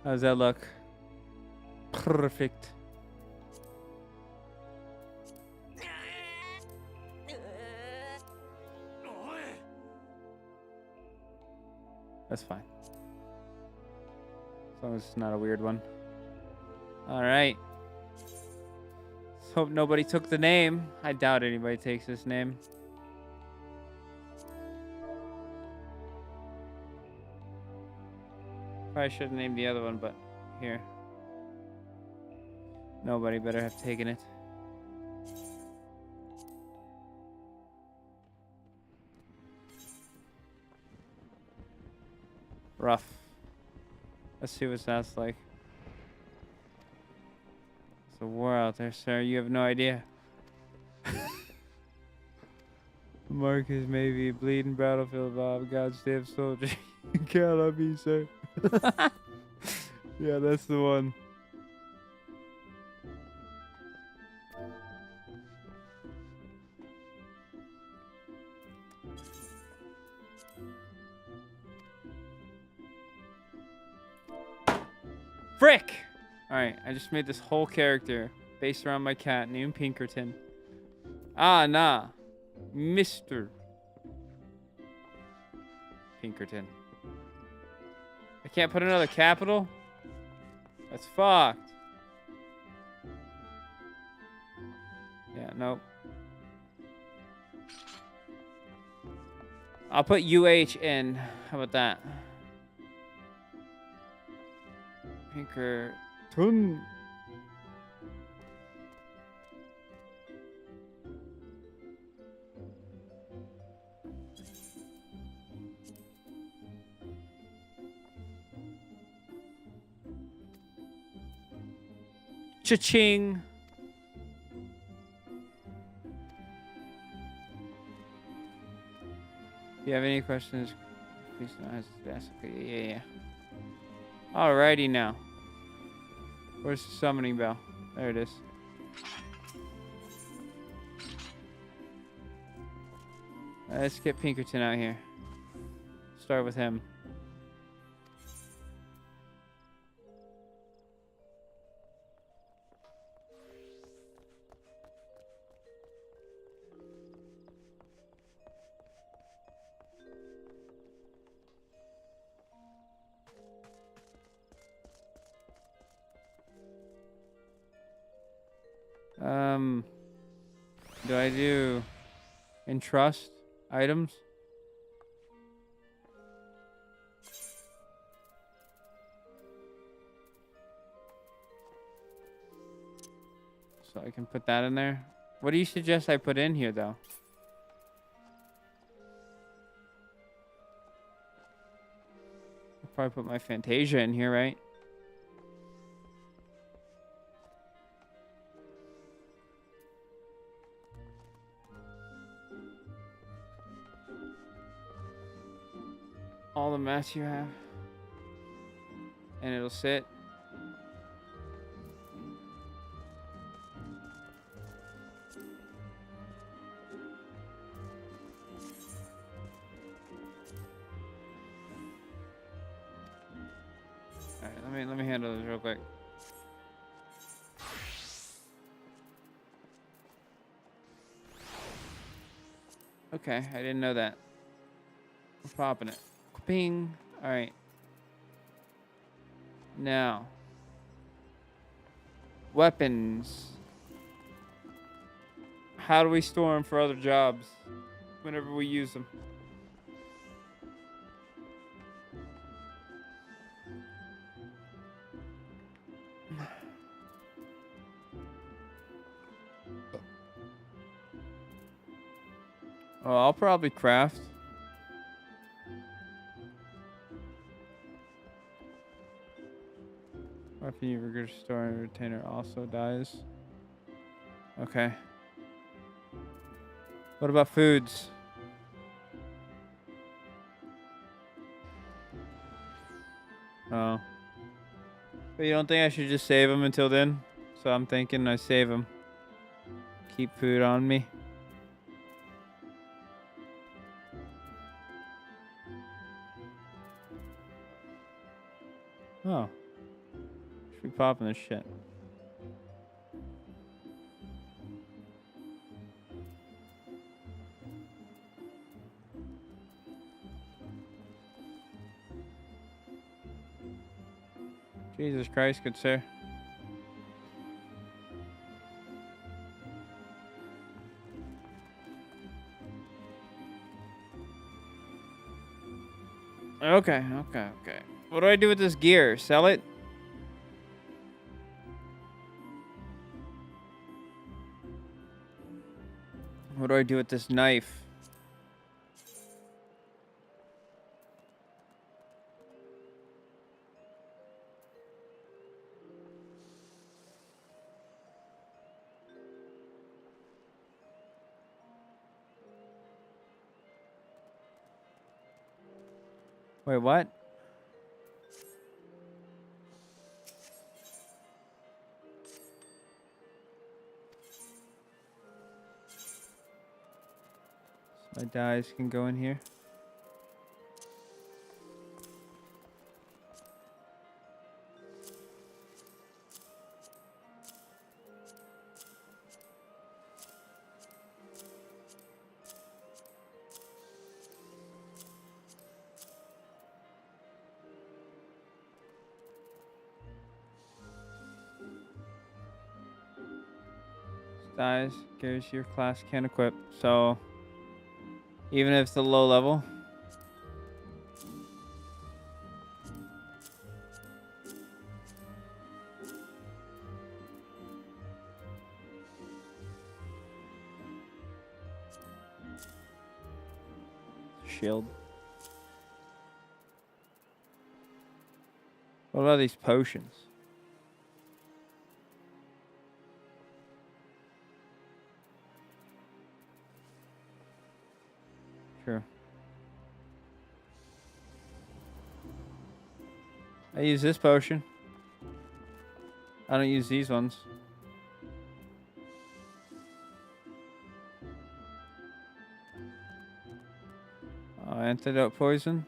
How does that look? Perfect. That's fine. As long as it's not a weird one. Alright. Let's hope nobody took the name. I doubt anybody takes this name. Probably should have named the other one, but here. Nobody better have taken it. Rough. Let's see what that's like. It's a war out there, sir. You have no idea. Marcus may be a bleeding battlefield, Bob. God's damn soldier. You count on me, sir. Yeah, that's the one. Frick! Alright, I just made this whole character based around my cat named Pinkerton. Ah, nah. Mr. Pinkerton. I can't put another capital? That's fucked. Yeah, nope. I'll put UH in. How about that? Pinkerton. Cha-ching. If you have any questions, please don't hesitate to ask. Okay, yeah. Alrighty now. Where's the summoning bell? There it is. Let's get Pinkerton out here. Start with him. Do I do entrust items? So I can put that in there. What do you suggest I put in here, though? I'll probably put my Fantasia in here, right? All the mats you have. And it'll sit. Alright, let me handle this real quick. Okay, I didn't know that. I'm popping it. Ping. Alright. Now. Weapons. How do we store them for other jobs whenever we use them? Oh, I'll probably craft. Weapon you rigor store and retainer also dies. Okay. What about foods? Oh. But you don't think I should just save them until then? So I'm thinking I save them. Keep food on me. Oh. Should be popping this shit. Jesus Christ, good sir. Okay. What do I do with this gear? Sell it? What do I do with this knife? Wait, what? So my dyes can go in here. Dyes, gears your class can equip. So even if it's a low level. Shield. What about these potions? True. I use this potion. I don't use these ones. Antidote poison.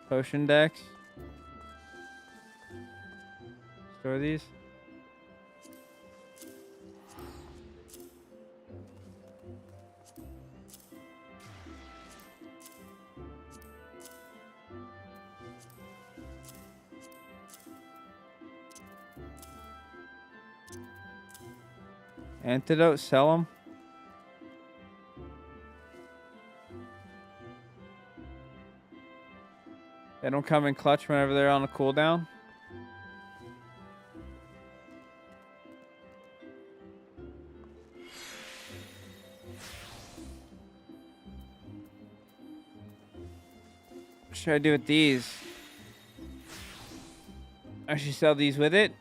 Potion decks. Store these. Antidote, sell them. They don't come in clutch whenever they're on a cooldown. What should I do with these? I should sell these with it.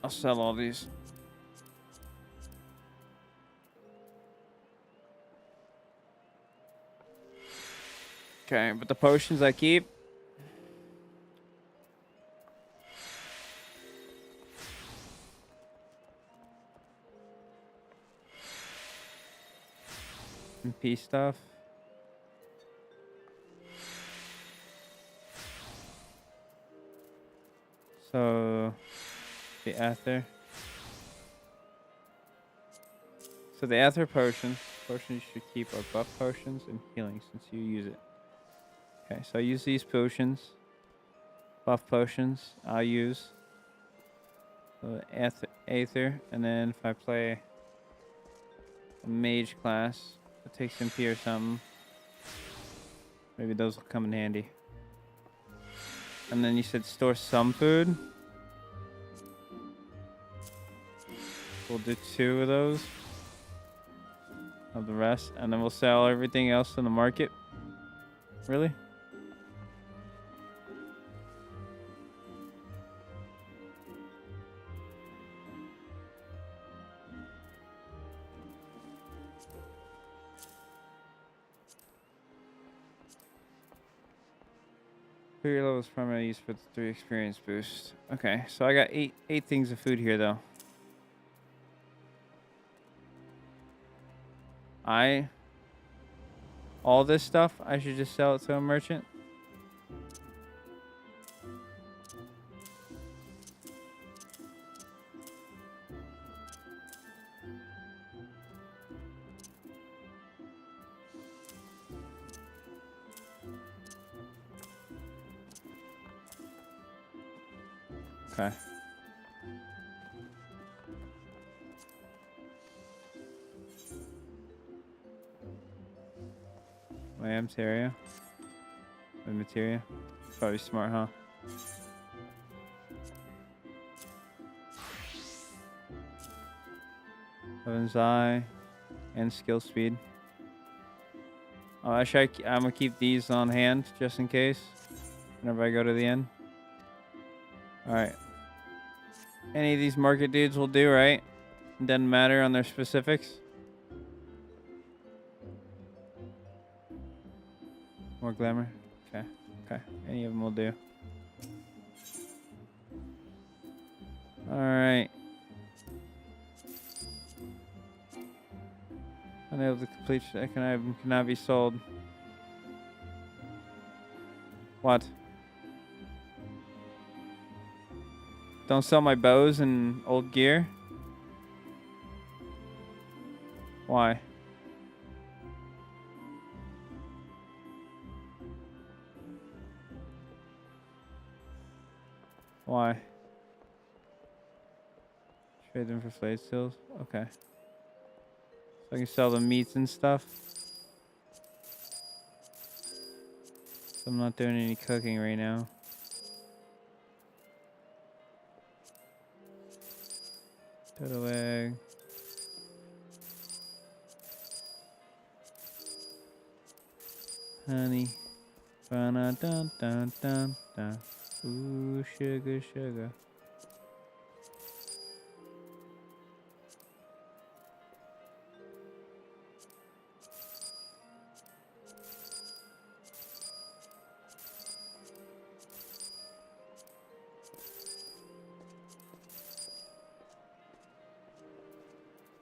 I'll sell all these. Okay, but the potions I keep. MP stuff. So the ether. So the ether potions you should keep are buff potions and healing since you use it. Okay, so I use these potions. Buff potions I'll use. So Aether, and then if I play a mage class that takes MP or something, maybe those will come in handy. And then you said store some food. We'll do 2 of those. Of the rest, and then we'll sell everything else in the market. Really? Food level is primarily used for the 3 experience boost. Okay, so I got eight things of food here though. All this stuff, I should just sell it to a merchant. Okay. Lamb's area. The materia. Probably smart, huh? Heaven's Eye and skill speed. Oh, actually, I'm gonna keep these on hand just in case. Whenever I go to the end. Alright. Any of these market dudes will do, right? It doesn't matter on their specifics. More glamour. Okay. Okay. Any of them will do. Alright. Unable to complete second item cannot be sold. What? Don't sell my bows and old gear? Why? Why? Trade them for flayed steels? Okay. So I can sell the meats and stuff. So I'm not doing any cooking right now. Turtle egg. Honey. Dun dun dun dun dun. Ooh, sugar, sugar.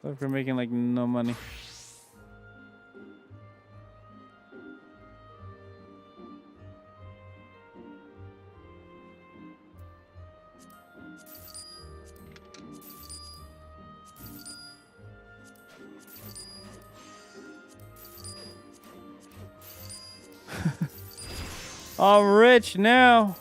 Look, we're making like no money. I'm rich now.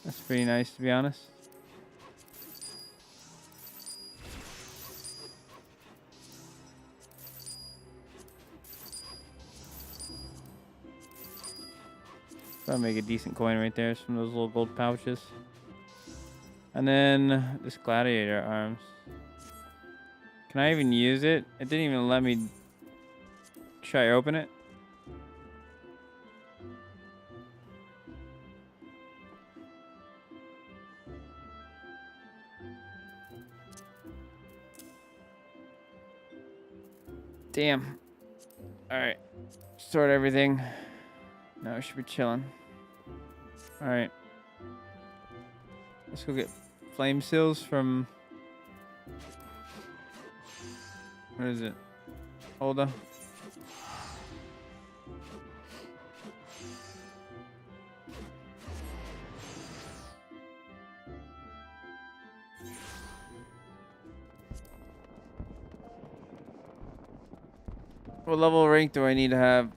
That's pretty nice, to be honest. That'll make a decent coin right there from those little gold pouches. And then this gladiator arms. Can I even use it? It didn't even let me try open it. Damn. Alright. Sort everything. Now we should be chilling. Alright. Let's go get flame seals from... What is it? Hold on. What level of rank do I need to have?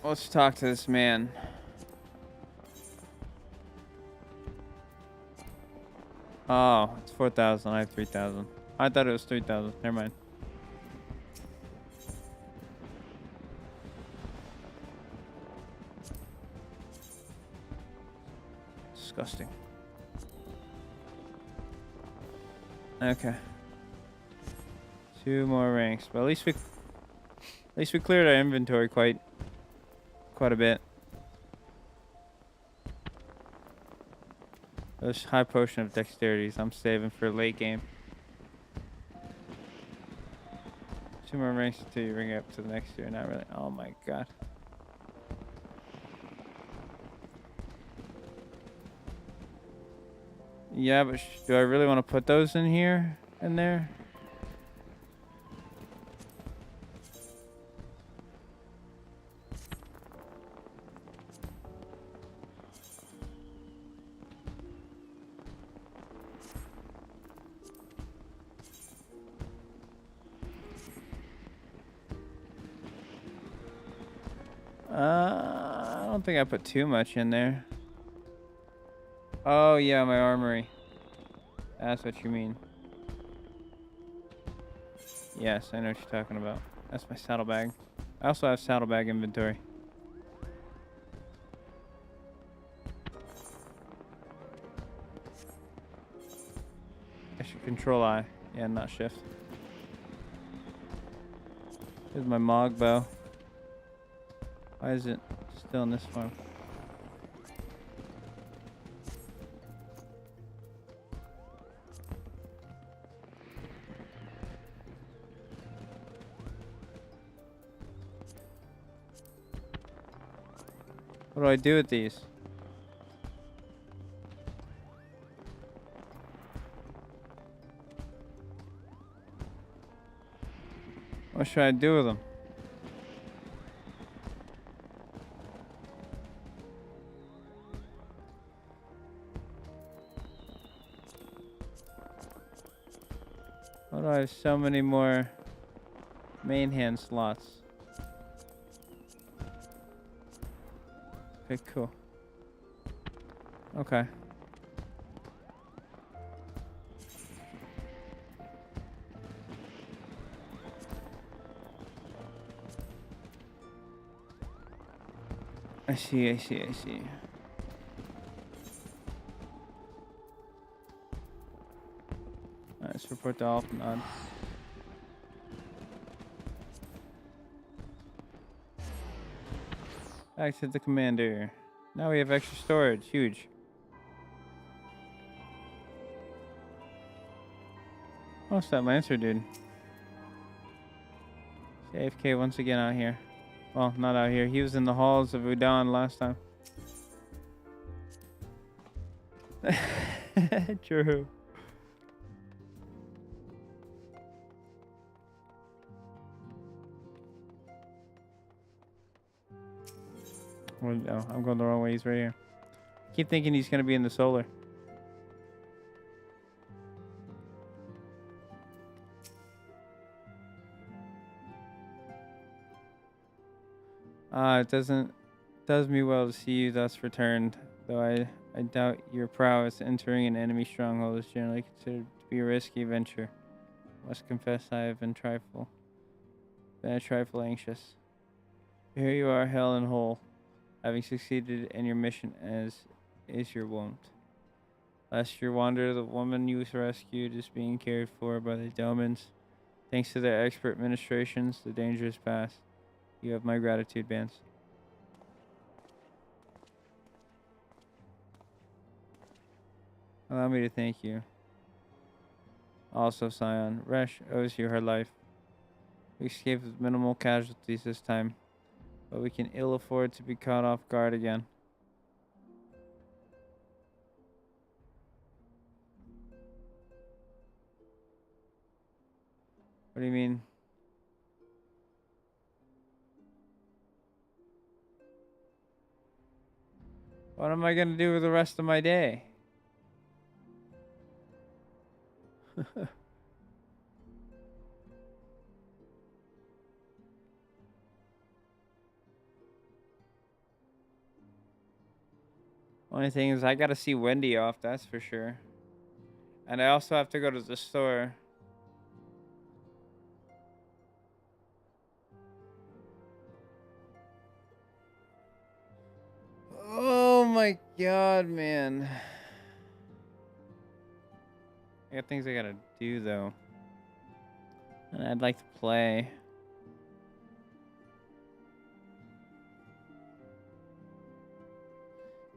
Let's talk to this man. Oh, it's 4,000. I have 3,000. I thought it was 3,000. Never mind. Disgusting. Okay. 2 more ranks, but at least we cleared our inventory quite a bit. Those high potion of dexterities I'm saving for late game. 2 more ranks until you bring it up to the next year. Not really. Oh my god. Yeah, but do I really want to put those in here? In there? I don't think I put too much in there. Oh yeah, my armory. That's what you mean. Yes, I know what you're talking about. That's my saddlebag. I also have saddlebag inventory. I should control I. Yeah, not shift. Here's my Mog bow. Why is it still in this form? What do I do with these? What should I do with them? Why do I have so many more main hand slots? Okay, cool. Okay. I see. Let's report to Alpha Nod. Back to the commander. Now we have extra storage. Huge. Oh, it's that Lancer dude. AFK once again out here. Well, not out here. He was in the halls of Udon last time. True. Well, no, I'm going the wrong way. He's right here. Keep thinking he's going to be in the solar. It does me well to see you thus returned, though I doubt your prowess entering an enemy stronghold is generally considered to be a risky venture. Must confess I have been a trifle anxious. Here you are, hell and whole, having succeeded in your mission as is your wont. Last year wander, the woman you rescued is being cared for by the Domans. Thanks to their expert ministrations, the danger is past. You have my gratitude, Vance. Allow me to thank you. Also, Scion, Resh owes you her life. We escaped with minimal casualties this time, but we can ill afford to be caught off guard again. What do you mean? What am I gonna do with the rest of my day? Only thing is I gotta see Wendy off, that's for sure. And I also have to go to the store. Oh my god, man. I got things I gotta do though. And I'd like to play.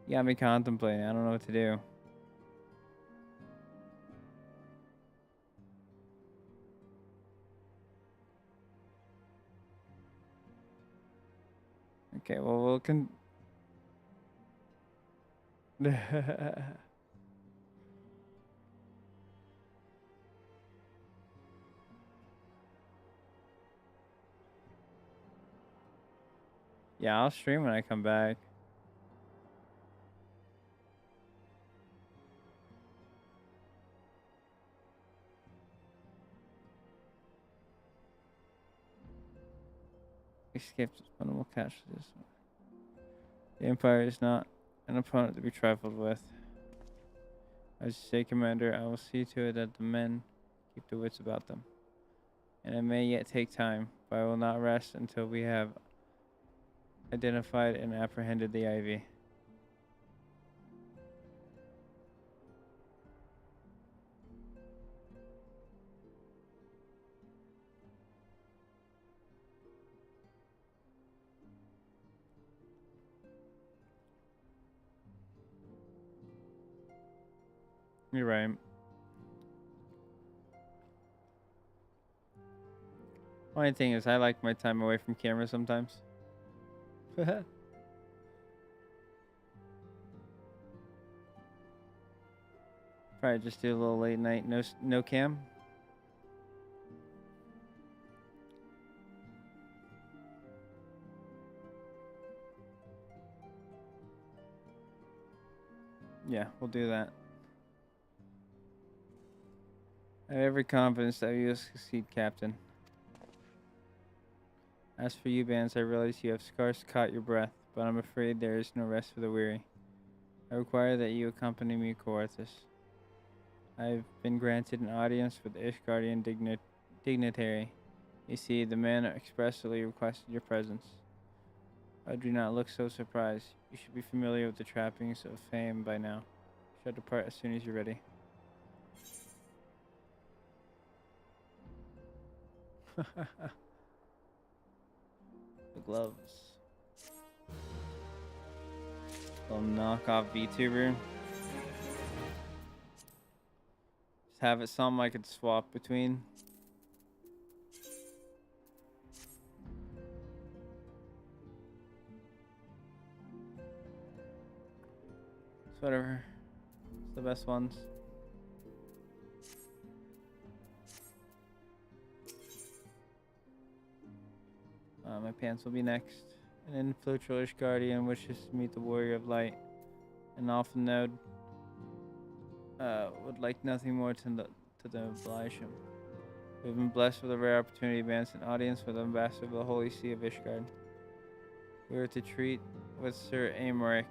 You got me contemplating. I don't know what to do. Okay, well, yeah, I'll stream when I come back. Escape minimal catch this one. The Empire is not an opponent to be trifled with. As you say, Commander, I will see to it that the men keep their wits about them. And it may yet take time, but I will not rest until we have identified and apprehended the Ivy. You're right. Only thing is, I like my time away from camera sometimes. Probably just do a little late night, no cam. Yeah, we'll do that. I have every confidence that you will succeed, Captain. As for you, Vance, I realize you have scarce caught your breath, but I'm afraid there is no rest for the weary. I require that you accompany me, Coarthus. I have been granted an audience with the Ishgardian dignitary. You see, the man expressly requested your presence. Oh, do not look so surprised. You should be familiar with the trappings of fame by now. You shall depart as soon as you're ready. The gloves. Little knockoff VTuber. Just have it something I could swap between. It's whatever. It's the best ones. My pants will be next. An influential guardian wishes to meet the warrior of light, and often would like nothing more to oblige him. We have been blessed with a rare opportunity to advance an audience with the ambassador of the Holy See of Ishgard. We are to treat with Sir Aymeric,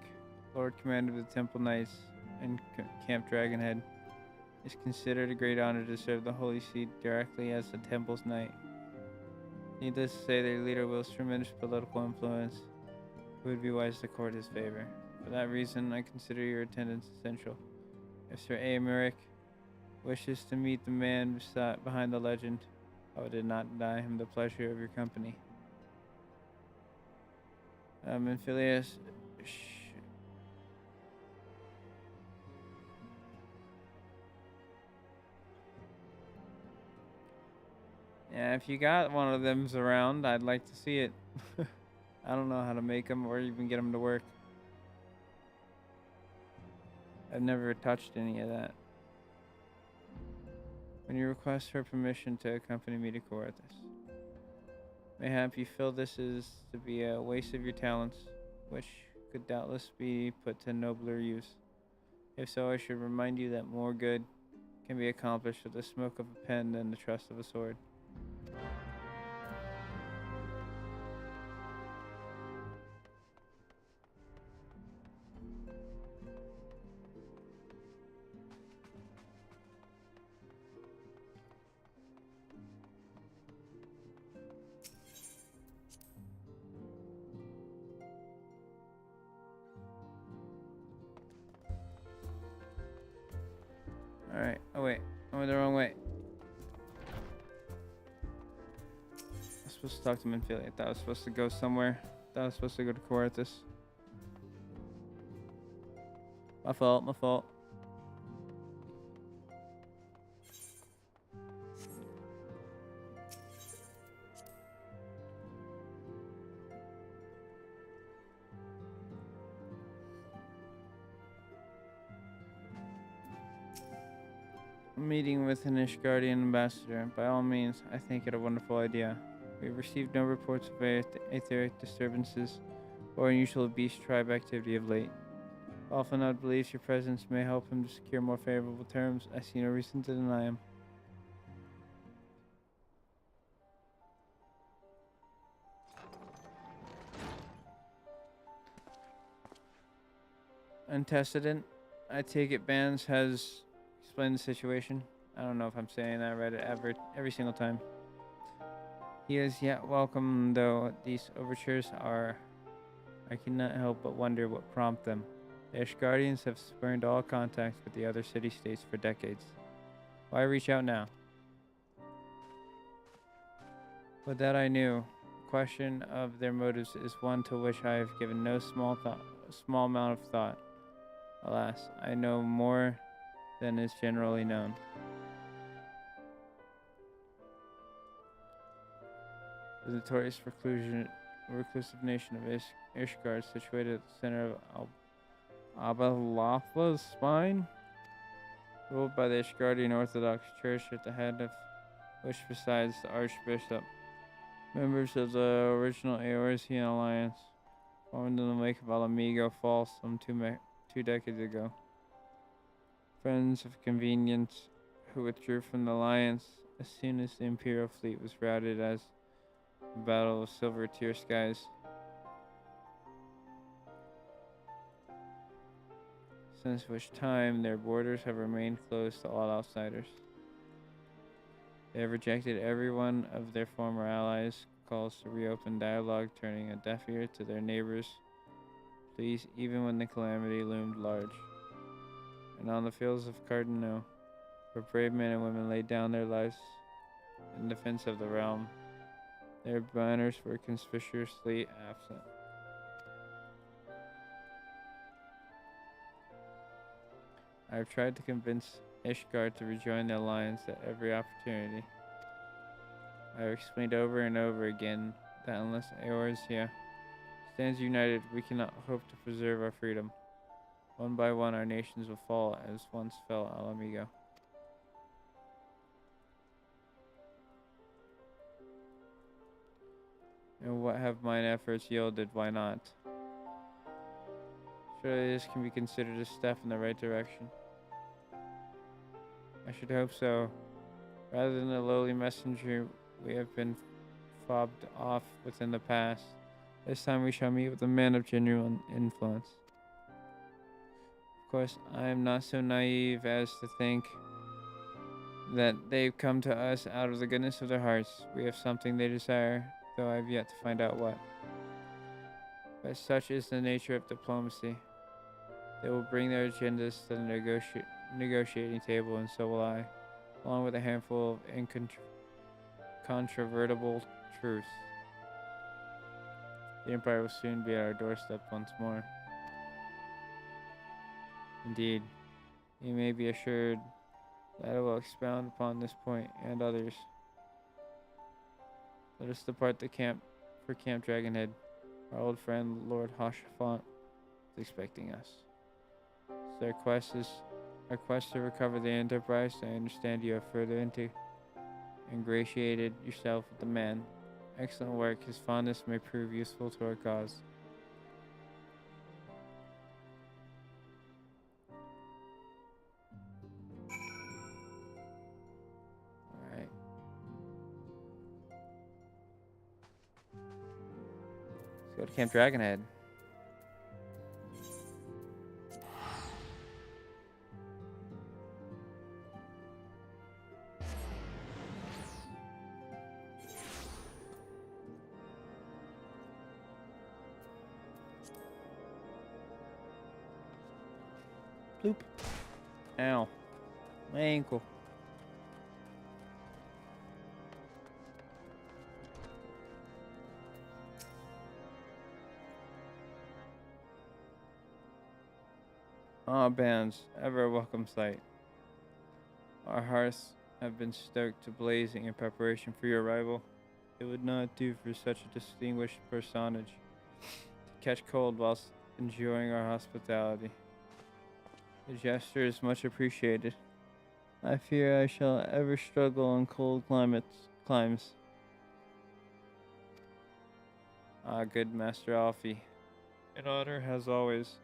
Lord Commander of the Temple Knights and Camp Dragonhead. It is considered a great honor to serve the Holy See directly as the Temple's Knight. Needless to say, their leader wields tremendous political influence. It would be wise to court his favor. For that reason, I consider your attendance essential. If Sir Aymeric wishes to meet the man behind the legend, I would not deny him the pleasure of your company. Amphileus, yeah, if you got one of them around, I'd like to see it. I don't know how to make them or even get them to work. I've never touched any of that. When you request her permission to accompany me to Coarthus, mayhap you feel this is to be a waste of your talents, which could doubtless be put to nobler use. If so, I should remind you that more good can be accomplished with the smoke of a pen than the trust of a sword. Alright, oh wait, I went the wrong way. I was supposed to talk to Amphileus. I thought I was supposed to go somewhere. I thought I was supposed to go to Coarthus. My fault, my fault. Meeting with an Ishgardian ambassador. By all means, I think it a wonderful idea. We have received no reports of etheric disturbances or unusual beast tribe activity of late. Alphanod believes your presence may help him to secure more favorable terms. I see no reason to deny him. Antecedent. I take it Bands has explained the situation. I don't know if I'm saying that right every single time. He is yet welcome, though these overtures are. I cannot help but wonder what prompted them. The Ashgardians have spurned all contact with the other city-states for decades. Why reach out now? But that I knew. The question of their motives is one to which I have given no small amount of thought. Alas, I know more than is generally known. The notorious reclusive nation of Ishgard, situated at the center of Abalatha's spine, ruled by the Ishgardian Orthodox Church, at the head of which, besides the Archbishop, members of the original Eorzean alliance, formed in the wake of Alamigo Fall some 2 decades ago. Friends of convenience who withdrew from the alliance as soon as the Imperial fleet was routed as the Battle of Silver Tear Skies. Since which time their borders have remained closed to all outsiders. They have rejected every one of their former allies' calls to reopen dialogue, turning a deaf ear to their neighbors' pleas even when the calamity loomed large. And on the fields of Cardinal, where brave men and women laid down their lives in defense of the realm, their banners were conspicuously absent. I have tried to convince Ishgard to rejoin the alliance at every opportunity. I have explained over and over again that unless Eorzea stands united, we cannot hope to preserve our freedom. One by one, our nations will fall as once fell Alamigo. And what have mine efforts yielded? Why not? Surely this can be considered a step in the right direction. I should hope so. Rather than the lowly messenger we have been fobbed off within the past, this time we shall meet with a man of genuine influence. Of course, I am not so naive as to think that they've come to us out of the goodness of their hearts. We have something they desire, though I have yet to find out what. But such is the nature of diplomacy. They will bring their agendas to the negotiating table, and so will I, along with a handful of incontrovertible truths. The Empire will soon be at our doorstep once more. Indeed, you may be assured that I will expound upon this point and others. Let us depart the camp for Camp Dragonhead. Our old friend Lord Hoshafont is expecting us. So our quest to recover the Enterprise. I understand you have further ingratiated yourself with the man. Excellent work. His fondness may prove useful to our cause. Alright. Let's go to Camp Dragonhead. Bloop. Ow. My ankle. Ah, Bands, ever a welcome sight. Our hearths have been stoked to blazing in preparation for your arrival. It would not do for such a distinguished personage to catch cold whilst enjoying our hospitality. The gesture is much appreciated. I fear I shall ever struggle on cold climes. Ah, good Master Alfie. In honor as always.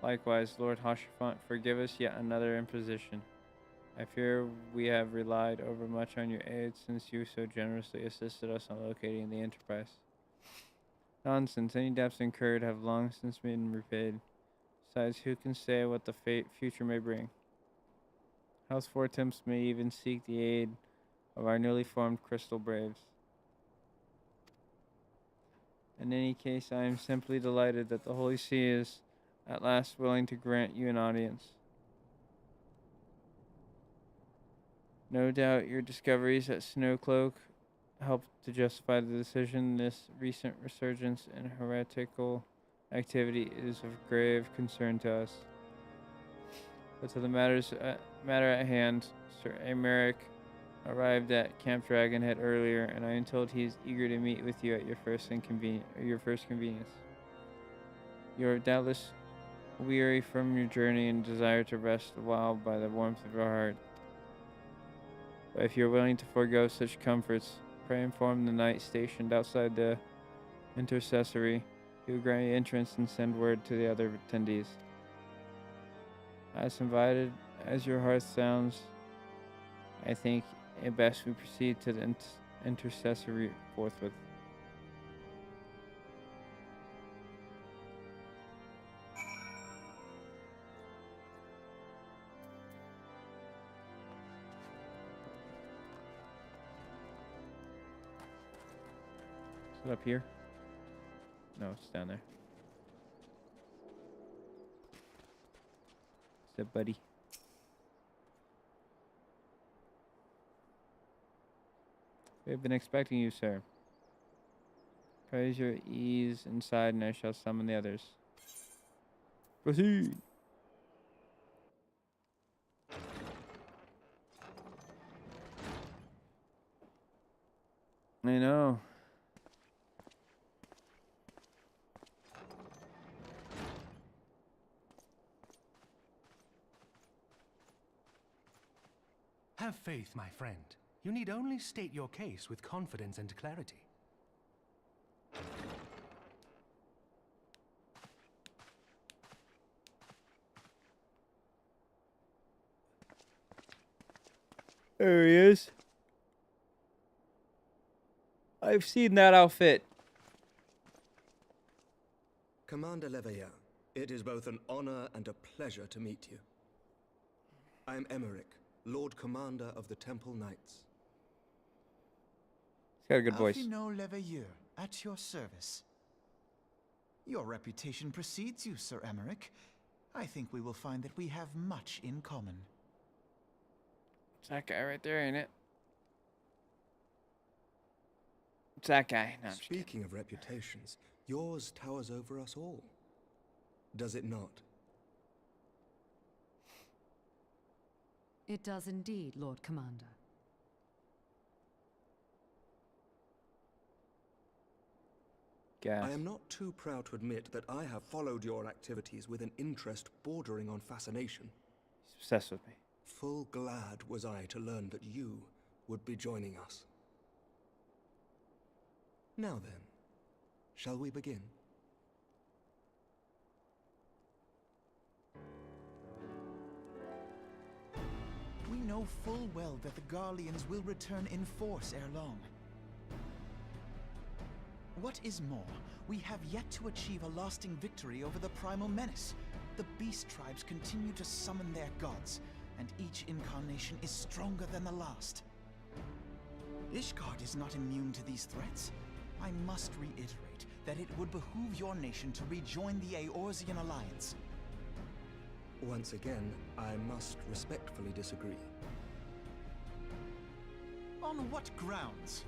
Likewise, Lord Hoshafont, forgive us yet another imposition. I fear we have relied overmuch on your aid since you so generously assisted us in locating the Enterprise. Nonsense. Any debts incurred have long since been repaid. Besides, who can say what the future may bring? House Fortemps may even seek the aid of our newly formed Crystal Braves. In any case, I am simply delighted that the Holy See is at last willing to grant you an audience. No doubt your discoveries at Snowcloak helped to justify the decision. This recent resurgence in heretical activity is of grave concern to us. But to the matter at hand, Sir Emeric arrived at Camp Dragonhead earlier, and I am told he is eager to meet with you at your first convenience. You are doubtless weary from your journey and desire to rest a while by the warmth of your heart. But if you are willing to forego such comforts, pray inform the knight stationed outside the intercessory. He will grant you entrance and send word to the other attendees. As invited as your hearth sounds, I think it best we proceed to the intercessory forthwith. Is it up here? No, it's down there. What's up, buddy? We have been expecting you, sir. Praise your ease inside, and I shall summon the others. Proceed! I know. Have faith, my friend. You need only state your case with confidence and clarity. There he is. I've seen that outfit. Commander Leveilleur, it is both an honor and a pleasure to meet you. I am Emeric, Lord Commander of the Temple Knights. He's got a good voice. Alphino Leveilleur, at your service. Your reputation precedes you, Sir Emeric. I think we will find that we have much in common. It's that guy right there, ain't it? It's that guy. No, Speaking of reputations, yours towers over us all. Does it not? It does indeed, Lord Commander. Gas. I am not too proud to admit that I have followed your activities with an interest bordering on fascination. He's obsessed with me. Full glad was I to learn that you would be joining us. Now then, shall we begin? We know full well that the Garleans will return in force ere long. What is more, we have yet to achieve a lasting victory over the Primal Menace. The Beast Tribes continue to summon their gods, and each incarnation is stronger than the last. Ishgard is not immune to these threats. I must reiterate that it would behoove your nation to rejoin the Eorzean Alliance. Once again, I must respectfully disagree. On what grounds?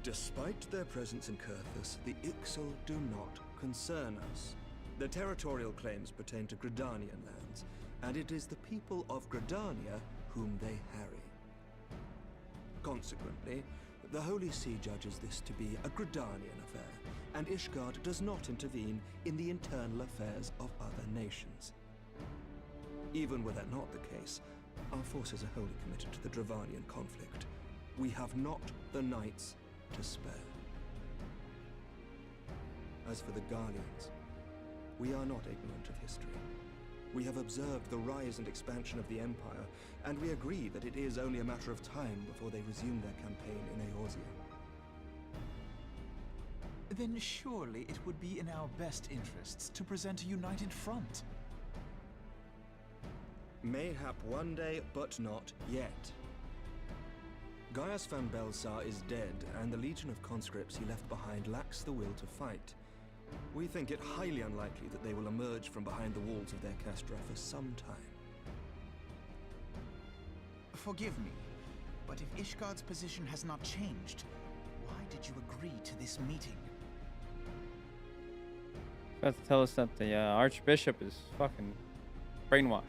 Despite their presence in Kurthus, the Ixal do not concern us. Their territorial claims pertain to Gridanian lands, and it is the people of Gridania whom they harry. Consequently, the Holy See judges this to be a Gridanian affair, and Ishgard does not intervene in the internal affairs of other nations. Even were that not the case, our forces are wholly committed to the Dravanian conflict. We have not the knights to spare. As for the Garleans, we are not ignorant of history. We have observed the rise and expansion of the Empire, and we agree that it is only a matter of time before they resume their campaign in Eorzea. Then surely it would be in our best interests to present a united front. Mayhap one day, but not yet. Gaius van Belsar is dead, and the legion of conscripts he left behind lacks the will to fight. We think it highly unlikely that they will emerge from behind the walls of their castra for some time. Forgive me, but if Ishgard's position has not changed, why did you agree to this meeting? About to tell us that the Archbishop is fucking brainwashed.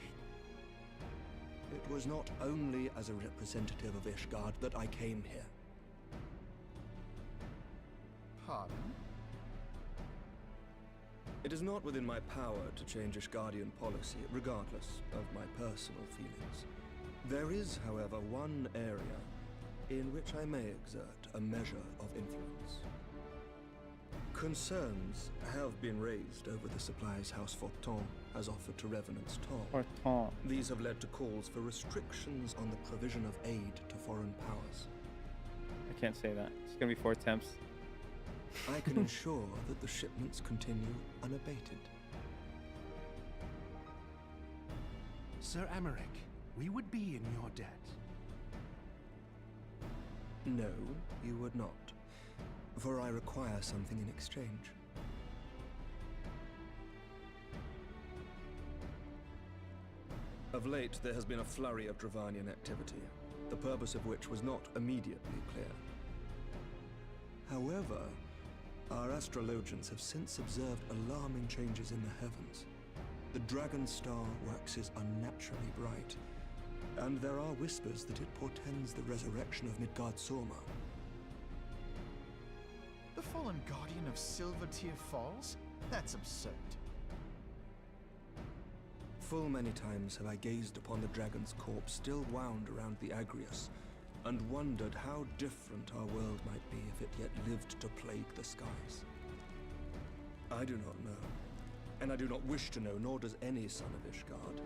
It was not only as a representative of Ishgard that I came here. Pardon? It is not within my power to change Ishgardian policy, regardless of my personal feelings. There is, however, one area in which I may exert a measure of influence. Concerns have been raised over the supplies House Forton has offered to Revenant's Toll. Forton. These have led to calls for restrictions on the provision of aid to foreign powers. I can't say that. It's gonna be 4 attempts. I can ensure that the shipments continue unabated. Sir Amaric, we would be in your debt. No, you would not. For I require something in exchange. Of late, there has been a flurry of Dravanian activity, the purpose of which was not immediately clear. However, our astrologians have since observed alarming changes in the heavens. The dragon star waxes unnaturally bright, and there are whispers that it portends the resurrection of Midgard-Sorma. The fallen guardian of Silvertear Falls? That's absurd. Full many times have I gazed upon the dragon's corpse still wound around the Agrius, and wondered how different our world might be if it yet lived to plague the skies. I do not know, and I do not wish to know, nor does any son of Ishgard.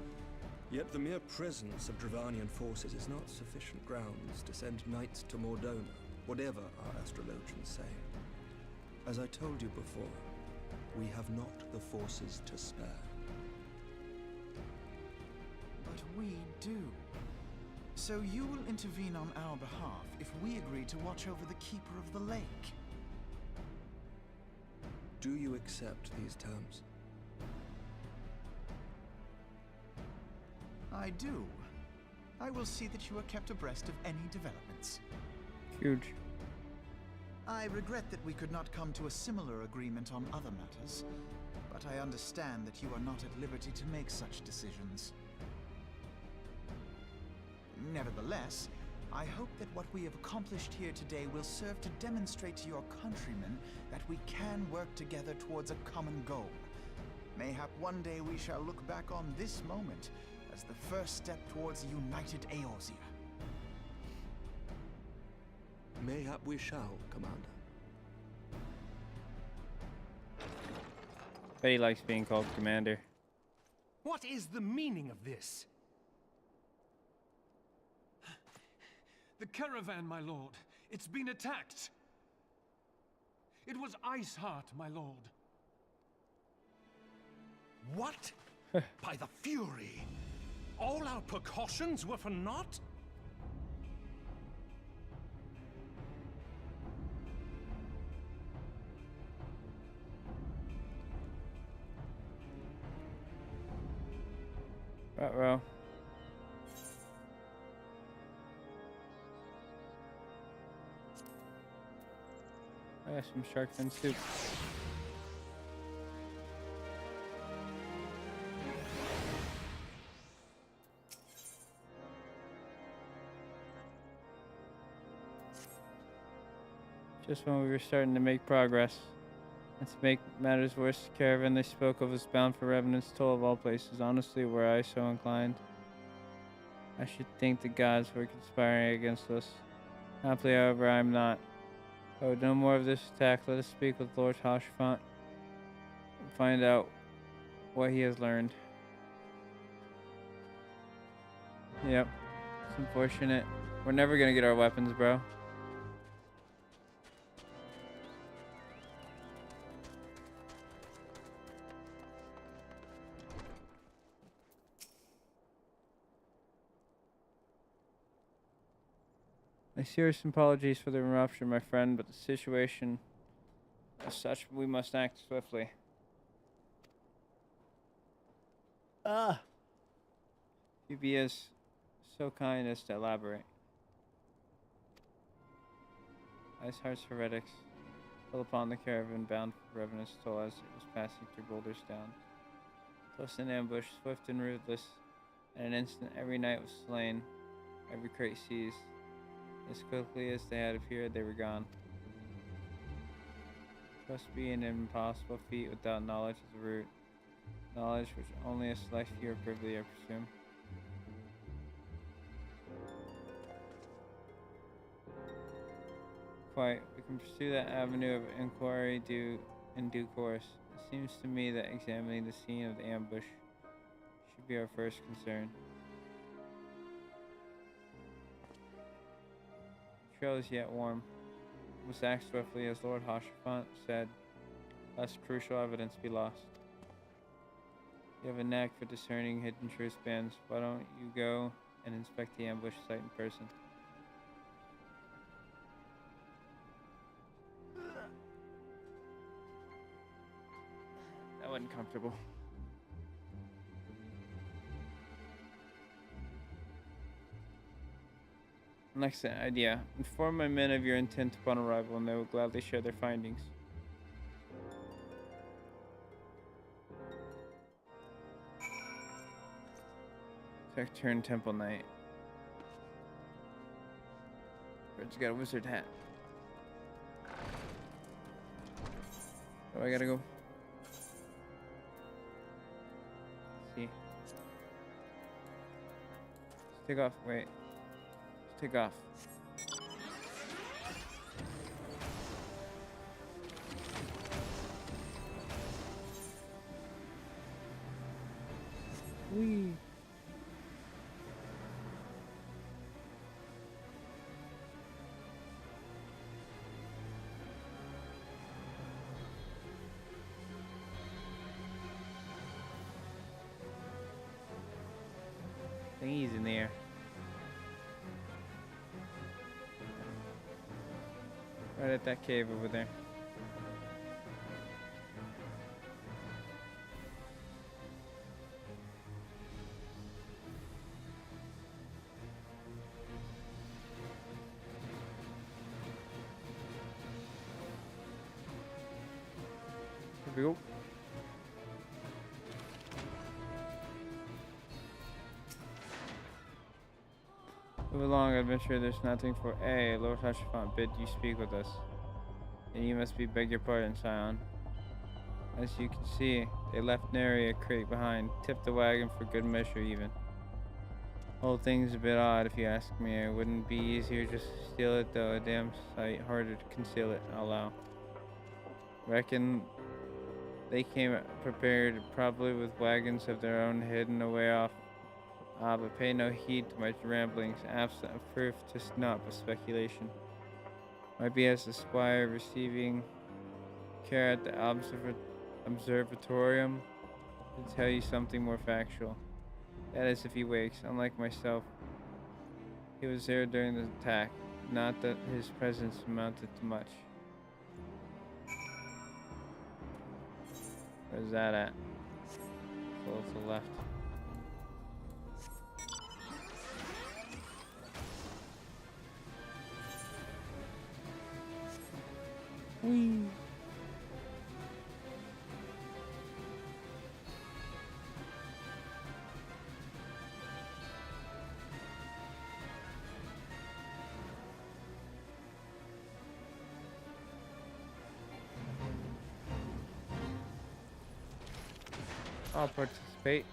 Yet the mere presence of Dravanian forces is not sufficient grounds to send knights to Mordona, whatever our astrologians say. As I told you before, we have not the forces to spare. But we do. So you will intervene on our behalf if we agree to watch over the Keeper of the Lake. Do you accept these terms? I do. I will see that you are kept abreast of any developments. Huge. I regret that we could not come to a similar agreement on other matters, but I understand that you are not at liberty to make such decisions. Nevertheless, I hope that what we have accomplished here today will serve to demonstrate to your countrymen that we can work together towards a common goal. Mayhap one day we shall look back on this moment as the first step towards a united Eorzea. Mayhap we shall, Commander. Bet he likes being called Commander. What is the meaning of this? The caravan, my lord. It's been attacked. It was Iceheart, my lord. What? By the Fury! All our precautions were for naught? Ruh-roh. I got some shark fin soup. Just when we were starting to make progress. And to make matters worse, the caravan they spoke of was bound for Revenant's Toll of all places. Honestly, were I so inclined, I should think the gods were conspiring against us. Happily, however, I am not. Oh, no more of this attack. Let us speak with Lord Hashfont and find out what he has learned. Yep, it's unfortunate. We're never gonna get our weapons, bro. My serious apologies for the interruption, my friend, but the situation as such, we must act swiftly. You be as so kind as to elaborate. Iceheart's heretics fell upon the caravan bound for Revenant's Toll as it was passing through Boulder's Down. Close in ambush, swift and ruthless. In an instant, every knight was slain, every crate seized. As quickly as they had appeared, they were gone. Trust being an impossible feat without knowledge of the route. Knowledge which only a select few are privy, I presume. Quite. We can pursue that avenue of inquiry in due course. It seems to me that examining the scene of the ambush should be our first concern. The trail is yet warm. We must act swiftly, as Lord Hoshafant said, lest crucial evidence be lost. You have a knack for discerning hidden truce bands. Why don't you go and inspect the ambush site in person? That wasn't comfortable. An excellent idea. Inform my men of your intent upon arrival, and they will gladly share their findings. Turn Temple Knight. Bird's got a wizard hat. Oh, I gotta go. Let's see. Let's take off. Wait. Let's take off. Whee! Thingies in there. Right at that cave over there. Here we go. Move along, adventurer. There's nothing for Lord Hashafant bid you speak with us. And you must beg your pardon, Scion. As you can see, they left nary a crate behind, tipped the wagon for good measure even. Whole thing's a bit odd if you ask me. It wouldn't be easier just to steal it, though a damn sight harder to conceal it, I'll allow. Reckon they came prepared, probably with wagons of their own hidden away off. But pay no heed to my ramblings, absent of proof, just naught but speculation. Might be as the squire receiving care at the observatorium to tell you something more factual. That is, if he wakes. Unlike myself, he was there during the attack. Not that his presence amounted to much. Where's that at? So to the left. Whee! I'll participate.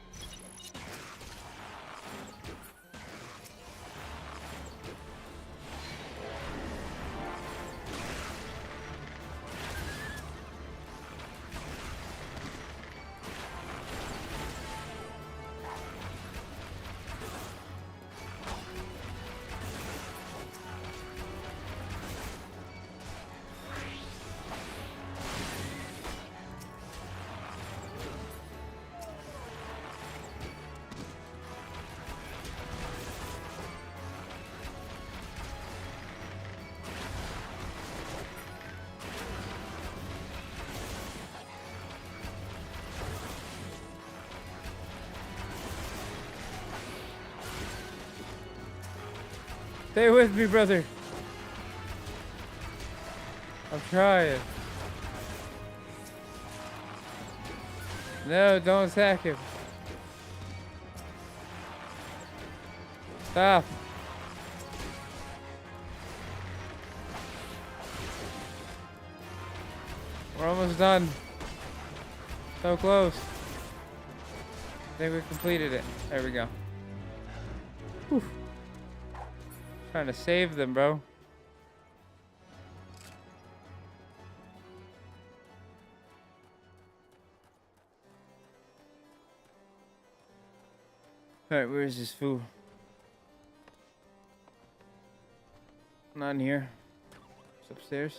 Stay with me, brother. I'm trying. No, don't attack him. Stop. We're almost done. So close. I think we completed it. There we go. Whew. Trying to save them, bro. Alright, where is this fool? Not in here. It's upstairs.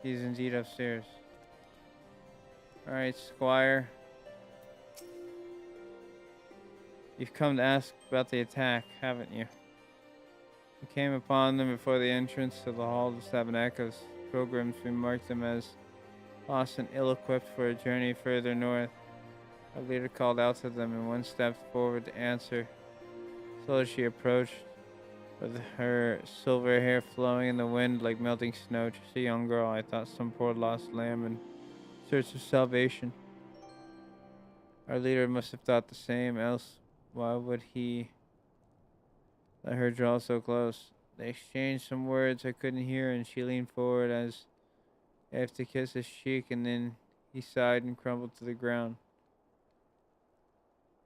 He's indeed upstairs. Alright, Squire. You've come to ask about the attack, haven't you? We came upon them before the entrance to the Hall of the Seven Echoes. Pilgrims, we marked them as lost and ill-equipped for a journey further north. Our leader called out to them and one stepped forward to answer. So as she approached, with her silver hair flowing in the wind like melting snow, just a young girl, I thought some poor lost lamb in search of salvation. Our leader must have thought the same, else why would he let her draw so close? They exchanged some words I couldn't hear, and she leaned forward as if to kiss his cheek, and then he sighed and crumbled to the ground.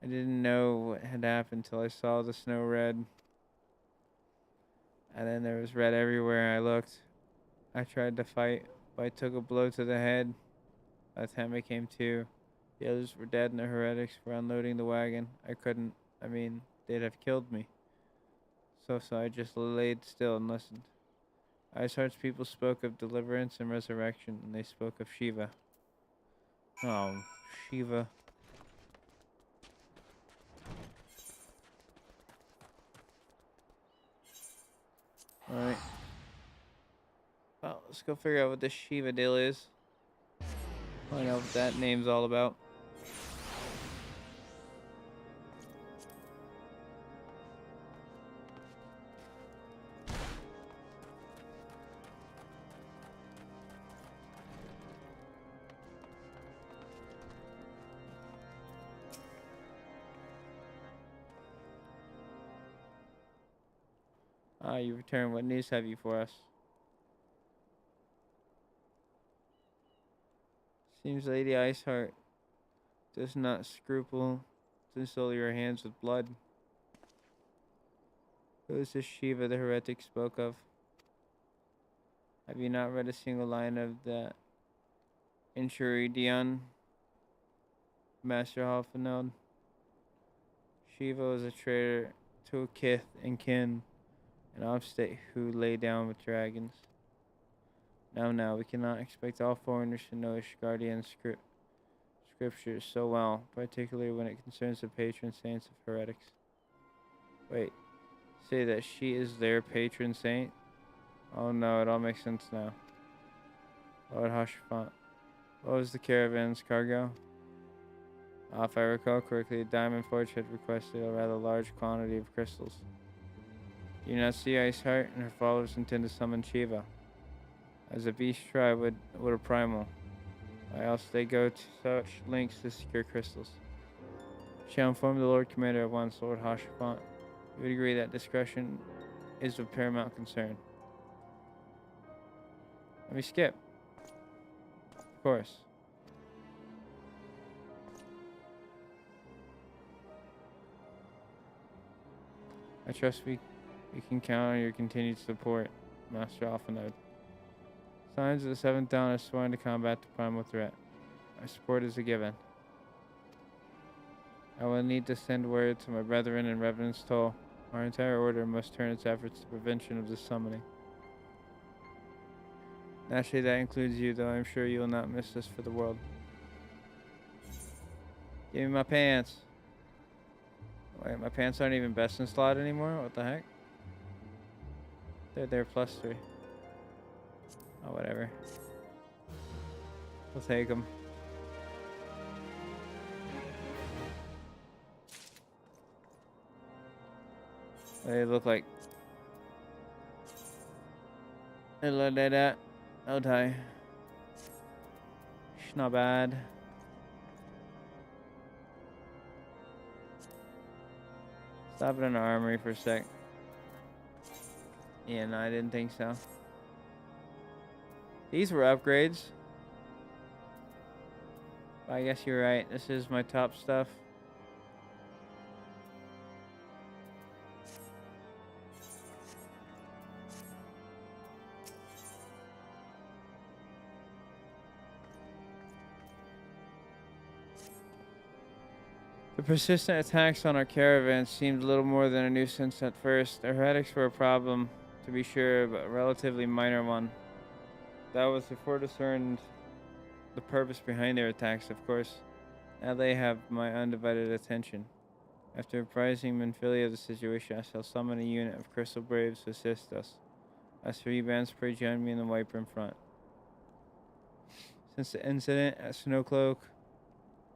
I didn't know what had happened till I saw the snow red. And then there was red everywhere I looked. I tried to fight, but I took a blow to the head. By the time I came to, the others were dead and the heretics were unloading the wagon. I couldn't, they'd have killed me. So I just laid still and listened. Iceheart's people spoke of deliverance and resurrection, and they spoke of Shiva. Oh, Shiva. Alright. Well, let's go figure out what this Shiva deal is. Find out what that name's all about. You return. What news have you for us? Seems Lady Iceheart does not scruple to soil your hands with blood. Who is this Shiva the heretic spoke of? Have you not read a single line of the Enchiridion, Master Halfeneld? Shiva was a traitor to a kith and kin, an obstate who lay down with dragons. Now, we cannot expect all foreigners to know Ishgardian scriptures so well, particularly when it concerns the patron saints of heretics. Wait, say that she is their patron saint? Oh no, it all makes sense now. Lord Hashfont, what was the caravan's cargo? If I recall correctly, Diamond Forge had requested a rather large quantity of crystals. Do you not see Iceheart and her followers intend to summon Shiva? As a beast tribe would a primal. Why else they go to such lengths to secure crystals? Shall inform the Lord Commander at once, Lord Hashfont. You would agree that discretion is of paramount concern. Let me skip. Of course. I trust we can count on your continued support, Master Alphanode. Signs of the Seventh Dawn are sworn to combat the primal threat. Our support is a given. I will need to send word to my brethren in Revenant's Toll. Our entire order must turn its efforts to prevention of this summoning. Naturally, that includes you, though I'm sure you will not miss this for the world. Give me my pants. Wait, my pants aren't even best in slot anymore? What the heck? They're +3. Oh, whatever. We'll take them. They look like. They look like that. Okay. It's not bad. Stop at an armory for a sec. Yeah, no, I didn't think so. These were upgrades. I guess you're right. This is my top stuff. The persistent attacks on our caravans seemed little more than a nuisance at first. The heretics were a problem, to be sure, but a relatively minor one. That was before discerned the purpose behind their attacks, of course. Now they have my undivided attention. After apprising Menphilia of the situation, I shall summon a unit of Crystal Braves to assist us. As for you, bands, pray join me in the Viper in front. Since the incident at Snowcloak,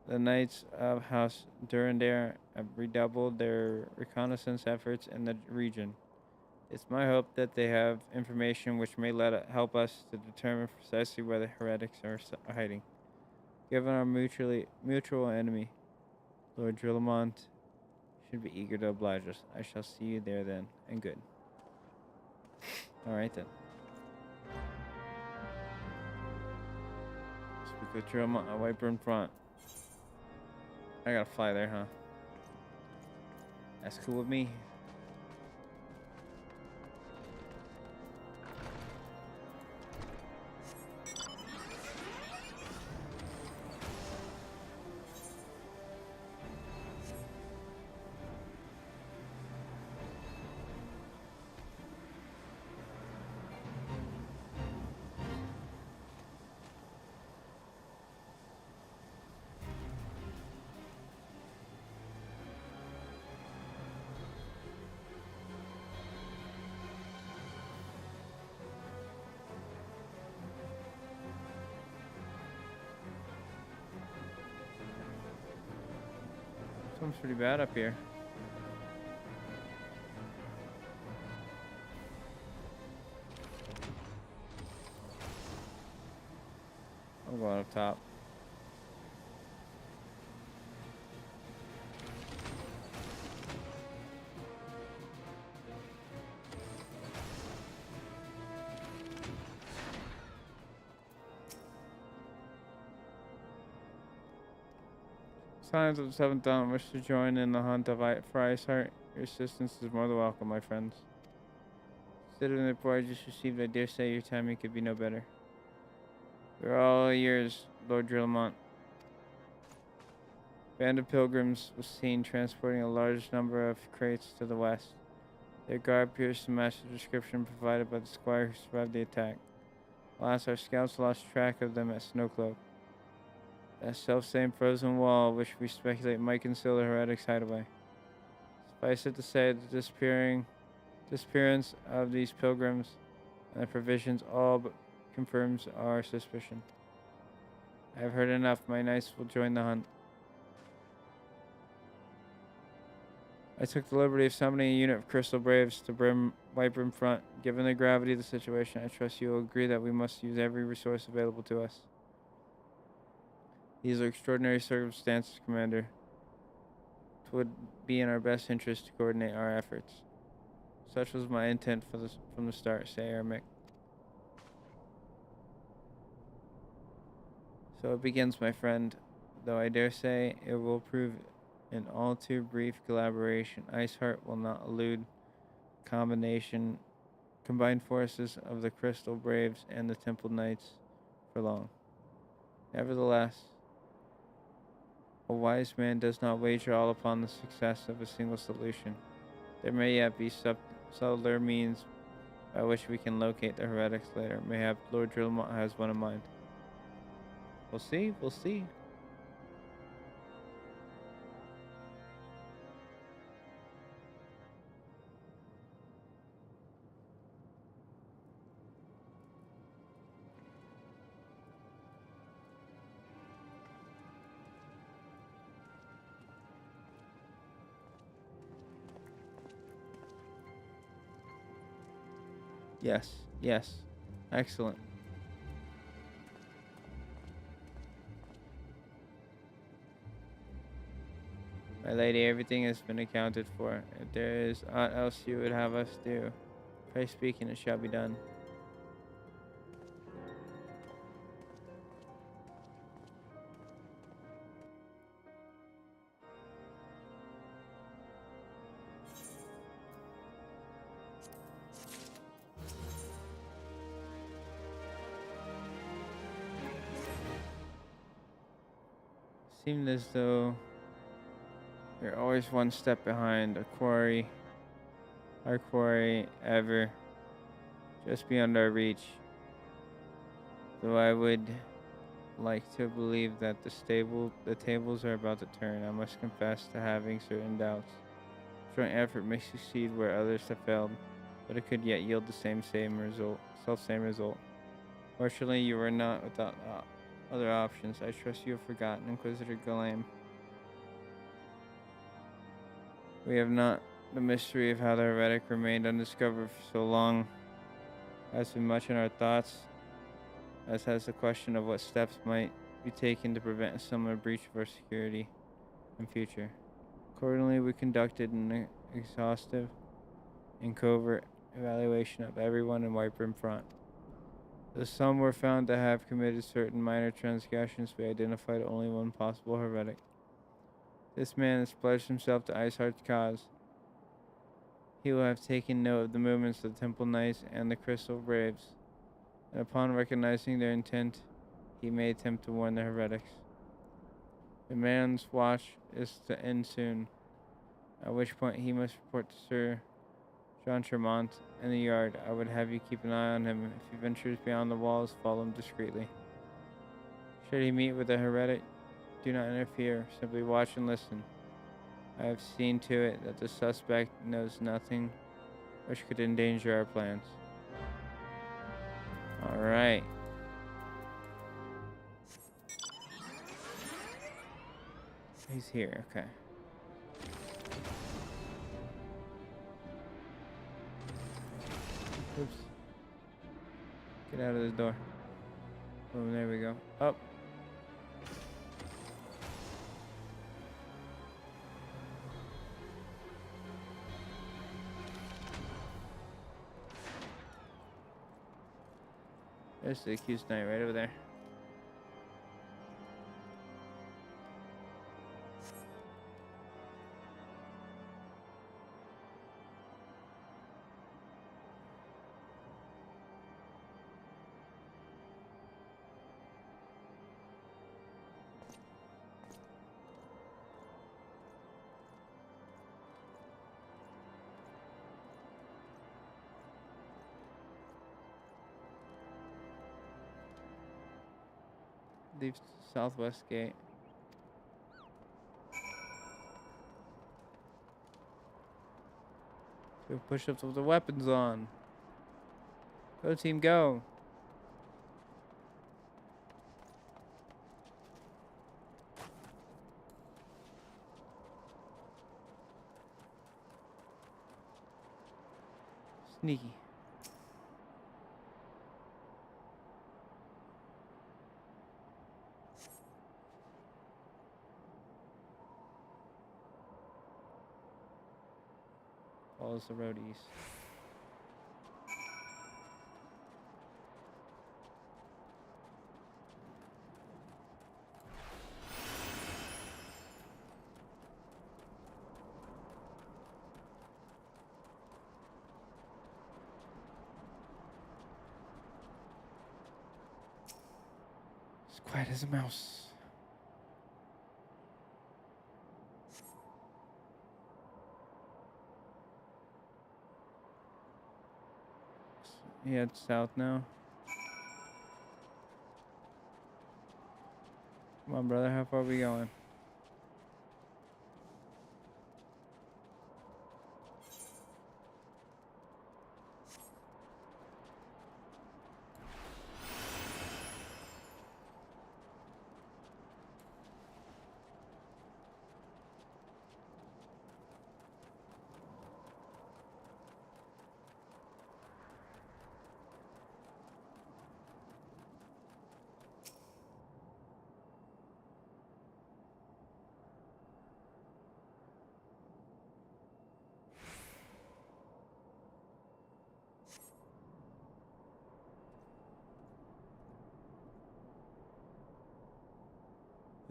the Knights of House Durandare have redoubled their reconnaissance efforts in the region. It's my hope that they have information which may help us to determine precisely where the heretics are hiding. Given our mutual enemy, Lord Drillamont should be eager to oblige us. I shall see you there then, and good. Alright then. Speak with Drillamont, a Viper in front. I gotta fly there, huh? That's cool with me. Sounds pretty bad up here. I'm going up top. Signs of the Seventh Dawn wish to join in the hunt for Iceheart. Your assistance is more than welcome, my friends. Considering the report I just received, I dare say your timing could be no better. We're all ears, Lord Drillamont. Band of pilgrims was seen transporting a large number of crates to the west. Their garb appears to match the description provided by the squire who survived the attack. Alas, our scouts lost track of them at Snowcloak. That self-same frozen wall, which we speculate might conceal the heretics' hideaway. Suffice it to say, the disappearance of these pilgrims and the provisions all but confirms our suspicion. I have heard enough. My knights will join the hunt. I took the liberty of summoning a unit of Crystal Braves to bring Viper in front. Given the gravity of the situation, I trust you will agree that we must use every resource available to us. These are extraordinary circumstances, Commander. It would be in our best interest to coordinate our efforts. Such was my intent from the start, say Ermic. So it begins, my friend, though I dare say it will prove an all too brief collaboration. Iceheart will not elude combined forces of the Crystal Braves and the Temple Knights for long. Nevertheless, a wise man does not wager all upon the success of a single solution. There may yet be subtler means by which we can locate the heretics later. Mayhap Lord Drillamont has one in mind. We'll see, we'll see. Yes, yes. Excellent. My lady, everything has been accounted for. If there is aught else you would have us do, pray speak and it shall be done. Seemed as though you're always one step behind a quarry. Our quarry ever just beyond our reach. Though I would like to believe that the tables are about to turn, I must confess to having certain doubts. Joint effort may succeed where others have failed, but it could yet yield the same result, self-same result. Fortunately, you are not without other options. I trust you have forgotten Inquisitor Galame. We have not the mystery of how the heretic remained undiscovered for so long. Has been much in our thoughts, as has the question of what steps might be taken to prevent a similar breach of our security in future. Accordingly, we conducted an exhaustive and covert evaluation of everyone in Whitebrim Front. Though some were found to have committed certain minor transgressions, we identified only one possible heretic. This man has pledged himself to Iceheart's cause. He will have taken note of the movements of the Temple Knights and the Crystal Braves, and upon recognizing their intent, he may attempt to warn the heretics. The man's watch is to end soon, at which point he must report to Sir Jean Tremont in the yard. I would have you keep an eye on him. If he ventures beyond the walls, follow him discreetly. Should he meet with a heretic, do not interfere. Simply watch and listen. I have seen to it that the suspect knows nothing which could endanger our plans. Alright. He's here, okay. Oops. Get out of this door. Oh, there we go. Up. There's the accused knight right over there. Leave southwest gate. Do push-ups with the weapons on. Go team, go. Sneaky. Follows the road east. As quiet as a mouse. Yeah, it's south now. Come on, brother. How far are we going?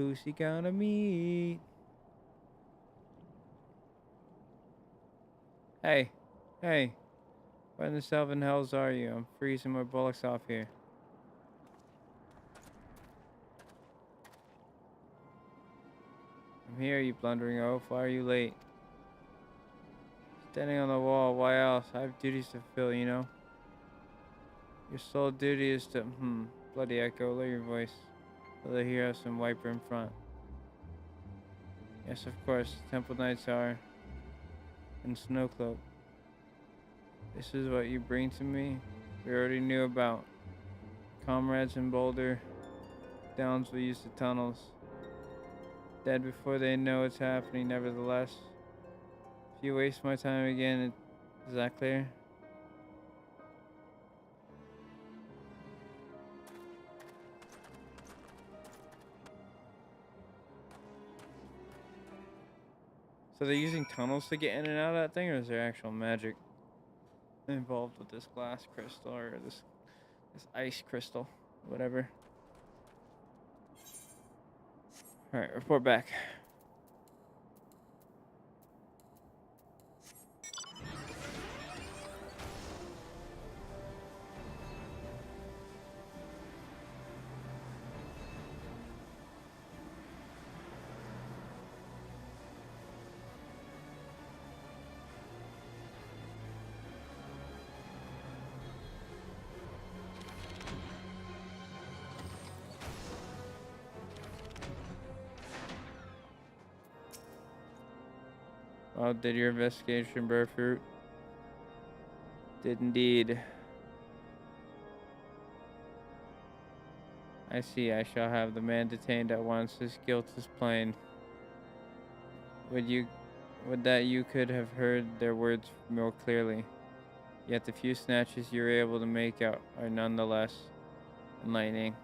Who's he gonna meet? Hey, hey, where in the seven hells are you? I'm freezing my bullocks off here. I'm here, you blundering oaf. Why are you late? Standing on the wall, why else? I have duties to fulfill, you know? Your sole duty is to, bloody echo, lower your voice. Will they hear us and wiper in front? Yes, of course, Temple Knights are. And Snowcloak. This is what you bring to me? We already knew about. Comrades in Boulder Downs will use the tunnels. Dead before they know it's happening, nevertheless. If you waste my time again, is that clear? So they're using tunnels to get in and out of that thing, or is there actual magic involved with this glass crystal or this ice crystal, whatever? All right, report back. Oh, did your investigation bear fruit? Did indeed. I see. I shall have the man detained at once. His guilt is plain. Would that you could have heard their words more clearly. Yet the few snatches you were able to make out are nonetheless enlightening.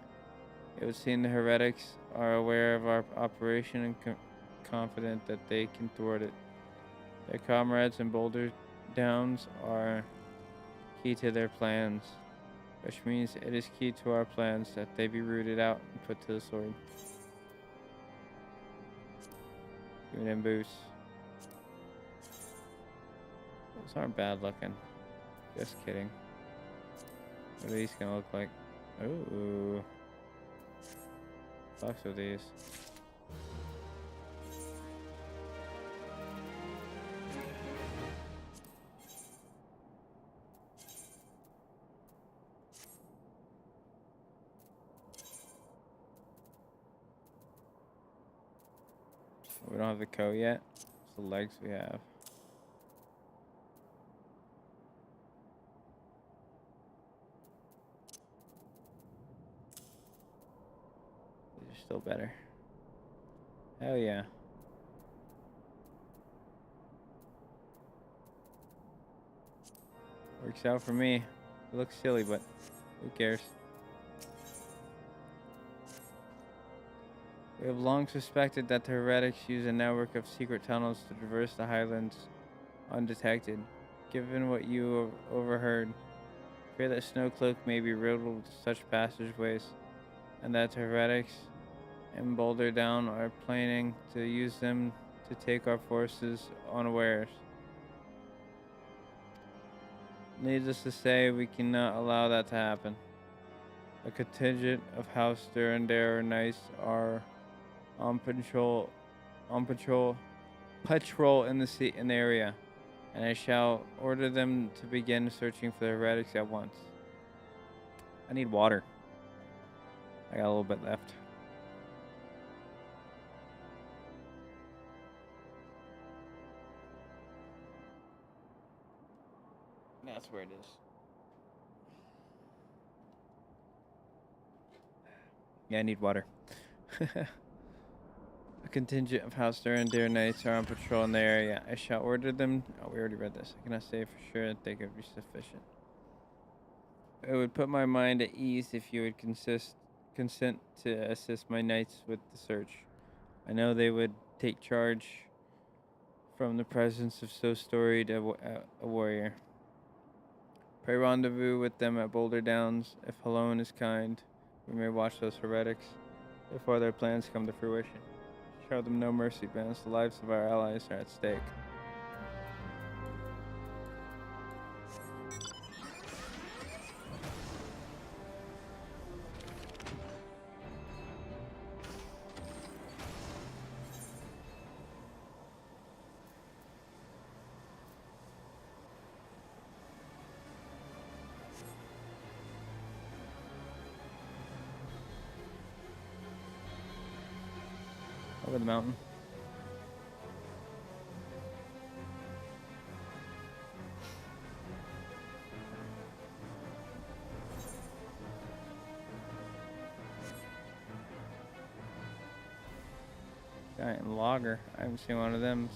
It would seem the heretics are aware of our operation and confident that they can thwart it. Their comrades in Boulder Downs are key to their plans, which means it is key to our plans that they be rooted out and put to the sword. Give them boosts. Those aren't bad looking. Just kidding. What are these gonna look like? Ooh. Fucks with these. We don't have the coat yet. It's the legs we have. These are still better. Hell yeah. Works out for me. It looks silly, but who cares? We have long suspected that the heretics use a network of secret tunnels to traverse the highlands undetected. Given what you have overheard, fear that Snowcloak may be riddled with such passageways, and that the heretics in Boulder Down are planning to use them to take our forces unawares. Needless to say, we cannot allow that to happen. A contingent of House Durandare Knights are on patrol in the area, and I shall order them to begin searching for the heretics at once. I need water. I got a little bit left. That's where it is. Yeah, I need water. A contingent of House Durandare Knights are on patrol in the area. I shall order them. Oh, we already read this. I cannot say for sure that they could be sufficient. It would put my mind at ease if you would consent to assist my knights with the search. I know they would take charge from the presence of so storied a warrior. Pray rendezvous with them at Boulder Downs. If Halone is kind, we may watch those heretics. before their plans come to fruition. Show them no mercy, Vance. The lives of our allies are at stake. Over the mountain. Giant logger. I haven't seen one of them.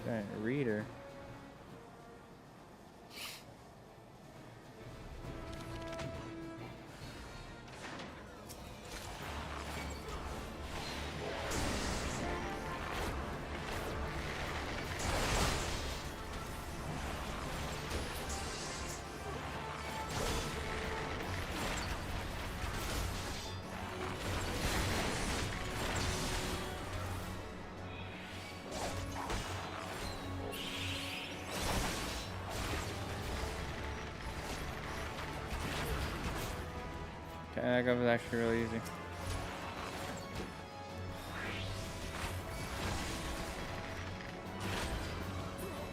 Giant reader. That guy was actually really easy.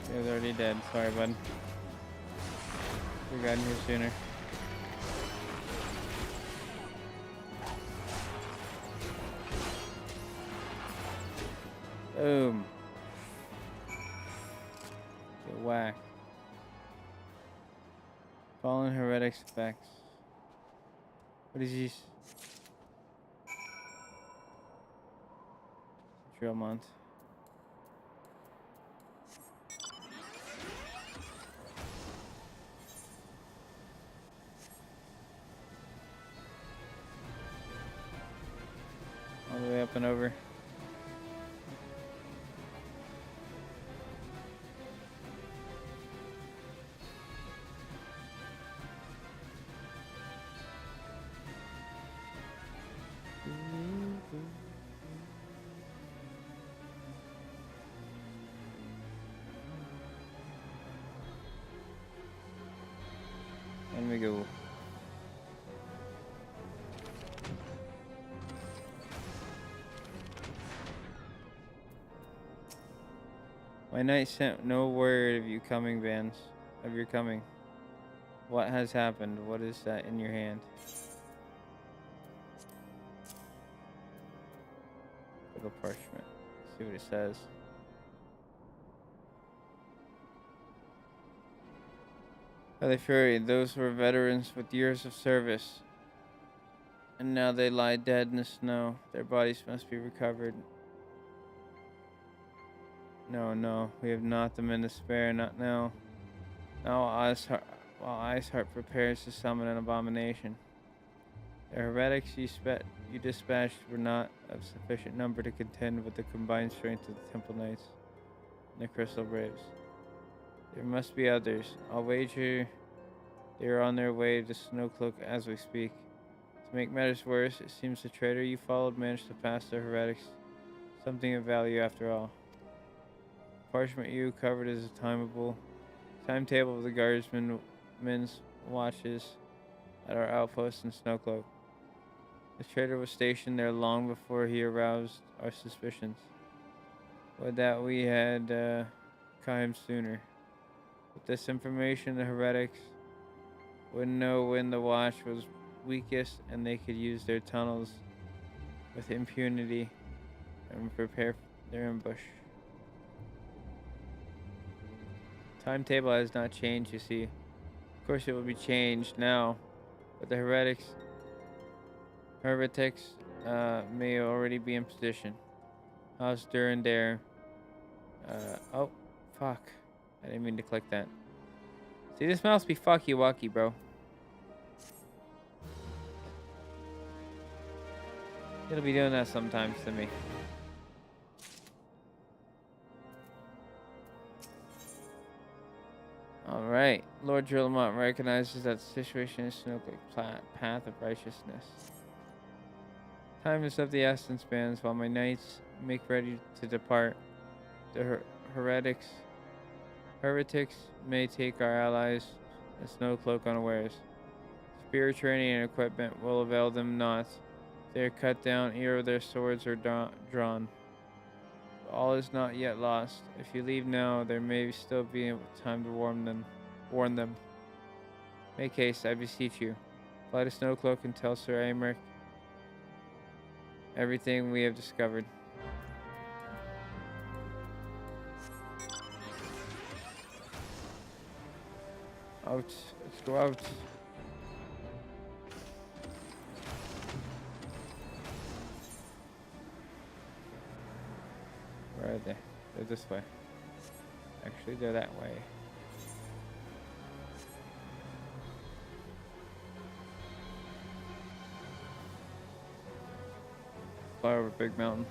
He was already dead. Sorry, bud. We got in here sooner. Boom. Get whacked. Fallen heretics effects. What is this? Drill month. All the way up and over. And we go. My knight sent no word of you coming, Vance. Of your coming. What has happened? What is that in your hand? Little parchment. Let's see what it says. Holy Fury, those were veterans with years of service. And now they lie dead in the snow. Their bodies must be recovered. No, we have not the men to spare, not now. Now while Iceheart prepares to summon an abomination. The heretics you dispatched were not of sufficient number to contend with the combined strength of the Temple Knights and the Crystal Braves. There must be others. I'll wager they are on their way to Snowcloak as we speak. To make matters worse, it seems the traitor you followed managed to pass the heretics something of value after all. Parchment you covered is a timetable of the guardsmen's watches at our outpost in Snowcloak. The traitor was stationed there long before he aroused our suspicions. Would that we had caught him sooner. With this information, the heretics would know when the watch was weakest and they could use their tunnels with impunity and prepare their ambush. Timetable has not changed, you see. Of course it will be changed now, but the heretics may already be in position. How's Durandare? Oh, fuck. I didn't mean to click that. See, this mouse be fucky wucky, bro. It'll be doing that sometimes to me. Alright. Lord Drillamont recognizes that the situation is Snowclick path of righteousness. Time is of the essence, bands, while my knights make ready to depart. The heretics may take our allies and Snowcloak unawares. Spear training and equipment will avail them not. They are cut down ere their swords are drawn. All is not yet lost. If you leave now, there may still be time to warn them. Make haste, I beseech you. Fly to Snowcloak and tell Sir Aymeric everything we have discovered. Out. Let's go out. Where are they? They're this way. Actually, they're that way. Fly over Big Mountain.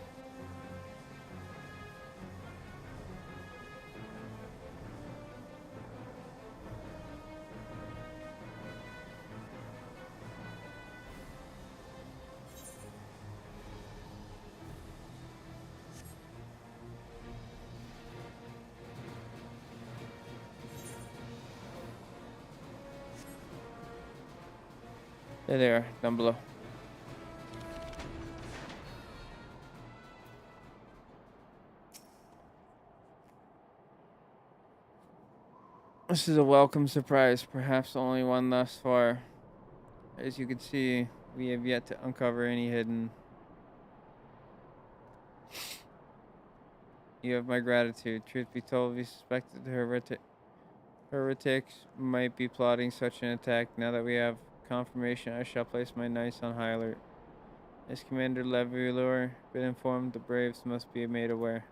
There they are, down below. This is a welcome surprise, perhaps the only one thus far. As you can see, we have yet to uncover any hidden. You have my gratitude. Truth be told, we suspected the heretics might be plotting such an attack. Now that we have confirmation, I shall place my knights on high alert. As Commander Levelure been informed, the Braves must be made aware.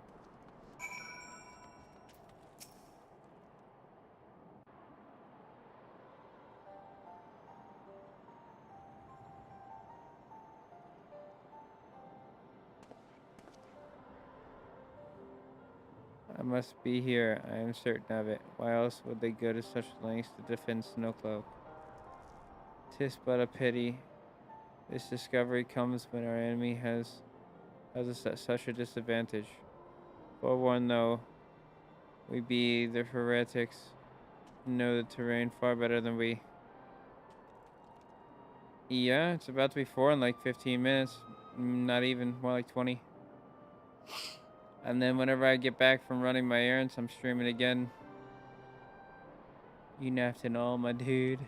I must be here, I am certain of it. Why else would they go to such lengths to defend Snowcloak? 'Tis but a pity. This discovery comes when our enemy has us at such a disadvantage. Forewarned though we be, the heretics know the terrain far better than we. Yeah, it's about to be 4 in like 15 minutes. Not even, more like 20. And then whenever I get back from running my errands, I'm streaming again. You napped and all, my dude.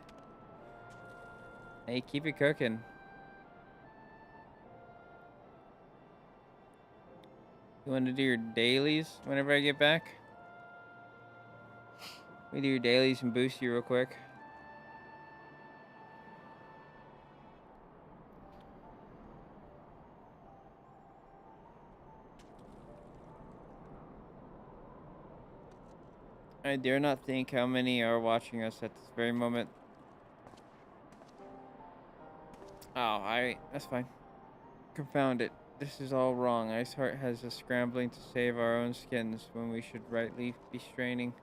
Hey, keep it cooking. You want to do your dailies whenever I get back? We do your dailies and boost you real quick. I dare not think how many are watching us at this very moment. Oh, that's fine. Confound it. This is all wrong. Iceheart has us scrambling to save our own skins when we should rightly be straining.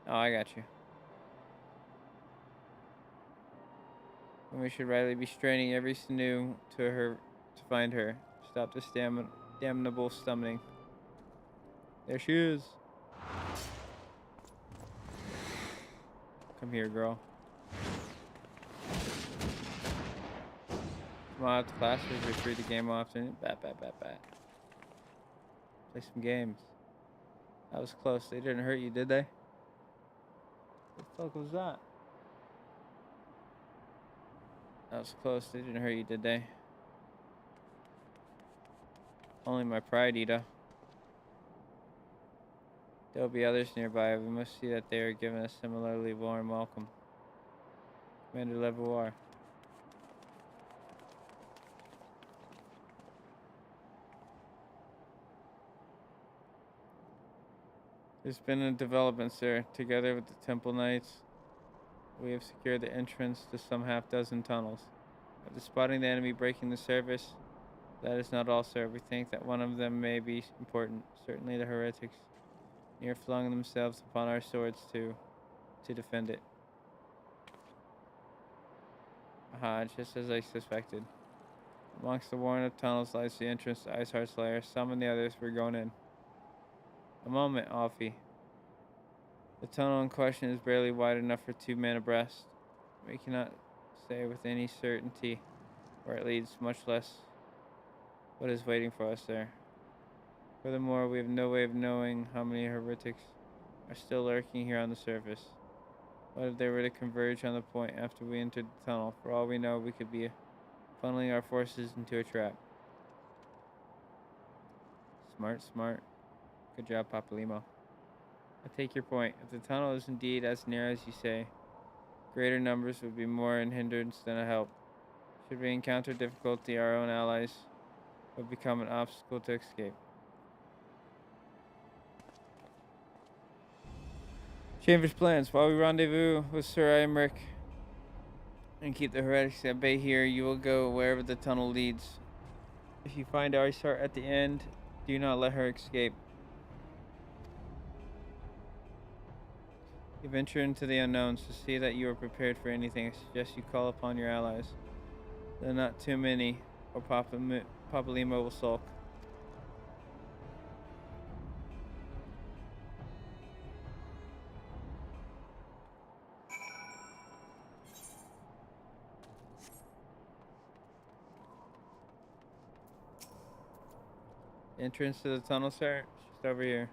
Oh, I got you. When we should rightly be straining every sinew to find her. Stop this damnable summoning. There she is. Come here, girl. Come on, after classes, retreat the game often. Bat. Play some games. That was close. They didn't hurt you, did they? What the fuck was that? That was close. They didn't hurt you, did they? Only my pride, Ida. There'll be others nearby. We must see that they are given a similarly warm welcome. Commander Levelure. There's been a development, sir. Together with the Temple Knights, we have secured the entrance to some half-dozen tunnels. After spotting the enemy breaking the surface, that is not all, sir. We think that one of them may be important. Certainly the heretics near flung themselves upon our swords, too. to defend it. Aha, just as I suspected. Amongst the warren of tunnels lies the entrance to Iceheart's lair. Summon the others, we're going in. A moment, Alfie. The tunnel in question is barely wide enough for 2 men abreast. We cannot say with any certainty where it leads, much less what is waiting for us there. Furthermore, we have no way of knowing how many heretics are still lurking here on the surface. What if they were to converge on the point after we entered the tunnel? For all we know, we could be funneling our forces into a trap. Smart, smart. Good job, Papalimo. I take your point. If the tunnel is indeed as near as you say, greater numbers would be more an hindrance than a help. Should we encounter difficulty, our own allies would become an obstacle to escape. Chambers plans. While we rendezvous with Sir Imric and keep the heretics at bay here, you will go wherever the tunnel leads. If you find Iceheart at the end, do not let her escape. You venture into the unknown, so see that you are prepared for anything. I suggest you call upon your allies. Though not too many, or Papalimo will sulk. Entrance to the tunnel, sir? Just over here.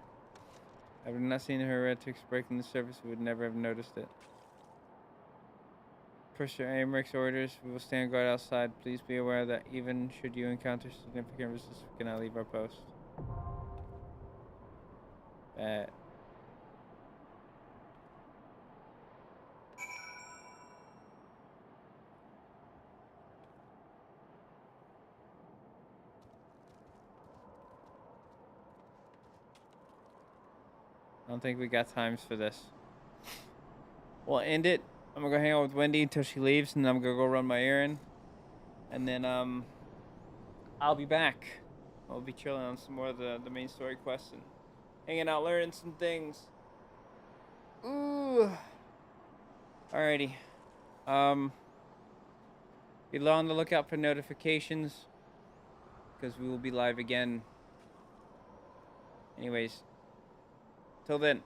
Had we not seen the heretics breaking the surface, we would never have noticed it. Per Sir Aymric's orders, we will stand guard outside. Please be aware that even should you encounter significant resistance, we cannot leave our post. Bad. I don't think we got times for this. We'll end it. I'm gonna go hang out with Wendy until she leaves, and then I'm gonna go run my errand. And then I'll be back. I'll be chilling on some more of the main story quests and hanging out, learning some things. Ooh. Alrighty. Be on the lookout for notifications, because we will be live again. Anyways. Till then.